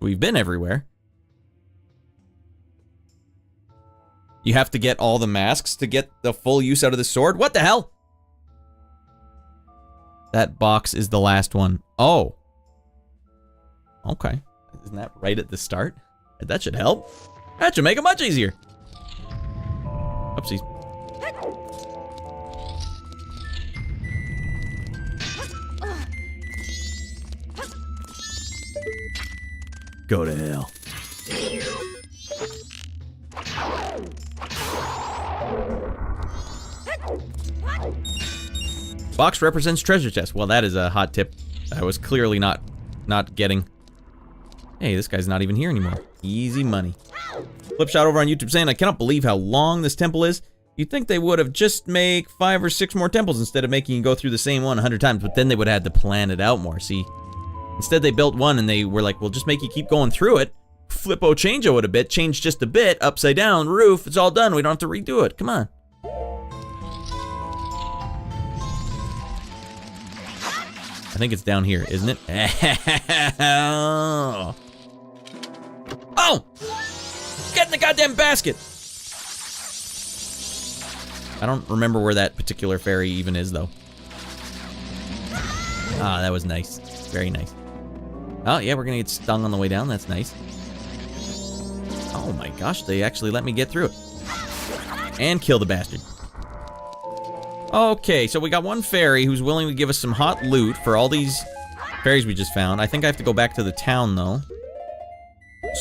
We've been everywhere. You have to get all the masks to get the full use out of the sword? What the hell? That box is the last one. Oh. Okay. Isn't that right at the start? That should help. That should make it much easier. Oopsies. Go to hell. Box represents treasure chest. Well, that is a hot tip. I was clearly not getting. Hey, this guy's not even here anymore. Easy money. Flipshot over on YouTube saying, I cannot believe how long this temple is. You'd think they would have just make 5 or 6 more temples instead of making you go through the same one 100 times, but then they would have had to plan it out more, see? Instead, they built one and they were like, we'll just make you keep going through it. Flippo-chango it a bit, change just a bit, upside down, roof, it's all done. We don't have to redo it. Come on. I think it's down here, isn't it? Oh! Get in the goddamn basket! I don't remember where that particular fairy even is, though. Ah, that was nice. Very nice. Oh, yeah, we're gonna get stung on the way down. That's nice. Oh my gosh, they actually let me get through it. And kill the bastard. Okay, so we got one fairy who's willing to give us some hot loot for all these fairies we just found. I think I have to go back to the town, though.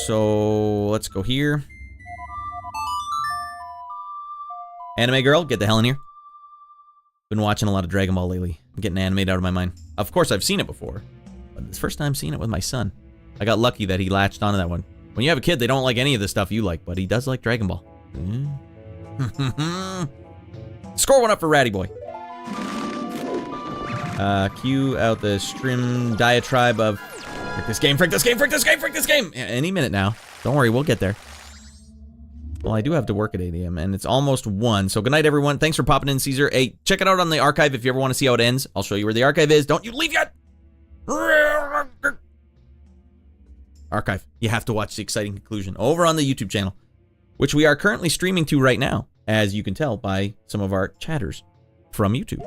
So, let's go here. Anime girl, get the hell in here. Been watching a lot of Dragon Ball lately. I'm getting animated out of my mind. Of course, I've seen it before. But it's the first time seeing it with my son. I got lucky that he latched onto that one. When you have a kid, they don't like any of the stuff you like, but he does like Dragon Ball. Score one up for Ratty Boy. Cue out the stream diatribe of frick this game, frick this game, frick this game, frick this game! Any minute now. Don't worry, we'll get there. Well, I do have to work at 8 a.m. and it's almost 1. So good night, everyone. Thanks for popping in, Caesar. Hey, check it out on the archive if you ever want to see how it ends. I'll show you where the archive is. Don't you leave yet! Archive. You have to watch the exciting conclusion over on the YouTube channel, which we are currently streaming to right now, as you can tell by some of our chatters from YouTube.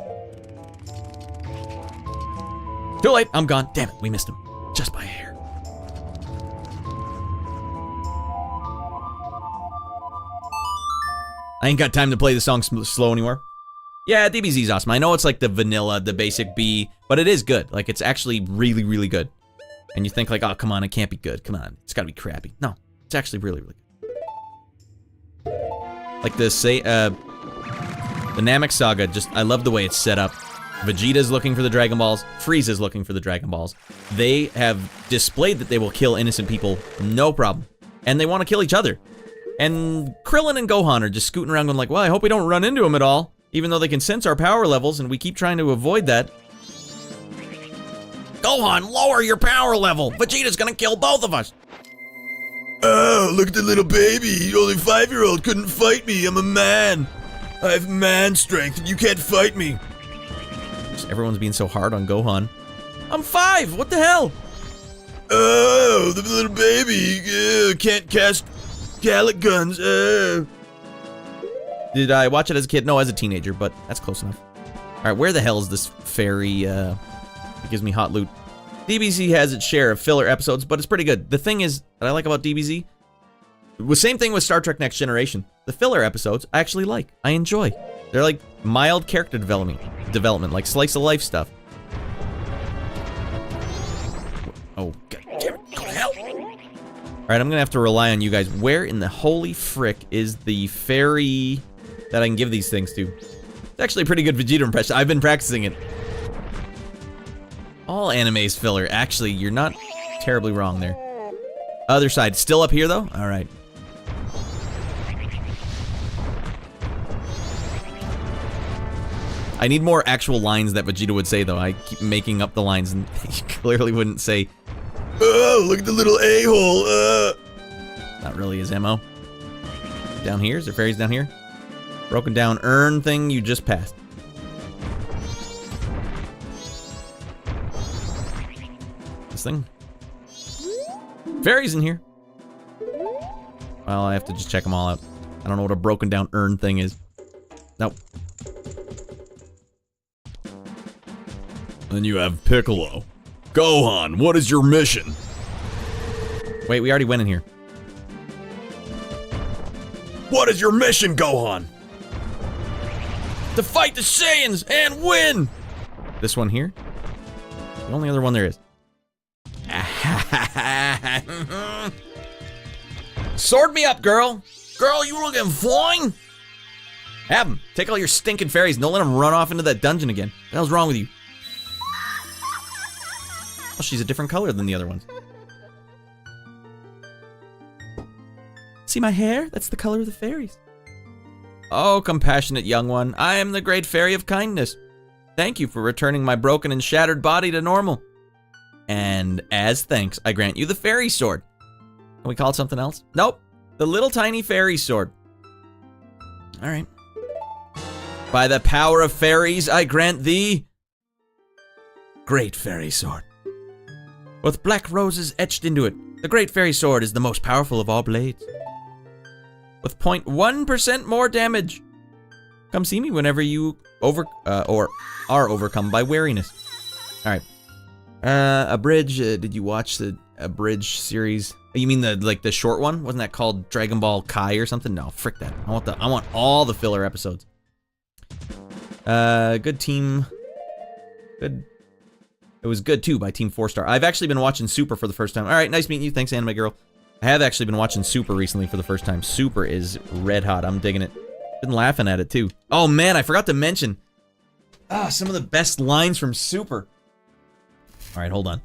Too late, I'm gone. Damn it, we missed him. Just by a hair. I ain't got time to play the song slow anymore. Yeah, DBZ's awesome. I know it's like the vanilla, the basic B, but it is good. Like, it's actually really, really good. And you think like, oh, come on, it can't be good. Come on, it's gotta be crappy. No, it's actually really, really good. Like the Namek Saga, I love the way it's set up. Vegeta's looking for the Dragon Balls. Frieza's looking for the Dragon Balls. They have displayed that they will kill innocent people, no problem. And they want to kill each other. And Krillin and Gohan are just scooting around going like, well, I hope we don't run into them at all. Even though they can sense our power levels, and we keep trying to avoid that. Gohan, lower your power level! Vegeta's gonna kill both of us! Oh, look at the little baby. Only 5-year-old couldn't fight me. I'm a man. I have man strength, and you can't fight me. Everyone's being so hard on Gohan. I'm 5! What the hell? Oh, the little baby can't cast Gallic guns. Did I watch it as a kid? No, as a teenager, but that's close enough. Alright, where the hell is this fairy, it gives me hot loot. DBZ has its share of filler episodes, but it's pretty good. The thing is, that I like about DBZ, the same thing with Star Trek Next Generation. The filler episodes, I actually like. I enjoy. They're like mild character development, like slice of life stuff. Oh, god damn it, go to hell! Alright, I'm gonna have to rely on you guys. Where in the holy frick is the fairy that I can give these things to? It's actually a pretty good Vegeta impression. I've been practicing it. All anime's filler. Actually, you're not terribly wrong there. Other side. Still up here, though? Alright. I need more actual lines that Vegeta would say, though. I keep making up the lines, and he clearly wouldn't say, oh, look at the little a-hole. Not really his MO. Down here? Is there fairies down here? Broken down urn thing you just passed. This thing? Fairies in here. Well, I have to just check them all out. I don't know what a broken down urn thing is. Nope. Then you have Piccolo. Gohan, what is your mission? Wait, we already went in here. What is your mission, Gohan? To fight the Saiyans and win! This one here? The only other one there is. Sword me up, girl! Girl, you looking fine? Have him. Take all your stinking fairies and don't let them run off into that dungeon again. What the hell's wrong with you? Oh, she's a different color than the other ones. See my hair? That's the color of the fairies. Oh, compassionate young one, I am the great fairy of kindness. Thank you for returning my broken and shattered body to normal. And as thanks, I grant you the fairy sword. Can we call it something else? Nope. The little tiny fairy sword. Alright. By the power of fairies, I grant thee great fairy sword. With black roses etched into it, the great fairy sword is the most powerful of all blades. With 0.1% more damage. Come see me whenever you are overcome by weariness. Alright. Abridge, did you watch the Abridge series? You mean the short one? Wasn't that called Dragon Ball Kai or something? No, frick that. I want all the filler episodes. Good team. Good. It was good too by Team 4-Star. I've actually been watching Super for the first time. Alright, nice meeting you. Thanks, Anime Girl. I have actually been watching Super recently for the first time. Super is red hot. I'm digging it. Been laughing at it too. Oh man, I forgot to mention some of the best lines from Super. Alright, hold on.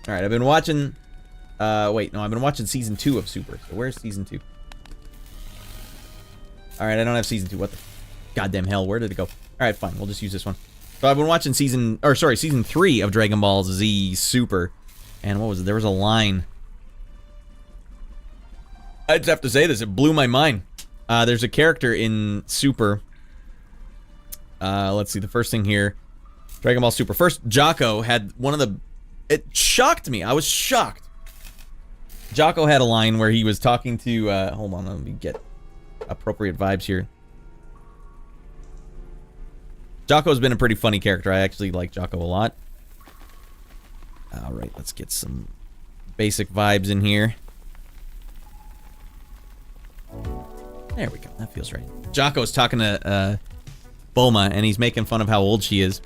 Alright, I've been watching wait, no, I've been watching season 2 of Super. So where's season 2? Alright, I don't have season 2. What the goddamn hell? Where did it go? Alright, fine. We'll just use this one. So I've been watching season 3 of Dragon Ball Z Super. And what was it? There was a line. I just have to say this. It blew my mind. There's a character in Super. Let's see. The first thing here. Dragon Ball Super. First, Jocko had one of the... It shocked me. I was shocked. Jocko had a line where he was talking to... hold on, let me get appropriate vibes here. Jocko's been a pretty funny character. I actually like Jocko a lot. Alright, let's get some basic vibes in here. There we go. That feels right. Jocko's talking to Bulma, and he's making fun of how old she is.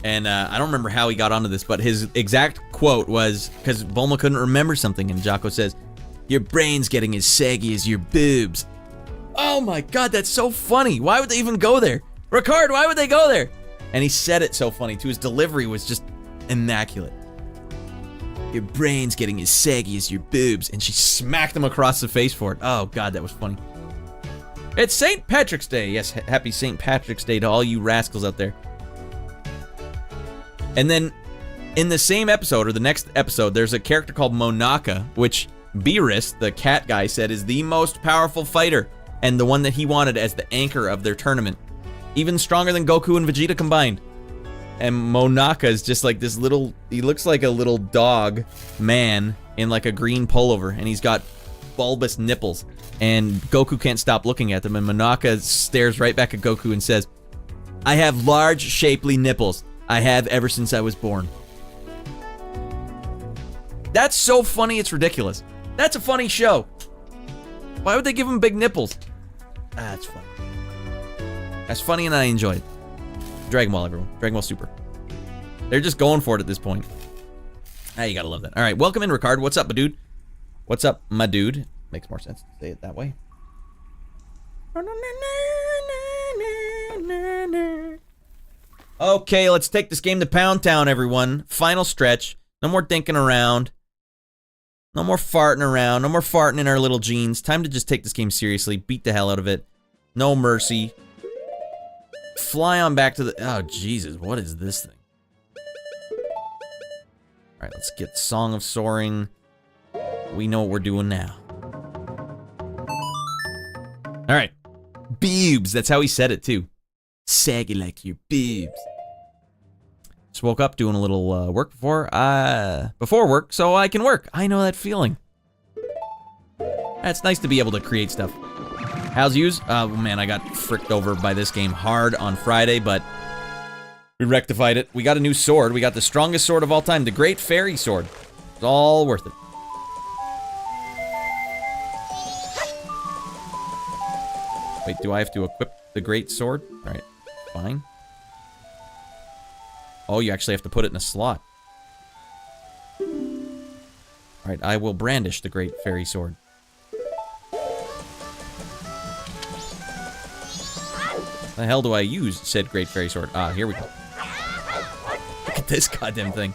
And I don't remember how he got onto this, but his exact quote was, because Bulma couldn't remember something, and Jocko says, "Your brain's getting as saggy as your boobs." Oh my god, that's so funny. Why would they even go there? Ricard, why would they go there? And he said it so funny, too. His delivery was just immaculate. "Your brain's getting as saggy as your boobs." And she smacked him across the face for it. Oh god, that was funny. It's St. Patrick's Day. Yes, happy St. Patrick's Day to all you rascals out there. And then, in the same episode, or the next episode, there's a character called Monaka, which Beerus, the cat guy, said is the most powerful fighter, and the one that he wanted as the anchor of their tournament. Even stronger than Goku and Vegeta combined. And Monaka is just like this little... He looks like a little dog man in like a green pullover, and he's got bulbous nipples. And Goku can't stop looking at them, and Monaka stares right back at Goku and says, "I have large, shapely nipples. I have ever since I was born." That's so funny, it's ridiculous. That's a funny show. Why would they give him big nipples? That's funny. That's funny, and I enjoy it. Dragon Ball, everyone. Dragon Ball Super. They're just going for it at this point. Ah, you gotta love that. All right, welcome in, Ricard. What's up, my dude? What's up, my dude? Makes more sense to say it that way. Okay, let's take this game to Pound Town, everyone. Final stretch. No more dinking around. No more farting around. No more farting in our little jeans. Time to just take this game seriously. Beat the hell out of it. No mercy. Fly on back to the... Oh, Jesus. What is this thing? Alright, let's get Song of Soaring. We know what we're doing now. Alright. Boobs. That's how he said it, too. Saggy like your boobs. Just woke up doing a little work before work, so I can work. I know that feeling. It's nice to be able to create stuff. How's yous? Oh man, I got fricked over by this game hard on Friday, but we rectified it. We got a new sword. We got the strongest sword of all time, the Great Fairy Sword. It's all worth it. Wait, do I have to equip the Great Sword? Alright, fine. Oh, you actually have to put it in a slot. Alright, I will brandish the Great Fairy Sword. The hell do I use said Great Fairy Sword? Ah, here we go. Look at this goddamn thing.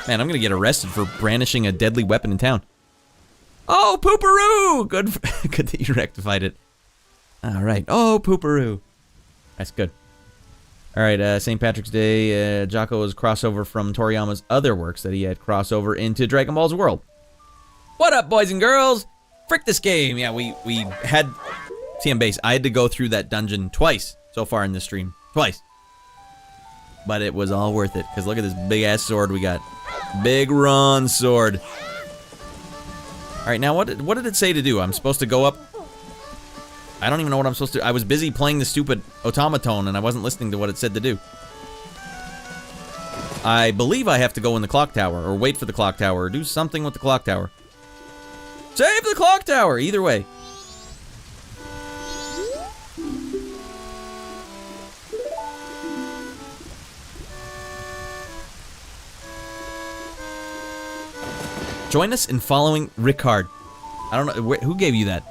Man, I'm gonna get arrested for brandishing a deadly weapon in town. Oh, pooperoo! Good, good that you rectified it. Alright, oh, pooperoo. That's good. Alright, St. Patrick's Day, Jocko's crossover from Toriyama's other works that he had crossover into Dragon Ball's world. What up, boys and girls? Frick this game! Yeah, we had... TM base, I had to go through that dungeon twice so far in this stream. Twice. But it was all worth it, because look at this big-ass sword we got. Big Ron sword. Alright, now what did it say to do? I'm supposed to go up... I don't even know what I'm supposed to... I was busy playing the stupid automaton, and I wasn't listening to what it said to do. I believe I have to go in the clock tower, or wait for the clock tower, or do something with the clock tower. Save the clock tower! Either way. Join us in following Ricard. I don't know, who gave you that?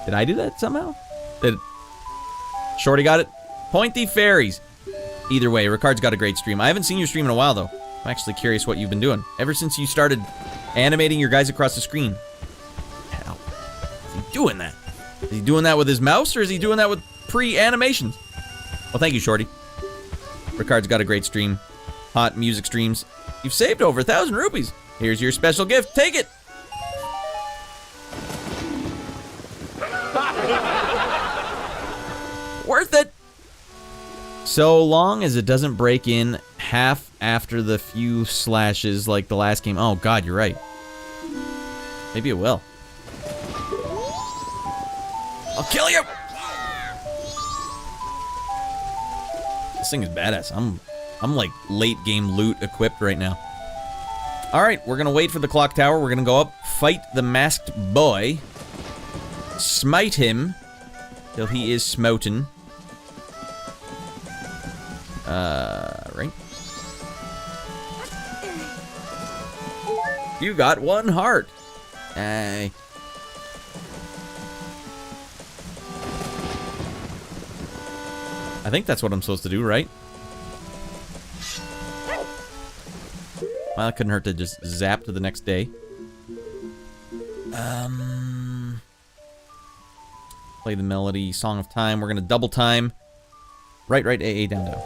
Did I do that somehow? Did Shorty got it? Pointy fairies. Either way, Ricard's got a great stream. I haven't seen your stream in a while, though. I'm actually curious what you've been doing. Ever since you started animating your guys across the screen. How is he doing that? Is he doing that with his mouse, or is he doing that with pre-animations? Well, thank you, Shorty. Ricard's got a great stream. Hot music streams. You've saved over 1,000 rupees. Here's your special gift. Take it! Worth it! So long as it doesn't break in half after the few slashes like the last game. Oh god, you're right. Maybe it will. I'll kill you! This thing is badass. I'm like late game loot equipped right now. Alright, we're gonna wait for the clock tower. We're gonna go up, fight the masked boy, smite him till he is smoten. Right. You got 1 heart. Hey. I think that's what I'm supposed to do, right? Well, it couldn't hurt to just zap to the next day. Play the melody, Song of Time. We're gonna double time. Right, AA, down, down.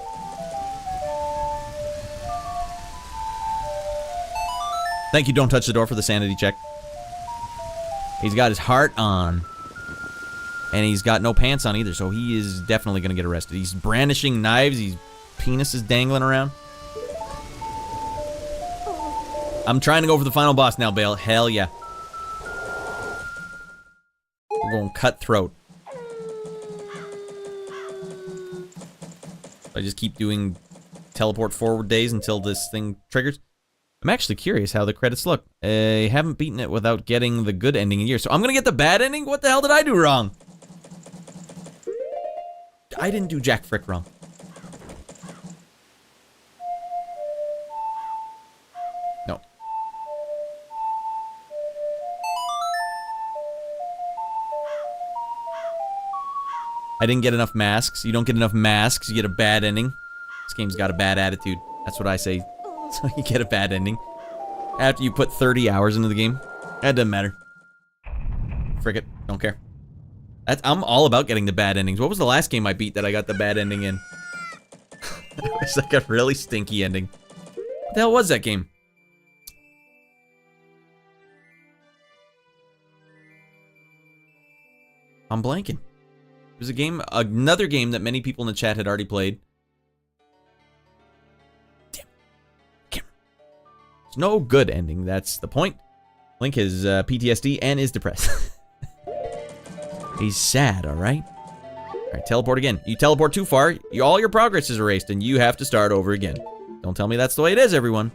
Thank you, Don't Touch the Door, for the sanity check. He's got his heart on. And he's got no pants on either, so he is definitely gonna get arrested. He's brandishing knives, his penis is dangling around. I'm trying to go for the final boss now, Bale. Hell yeah. We're going cutthroat. I just keep doing teleport forward days until this thing triggers. I'm actually curious how the credits look. I haven't beaten it without getting the good ending in years, so I'm gonna get the bad ending? What the hell did I do wrong? I didn't do jack frick wrong. No. I didn't get enough masks. You don't get enough masks, you get a bad ending. This game's got a bad attitude. That's what I say. So you get a bad ending. After you put 30 hours into the game. That doesn't matter. Frick it. Don't care. I'm all about getting the bad endings. What was the last game I beat that I got the bad ending in? It was like a really stinky ending. What the hell was that game? I'm blanking. It was a game, another game that many people in the chat had already played. Damn. There's no good ending, that's the point. Link has PTSD and is depressed. He's sad, alright? Alright, teleport again. You teleport too far, all your progress is erased, and you have to start over again. Don't tell me that's the way it is, everyone.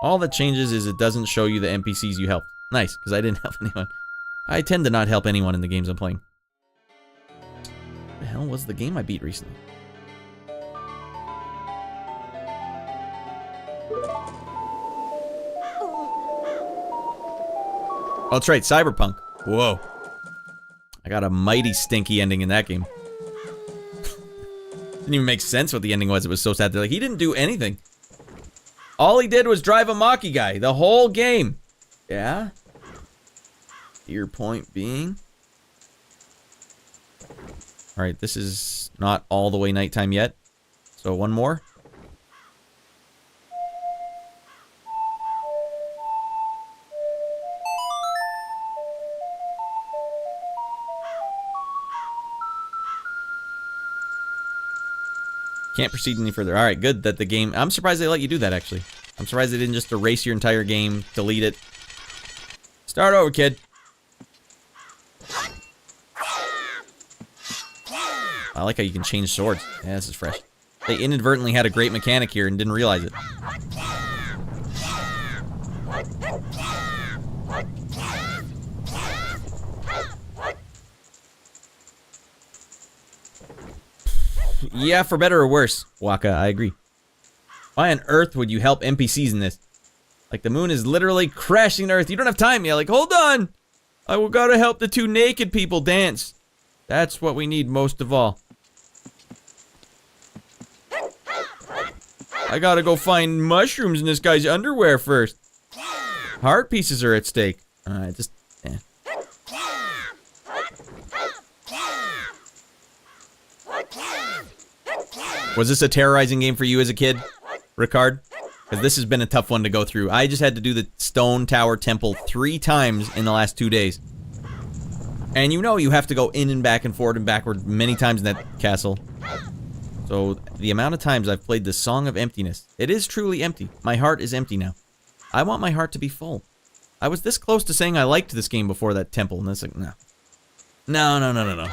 All that changes is it doesn't show you the NPCs you helped. Nice, because I didn't help anyone. I tend to not help anyone in the games I'm playing. What the hell was the game I beat recently? Oh, that's right, Cyberpunk. Whoa. I got a mighty stinky ending in that game. Didn't even make sense what the ending was. It was so sad. They're like, he didn't do anything. All he did was drive a Maki guy the whole game. Yeah? Your point being? Alright, this is not all the way nighttime yet. So one more. Can't proceed any further. Alright, good that the game... I'm surprised they let you do that, actually. I'm surprised they didn't just erase your entire game, delete it. Start over, kid. I like how you can change swords. Yeah, this is fresh. They inadvertently had a great mechanic here and didn't realize it. Yeah, for better or worse, Waka, I agree. Why on earth would you help NPCs in this? Like, the moon is literally crashing to Earth. You don't have time yet. Like, hold on! I gotta help the two naked people dance. That's what we need most of all. I gotta go find mushrooms in this guy's underwear first. Heart pieces are at stake. Just... eh. Was this a terrorizing game for you as a kid, Ricard? Because this has been a tough one to go through. I just had to do the Stone Tower Temple 3 times in the last 2 days. And you know you have to go in and back and forward and backward many times in that castle. So the amount of times I've played the Song of Emptiness, it is truly empty. My heart is empty now. I want my heart to be full. I was this close to saying I liked this game before that temple, and it's like, no. No, no, no, no, no.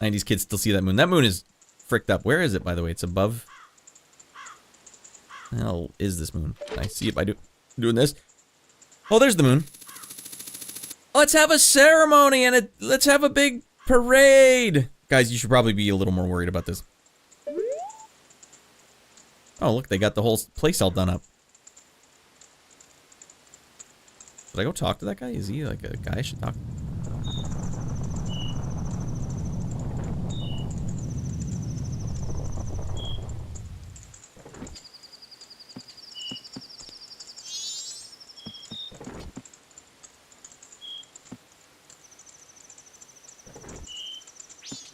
'90s kids still see that moon. That moon is fricked up. Where is it, by the way? It's above. The hell is this moon? Can I see it by doing this? Oh, there's the moon. Let's have a ceremony and let's have a big parade. Guys, you should probably be a little more worried about this. Oh, look, they got the whole place all done up. Should I go talk to that guy? Is he like a guy I should talk to?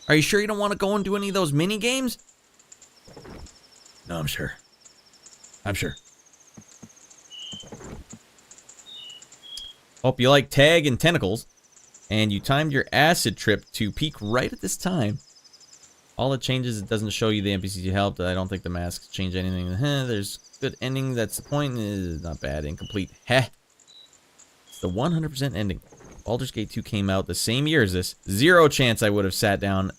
Are you sure you don't want to go and do any of those mini games? No, I'm sure. I'm sure. Hope you like tag and tentacles. And you timed your acid trip to peak right at this time. All it changes, it doesn't show you the NPCs you helped. I don't think the masks change anything. There's good ending. That's the point. Not bad. Incomplete. Heh. It's the 100% ending. Baldur's Gate 2 came out the same year as this. Zero chance I would have sat down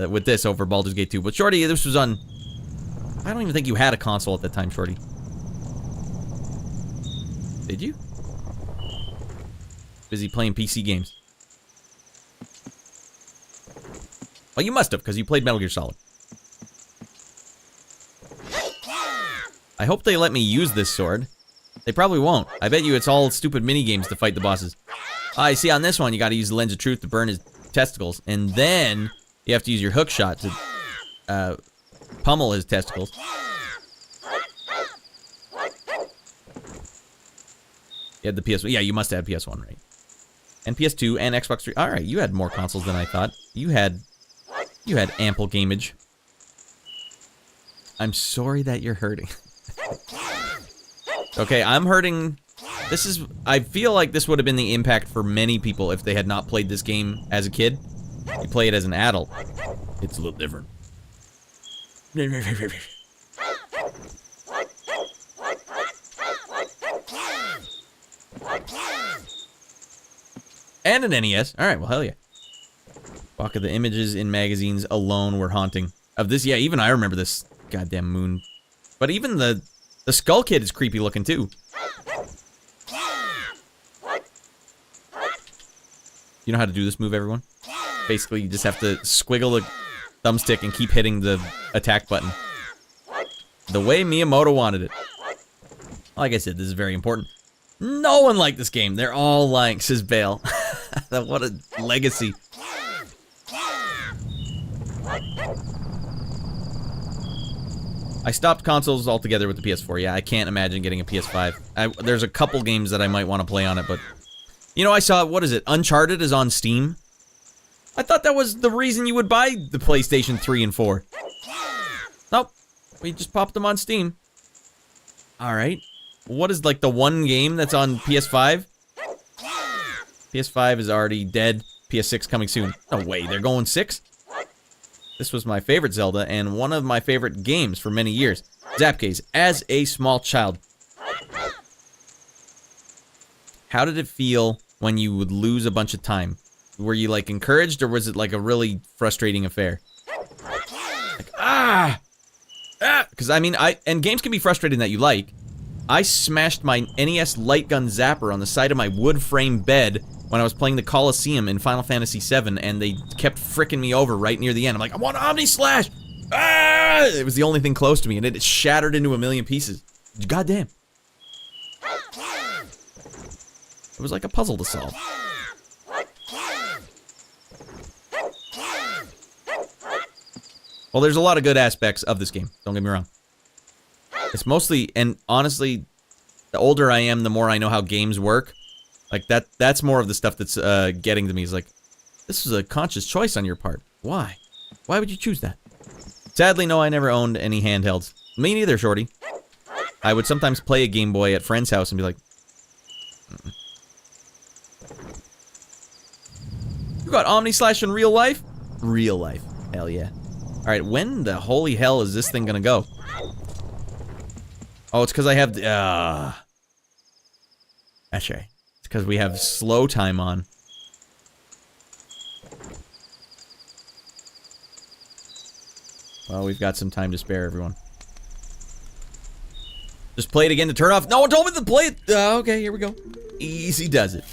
with this over Baldur's Gate 2. But Shorty, this was on... I don't even think you had a console at that time, Shorty. Did you? Busy playing PC games. Well, you must have, because you played Metal Gear Solid. I hope they let me use this sword. They probably won't. I bet you it's all stupid mini games to fight the bosses. I see on this one, you gotta use the Lens of Truth to burn his testicles. And then you have to use your hook shot to pummel his testicles. You had the PS1. Yeah, you must have PS1, right? And PS2 and Xbox 3. Alright, you had more consoles than I thought. You had ample gameage. I'm sorry that you're hurting. Okay, I'm hurting. I feel like this would have been the impact for many people if they had not played this game as a kid. You play it as an adult. It's a little different. And an NES. Alright, well, hell yeah. Fuck, the images in magazines alone were haunting. Of this, yeah, even I remember this goddamn moon. But even the Skull Kid is creepy looking, too. You know how to do this move, everyone? Basically, you just have to squiggle the thumbstick and keep hitting the attack button. The way Miyamoto wanted it. Like I said, this is very important. No one liked this game. They're all lying, says Bale. What a legacy. I stopped consoles altogether with the PS4. Yeah, I can't imagine getting a PS5. There's a couple games that I might want to play on it, but... You know, I saw, what is it? Uncharted is on Steam? I thought that was the reason you would buy the PlayStation 3 and 4. Nope. We just popped them on Steam. Alright. What is, like, the one game that's on PS5? PS5 is already dead. PS6 coming soon. No way, they're going 6? This was my favorite Zelda, and one of my favorite games for many years. Zapcase, as a small child. How did it feel when you would lose a bunch of time? Were you, like, encouraged, or was it, like, a really frustrating affair? Like, because, I mean, and games can be frustrating that you like. I smashed my NES light gun zapper on the side of my wood frame bed when I was playing the Coliseum in Final Fantasy VII, and they kept fricking me over right near the end. I'm like, I want Omni Slash! Ah! It was the only thing close to me, and it shattered into a million pieces. Goddamn. It was like a puzzle to solve. Well, there's a lot of good aspects of this game. Don't get me wrong. It's mostly, and honestly, the older I am, the more I know how games work. Like, that's more of the stuff that's getting to me. Is like, this is a conscious choice on your part. Why? Why would you choose that? Sadly, no, I never owned any handhelds. Me neither, Shorty. I would sometimes play a Game Boy at friend's house and be like, You got Omni-Slash in real life? Real life. Hell yeah. Alright, when the holy hell is this thing gonna go? Oh, it's because I have... That's right. It's because we have slow time on. Well, we've got some time to spare, everyone. Just play it again to turn off. No one told me to play it. Okay, here we go. Easy does it.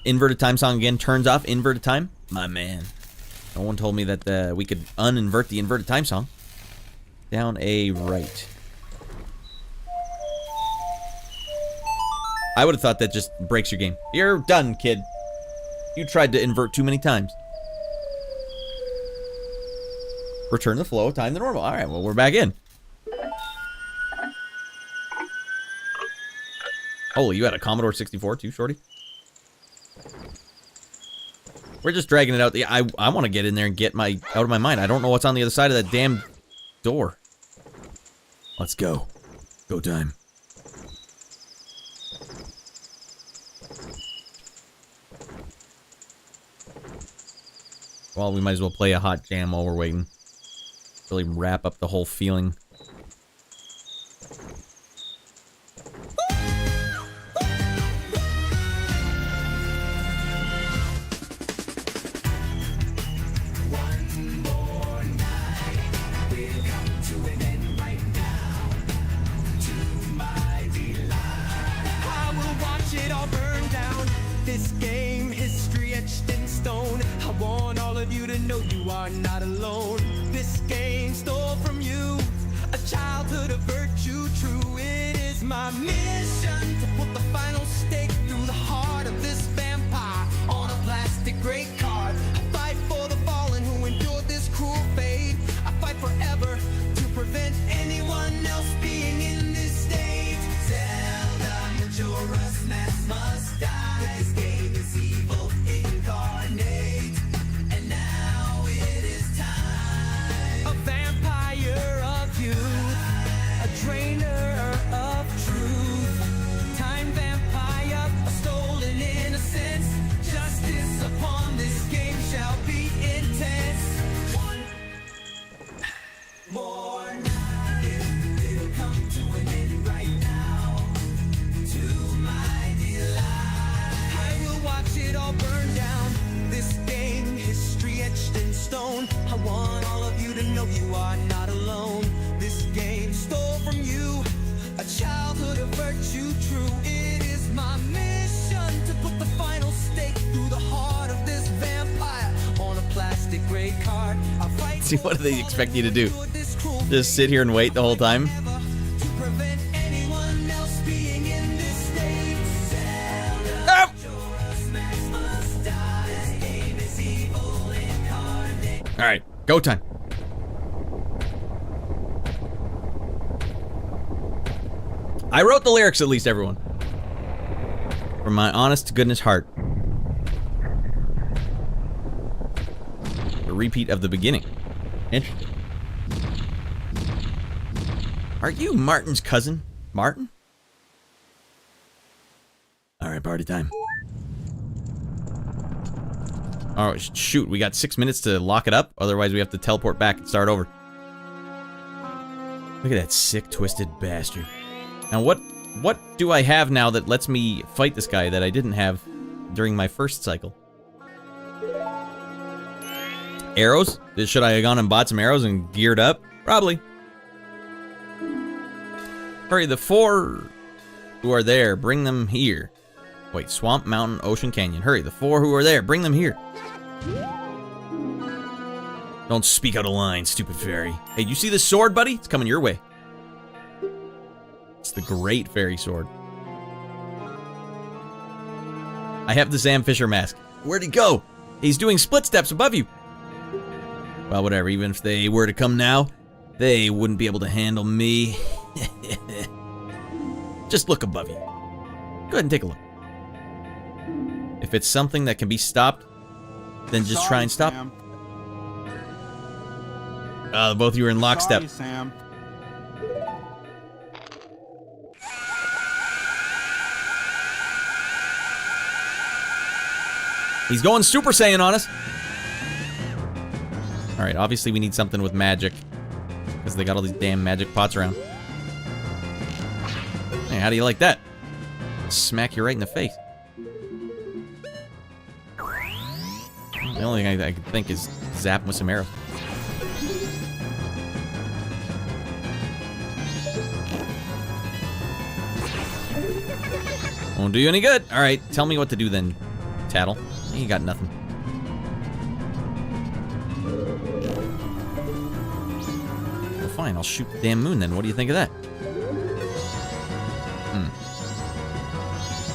Inverted time song again. Turns off inverted time. My man. No one told me that we could uninvert the inverted time song. Down a right. I would have thought that just breaks your game. You're done, kid. You tried to invert too many times. Return the flow, time to normal. Alright, well, we're back in. Holy, you had a Commodore 64 too, shorty? We're just dragging it out. I want to get in there and get out of my mind. I don't know what's on the other side of that damn door. Let's go. Go time. Well, we might as well play a hot jam while we're waiting. Really wrap up the whole feeling. This game, history etched in stone. I want all of you to know you are not alone. This game stole from you a childhood of virtue true. It is my mission to put the final stake through the heart of this vampire on a plastic gray card. I fight for the fallen who endured this cruel fate. I fight forever to prevent anyone else being in this state. Zelda, Majora's Mask must die. This game is evil incarnate, and now it is time. A vampire of youth, a drainer of truth. Time vampire, a stolen innocence. Justice upon this game shall be intense. One more night, it'll come to an end right now. To my delight, I will watch it all burn down. This game, history etched in stone. I want all of you to know you are not alone. This game stole from you a childhood of virtue true. It is my mission to put the final stake through the heart of this vampire on a plastic gray card. I fight. See, what do they expect you to do? Just sit here and wait the whole time? To prevent anyone else being in this state. Ah! Alright, go time. I wrote the lyrics, at least, everyone. From my honest to goodness heart. A repeat of the beginning. Interesting. Are you Martin's cousin? Martin? Alright, party time. Oh, shoot, we got 6 minutes to lock it up. Otherwise, we have to teleport back and start over. Look at that sick, twisted bastard. Now, what do I have now that lets me fight this guy that I didn't have during my first cycle? Arrows? Should I have gone and bought some arrows and geared up? Probably. Hurry, the 4 who are there, bring them here. Wait, Swamp, Mountain, Ocean, Canyon. Hurry, the 4 who are there, bring them here. Don't speak out of line, stupid fairy. Hey, you see this sword, buddy? It's coming your way. It's the great fairy sword. I have the Sam Fisher mask. Where'd he go? He's doing split steps above you. Well, whatever. Even if they were to come now, they wouldn't be able to handle me. Just look above you. Go ahead and take a look. If it's something that can be stopped, then just try and stop. Sam. Both of you are in lockstep. Sorry, Sam. He's going Super Saiyan on us. Alright, obviously we need something with magic. Because they got all these damn magic pots around. Hey, how do you like that? Smack you right in the face. The only thing I can think is zap him with some arrows. Won't do you any good. Alright, tell me what to do then, Tattle. You got nothing. Well, fine, I'll shoot the damn moon then. What do you think of that?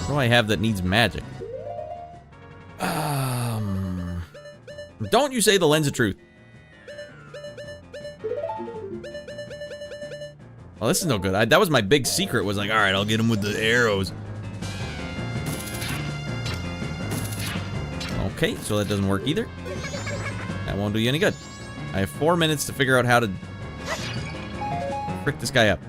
What do I have that needs magic? Don't you say the Lens of Truth. Well, this is no good. That was my big secret, was like, alright, I'll get him with the arrows. Okay, so that doesn't work either. That won't do you any good. I have 4 minutes to figure out how to frick this guy up.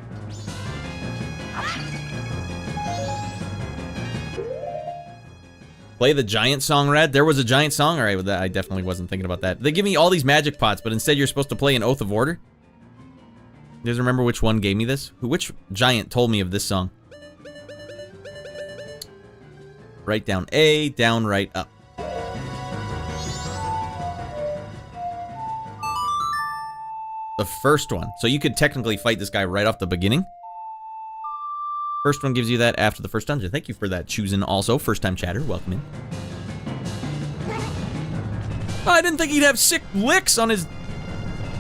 Play the giant song, Red. There was a giant song? Alright, well, I definitely wasn't thinking about that. They give me all these magic pots, but instead you're supposed to play an Oath of Order. You guys remember which one gave me this? Which giant told me of this song? Right down A, down, right, up. The first one. So you could technically fight this guy right off the beginning. First one gives you that after the first dungeon. Thank you for that, choosing also. First time chatter, welcome in. Oh, I didn't think he'd have sick licks on his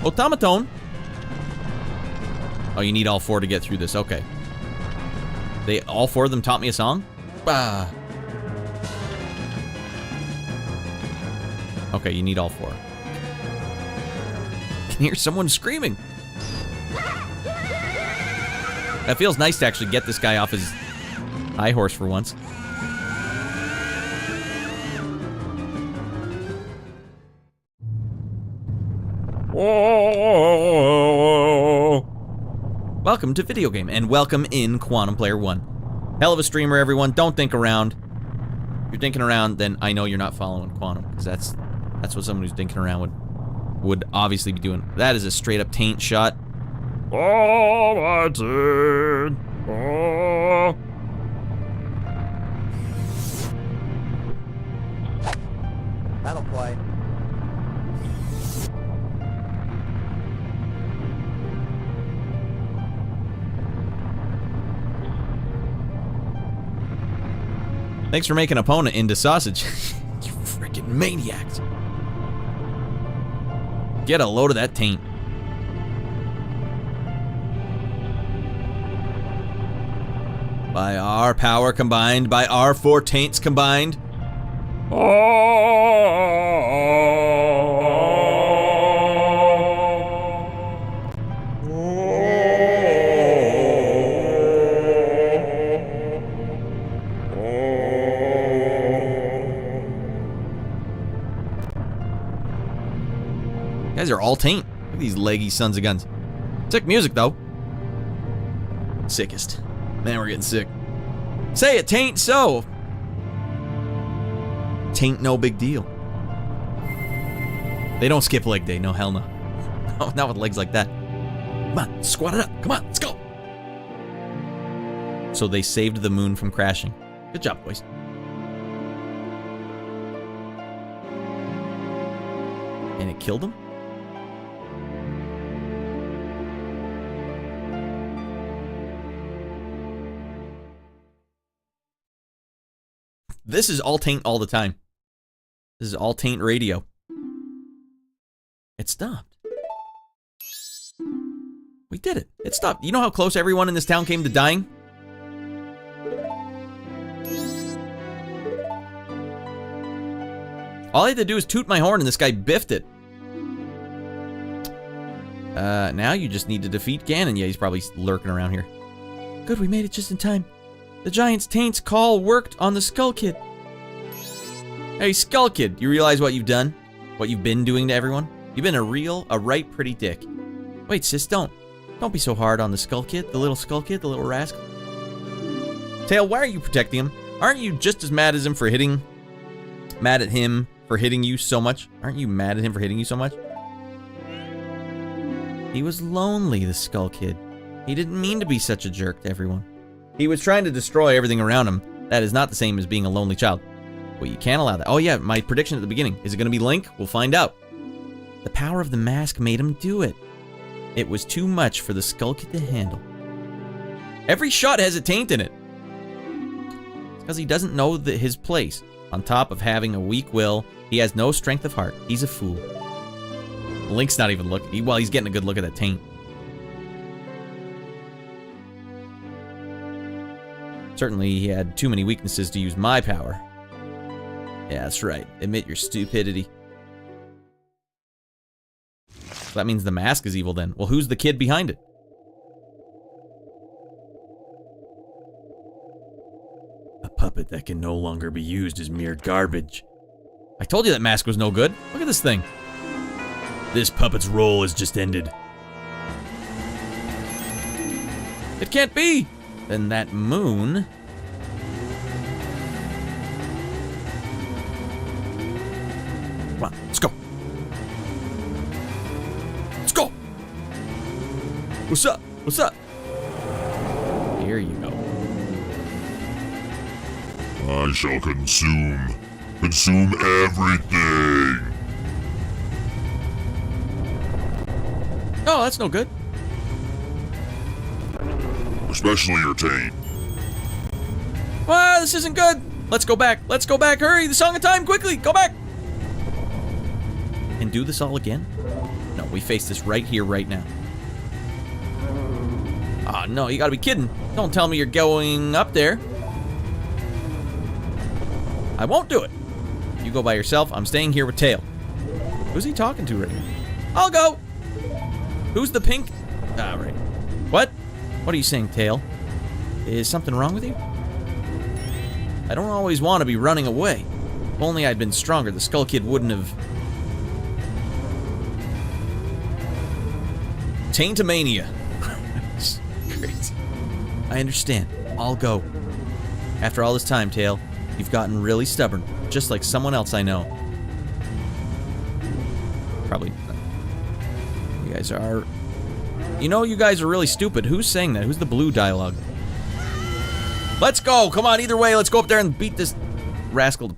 automaton. Oh, you need all 4 to get through this, okay. All 4 of them taught me a song? Bah. Okay, you need all 4. I can hear someone screaming. That feels nice to actually get this guy off his high horse for once. Oh. Welcome to Video Game, and welcome in Quantum Player 1. Hell of a streamer, everyone. Don't think around. If you're thinking around, then I know you're not following Quantum, because that's what someone who's thinking around would obviously be doing. That is a straight up taint shot. Oh, my taint. Oh. That'll play. Thanks for making opponent into sausage. You freaking maniacs. Get a load of that taint. By our power combined, by our 4 taints combined. You guys are all taint. Look at these leggy sons of guns. Sick music, though. Sickest. Man, we're getting sick. Say it, taint so. Taint no big deal. They don't skip leg day, no hell no. No, not with legs like that. Come on, squat it up. Come on, let's go. So they saved the moon from crashing. Good job, boys. And it killed them? This is all taint all the time. This is all taint radio. It stopped. We did it. It stopped. You know how close everyone in this town came to dying? All I had to do was toot my horn and this guy biffed it. Now you just need to defeat Ganon. Yeah, he's probably lurking around here. Good, we made it just in time. The Giant's Taint's call worked on the Skull Kid. Hey, Skull Kid, you realize what you've done? What you've been doing to everyone? You've been a right pretty dick. Wait, sis, don't be so hard on the Skull Kid, the little Skull Kid, the little rascal. Tail, why are you protecting him? Aren't you just as mad as him for hitting Mad at him for hitting you so much? Aren't you mad at him for hitting you so much? He was lonely, the Skull Kid. He didn't mean to be such a jerk to everyone. He was trying to destroy everything around him. That is not the same as being a lonely child. Well, you can't allow that. Oh yeah, my prediction at the beginning. Is it going to be Link? We'll find out. The power of the mask made him do it. It was too much for the Skull Kid to handle. Every shot has a taint in it. It's because he doesn't know his place. On top of having a weak will, he has no strength of heart. He's a fool. Link's not even looking. Well, he's getting a good look at that taint. Certainly, he had too many weaknesses to use my power. Yeah, that's right. Admit your stupidity. So that means the mask is evil then. Well, who's the kid behind it? A puppet that can no longer be used as mere garbage. I told you that mask was no good. Look at this thing. This puppet's role has just ended. It can't be! Then that moon... Come on, let's go. Let's go! What's up? What's up? Here you go. I shall consume everything. Oh, that's no good. Especially your taint. Wow, this isn't good. Let's go back. Let's go back. Hurry. The Song of Time. Quickly. Go back. And do this all again? No, we face this right here, right now. Ah, no, you gotta be kidding. Don't tell me you're going up there. I won't do it. You go by yourself. I'm staying here with Tail. Who's he talking to right now? I'll go. Who's the pink? Ah, right. What? What are you saying, Tail? Is something wrong with you? I don't always want to be running away. If only I'd been stronger, the Skull Kid wouldn't have... Taintomania. Great. I understand. I'll go. After all this time, Tail, you've gotten really stubborn, just like someone else I know. Probably. You guys are... You know you guys are really stupid. Who's saying that? Who's the blue dialogue? Let's go! Come on, either way, let's go up there and beat this rascal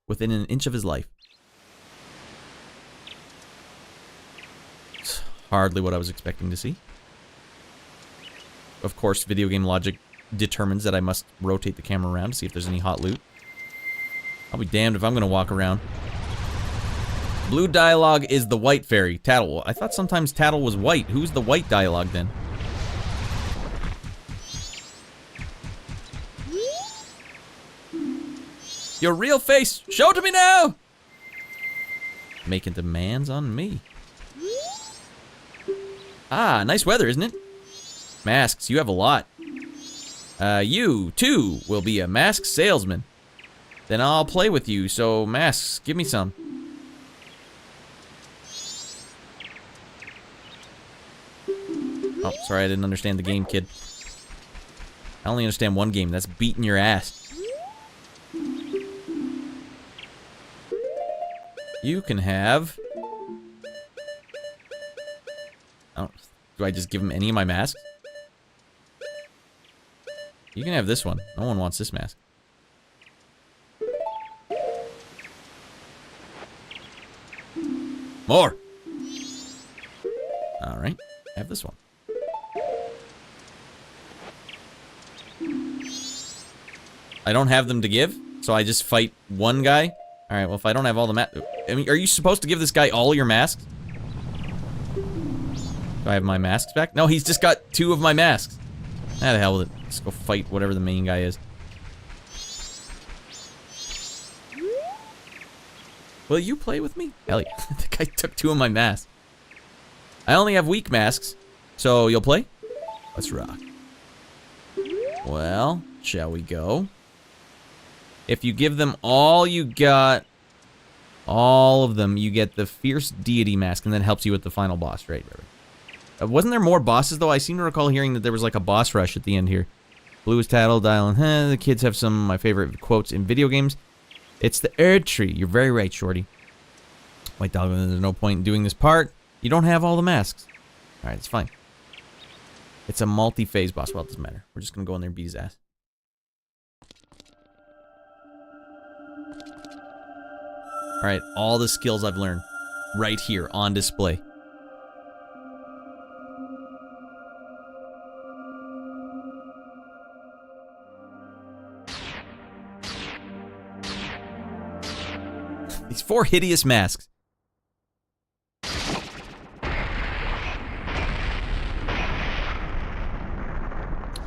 within an inch of his life. It's hardly what I was expecting to see. Of course, video game logic determines that I must rotate the camera around to see if there's any hot loot. I'll be damned if I'm gonna walk around. Blue dialogue is the white fairy, Tattle. I thought sometimes Tattle was white. Who's the white dialogue then? Your real face! Show it to me now! Making demands on me. Ah, nice weather, isn't it? Masks, you have a lot. You, too, will be a mask salesman. Then I'll play with you, so masks, give me some. Oh, sorry, I didn't understand the game, kid. I only understand one game, that's beating your ass. You can have... Oh, do I just give him any of my masks? You can have this one. No one wants this mask. More! Alright, have this one. I don't have them to give, so I just fight one guy? Alright, well if I don't have all the I mean, are you supposed to give this guy all your masks? Do I have my masks back? No, he's just got 2 of my masks. Ah, the hell with it. Let's go fight whatever the main guy is. Will you play with me? Hell yeah. The guy took 2 of my masks. I only have weak masks, so you'll play? Let's rock. Well, shall we go? If you give them all you got, all of them, you get the Fierce Deity mask, and that helps you with the final boss, right? Wasn't there more bosses, though? I seem to recall hearing that there was like a boss rush at the end here. Blue is Tattle, Dial, and the kids have some of my favorite quotes in video games. Hits the Erd tree. You're very right, Shorty. White Dog, there's no point in doing this part. You don't have all the masks. Alright, it's fine. It's a multi-phase boss. Well, it doesn't matter. We're just gonna go in there and beat his ass. Alright, all the skills I've learned. Right here, on display. These 4 hideous masks.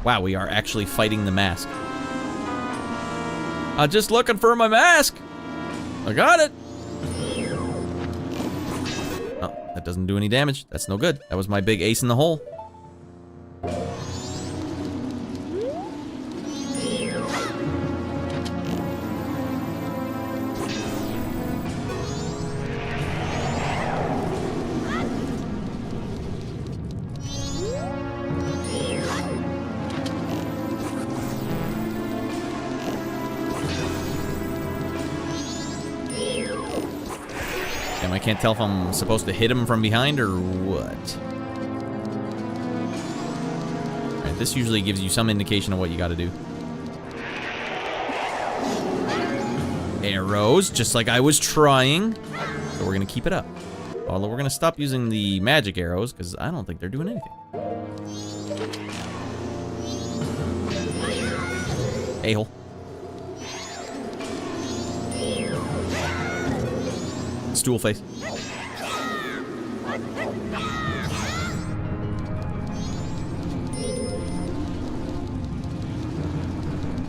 Wow, we are actually fighting the mask. I'm just looking for my mask. I got it. Oh, that doesn't do any damage. That's no good. That was my big ace in the hole. I can't tell if I'm supposed to hit him from behind or what. Alright, this usually gives you some indication of what you gotta do. Arrows, just like I was trying. So we're gonna keep it up. Although we're gonna stop using the magic arrows, because I don't think they're doing anything. A-hole. Stool face.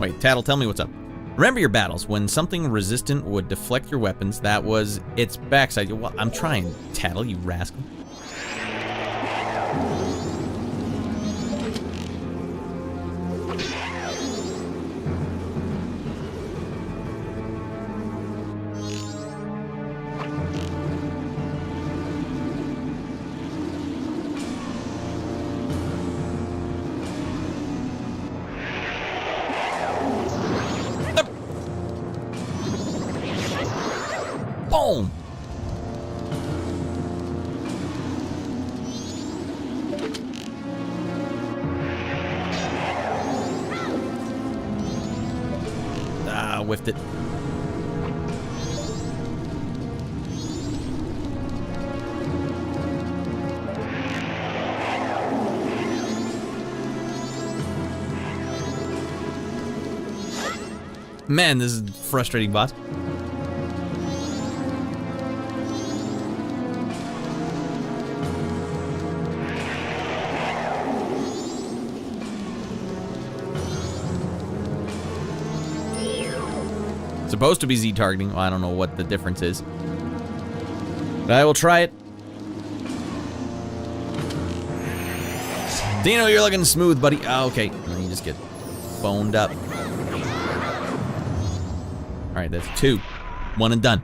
Wait, Tattle, tell me what's up. Remember your battles. When something resistant would deflect your weapons, that was its backside. Well, I'm trying, Tattle, you rascal. Boom! Ah, whiffed it. Man, this is frustrating, boss. Supposed to be Z targeting. Well, I don't know what the difference is, but I will try it. Dino, you're looking smooth, buddy. Oh, okay, and then you just get boned up. All right, that's 2. 1 and done.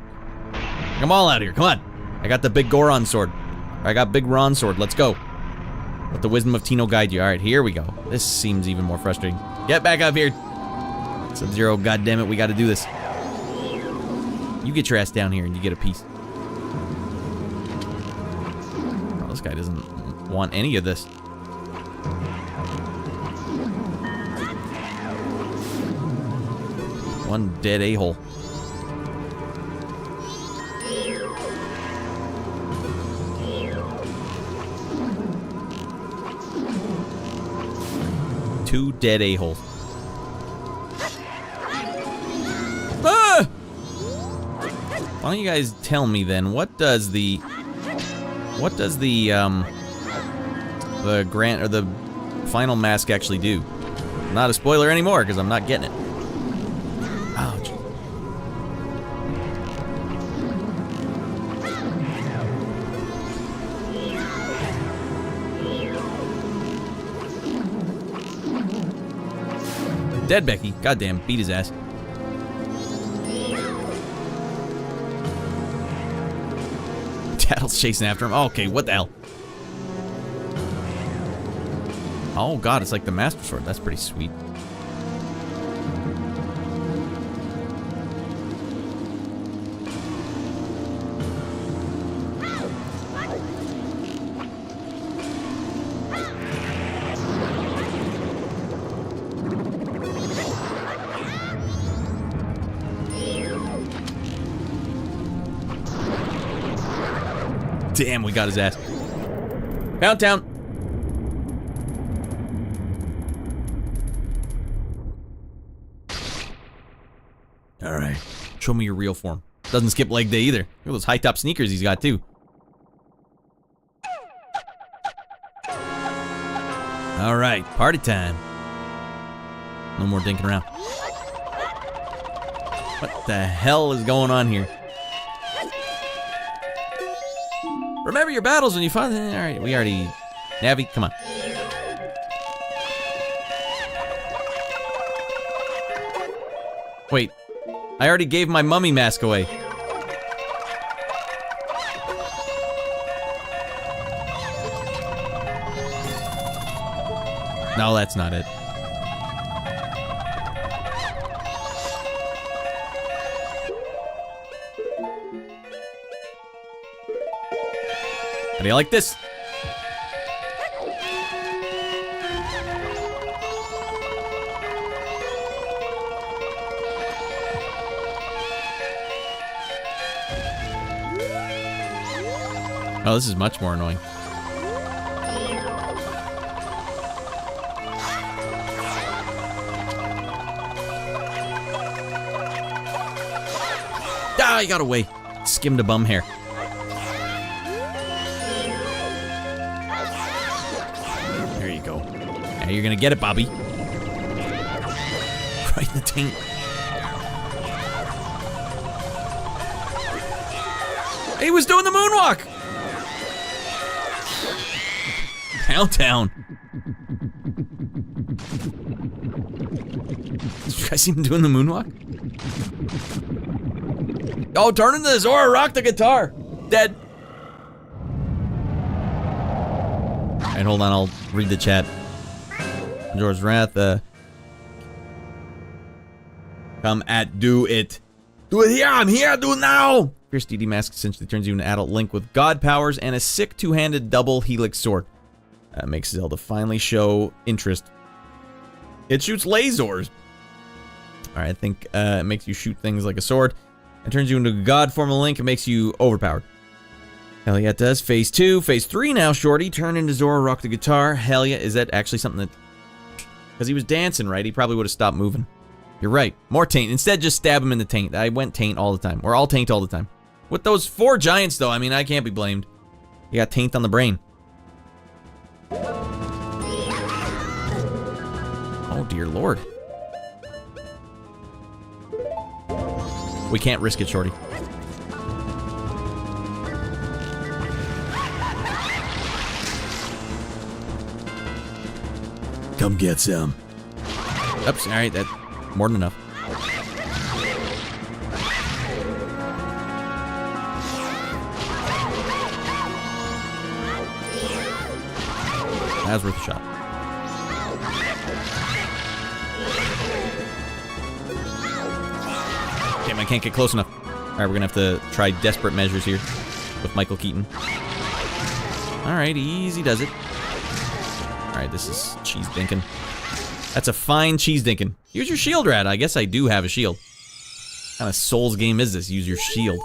Come all out here. Come on. I got the big Goron sword. I got big Ron sword. Let's go. Let the wisdom of Tino guide you. All right, here we go. This seems even more frustrating. Get back up here. Sub-Zero, goddammit, we got to do this. You get your ass down here and you get a piece. Oh, this guy doesn't want any of this. One dead a-hole. Two dead a-holes. Ah! Why don't you guys tell me then, what does the grant or the final mask actually do? Not a spoiler anymore because I'm not getting it. Ouch. Dead Becky. Goddamn, beat his ass. Tattle's chasing after him. Okay, what the hell? Oh god, it's like the Master Sword. That's pretty sweet. Damn, we got his ass. Pound Town. Alright. Show me your real form. Doesn't skip leg day either. Look at those high top sneakers he's got too. Alright, party time. No more dinking around. What the hell is going on here? Remember your battles when you find them. Alright, we already... Navi, come on. Wait. I already gave my mummy mask away. No, that's not it. How do you like this? Oh, this is much more annoying. Ah, he got away. Skimmed a bum hair. There you go. Now you're gonna get it, Bobby. Right in the taint. He was doing the moonwalk! Downtown. Did you guys see him doing the moonwalk? Oh, turn into the Zora, rock the guitar. Dead. Alright, hold on, I'll read the chat. Majora's Wrath, come at do it. Do it here, I'm here, do it now! Fierce DD Mask essentially turns you into an adult Link with god powers and a sick two-handed double helix sword. Makes Zelda finally show interest. It shoots lasers. Alright, I think it makes you shoot things like a sword. It turns you into a god form of Link. It makes you overpowered. Hell yeah, it does. Phase 2. Phase 3 now, shorty. Turn into Zora, rock the guitar. Hell yeah, is that actually something that... Because he was dancing, right? He probably would have stopped moving. You're right. More taint. Instead, just stab him in the taint. I went taint all the time. We're all taint all the time. With those 4 giants, though, I mean, I can't be blamed. You got taint on the brain. Oh, dear lord. We can't risk it, shorty. Come get some. Oops, alright, that's more than enough. That was worth a shot. Damn, I can't get close enough. Alright, we're gonna have to try desperate measures here with Michael Keaton. Alright, easy does it. Alright, this is cheese dinkin'. That's a fine cheese dinkin'. Use your shield, Rat. I guess I do have a shield. What kind of Souls game is this? Use your shield.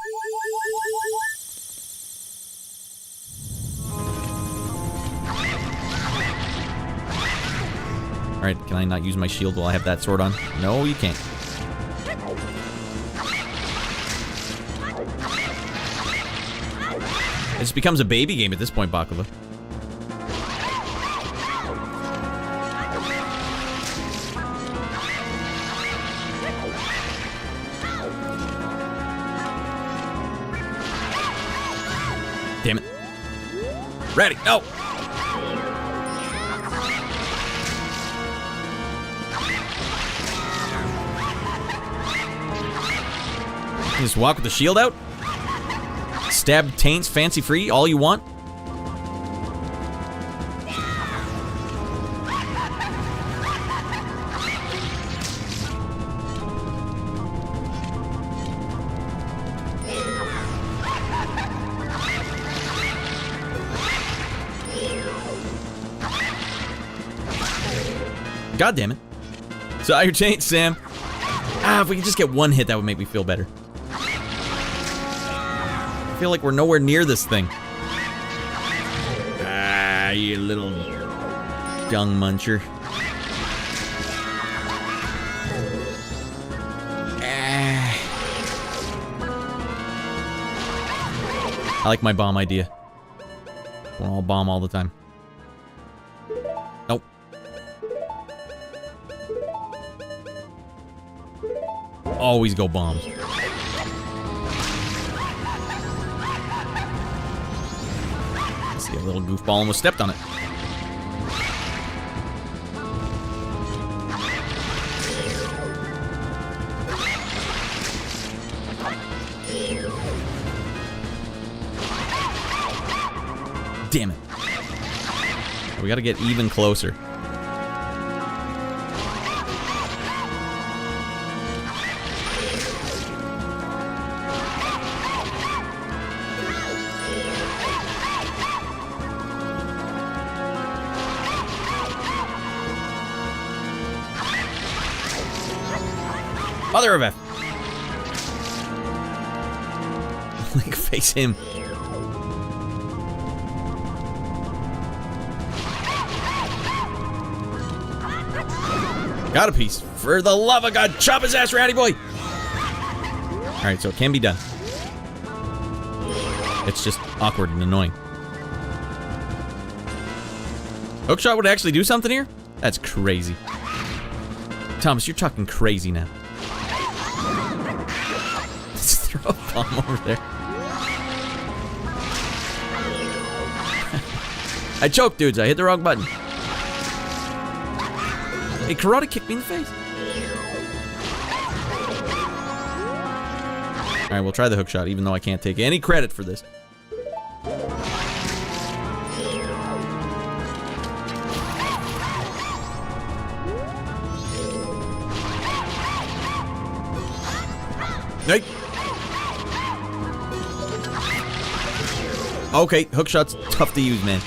Alright, can I not use my shield while I have that sword on? No, you can't. It just becomes a baby game at this point, Baklava. Damn it. Ready, no! Just walk with the shield out? Stab taints fancy free all you want? God damn it. So your taint, Sam. Ah, if we could just get one hit, that would make me feel better. I feel like we're nowhere near this thing. You little dung muncher. I like my bomb idea. I'll bomb all the time. Nope. Always go bombs. See, a little goofball almost stepped on it. Damn it. We gotta get even closer. Mother of F. Like, face him. Got a piece. For the love of God, chop his ass, ratty boy! Alright, so it can be done. It's just awkward and annoying. Hookshot would actually do something here? That's crazy. Thomas, you're talking crazy now. Let's throw a bomb over there. I choked, dudes. I hit the wrong button. Hey, karate kicked me in the face. Alright, we'll try the hookshot, even though I can't take any credit for this. Hey. Okay, hookshot's tough to use, man.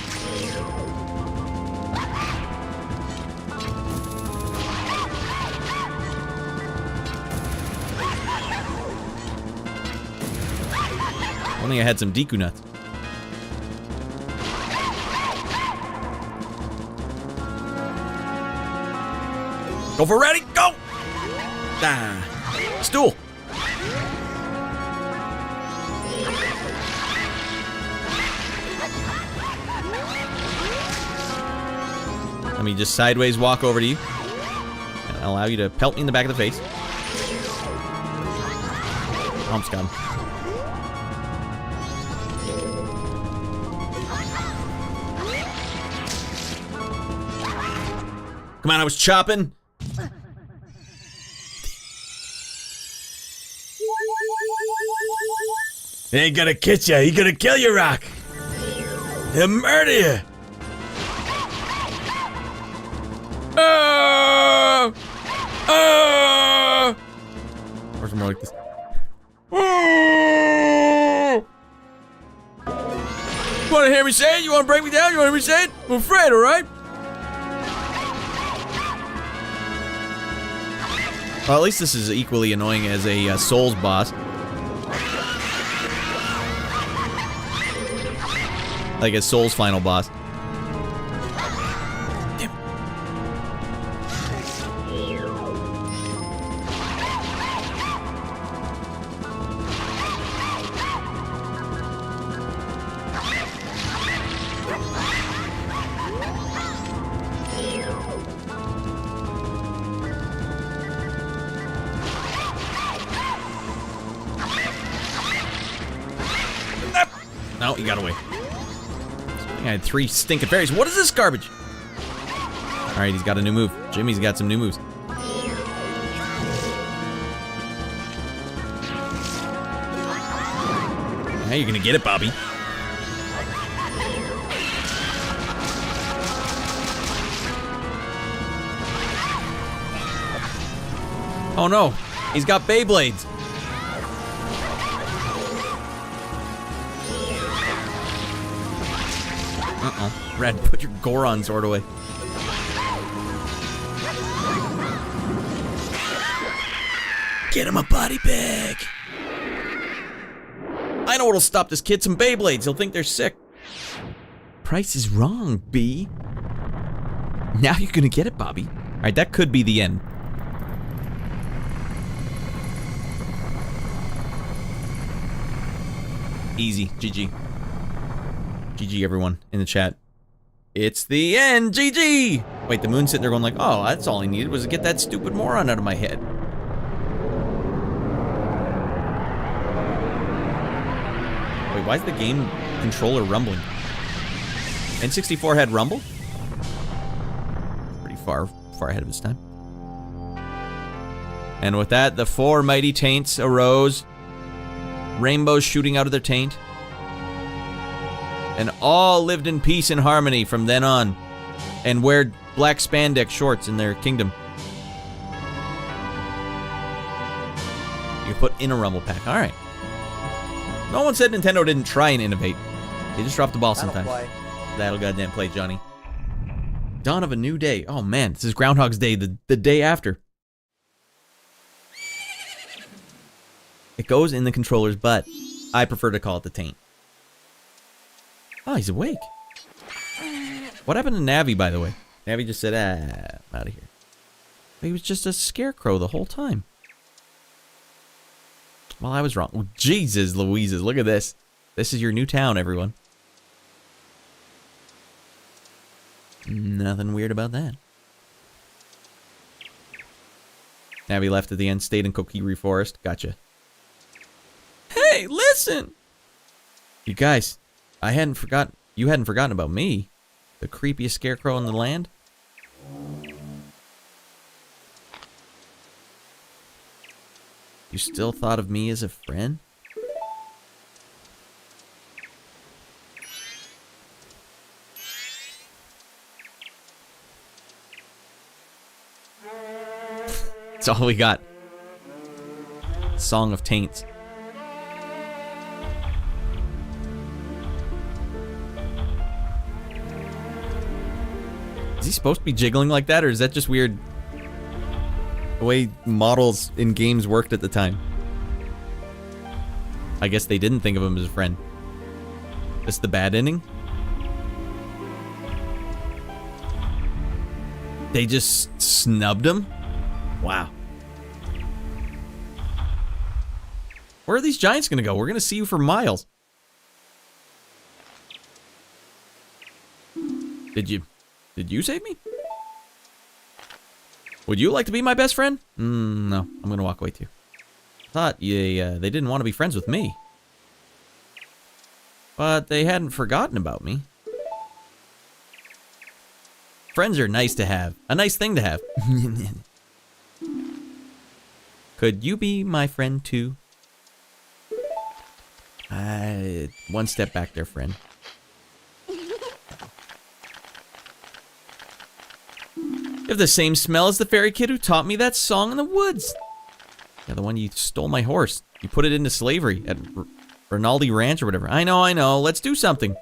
I think I had some Deku nuts. Go for ready, go! Ah, stool. Let me just sideways walk over to you and allow you to pelt me in the back of the face. Almost got him. Come on, I was chopping. He ain't gonna get you. He gonna kill you, Rock. He'll murder you. Oh! Oh! Or something more like this. Oh! You wanna hear me say it? You wanna break me down? You wanna hear me say it? I'm afraid, alright? Well, at least this is equally annoying as a Souls boss. Like a Souls final boss. Damn. No, he got away. I had 3 stinking fairies. What is this garbage? Alright, he's got a new move. Jimmy's got some new moves. Now you're gonna get it, Bobby. Oh no, he's got Beyblades. Uh-oh. Red, put your Goron sword away. Get him a body bag. I know what'll stop this kid. Some Beyblades. He'll think they're sick. price is wrong, B. Now you're gonna get it, Bobby. Alright, that could be the end. Easy, GG. GG, everyone in the chat. It's the end, GG! Wait, the moon's sitting there going like, oh, that's all I needed was to get that stupid moron out of my head. Wait, why is the game controller rumbling? N64 had rumble? Pretty far ahead of its time. And with that, the 4 mighty taints arose. Rainbows shooting out of their taint. And all lived in peace and harmony from then on. And wear black spandex shorts in their kingdom. You put in a rumble pack. Alright. No one said Nintendo didn't try and innovate. They just dropped the ball sometimes. That'll goddamn play, Johnny. Dawn of a new day. Oh man, this is Groundhog's Day, the day after. It goes in the controller's butt. I prefer to call it the taint. Oh, he's awake. What happened to Navi, by the way? Navi just said, I'm out of here. He was just a scarecrow the whole time. Well, I was wrong. Oh, Jesus Louises, look at this. This is your new town, everyone. Nothing weird about that. Navi left at the end, stayed in Kokiri Forest. Gotcha. Hey, listen! You guys, you hadn't forgotten about me. The creepiest scarecrow in the land. You still thought of me as a friend? That's all we got. Song of Taints. Is he supposed to be jiggling like that, or is that just weird? The way models in games worked at the time. I guess they didn't think of him as a friend. This the bad ending? They just snubbed him? Wow. Where are these giants gonna go? We're gonna see you for miles. Did you save me? Would you like to be my best friend? No, I'm gonna walk away too. Thought they didn't want to be friends with me. But they hadn't forgotten about me. Friends are nice to have. A nice thing to have. Could you be my friend too? One step back there, friend. You have the same smell as the fairy kid who taught me that song in the woods. Yeah, the one you stole my horse. You put it into slavery at Rinaldi Ranch or whatever. I know. Let's do something.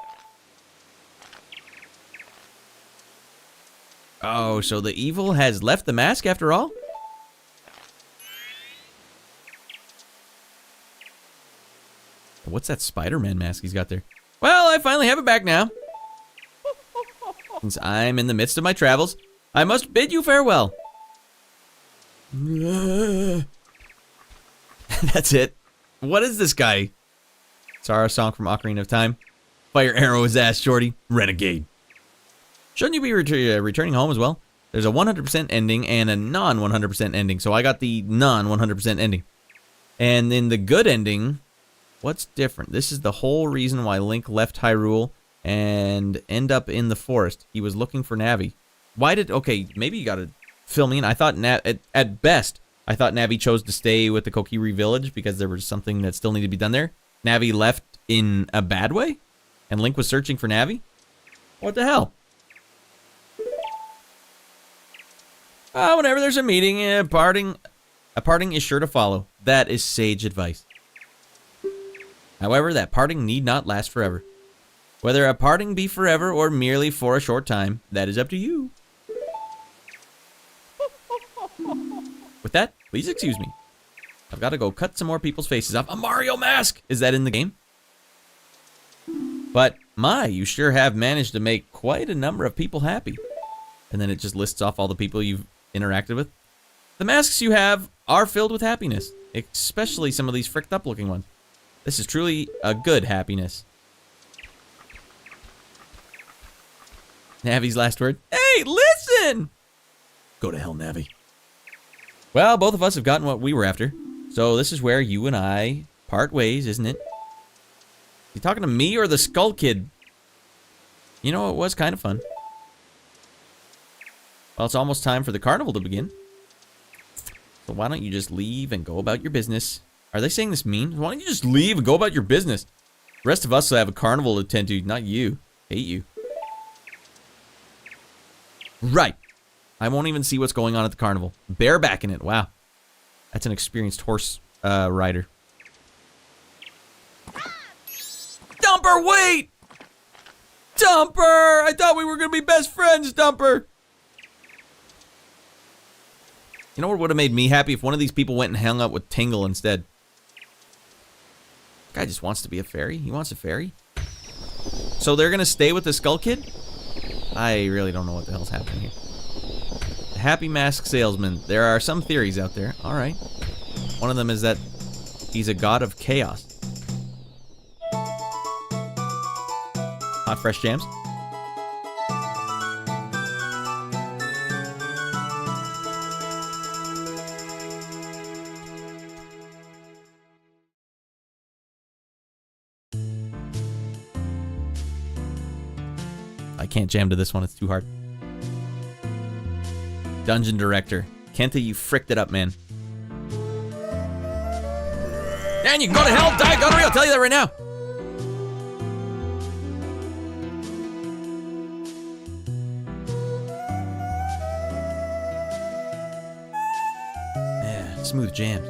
Oh, so the evil has left the mask after all? What's that Spider-Man mask he's got there? Well, I finally have it back now. Since I'm in the midst of my travels, I must bid you farewell. That's it. What is this guy? Sarah song from Ocarina of Time. Fire arrow his ass, shorty. Renegade. Shouldn't you be returning home as well? There's a 100% ending and a non-100% ending. So I got the non-100% ending. And then the good ending, what's different? This is the whole reason why Link left Hyrule and end up in the forest. He was looking for Navi. Why did... Okay, maybe you gotta fill me in. I thought, at best, I thought Navi chose to stay with the Kokiri village because there was something that still needed to be done there. Navi left in a bad way? And Link was searching for Navi? What the hell? Whenever there's a meeting, a parting is sure to follow. That is sage advice. However, that parting need not last forever. Whether a parting be forever or merely for a short time, that is up to you. With that, please excuse me. I've got to go cut some more people's faces off. A Mario mask! Is that in the game? But My, you sure have managed to make quite a number of people happy. And then it just lists off all the people you've interacted with. The masks you have are filled with happiness, especially some of these fricked up looking ones. This is truly a good happiness. Navi's last word. Hey, listen! Go to hell, Navi. Well, both of us have gotten what we were after. So this is where you and I part ways, isn't it? You talking to me or the Skull Kid? You know, it was kind of fun. Well, it's almost time for the carnival to begin. So why don't you just leave and go about your business? Are they saying this mean? Why don't you just leave and go about your business? The rest of us will have a carnival to attend to, not you. Hate you. Right. I won't even see what's going on at the carnival. Barebacking it. Wow. That's an experienced horse rider. Dumper, wait! Dumper! I thought we were going to be best friends, Dumper! You know what would have made me happy? If one of these people went and hung out with Tingle instead. Guy just wants to be a fairy. He wants a fairy. So they're going to stay with the Skull Kid? I really don't know what the hell's happening here. The Happy Mask Salesman. There are some theories out there. Alright. One of them is that he's a god of chaos. Hot fresh jams. I can't jam to this one, it's too hard. Dungeon Director. Kenta, you fricked it up, man. And you can go to hell, die, gonorrhea, I'll tell you that right now. Yeah, smooth jams.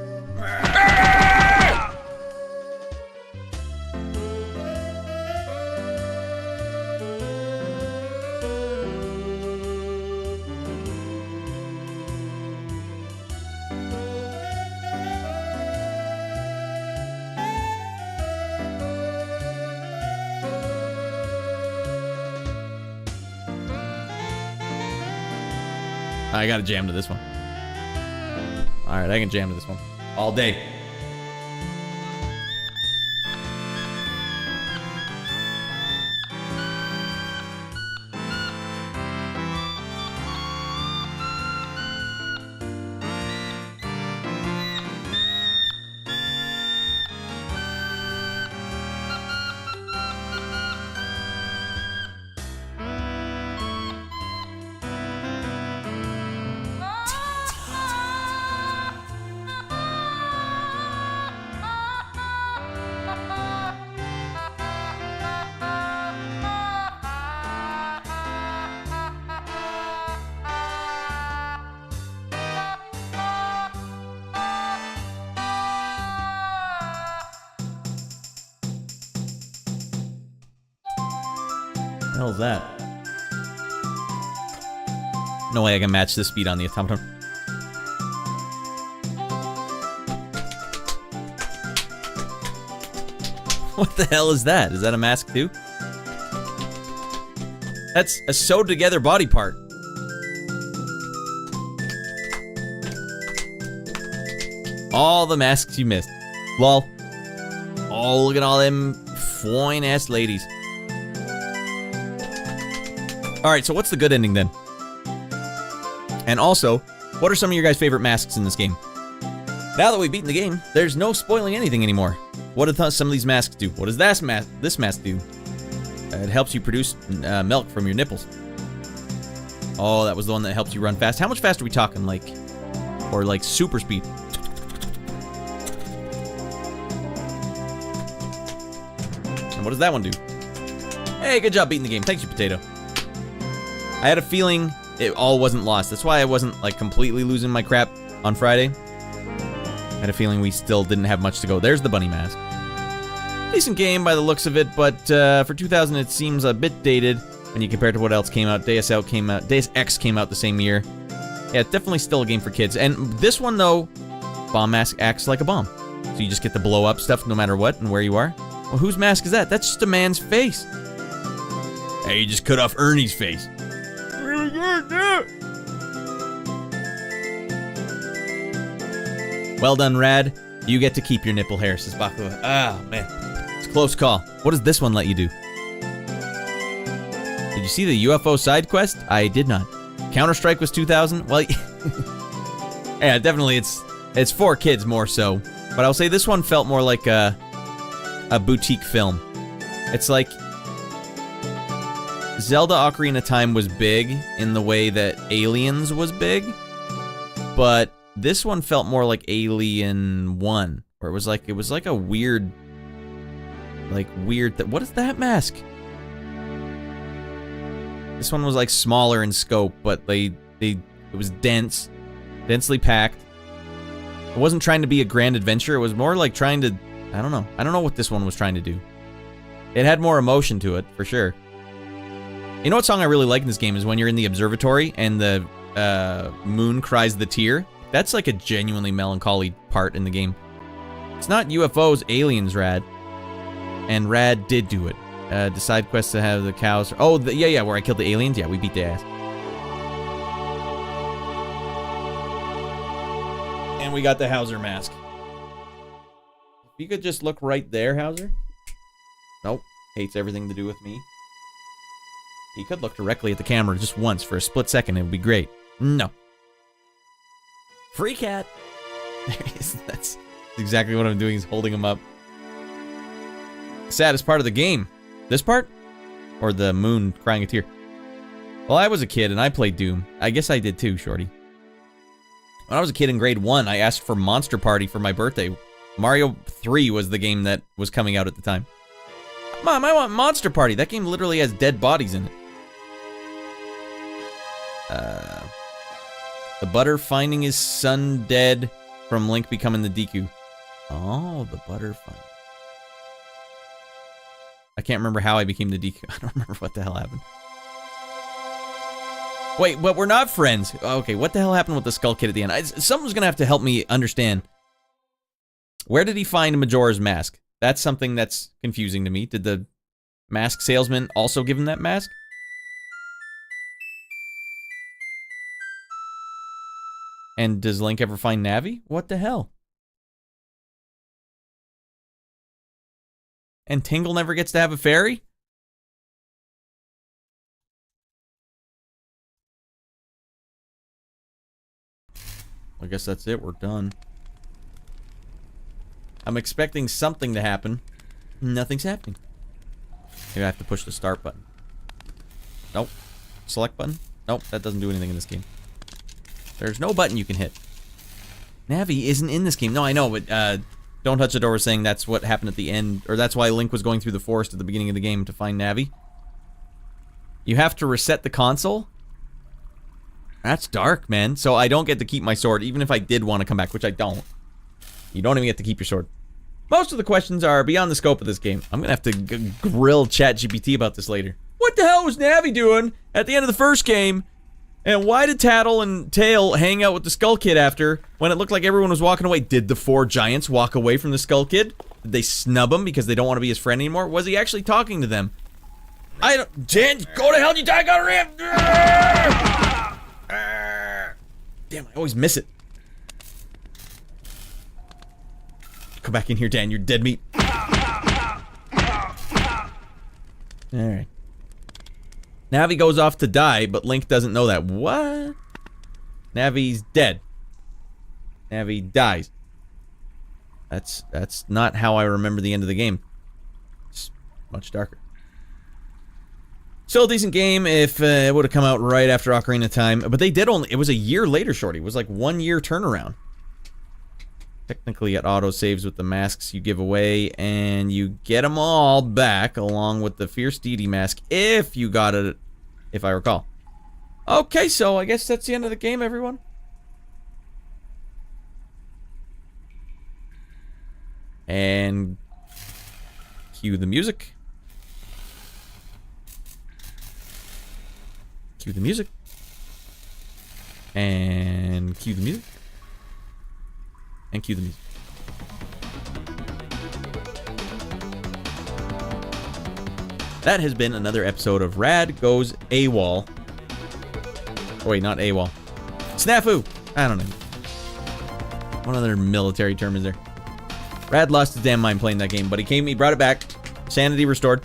I gotta jam to this one. Alright, I can jam to this one. All day. The hell is that? No way I can match this speed on the automaton. What the hell is that? Is that a mask too? That's a sewed together body part. All the masks you missed. Lol. Oh, look at all them fine ass ladies. Alright, so what's the good ending then? And also, what are some of your guys' favorite masks in this game? Now that we've beaten the game, there's no spoiling anything anymore. What do some of these masks do? What does this mask do? It helps you produce milk from your nipples. Oh, that was the one that helps you run fast. How much fast are we talking? Like, or like super speed? And what does that one do? Hey, good job beating the game. Thanks, you potato. I had a feeling it all wasn't lost. That's why I wasn't like completely losing my crap on Friday. I had a feeling we still didn't have much to go. There's the bunny mask. Decent game by the looks of it, but for 2000 it seems a bit dated when you compare it to what else came out. Deus Ex came out the same year. Yeah, it's definitely still a game for kids. And this one though, bomb mask acts like a bomb. So you just get to blow up stuff no matter what and where you are. Well, whose mask is that? That's just a man's face. Hey, you just cut off Ernie's face. Well done, Rad. You get to keep your nipple hair, says Bakua. Ah, man. It's a close call. What does this one let you do? Did you see the UFO side quest? I did not. Counter-Strike was 2000? Well, yeah, definitely it's for kids more so. But I'll say this one felt more like a boutique film. It's like Zelda Ocarina of Time was big in the way that Aliens was big, but this one felt more like Alien 1, where it was like a weird what is that mask? This one was like smaller in scope, but it was densely packed. It wasn't trying to be a grand adventure. It was more like trying to, I don't know what this one was trying to do. It had more emotion to it, for sure. You know what song I really like in this game is when you're in the observatory and the moon cries the tear. That's like a genuinely melancholy part in the game. It's not UFOs, aliens, Rad. And Rad did do it. The side quest to have the cows. Oh, yeah, where I killed the aliens. Yeah, we beat the ass. And we got the Hauser mask. If you could just look right there, Hauser. Nope. Hates everything to do with me. He could look directly at the camera just once for a split second. It would be great. No. Free cat. There he is. That's exactly what I'm doing, is holding him up. Saddest part of the game. This part? Or the moon crying a tear? Well, I was a kid and I played Doom. I guess I did too, Shorty. When I was a kid in grade 1, I asked for Monster Party for my birthday. Mario 3 was the game that was coming out at the time. Mom, I want Monster Party. That game literally has dead bodies in it. The Butter finding his son dead from Link becoming the Deku. Oh, the Butter find. I can't remember how I became the Deku. I don't remember what the hell happened. Wait, but we're not friends. Okay, what the hell happened with the Skull Kid at the end? Someone's gonna have to help me understand. Where did he find Majora's mask? That's something that's confusing to me. Did the mask salesman also give him that mask? And does Link ever find Navi? What the hell? And Tingle never gets to have a fairy? I guess that's it. We're done. I'm expecting something to happen. Nothing's happening. Maybe I have to push the start button. Nope. Select button? Nope, that doesn't do anything in this game. There's no button you can hit. Navi isn't in this game. No, I know, but Don't Touch the Door was saying that's what happened at the end, or that's why Link was going through the forest at the beginning of the game to find Navi. You have to reset the console? That's dark, man. So I don't get to keep my sword, even if I did want to come back, which I don't. You don't even get to keep your sword. Most of the questions are beyond the scope of this game. I'm gonna have to grill ChatGPT about this later. What the hell was Navi doing at the end of the first game? And why did Tattle and Tail hang out with the Skull Kid after, when it looked like everyone was walking away? Did the 4 giants walk away from the Skull Kid? Did they snub him because they don't want to be his friend anymore? Was he actually talking to them? I don't... Jan, go to hell, you die, got ramp! Damn, I always miss it. Come back in here, Dan, you're dead meat. Alright. Navi goes off to die, but Link doesn't know that. What? Navi's dead. Navi dies. That's not how I remember the end of the game. It's much darker. Still a decent game if it would have come out right after Ocarina of Time. But they did only... It was a year later, Shorty. It was like 1 year turnaround. Technically, it auto-saves with the masks you give away, and you get them all back, along with the Fierce Deity mask, if you got it, if I recall. Okay, so I guess that's the end of the game, everyone. And... cue the music. Cue the music. And cue the music. And cue the music. that has been another episode of Rad Goes AWOL. Oh, wait, not AWOL. Snafu! I don't know. What other military term is there? Rad lost his damn mind playing that game, but he brought it back. Sanity restored.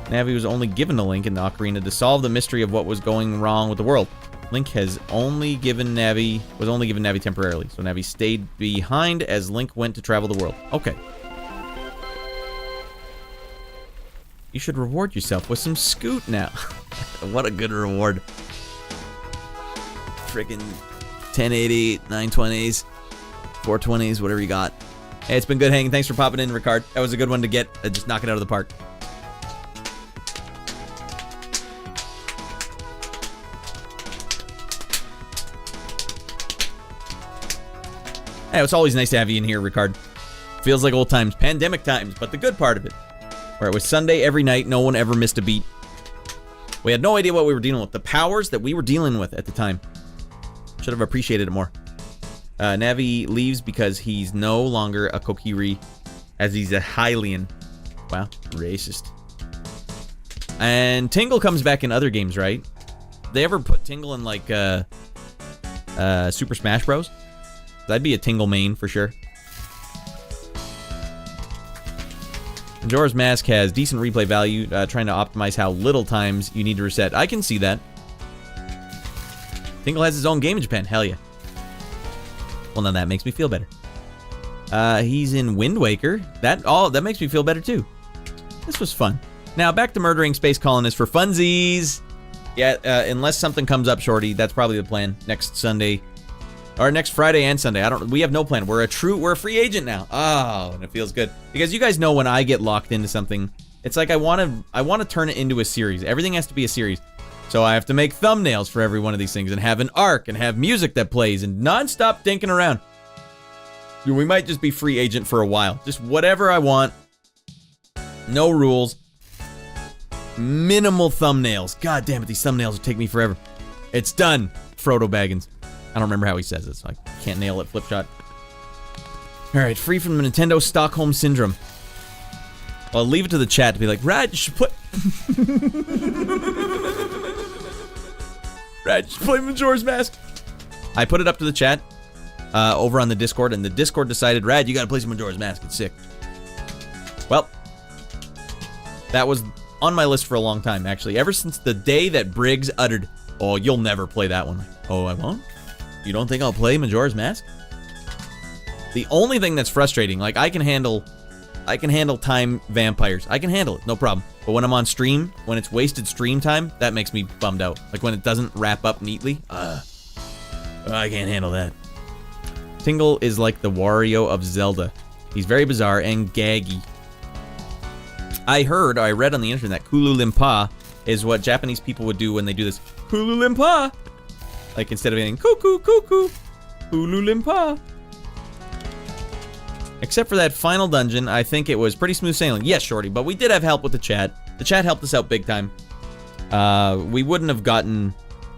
Navi was only given a Link in the Ocarina to solve the mystery of what was going wrong with the world. Link was only given Navi temporarily, so Navi stayed behind as Link went to travel the world. Okay. You should reward yourself with some scoot now. What a good reward. Freaking 1080, 920s, 420s, whatever you got. Hey, it's been good hanging. Thanks for popping in, Ricard. That was a good one to get. Just knock it out of the park. Hey, it's always nice to have you in here, Ricard. Feels like old times, pandemic times, but the good part of it, where it was Sunday every night, no one ever missed a beat. We had no idea what we were dealing with. The powers that we were dealing with at the time. Should have appreciated it more. Navi leaves because he's no longer a Kokiri, as he's a Hylian. Wow, racist. And Tingle comes back in other games, right? They ever put Tingle in, like, Super Smash Bros? That'd be a Tingle main, for sure. Majora's Mask has decent replay value, trying to optimize how little times you need to reset. I can see that. Tingle has his own game in Japan. Hell yeah. Well, now that makes me feel better. He's in Wind Waker. That makes me feel better too. This was fun. Now back to murdering space colonists for funsies. Yeah, unless something comes up, Shorty, that's probably the plan. Next Sunday, or next Friday and Sunday. We have no plan. We're a free agent now. Oh, and it feels good because you guys know when I get locked into something, it's like I want to turn it into a series. Everything has to be a series. So I have to make thumbnails for every one of these things and have an arc and have music that plays and non-stop dinking around. We might just be free agent for a while. Just whatever I want. No rules. Minimal thumbnails. God damn it, these thumbnails will take me forever. It's done, Frodo Baggins. I don't remember how he says it, so I can't nail it, Flipshot. Alright, free from the Nintendo Stockholm Syndrome. I'll leave it to the chat to be like, Rad, you should put... Rad, you should play Majora's Mask. I put it up to the chat over on the Discord, and the Discord decided, Rad, you gotta play some Majora's Mask, it's sick. Well, that was on my list for a long time, actually. Ever since the day that Briggs uttered, oh, you'll never play that one. Oh, I won't? You don't think I'll play Majora's Mask? The only thing that's frustrating, like, I can handle time vampires. I can handle it, no problem. But when I'm on stream, when it's wasted stream time, that makes me bummed out. Like when it doesn't wrap up neatly. I can't handle that. Tingle is like the Wario of Zelda. He's very bizarre and gaggy. I read on the internet that Kulu Limpa is what Japanese people would do when they do this. Kulu Limpa! Like instead of being cuckoo, cuckoo, Kulu Limpa. Except for that final dungeon, I think it was pretty smooth sailing. Yes, Shorty, but we did have help with the chat. The chat helped us out big time. We wouldn't have gotten...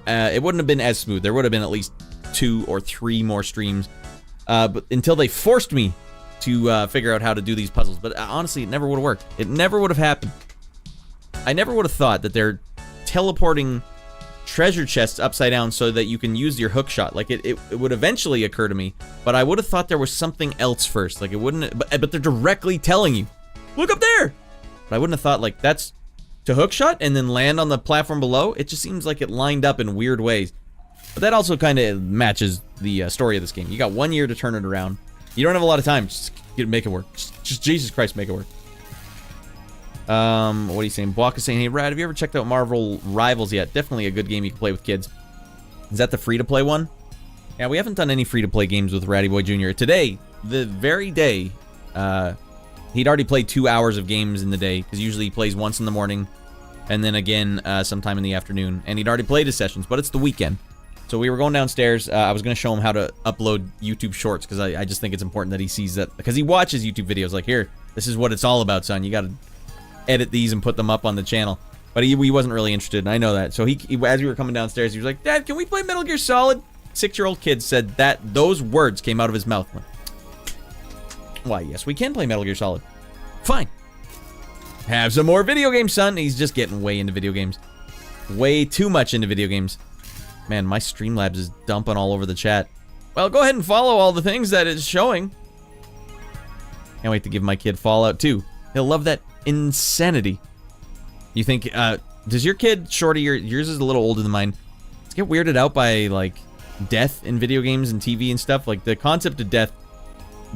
it wouldn't have been as smooth. There would have been at least 2 or 3 more streams. But until they forced me to figure out how to do these puzzles. But honestly, it never would have worked. It never would have happened. I never would have thought that they're teleporting treasure chests upside down so that you can use your hook shot. Like it would eventually occur to me, but I would have thought there was something else first. Like it wouldn't, but they're directly telling you, look up there. But I wouldn't have thought like that's to hook shot and then land on the platform below. It just seems like it lined up in weird ways. But that also kind of matches the story of this game. You got 1 year to turn it around. You don't have a lot of time. Just make it work. Just Jesus Christ, make it work. What are you saying? Block is saying, hey, Rad, have you ever checked out Marvel Rivals yet? Definitely a good game you can play with kids. Is that the free-to-play one? Yeah, we haven't done any free-to-play games with Ratty Boy Jr. Today, the very day, he'd already played 2 hours of games in the day, because usually he plays once in the morning, and then again sometime in the afternoon, and he'd already played his sessions, but it's the weekend. So we were going downstairs. I was going to show him how to upload YouTube Shorts, because I just think it's important that he sees that, because he watches YouTube videos like, here, this is what it's all about, son. You got to edit these and put them up on the channel. But he wasn't really interested, and I know that. So he as we were coming downstairs, he was like, Dad, can we play Metal Gear Solid? 6-year-old kid said that those words came out of his mouth. Why, yes, we can play Metal Gear Solid. Fine. Have some more video games, son. He's just getting way into video games. Way too much into video games. Man, my Streamlabs is dumping all over the chat. Well, go ahead and follow all the things that it's showing. Can't wait to give my kid Fallout 2. He'll love that insanity. You think, does your kid, Shorty, yours is a little older than mine, get weirded out by, like, death in video games and TV and stuff? Like, the concept of death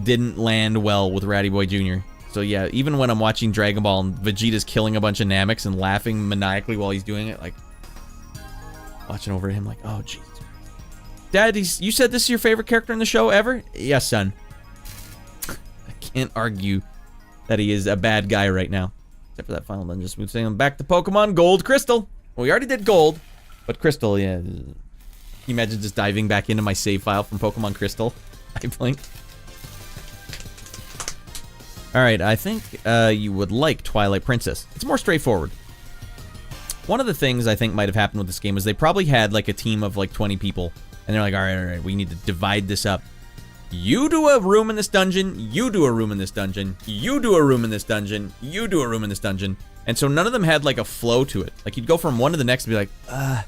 didn't land well with Ratty Boy Jr. So yeah, even when I'm watching Dragon Ball and Vegeta's killing a bunch of Nameks and laughing maniacally while he's doing it, like, watching over him like, oh, jeez. Dad, you said this is your favorite character in the show ever? Yes, son. I can't argue that he is a bad guy right now. Except for that final dungeon. Smooth sailing back to Pokemon Gold Crystal. Well, we already did Gold, but Crystal, yeah. Can you imagine just diving back into my save file from Pokemon Crystal? I blinked. Alright, I think you would like Twilight Princess. It's more straightforward. One of the things I think might have happened with this game was they probably had like a team of like 20 people. And they're like, alright, we need to divide this up. You do a room in this dungeon, you do a room in this dungeon, you do a room in this dungeon, you do a room in this dungeon. And so none of them had like a flow to it. Like you'd go from one to the next and be like, I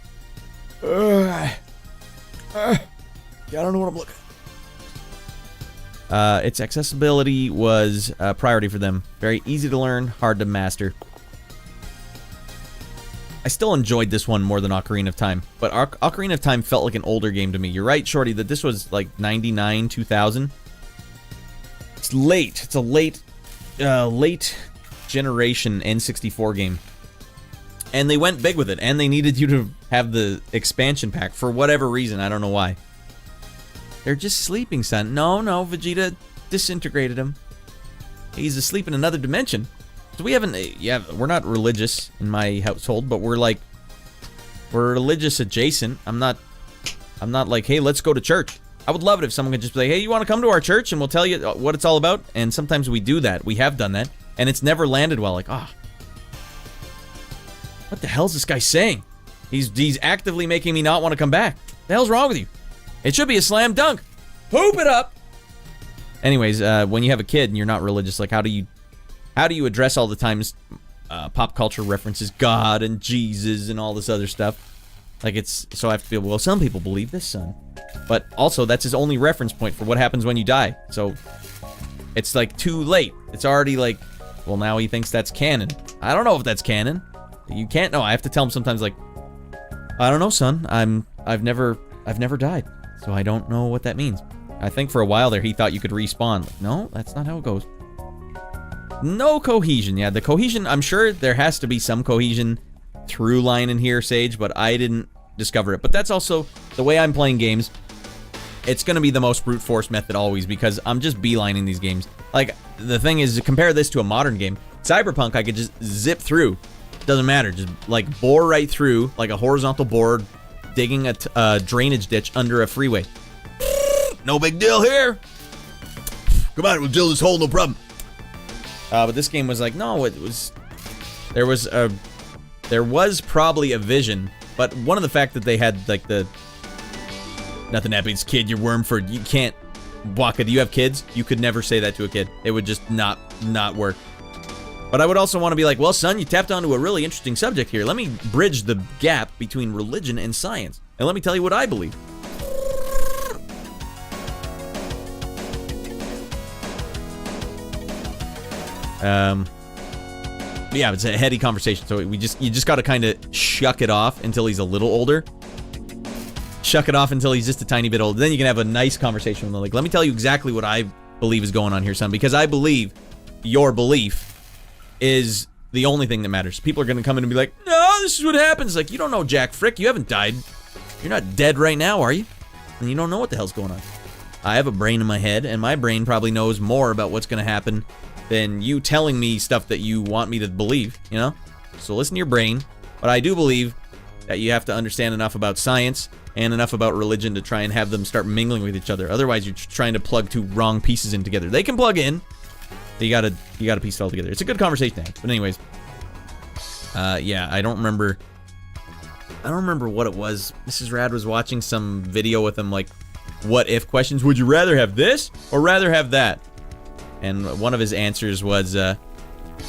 don't know what I'm looking at. Its accessibility was a priority for them. Very easy to learn, hard to master. I still enjoyed this one more than Ocarina of Time, but Ocarina of Time felt like an older game to me. You're right, Shorty, that this was like 99, 2000. It's late. It's a late generation N64 game. And they went big with it, and they needed you to have the expansion pack for whatever reason. I don't know why. They're just sleeping, son. No, Vegeta disintegrated him. He's asleep in another dimension. So we haven't, yeah, we're not religious in my household, but we're religious adjacent. I'm not like, hey, let's go to church. I would love it if someone could just be like, hey, you want to come to our church and we'll tell you what it's all about? And sometimes we do that. We have done that. And it's never landed well. Like, what the hell's this guy saying? He's actively making me not want to come back. The hell's wrong with you? It should be a slam dunk. Hoop it up. Anyways, when you have a kid and you're not religious, like how do you address all the times pop culture references God and Jesus and all this other stuff? Like so I have to feel, well, some people believe this, son. But also that's his only reference point for what happens when you die. So it's like too late. It's already like, well, now he thinks that's canon. I don't know if that's canon. You can't know. I have to tell him sometimes like, I don't know, son. I've never died. So I don't know what that means. I think for a while there he thought you could respawn. Like, no, that's not how it goes. No cohesion. Yeah, the cohesion, I'm sure there has to be some cohesion through line in here, Sage, but I didn't discover it. But that's also the way I'm playing games. It's going to be the most brute force method always because I'm just beelining these games. Like, the thing is, to compare this to a modern game, Cyberpunk I could just zip through. Doesn't matter. Just, like, bore right through, like a horizontal bore, digging a drainage ditch under a freeway. No big deal here. Come on, we'll drill this hole, no problem. But this game was like, no, it was... There was probably a vision, but one of the fact that they had, like, the... Nothing happens, kid, you're Wormford. You can't... Waka, do you have kids? You could never say that to a kid. It would just not work. But I would also want to be like, well, son, you tapped onto a really interesting subject here. Let me bridge the gap between religion and science. And let me tell you what I believe. Yeah, it's a heady conversation. So you just got to kind of shuck it off until he's a little older. Shuck it off until he's just a tiny bit older. Then you can have a nice conversation with him. Like, let me tell you exactly what I believe is going on here, son. Because I believe your belief is the only thing that matters. People are going to come in and be like, no, this is what happens. Like, you don't know Jack Frick. You haven't died. You're not dead right now, are you? And you don't know what the hell's going on. I have a brain in my head, and my brain probably knows more about what's going to happen than you telling me stuff that you want me to believe, you know? So listen to your brain. But I do believe that you have to understand enough about science and enough about religion to try and have them start mingling with each other. Otherwise, you're trying to plug two wrong pieces in together. They can plug in. You gotta piece it all together. It's a good conversation to have. But anyways, yeah, I don't remember what it was. Mrs. Rad was watching some video with him, like, what if questions. Would you rather have this or rather have that? And one of his answers was,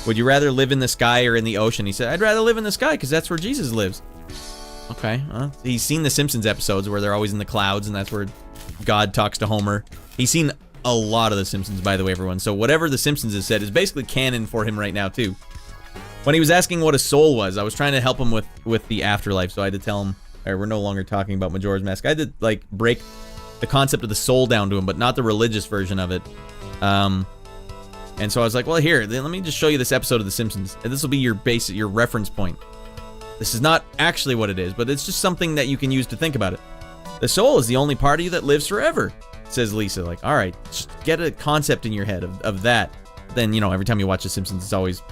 Would you rather live in the sky or in the ocean? He said, I'd rather live in the sky because that's where Jesus lives. Okay, he's seen the Simpsons episodes where they're always in the clouds and that's where God talks to Homer. He's seen a lot of the Simpsons, by the way, everyone. So whatever the Simpsons has said is basically canon for him right now, too. When he was asking what a soul was, I was trying to help him with the afterlife, so I had to tell him, all right, we're no longer talking about Majora's Mask. I had to, like, break the concept of the soul down to him, but not the religious version of it. And so I was like, well, here, then let me just show you this episode of The Simpsons, and this will be your reference point. This is not actually what it is, but it's just something that you can use to think about it. The soul is the only part of you that lives forever, says Lisa. Like, all right, just get a concept in your head of that. Then, you know, every time you watch The Simpsons, it's always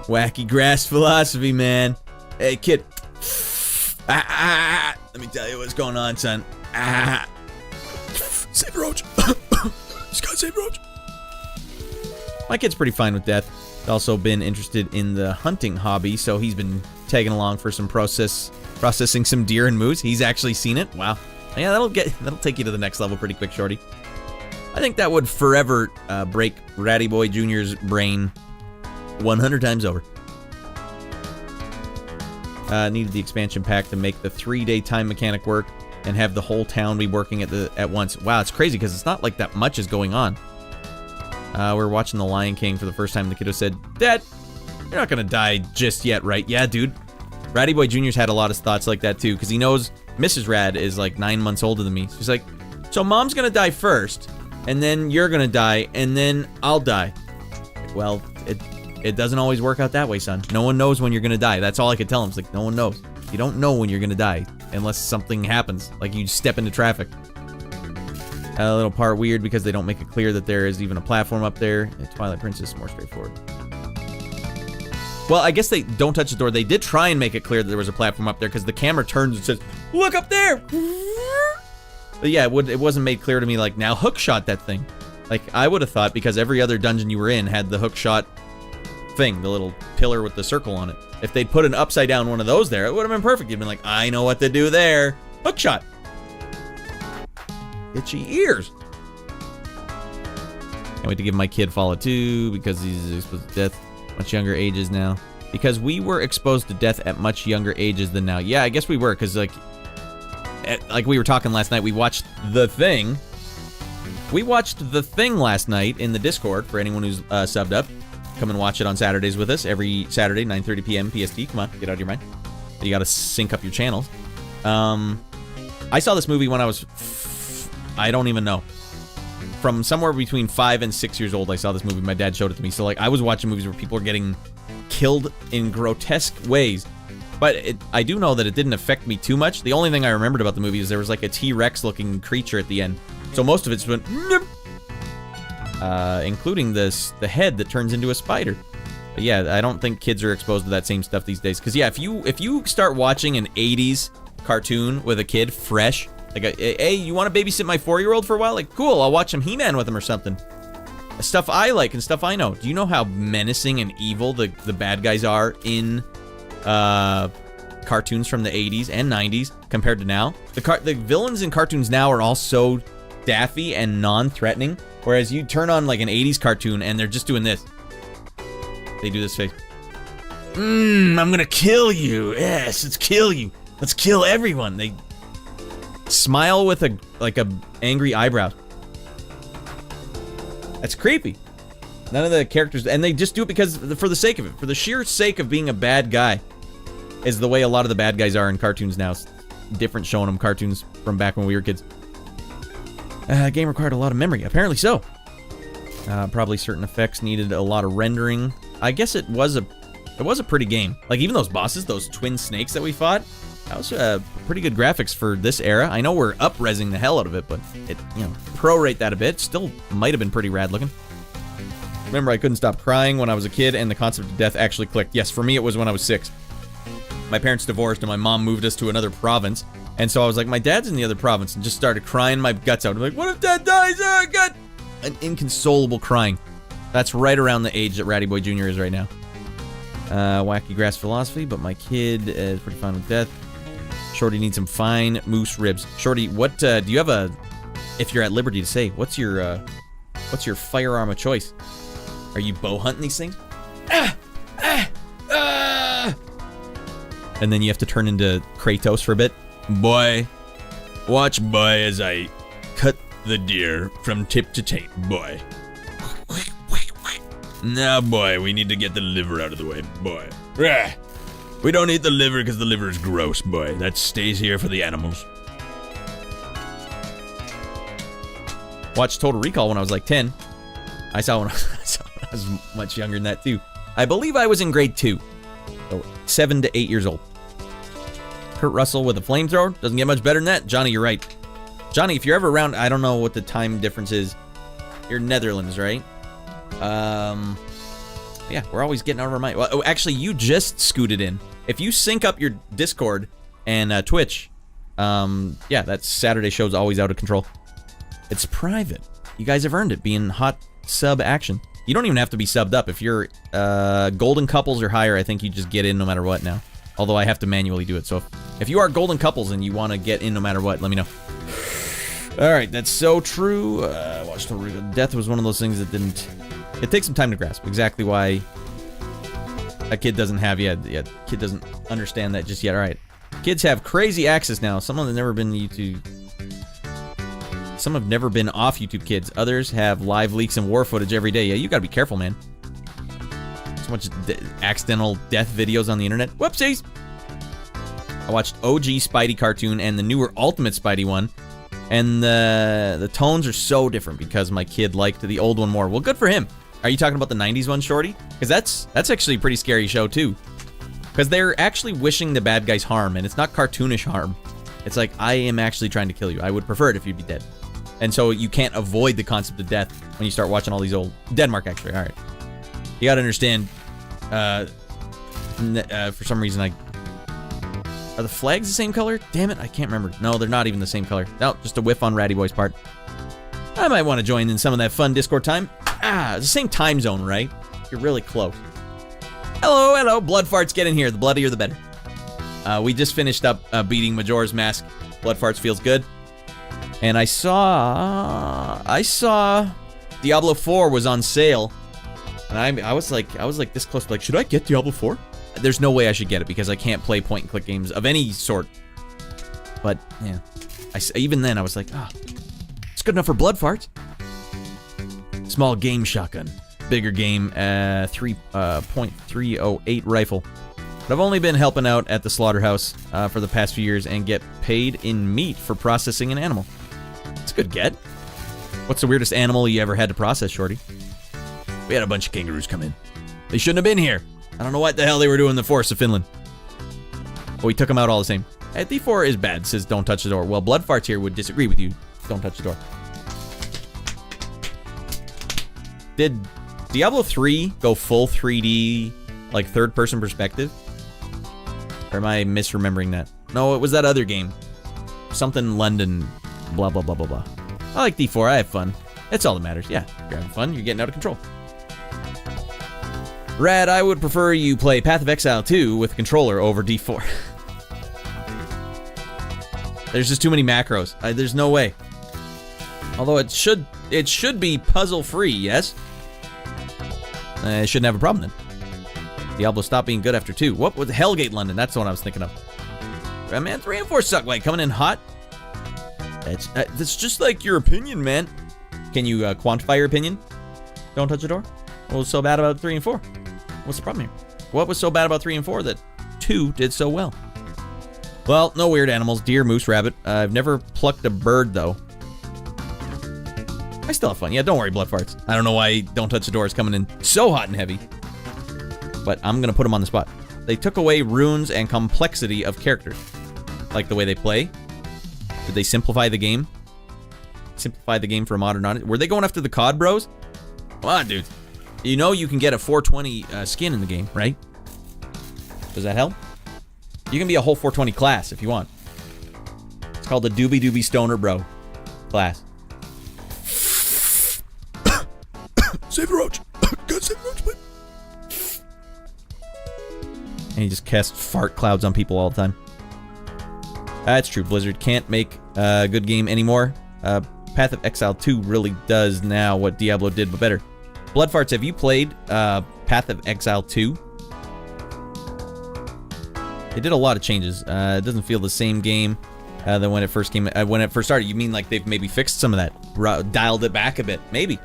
wacky grass philosophy, man. Hey, kid. Let me tell you what's going on, son. Save Roach. Just gotta save Roach. My kid's pretty fine with death. He's also been interested in the hunting hobby, so he's been tagging along for some processing some deer and moose. He's actually seen it. Wow. Yeah, that'll take you to the next level pretty quick, shorty. I think that would forever break Ratty Boy Jr.'s brain 100 times over. Needed the expansion pack to make the 3-day time mechanic work and have the whole town be working at once. Wow, it's crazy because it's not like that much is going on. We're watching The Lion King for the first time. The kiddo said, Dad, you're not gonna die just yet, right? Yeah, dude. Ratty Boy Jr.'s had a lot of thoughts like that too, because he knows Mrs. Rad is like 9 months older than me. So he's like, so Mom's gonna die first, and then you're gonna die, and then I'll die. Well, it doesn't always work out that way, son. No one knows when you're gonna die. That's all I could tell him. It's like, no one knows. You don't know when you're gonna die unless something happens, like you step into traffic. A little part weird because they don't make it clear that there is even a platform up there. Twilight Princess is more straightforward. Well, I guess they don't touch the door. They did try and make it clear that there was a platform up there because the camera turns and says, look up there! But yeah, it wasn't made clear to me, like, now hook shot that thing. Like, I would have thought, because every other dungeon you were in had the hook shot thing, the little pillar with the circle on it. If they'd put an upside down one of those there, it would have been perfect. You'd been like, I know what to do there. Hook shot. Itchy ears. Can't wait to give my kid Fallout 2 because he's exposed to death much younger ages now. Because we were exposed to death at much younger ages than now. Yeah, I guess we were, because like we were talking last night, we watched The Thing. We watched The Thing last night in the Discord for anyone who's subbed up. Come and watch it on Saturdays with us every Saturday, 9:30 p.m. PST. Come on, get out of your mind. You got to sync up your channels. I saw this movie when I was, I don't even know. From somewhere between 5 and 6 years old, I saw this movie. My dad showed it to me. So like, I was watching movies where people were getting killed in grotesque ways. But I do know that it didn't affect me too much. The only thing I remembered about the movie is there was like a T-Rex looking creature at the end. So most of it just went, including the head that turns into a spider. But yeah, I don't think kids are exposed to that same stuff these days. Because yeah, if you start watching an 80s cartoon with a kid fresh, like, hey, you want to babysit my 4-year-old for a while? Like, cool, I'll watch some He-Man with him or something. Stuff I like and stuff I know. Do you know how menacing and evil the bad guys are in cartoons from the 80s and 90s compared to now? The villains in cartoons now are all so daffy and non-threatening, whereas you turn on like an 80s cartoon and they're just doing this. They do this face. I'm gonna kill you. Yes, let's kill you. Let's kill everyone. They smile with a angry eyebrow. That's creepy. None of the characters, and they just do it because for the sake of it, for the sheer sake of being a bad guy, is the way a lot of the bad guys are in cartoons now. It's different showing them cartoons from back when we were kids. Game required a lot of memory, apparently so. Probably certain effects needed a lot of rendering. I guess it was a pretty game. Like even those bosses, those twin snakes that we fought, that was pretty good graphics for this era. I know we're up-resing the hell out of it, but it, prorate that a bit. Still might have been pretty rad looking. Remember, I couldn't stop crying when I was a kid, and the concept of death actually clicked. Yes, for me, it was when I was 6. My parents divorced, and my mom moved us to another province. And so I was like, my dad's in the other province, and just started crying my guts out. I'm like, what if Dad dies? Oh, God! An inconsolable crying. That's right around the age that Ratty Boy Jr. is right now. Wacky grass philosophy, but my kid is pretty fine with death. Shorty needs some fine moose ribs. Shorty, what do you have if you're at liberty to say, what's your firearm of choice? Are you bow hunting these things? And then you have to turn into Kratos for a bit. Boy, watch boy as I cut the deer from tip to tail, boy. Now, boy, we need to get the liver out of the way, boy. We don't eat the liver because the liver is gross, boy. That stays here for the animals. Watched Total Recall when I was like 10. I saw when I was much younger than that, too. I believe I was in grade 2. So 7 to 8 years old. Kurt Russell with a flamethrower. Doesn't get much better than that. Johnny, you're right. Johnny, if you're ever around, I don't know what the time difference is. You're Netherlands, right? Yeah, we're always getting out of our mind. Well, actually, you just scooted in. If you sync up your Discord and Twitch, yeah, that Saturday show's always out of control. It's private. You guys have earned it, being hot sub action. You don't even have to be subbed up. If you're golden couples or higher, I think you just get in no matter what now. Although I have to manually do it. So if you are golden couples and you want to get in no matter what, let me know. All right, that's so true. Watch Death was one of those things that didn't... It takes some time to grasp exactly why a kid doesn't have yet. Kid doesn't understand that just yet. All right. Kids have crazy access now. Some have never been YouTube... Some have never been off YouTube Kids. Others have live leaks and war footage every day. Yeah, you gotta be careful, man. So much accidental death videos on the internet. Whoopsies! I watched OG Spidey cartoon and the newer Ultimate Spidey one. And the tones are so different because my kid liked the old one more. Well, good for him. Are you talking about the 90s one, Shorty? Because that's actually a pretty scary show, too. Because they're actually wishing the bad guys harm, and it's not cartoonish harm. It's like, I am actually trying to kill you. I would prefer it if you'd be dead. And so you can't avoid the concept of death when you start watching all these old... Denmark, actually. All right. You gotta understand, for some reason, are the flags the same color? Damn it, I can't remember. No, they're not even the same color. No, just a whiff on Ratty Boy's part. I might want to join in some of that fun Discord time. It's the same time zone, right? You're really close. Hello, Blood Farts, get in here. The bloodier, the better. We just finished up beating Majora's Mask. Blood Farts feels good. And I saw Diablo 4 was on sale. And I was like this close, like, should I get Diablo 4? There's no way I should get it because I can't play point-and-click games of any sort. But, yeah. Even then, I was like, it's good enough for Blood Farts. Small game shotgun. Bigger game, 3.308 rifle. But I've only been helping out at the slaughterhouse for the past few years and get paid in meat for processing an animal. It's a good get. What's the weirdest animal you ever had to process, Shorty? We had a bunch of kangaroos come in. They shouldn't have been here. I don't know what the hell they were doing in the forests of Finland. But we took them out all the same. Hey, D4 is bad, says don't touch the door. Well, Blood Farts here would disagree with you. Don't touch the door. Did Diablo 3 go full 3D, like third-person perspective? Or am I misremembering that? No, it was that other game. Something London, blah, blah, blah, blah, blah. I like D4, I have fun. That's all that matters. Yeah, you're having fun, you're getting out of control. Rad, I would prefer you play Path of Exile 2 with a controller over D4. There's just too many macros. There's no way. Although it should be puzzle-free, yes? I shouldn't have a problem then. Diablo stopped being good after 2. What was Hellgate London? That's the one I was thinking of. Man, 3 and 4 suck. Like, coming in hot? That's just like your opinion, man. Can you quantify your opinion? Don't touch the door? What was so bad about 3 and 4? What's the problem here? What was so bad about 3 and 4 that 2 did so well? Well, no weird animals. Deer, moose, rabbit. I've never plucked a bird, though. I still have fun. Yeah, don't worry, Blood Farts. I don't know why Don't Touch the Door is coming in so hot and heavy. But I'm going to put them on the spot. They took away runes and complexity of characters. Like the way they play. Did they simplify the game? Simplify the game for a modern audience? Were they going after the COD bros? Come on, dude. You know you can get a 420 skin in the game, right? Does that help? You can be a whole 420 class if you want. It's called the Doobie Doobie Stoner Bro class. Save the roach. God, save the roach, please. And he just casts fart clouds on people all the time. That's true. Blizzard can't make a good game anymore. Path of Exile 2 really does now what Diablo did, but better. Bloodfarts, have you played Path of Exile 2? They did a lot of changes. It doesn't feel the same game than when it first came. When it first started. You mean like they've maybe fixed some of that, dialed it back a bit? Maybe.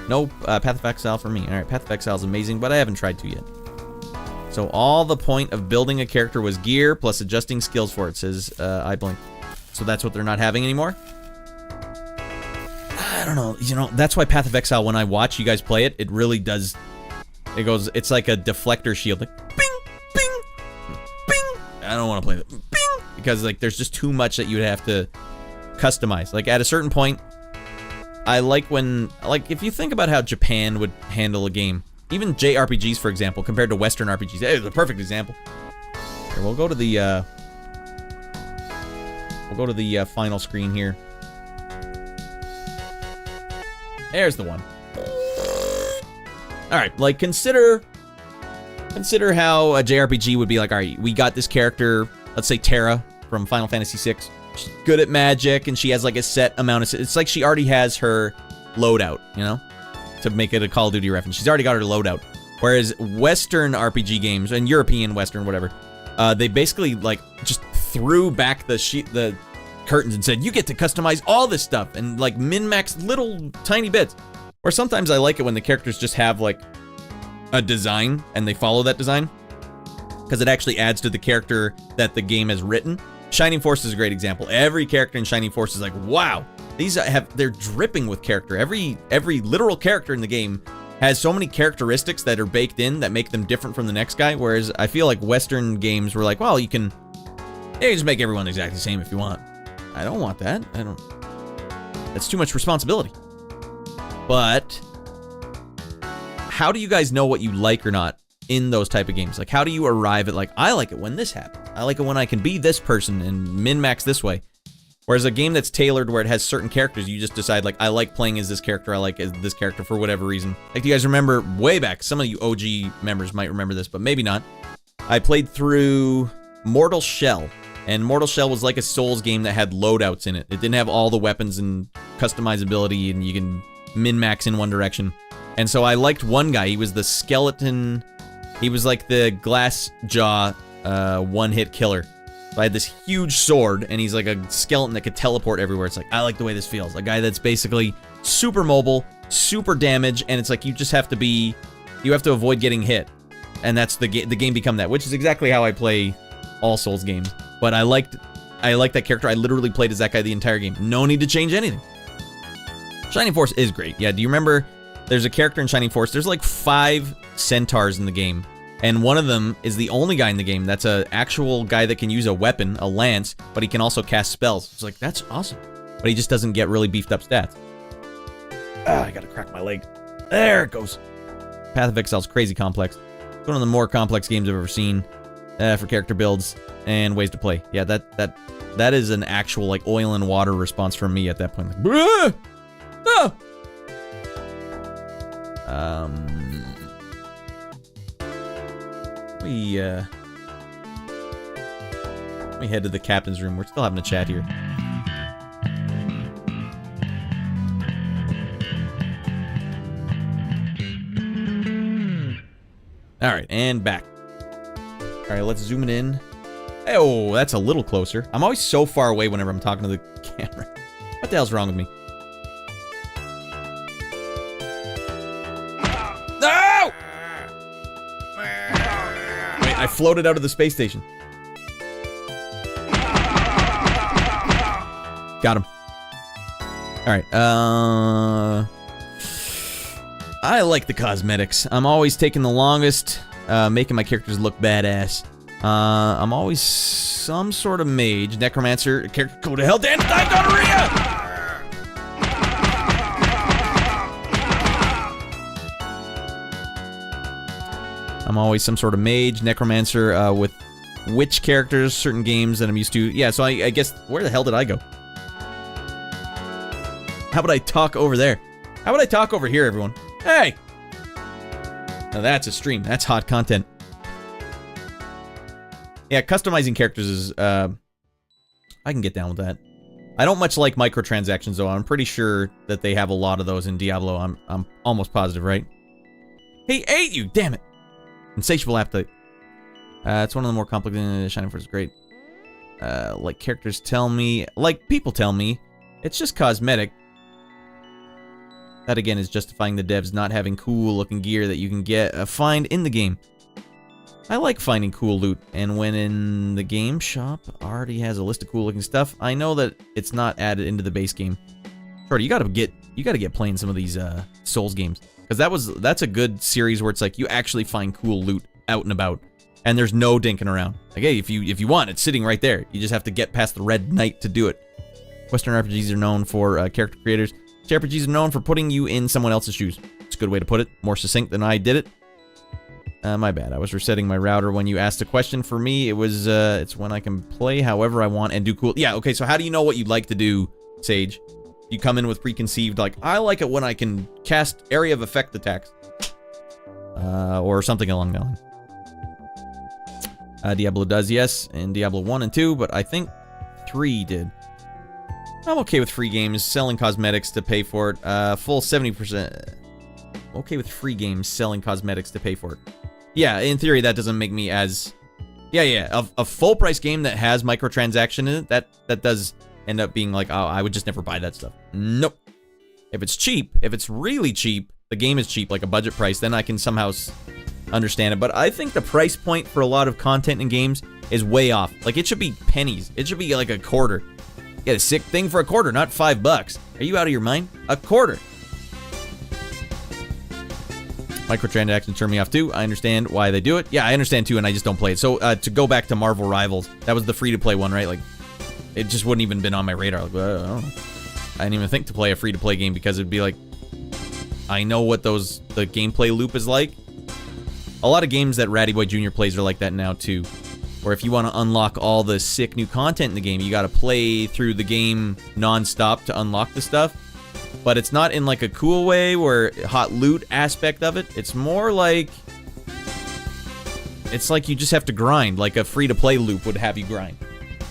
No Path of Exile for me. All right, Path of Exile is amazing, but I haven't tried to yet. So all the point of building a character was gear plus adjusting skills for it, says iBlink. So that's what they're not having anymore? I don't know. You know, that's why Path of Exile, when I watch you guys play it, it really does... It goes... It's like a deflector shield. Like, bing, bing, bing. I don't want to play that. Bing! Because, like, there's just too much that you'd have to customize. Like, at a certain point, I like when... Like, if you think about how Japan would handle a game... Even JRPGs, for example, compared to Western RPGs. It's a perfect example. Here, we'll go to the final screen here. There's the one. All right, like consider how a JRPG would be like. All right, we got this character. Let's say Terra from Final Fantasy VI. She's good at magic, and she has like a set amount of. It's like she already has her loadout, you know. To make it a Call of Duty reference. She's already got her loadout. Whereas Western RPG games, and European, Western, whatever, they basically, like, just threw back the curtains and said, you get to customize all this stuff, and, like, min-max little tiny bits. Or sometimes I like it when the characters just have, like, a design, and they follow that design, because it actually adds to the character that the game has written. Shining Force is a great example. Every character in Shining Force is like, wow, they're dripping with character. Every literal character in the game has so many characteristics that are baked in that make them different from the next guy, whereas I feel like Western games were like, well, you can just make everyone exactly the same if you want. I don't want that. That's too much responsibility. But how do you guys know what you like or not in those type of games? Like, how do you arrive at, like, I like it when this happens. I like it when I can be this person and min-max this way. Whereas a game that's tailored where it has certain characters, you just decide, like, I like playing as this character, I like as this character for whatever reason. Like, do you guys remember way back, some of you OG members might remember this, but maybe not. I played through Mortal Shell, and Mortal Shell was like a Souls game that had loadouts in it. It didn't have all the weapons and customizability, and you can min-max in one direction. And so I liked one guy. He was the skeleton... He was like the glass jaw one-hit killer. So I had this huge sword, and he's like a skeleton that could teleport everywhere. It's like, I like the way this feels. A guy that's basically super mobile, super damage, and it's like you just have to be... You have to avoid getting hit. And that's the game become that, which is exactly how I play all Souls games. But I liked that character. I literally played as that guy the entire game. No need to change anything. Shining Force is great. Yeah, do you remember... There's a character in Shining Force. There's like 5 centaurs in the game. And one of them is the only guy in the game that's an actual guy that can use a weapon, a lance, but he can also cast spells. It's like, that's awesome. But he just doesn't get really beefed up stats. I gotta crack my leg. There it goes. Path of Exile's crazy complex. It's one of the more complex games I've ever seen for character builds and ways to play. Yeah, that is an actual like oil and water response from me at that point. Like, ah! Let me head to the captain's room. We're still having a chat here. Alright, and back. Alright, let's zoom it in. Oh, that's a little closer. I'm always so far away whenever I'm talking to the camera. What the hell's wrong with me? No! Wait, I floated out of the space station. Got him. Alright, I like the cosmetics. I'm always taking the longest, making my characters look badass. I'm always some sort of mage, necromancer, character, go to hell, Dan, die, gonorrhea! I'm always some sort of mage, necromancer, with witch characters, certain games that I'm used to. Yeah, so I guess, where the hell did I go? How about I talk over there? How about I talk over here, everyone? Hey! Now that's a stream. That's hot content. Yeah, customizing characters is, I can get down with that. I don't much like microtransactions, though. I'm pretty sure that they have a lot of those in Diablo. I'm almost positive, right? He ate you, damn it! Insatiable appetite. It's one of the more complicated. Shining Force is great. Like characters tell me, like people tell me, it's just cosmetic. That again is justifying the devs not having cool looking gear that you can find in the game. I like finding cool loot, and when in the game shop already has a list of cool looking stuff, I know that it's not added into the base game. Shorty, you gotta get playing some of these Souls games, because that's a good series where it's like you actually find cool loot out and about, and there's no dinking around. Like, hey, if you want, it's sitting right there. You just have to get past the red knight to do it. Western RPGs are known for character creators. JRPGs are known for putting you in someone else's shoes. It's a good way to put it. More succinct than I did it. My bad. I was resetting my router when you asked a question. For me, it was, it's when I can play however I want and do cool. Yeah, okay, so how do you know what you'd like to do, Sage? You come in with preconceived, like, I like it when I can cast area of effect attacks. Or something along that line. Diablo does, yes, in Diablo 1 and 2, but I think 3 did. I'm okay with free games, selling cosmetics to pay for it. Full 70%. Okay with free games, selling cosmetics to pay for it. Yeah, in theory, that doesn't make me as... Yeah. A full-price game that has microtransaction in it, that does end up being like, oh, I would just never buy that stuff. Nope. If it's cheap, if it's really cheap, the game is cheap, like a budget price, then I can somehow understand it. But I think the price point for a lot of content in games is way off. Like, it should be pennies. It should be like a quarter. Get a sick thing for a quarter, not $5. Are you out of your mind? A quarter. Microtransactions turn me off too. I understand why they do it. Yeah, I understand too, and I just don't play it. So to go back to Marvel Rivals, that was the free-to-play one, right? Like, it just wouldn't even been on my radar. Like, I don't know. I didn't even think to play a free-to-play game because it'd be like, I know what the gameplay loop is like. A lot of games that Ratty Boy Jr. plays are like that now too. Where if you want to unlock all the sick new content in the game, you got to play through the game non-stop to unlock the stuff. But it's not in like a cool way where hot loot aspect of it. It's more like... It's like you just have to grind, like a free-to-play loop would have you grind.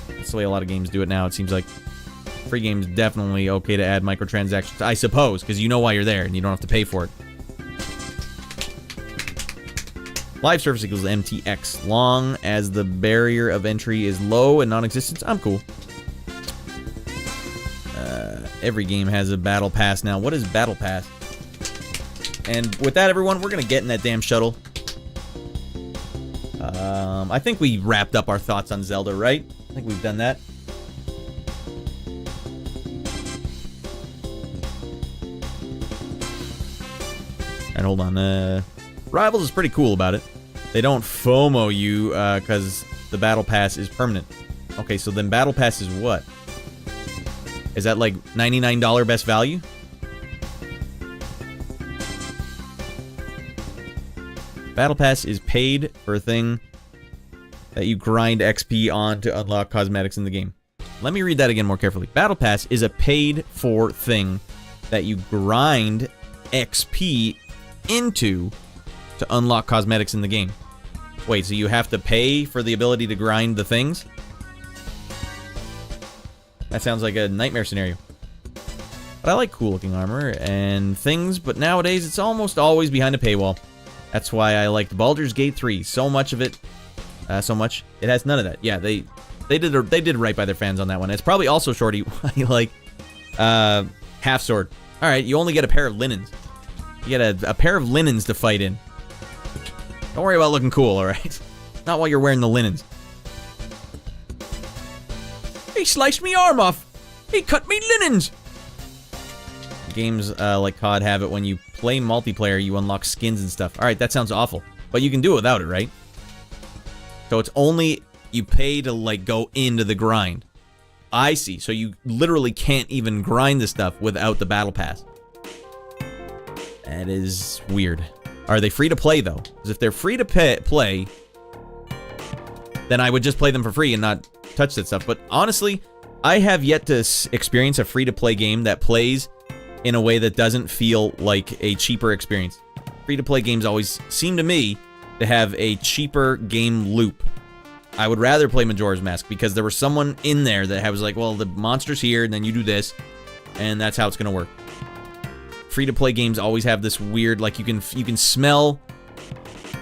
That's the way a lot of games do it now, it seems like. Free games definitely okay to add microtransactions, I suppose, because you know why you're there and you don't have to pay for it. Live service equals MTX. Long as the barrier of entry is low and non-existent, I'm cool. Every game has a battle pass now. What is battle pass? And with that, everyone, we're gonna get in that damn shuttle. I think we wrapped up our thoughts on Zelda, right? I think we've done that. And hold on. Rivals is pretty cool about it. They don't FOMO you because the battle pass is permanent. Okay, so then battle pass is what? Is that like $99 best value? Battle Pass is paid for a thing that you grind XP on to unlock cosmetics in the game. Let me read that again more carefully. Battle Pass is a paid for thing that you grind XP into to unlock cosmetics in the game. Wait, so you have to pay for the ability to grind the things? That sounds like a nightmare scenario. But I like cool looking armor and things, but nowadays it's almost always behind a paywall. That's why I liked Baldur's Gate 3. So much of it, it has none of that. Yeah, they did right by their fans on that one. It's probably also, Shorty, why you like Half Sword. Alright, you only get a pair of linens. You get a pair of linens to fight in. Don't worry about looking cool, alright? Not while you're wearing the linens. He sliced me arm off. He cut me linens. Games like COD have it when you play multiplayer, you unlock skins and stuff. Alright, that sounds awful. But you can do it without it, right? So it's only you pay to, like, go into the grind. I see. So you literally can't even grind the stuff without the battle pass. That is weird. Are they free to play, though? Because if they're free to play, then I would just play them for free and not touch that stuff. But honestly, I have yet to experience a free-to-play game that plays in a way that doesn't feel like a cheaper experience. Free-to-play games always seem to me to have a cheaper game loop. I would rather play Majora's Mask because there was someone in there that was like, well, the monster's here, and then you do this, and that's how it's gonna work. Free-to-play games always have this weird, like, you can smell,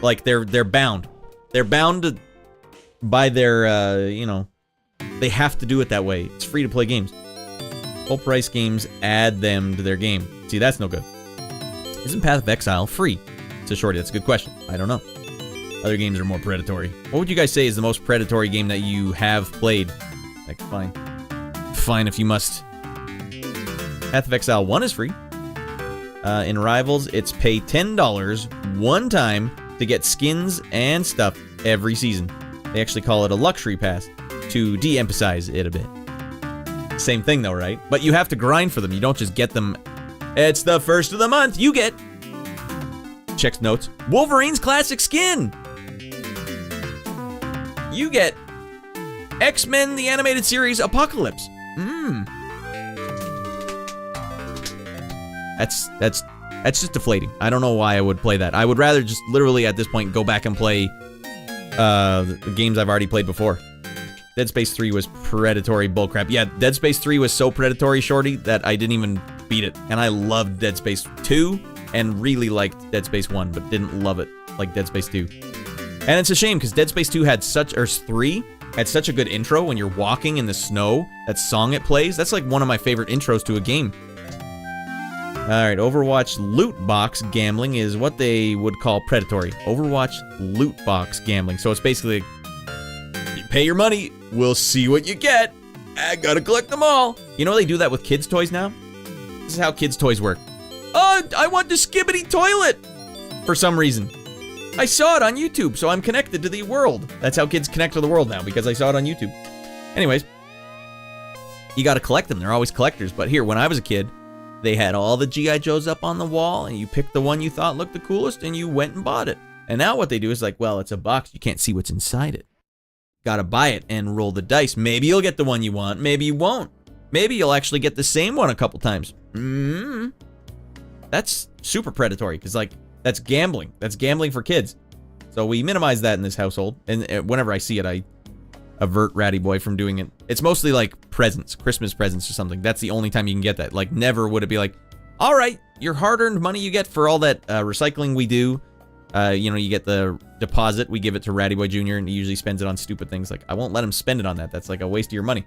like, they're bound. They're bound by their, you know, they have to do it that way. It's free-to-play games. Full-price games add them to their game. See, that's no good. Isn't Path of Exile free? It's a shorty. That's a good question. I don't know. Other games are more predatory. What would you guys say is the most predatory game that you have played? Like, fine. Fine if you must. Path of Exile 1 is free. In Rivals, it's pay $10 one time to get skins and stuff every season. They actually call it a luxury pass to de-emphasize it a bit. Same thing though, right? But you have to grind for them. You don't just get them. It's the first of the month. You get. Checks notes. Wolverine's classic skin. You get X-Men the animated series Apocalypse. That's just deflating. I don't know why I would play that. I would rather just literally at this point go back and play the games I've already played before. Dead Space 3 was predatory bullcrap. Yeah, Dead Space 3 was so predatory, shorty, that I didn't even beat it. And I loved Dead Space 2 and really liked Dead Space 1, but didn't love it like Dead Space 2. And it's a shame because Dead Space 2 had such, or 3 had such a good intro when you're walking in the snow. That song it plays, that's like one of my favorite intros to a game. Alright, Overwatch loot box gambling is what they would call predatory. Overwatch loot box gambling. So it's basically, you pay your money, we'll see what you get. I gotta collect them all. You know they do that with kids' toys now? This is how kids' toys work. Oh, I want the Skibbity toilet! For some reason. I saw it on YouTube, so I'm connected to the world. That's how kids connect to the world now, because I saw it on YouTube. Anyways, you gotta collect them. They're always collectors. But here, when I was a kid, they had all the G.I. Joes up on the wall, and you picked the one you thought looked the coolest, and you went and bought it. And now what they do is like, well, it's a box. You can't see what's inside it. Gotta buy it and roll the dice. Maybe you'll get the one you want. Maybe you won't. Maybe you'll actually get the same one a couple times. That's super predatory, because, like, that's gambling. That's gambling for kids. So we minimize that in this household. And whenever I see it, I avert Ratty Boy from doing it. It's mostly like presents, Christmas presents or something. That's the only time you can get that. Like, never would it be like, all right, your hard-earned money you get for all that recycling we do. You know, you get the deposit. We give it to Ratty Boy Jr. and he usually spends it on stupid things. Like, I won't let him spend it on that. That's like a waste of your money.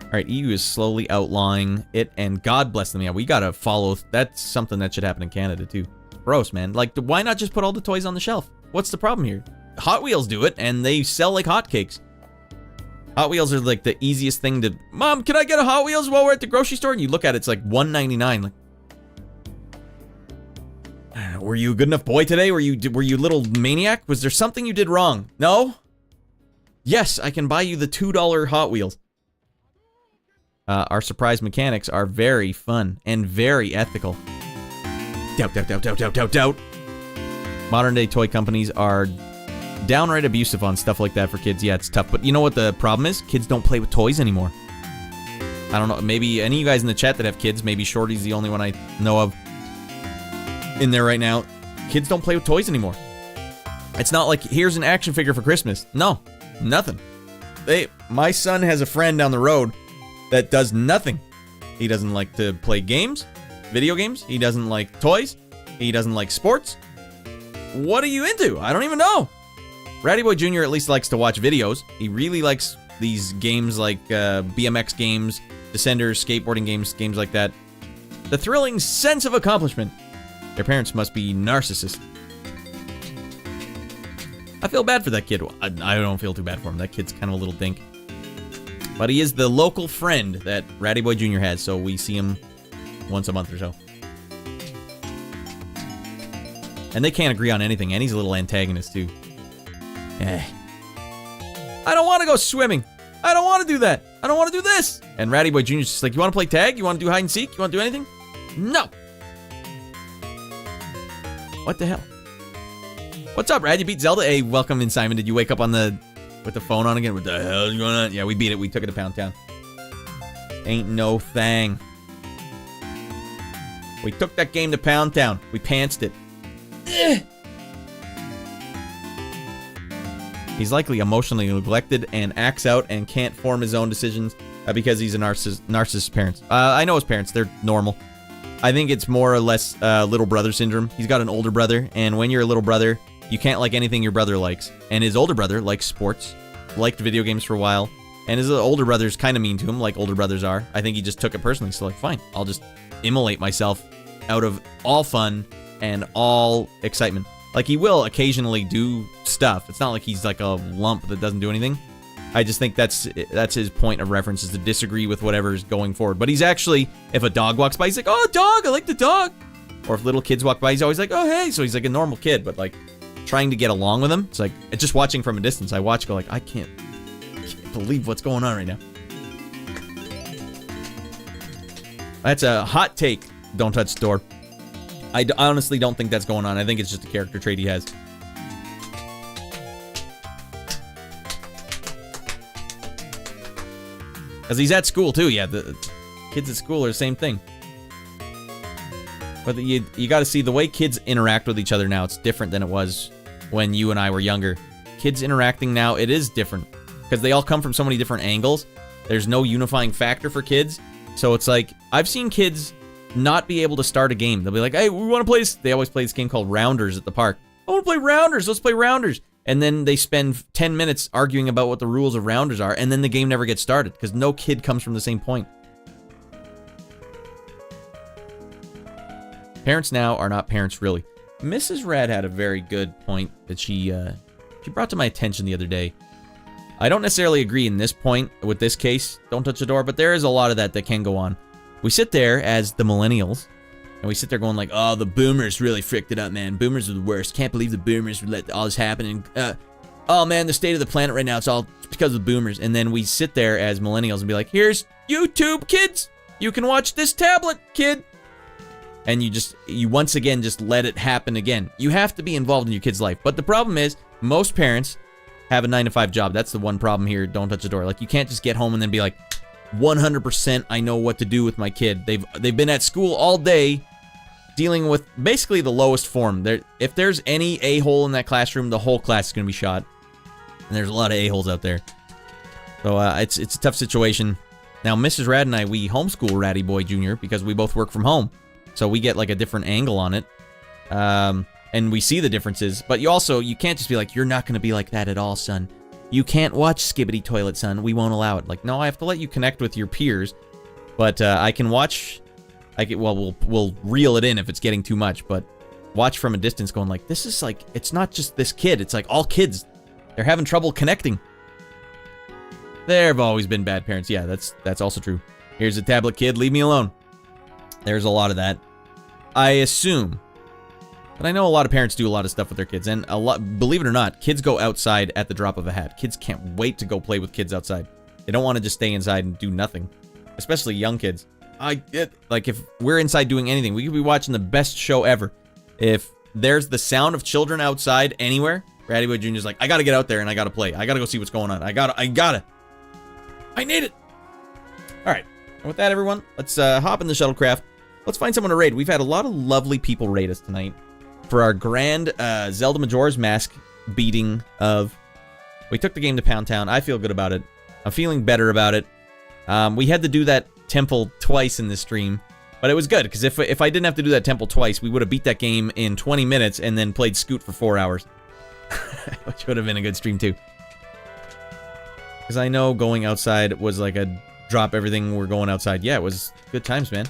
All right, EU is slowly outlawing it, and God bless them. Yeah, we gotta follow. That's something that should happen in Canada too. Gross, man. Like, why not just put all the toys on the shelf? What's the problem here? Hot Wheels do it, and they sell like hotcakes. Hot Wheels are like the easiest thing to. Mom, can I get a Hot Wheels while we're at the grocery store? And you look at it, it's like $1.99. Like, were you a good enough boy today? Were you a little maniac? Was there something you did wrong? No? Yes, I can buy you the $2 Hot Wheels. Our surprise mechanics are very fun and very ethical. Doubt. Modern day toy companies are downright abusive on stuff like that for kids. Yeah, it's tough. But you know what the problem is? Kids don't play with toys anymore. I don't know. Maybe any of you guys in the chat that have kids, maybe Shorty's the only one I know of in there right now. Kids don't play with toys anymore. It's not like, here's an action figure for Christmas. No, nothing. My son has a friend down the road that does nothing. He doesn't like to play games, video games. He doesn't like toys. He doesn't like sports. What are you into? I don't even know. Ratty Boy Jr. at least likes to watch videos. He really likes these games like BMX games, Descenders, skateboarding games, games like that. The thrilling sense of accomplishment. Their parents must be narcissists. I feel bad for that kid. I don't feel too bad for him. That kid's kind of a little dink. But he is the local friend that Ratty Boy Jr. has, so we see him once a month or so. And they can't agree on anything, and he's a little antagonist, too. I don't want to go swimming. I don't want to do that. I don't want to do this. And Ratty Boy Jr.'s just like, you want to play tag? You want to do hide and seek? You want to do anything? No. What the hell? What's up, Rad? You beat Zelda? Hey, welcome in, Simon. Did you wake up on with the phone on again? What the hell is going on? Yeah, we beat it. We took it to Pound Town. Ain't no thing. We took that game to Pound Town. We pantsed it. He's likely emotionally neglected and acts out and can't form his own decisions because he's a narcissist parents. I know his parents. They're normal. I think it's more or less little brother syndrome. He's got an older brother, and when you're a little brother, you can't like anything your brother likes. And his older brother likes sports, liked video games for a while, and his older brother's kind of mean to him, like older brothers are. I think he just took it personally, so like, fine, I'll just immolate myself out of all fun and all excitement. Like, he will occasionally do stuff. It's not like he's like a lump that doesn't do anything. I just think that's his point of reference, is to disagree with whatever's going forward. But he's actually, if a dog walks by, he's like, oh, dog, I like the dog. Or if little kids walk by, he's always like, oh, hey. So he's like a normal kid, but like trying to get along with him. It's like, just watching from a distance, I watch, go like, I can't believe what's going on right now. That's a hot take. Don't touch the door. I honestly don't think that's going on. I think it's just a character trait he has. Because he's at school, too. Yeah, the kids at school are the same thing. But you got to see the way kids interact with each other now. It's different than it was when you and I were younger. Kids interacting now, it is different. Because they all come from so many different angles. There's no unifying factor for kids. So it's like, I've seen kids not be able to start a game. They'll be like, hey, we want to play this. They always play this game called Rounders at the park. I want to play Rounders. Let's play Rounders. And then they spend 10 minutes arguing about what the rules of Rounders are, and then the game never gets started because no kid comes from the same point. Parents now are not parents, really. Mrs. Rad had a very good point that she brought to my attention the other day. I don't necessarily agree in this point with this case, don't touch the door, but there is a lot of that can go on. We sit there as the millennials, and we sit there going like, oh, the boomers really fricked it up, man. Boomers are the worst. Can't believe the boomers let all this happen. And, oh, man, the state of the planet right now, it's all because of the boomers. And then we sit there as millennials and be like, here's YouTube, kids. You can watch this tablet, kid. And you once again just let it happen again. You have to be involved in your kid's life. But the problem is, most parents have a 9-to-5 job. That's the one problem here. Don't touch the door. Like, you can't just get home and then be like, 100% I know what to do with my kid. They've been at school all day dealing with basically the lowest form. If there's any a-hole in that classroom, the whole class is going to be shot. And there's a lot of a-holes out there. So it's a tough situation. Now, Mrs. Rad and I, we homeschool Ratty Boy Jr. because we both work from home. So we get like a different angle on it. And we see the differences. But you can't just be like, you're not going to be like that at all, son. You can't watch Skibbity Toilet, son. We won't allow it. Like, no, I have to let you connect with your peers. But I can watch. We'll reel it in if it's getting too much. But watch from a distance going like, this is like, it's not just this kid. It's like all kids. They're having trouble connecting. There have always been bad parents. Yeah, that's also true. Here's a tablet kid. Leave me alone. There's a lot of that. I assume. But I know a lot of parents do a lot of stuff with their kids, and believe it or not, kids go outside at the drop of a hat. Kids can't wait to go play with kids outside. They don't want to just stay inside and do nothing, especially young kids. Like, if we're inside doing anything, we could be watching the best show ever. If there's the sound of children outside anywhere, Ratty Boy Jr.'s like, I gotta get out there and I gotta play. I gotta go see what's going on. I need it. All right. And with that, everyone, let's hop in the shuttlecraft. Let's find someone to raid. We've had a lot of lovely people raid us tonight for our grand Zelda Majora's Mask beating of... We took the game to Pound Town. I feel good about it. I'm feeling better about it. We had to do that temple twice in this stream, but it was good, because if I didn't have to do that temple twice, we would have beat that game in 20 minutes and then played Scoot for 4 hours. Which would have been a good stream, too. Because I know going outside was like a drop everything, we're going outside. Yeah, it was good times, man.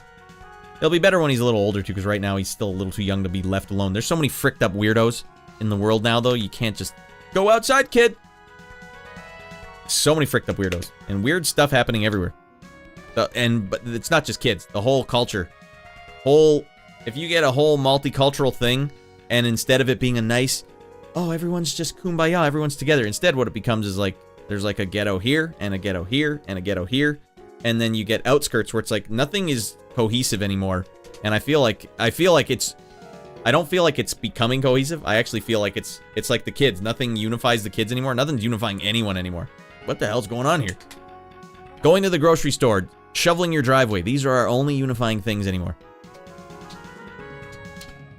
It'll be better when he's a little older, too, because right now he's still a little too young to be left alone. There's so many fricked up weirdos in the world now, though. You can't just go outside, kid. So many fricked up weirdos. And weird stuff happening everywhere. But it's not just kids. The whole culture. If you get a whole multicultural thing, and instead of it being a nice, oh, everyone's just kumbaya, everyone's together. Instead, what it becomes is like, there's like a ghetto here, and a ghetto here, and a ghetto here. And then you get outskirts where it's like, nothing is cohesive anymore. And I feel like it's... I don't feel like it's becoming cohesive. I actually feel like it's like the kids. Nothing unifies the kids anymore. Nothing's unifying anyone anymore. What the hell's going on here? Going to the grocery store, shoveling your driveway. These are our only unifying things anymore.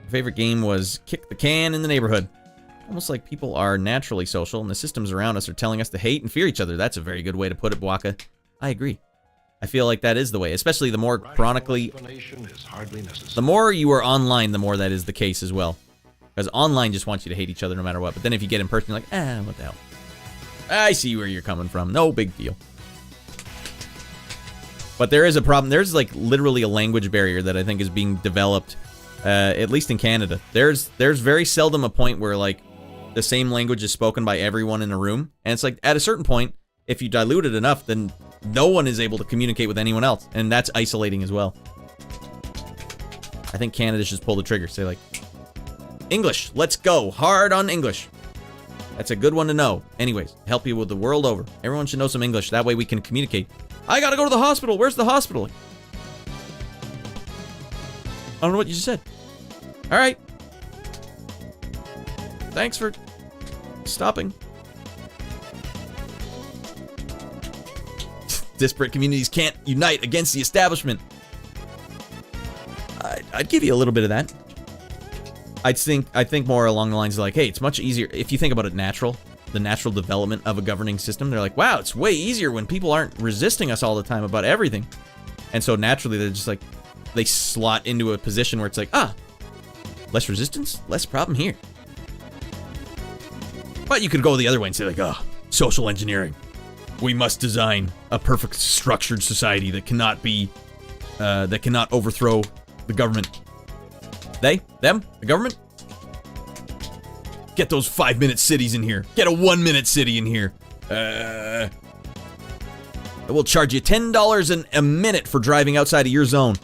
My favorite game was Kick the Can in the Neighborhood. Almost like people are naturally social, and the systems around us are telling us to hate and fear each other. That's a very good way to put it, Bwaka. I agree. I feel like that is the way, especially the more chronically... The more you are online, the more that is the case as well. Because online just wants you to hate each other no matter what. But then if you get in person, you're like, what the hell? I see where you're coming from. No big deal. But there is a problem. There's like literally a language barrier that I think is being developed, at least in Canada. There's very seldom a point where like the same language is spoken by everyone in a room. And it's like at a certain point, if you dilute it enough, then no one is able to communicate with anyone else. And that's isolating as well. I think Canada should pull the trigger. Say like, English, let's go. Hard on English. That's a good one to know. Anyways, help you with the world over. Everyone should know some English. That way we can communicate. I gotta go to the hospital. Where's the hospital? I don't know what you just said. All right. Thanks for stopping. Disparate communities can't unite against the establishment. I'd give you a little bit of that. I think more along the lines of like, hey, it's much easier if you think about it the natural development of a governing system. They're like, wow, it's way easier when people aren't resisting us all the time about everything. And so naturally they're just like, they slot into a position where it's like, less resistance, less problem here. But you could go the other way and say like, social engineering. We must design a perfect structured society that cannot be, that cannot overthrow the government. They? Them? The government? Get those 5-minute cities in here. Get a 1-minute city in here. We'll charge you $10 a minute for driving outside of your zone.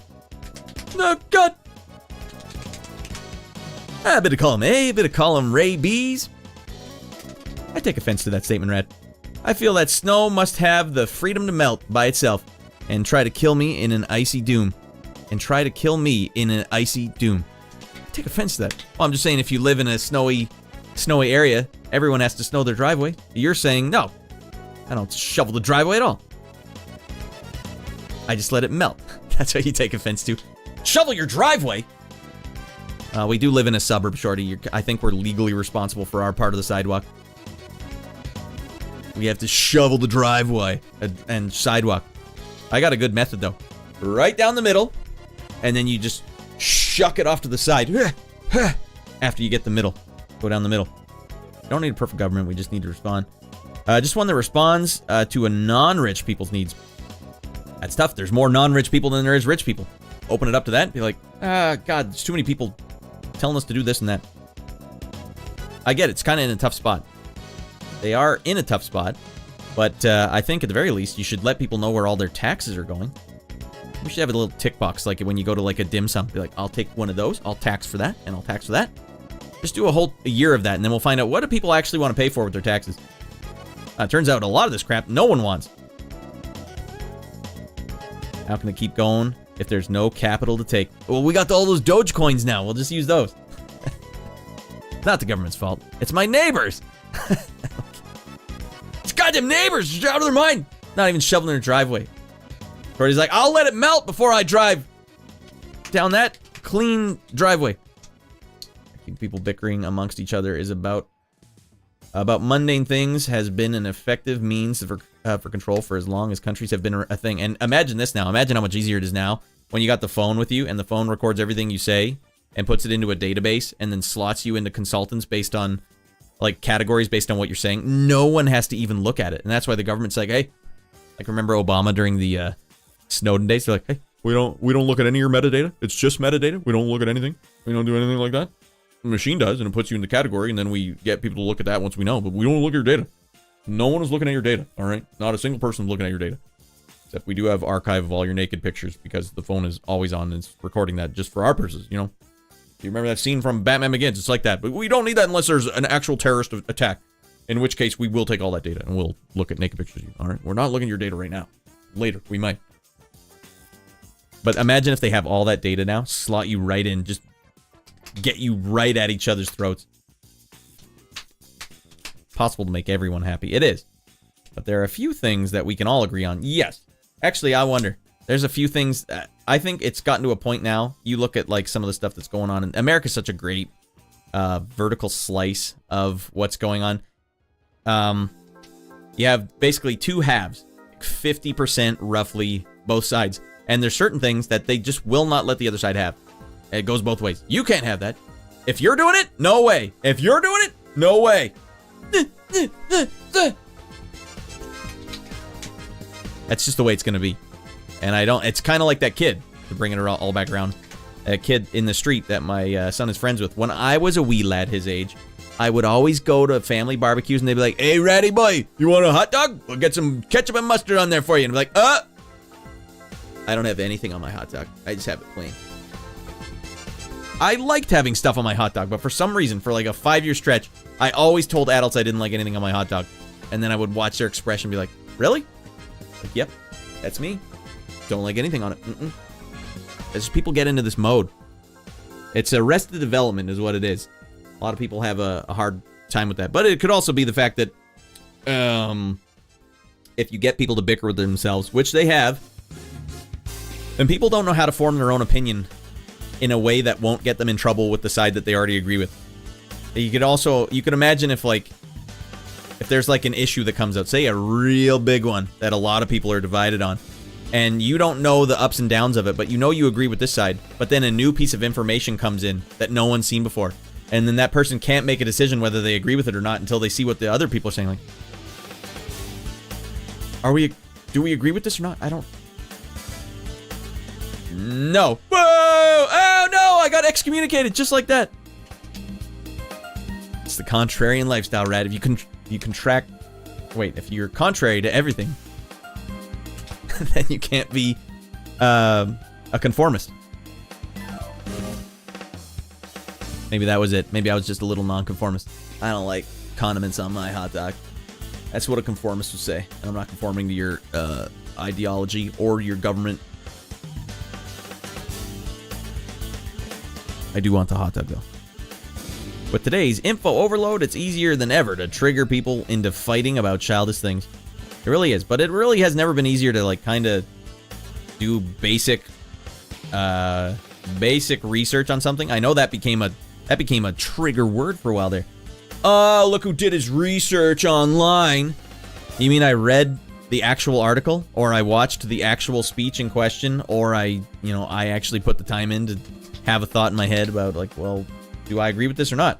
Oh, God. A bit of column A, a bit of column Ray B's. I take offense to that statement, Red. I feel that snow must have the freedom to melt by itself and try to kill me in an icy doom. Take offense to that. Well, I'm just saying if you live in a snowy area, everyone has to snow their driveway. You're saying, no, I don't shovel the driveway at all. I just let it melt. That's what you take offense to. Shovel your driveway? We do live in a suburb, Shorty. I think we're legally responsible for our part of the sidewalk. We have to shovel the driveway and sidewalk. I got a good method, though. Right down the middle, and then you just shuck it off to the side. After you get the middle. Go down the middle. We don't need a perfect government. We just need to respond. Just one that responds to a non-rich people's needs. That's tough. There's more non-rich people than there is rich people. Open it up to that. Be like, God, there's too many people telling us to do this and that. I get it. It's kind of in a tough spot. They are in a tough spot. But I think at the very least, you should let people know where all their taxes are going. We should have a little tick box, like when you go to like a dim sum. Be like, I'll take one of those. I'll tax for that, and I'll tax for that. Just do a year of that, and then we'll find out what do people actually want to pay for with their taxes. Turns out a lot of this crap no one wants. How can it keep going if there's no capital to take? Well, we got all those Dogecoins now. We'll just use those. Not the government's fault. It's my neighbors. It's goddamn neighbors. They're out of their mind. Not even shoveling their driveway. Brody's like, I'll let it melt before I drive down that clean driveway. I think people bickering amongst each other is about mundane things has been an effective means for control for as long as countries have been a thing. And imagine this now. Imagine how much easier it is now when you got the phone with you and the phone records everything you say and puts it into a database and then slots you into consultants based on like categories based on what you're saying. No one has to even look at it. And that's why the government's like, hey, like remember Obama during the Snowden days? They're like, hey, we don't look at any of your metadata. It's just metadata. We don't look at anything. We don't do anything like that. The machine does, and it puts you in the category, and then we get people to look at that once we know, but we don't look at your data. No one is looking at your data, all right? Not a single person is looking at your data. Except we do have archive of all your naked pictures because the phone is always on and it's recording that just for our purposes, you know? Do you remember that scene from Batman Begins? It's like that, but we don't need that unless there's an actual terrorist attack, in which case we will take all that data and we'll look at naked pictures of you, all right? We're not looking at your data right now. Later, we might. But imagine if they have all that data now, slot you right in, just get you right at each other's throats. Possible to make everyone happy. It is. But there are a few things that we can all agree on. Yes. Actually, I wonder. There's a few things. I think it's gotten to a point now. You look at like some of the stuff that's going on. And America's such a great vertical slice of what's going on. You have basically two halves, 50% roughly both sides. And there's certain things that they just will not let the other side have. It goes both ways. You can't have that. If you're doing it, no way. If you're doing it, no way. That's just the way it's going to be. And it's kind of like that kid, to bring it all back around. A kid in the street that my son is friends with. When I was a wee lad his age, I would always go to family barbecues and they'd be like, "Hey, ratty boy, you want a hot dog? We'll get some ketchup and mustard on there for you." And I'd be like, I don't have anything on my hot dog. I just have it plain. I liked having stuff on my hot dog, but for some reason, for like a 5-year stretch, I always told adults I didn't like anything on my hot dog. And then I would watch their expression and be like, "Really?" Like, "Yep, that's me. Don't like anything on it." As people get into this mode, it's arrested development is what it is. A lot of people have a hard time with that. But it could also be the fact that if you get people to bicker with themselves, which they have, and people don't know how to form their own opinion in a way that won't get them in trouble with the side that they already agree with. You could imagine if there's like an issue that comes out, say a real big one that a lot of people are divided on, and you don't know the ups and downs of it, but you know you agree with this side, but then a new piece of information comes in that no one's seen before, and then that person can't make a decision whether they agree with it or not until they see what the other people are saying. Like, do we agree with this or not? I don't. No. Whoa! Oh no! I got excommunicated just like that. It's the contrarian lifestyle, Rad. If if you're contrary to everything, then you can't be a conformist. Maybe that was it. Maybe I was just a little nonconformist. I don't like condiments on my hot dog. That's what a conformist would say. And I'm not conforming to your ideology or your government. I do want the hot dog, though. With today's info overload, it's easier than ever to trigger people into fighting about childish things. It really is. But it really has never been easier to, like, kind of do basic research on something. I know that became a trigger word for a while there. Oh, look who did his research online. You mean I read the actual article, or I watched the actual speech in question, or I actually put the time in to have a thought in my head about, like, well, do I agree with this or not?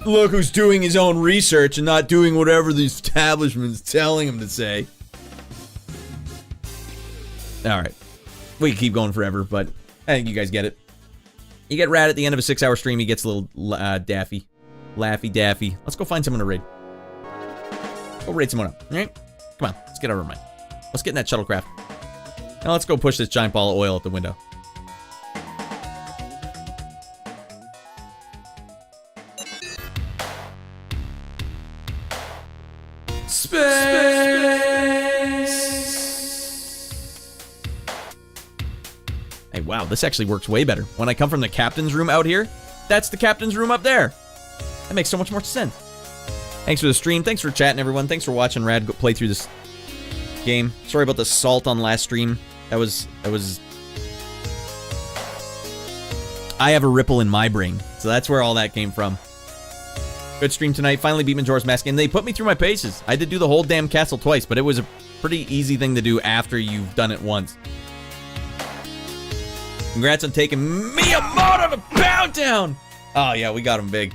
Look who's doing his own research and not doing whatever the establishment's telling him to say. Alright. We can keep going forever, but I think you guys get it. You get Rad at the end of a 6-hour stream, he gets a little daffy. Laffy daffy. Let's go find someone to raid. Go raid someone up, alright? Come on, let's get out of our mind. Let's get in that shuttlecraft. Now let's go push this giant ball of oil out the window. Hey, wow, this actually works way better. When I come from the captain's room out here, that's the captain's room up there. That makes so much more sense. Thanks for the stream. Thanks for chatting, everyone. Thanks for watching Rad play through this game. Sorry about the salt on last stream. That was... I have a ripple in my brain, so that's where all that came from. Good stream tonight. Finally beat Majora's Mask, and they put me through my paces. I did do the whole damn castle twice, but it was a pretty easy thing to do after you've done it once. Congrats on taking Miyamoto to Pound Town! Oh, yeah, we got him big.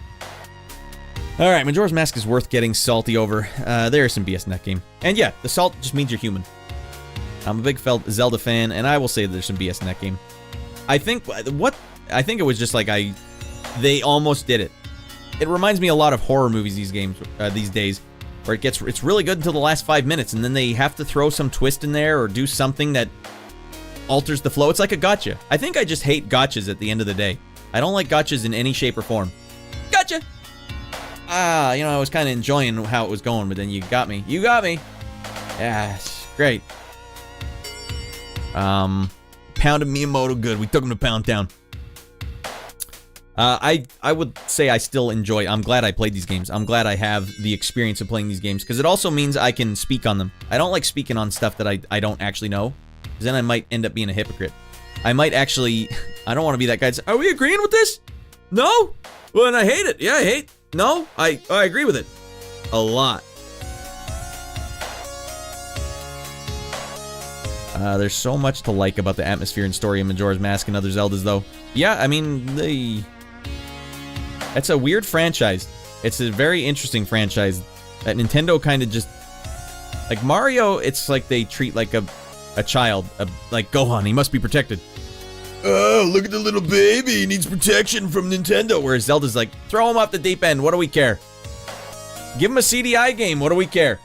Alright, Majora's Mask is worth getting salty over. There is some BS in that game. And yeah, the salt just means you're human. I'm a big Zelda fan, and I will say that there's some BS in that game. I think it was just like they almost did it. It reminds me a lot of horror movies these days, where it's really good until the last 5 minutes, and then they have to throw some twist in there or do something that alters the flow. It's like a gotcha. I think I just hate gotchas at the end of the day. I don't like gotchas in any shape or form. Gotcha! I was kind of enjoying how it was going, but then you got me. You got me! Yeah, great. Pounded Miyamoto good. We took him to Pound Town. I would say I still enjoy... I'm glad I played these games. I'm glad I have the experience of playing these games, because it also means I can speak on them. I don't like speaking on stuff that I don't actually know, because then I might end up being a hypocrite. I might actually... I don't want to be that guy that says, "Are we agreeing with this? No? Well, and I hate it. Yeah, I hate. No, I agree with it. A lot. There's so much to like about the atmosphere and story of Majora's Mask and other Zeldas, though. Yeah, I mean, it's a weird franchise. It's a very interesting franchise that Nintendo kind of just... Like, Mario, it's like they treat like a child. Like, Gohan, he must be protected. Oh, look at the little baby. He needs protection from Nintendo. Whereas Zelda's like, throw him off the deep end. What do we care? Give him a CDI game. What do we care?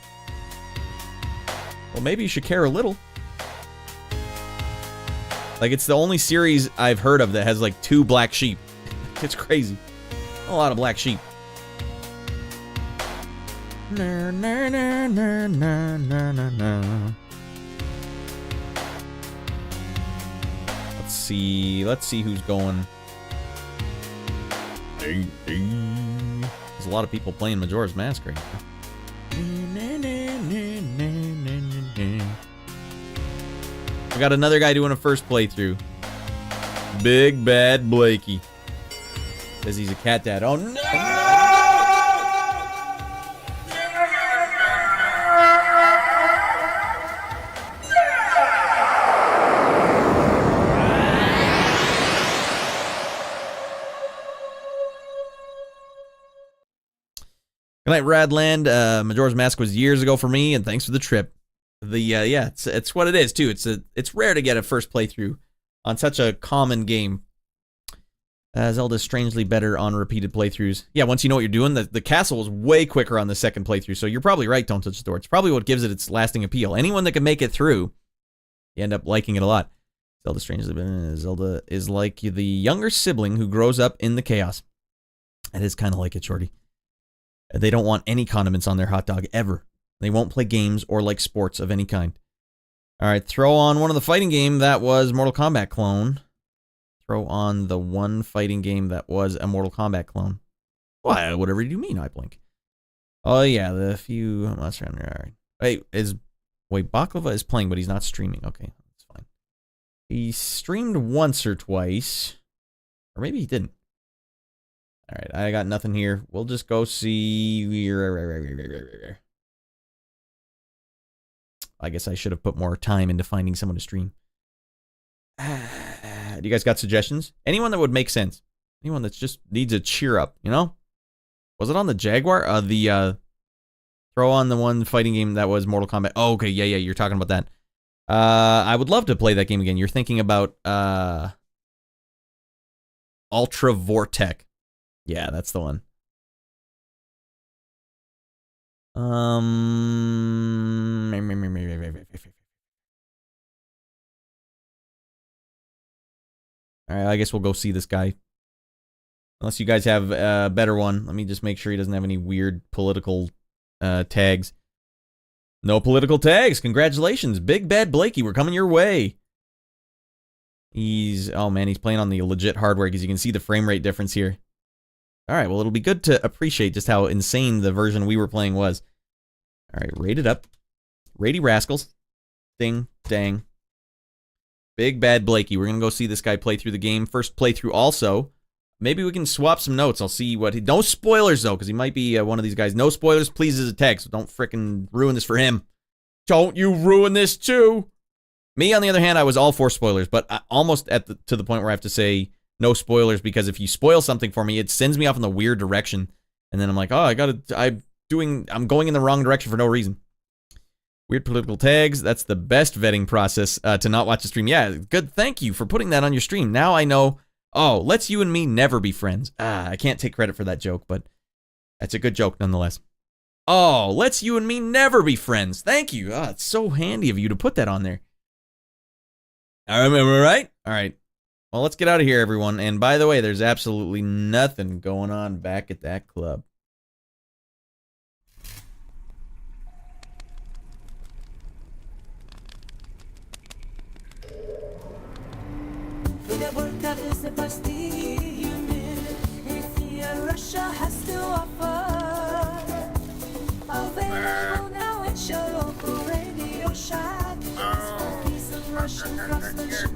Well, maybe you should care a little. Like, it's the only series I've heard of that has, like, 2 black sheep. It's crazy. A lot of black sheep. Let's see who's going. There's a lot of people playing Majora's Mask right now. We got another guy doing a first playthrough. Big Bad Blakey. Says he's a cat dad. Oh no! Good night, Radland. Majora's Mask was years ago for me, and thanks for the trip. Yeah, it's what it is too. It's rare to get a first playthrough on such a common game. Zelda's strangely better on repeated playthroughs. Yeah, once you know what you're doing, the castle was way quicker on the second playthrough. So you're probably right. Don't touch the door. It's probably what gives it its lasting appeal. Anyone that can make it through, you end up liking it a lot. Zelda is like the younger sibling who grows up in the chaos. That is kind of like it, Shorty. They don't want any condiments on their hot dog, ever. They won't play games or like sports of any kind. Alright, throw on one of the fighting game that was Mortal Kombat clone. Throw on the one fighting game that was a Mortal Kombat clone. Well, whatever do you mean, I blink. Oh yeah, the few... That's around there, alright. Wait, Baklava is playing, but he's not streaming. Okay, that's fine. He streamed once or twice. Or maybe he didn't. Alright, I got nothing here. We'll just go see... I guess I should have put more time into finding someone to stream. Do you guys got suggestions? Anyone that would make sense? Anyone that just needs a cheer up, you know? Was it on the Jaguar? Throw on the one fighting game that was Mortal Kombat. Oh, okay, yeah, you're talking about that. I would love to play that game again. You're thinking about Ultra Vortec. Yeah, that's the one. Alright, I guess we'll go see this guy. Unless you guys have a better one. Let me just make sure he doesn't have any weird political tags. No political tags. Congratulations. Big Bad Blakey, we're coming your way. Oh man, he's playing on the legit hardware because you can see the frame rate difference here. Alright, well, it'll be good to appreciate just how insane the version we were playing was. Alright, rate it up. Rady Rascals. Ding, dang. Big Bad Blakey. We're going to go see this guy play through the game. First playthrough also. Maybe we can swap some notes. I'll see what he... No spoilers, though, because he might be one of these guys. No spoilers, please, as a text. Don't frickin' ruin this for him. Don't you ruin this, too. Me, on the other hand, I was all for spoilers, but almost to the point where I have to say... No spoilers, because if you spoil something for me, it sends me off in the weird direction. And then I'm like, oh, I'm going in the wrong direction for no reason. Weird political tags. That's the best vetting process to not watch the stream. Yeah, good. Thank you for putting that on your stream. Now I know. Oh, let's you and me never be friends. I can't take credit for that joke, but that's a good joke nonetheless. Oh, let's you and me never be friends. Thank you. Oh, it's so handy of you to put that on there. I remember, right? All right. Well, let's get out of here, everyone. And by the way, there's absolutely nothing going on back at that club. Russia has to offer. Available now at your local Radio Shack. Piece of Russian craftsmanship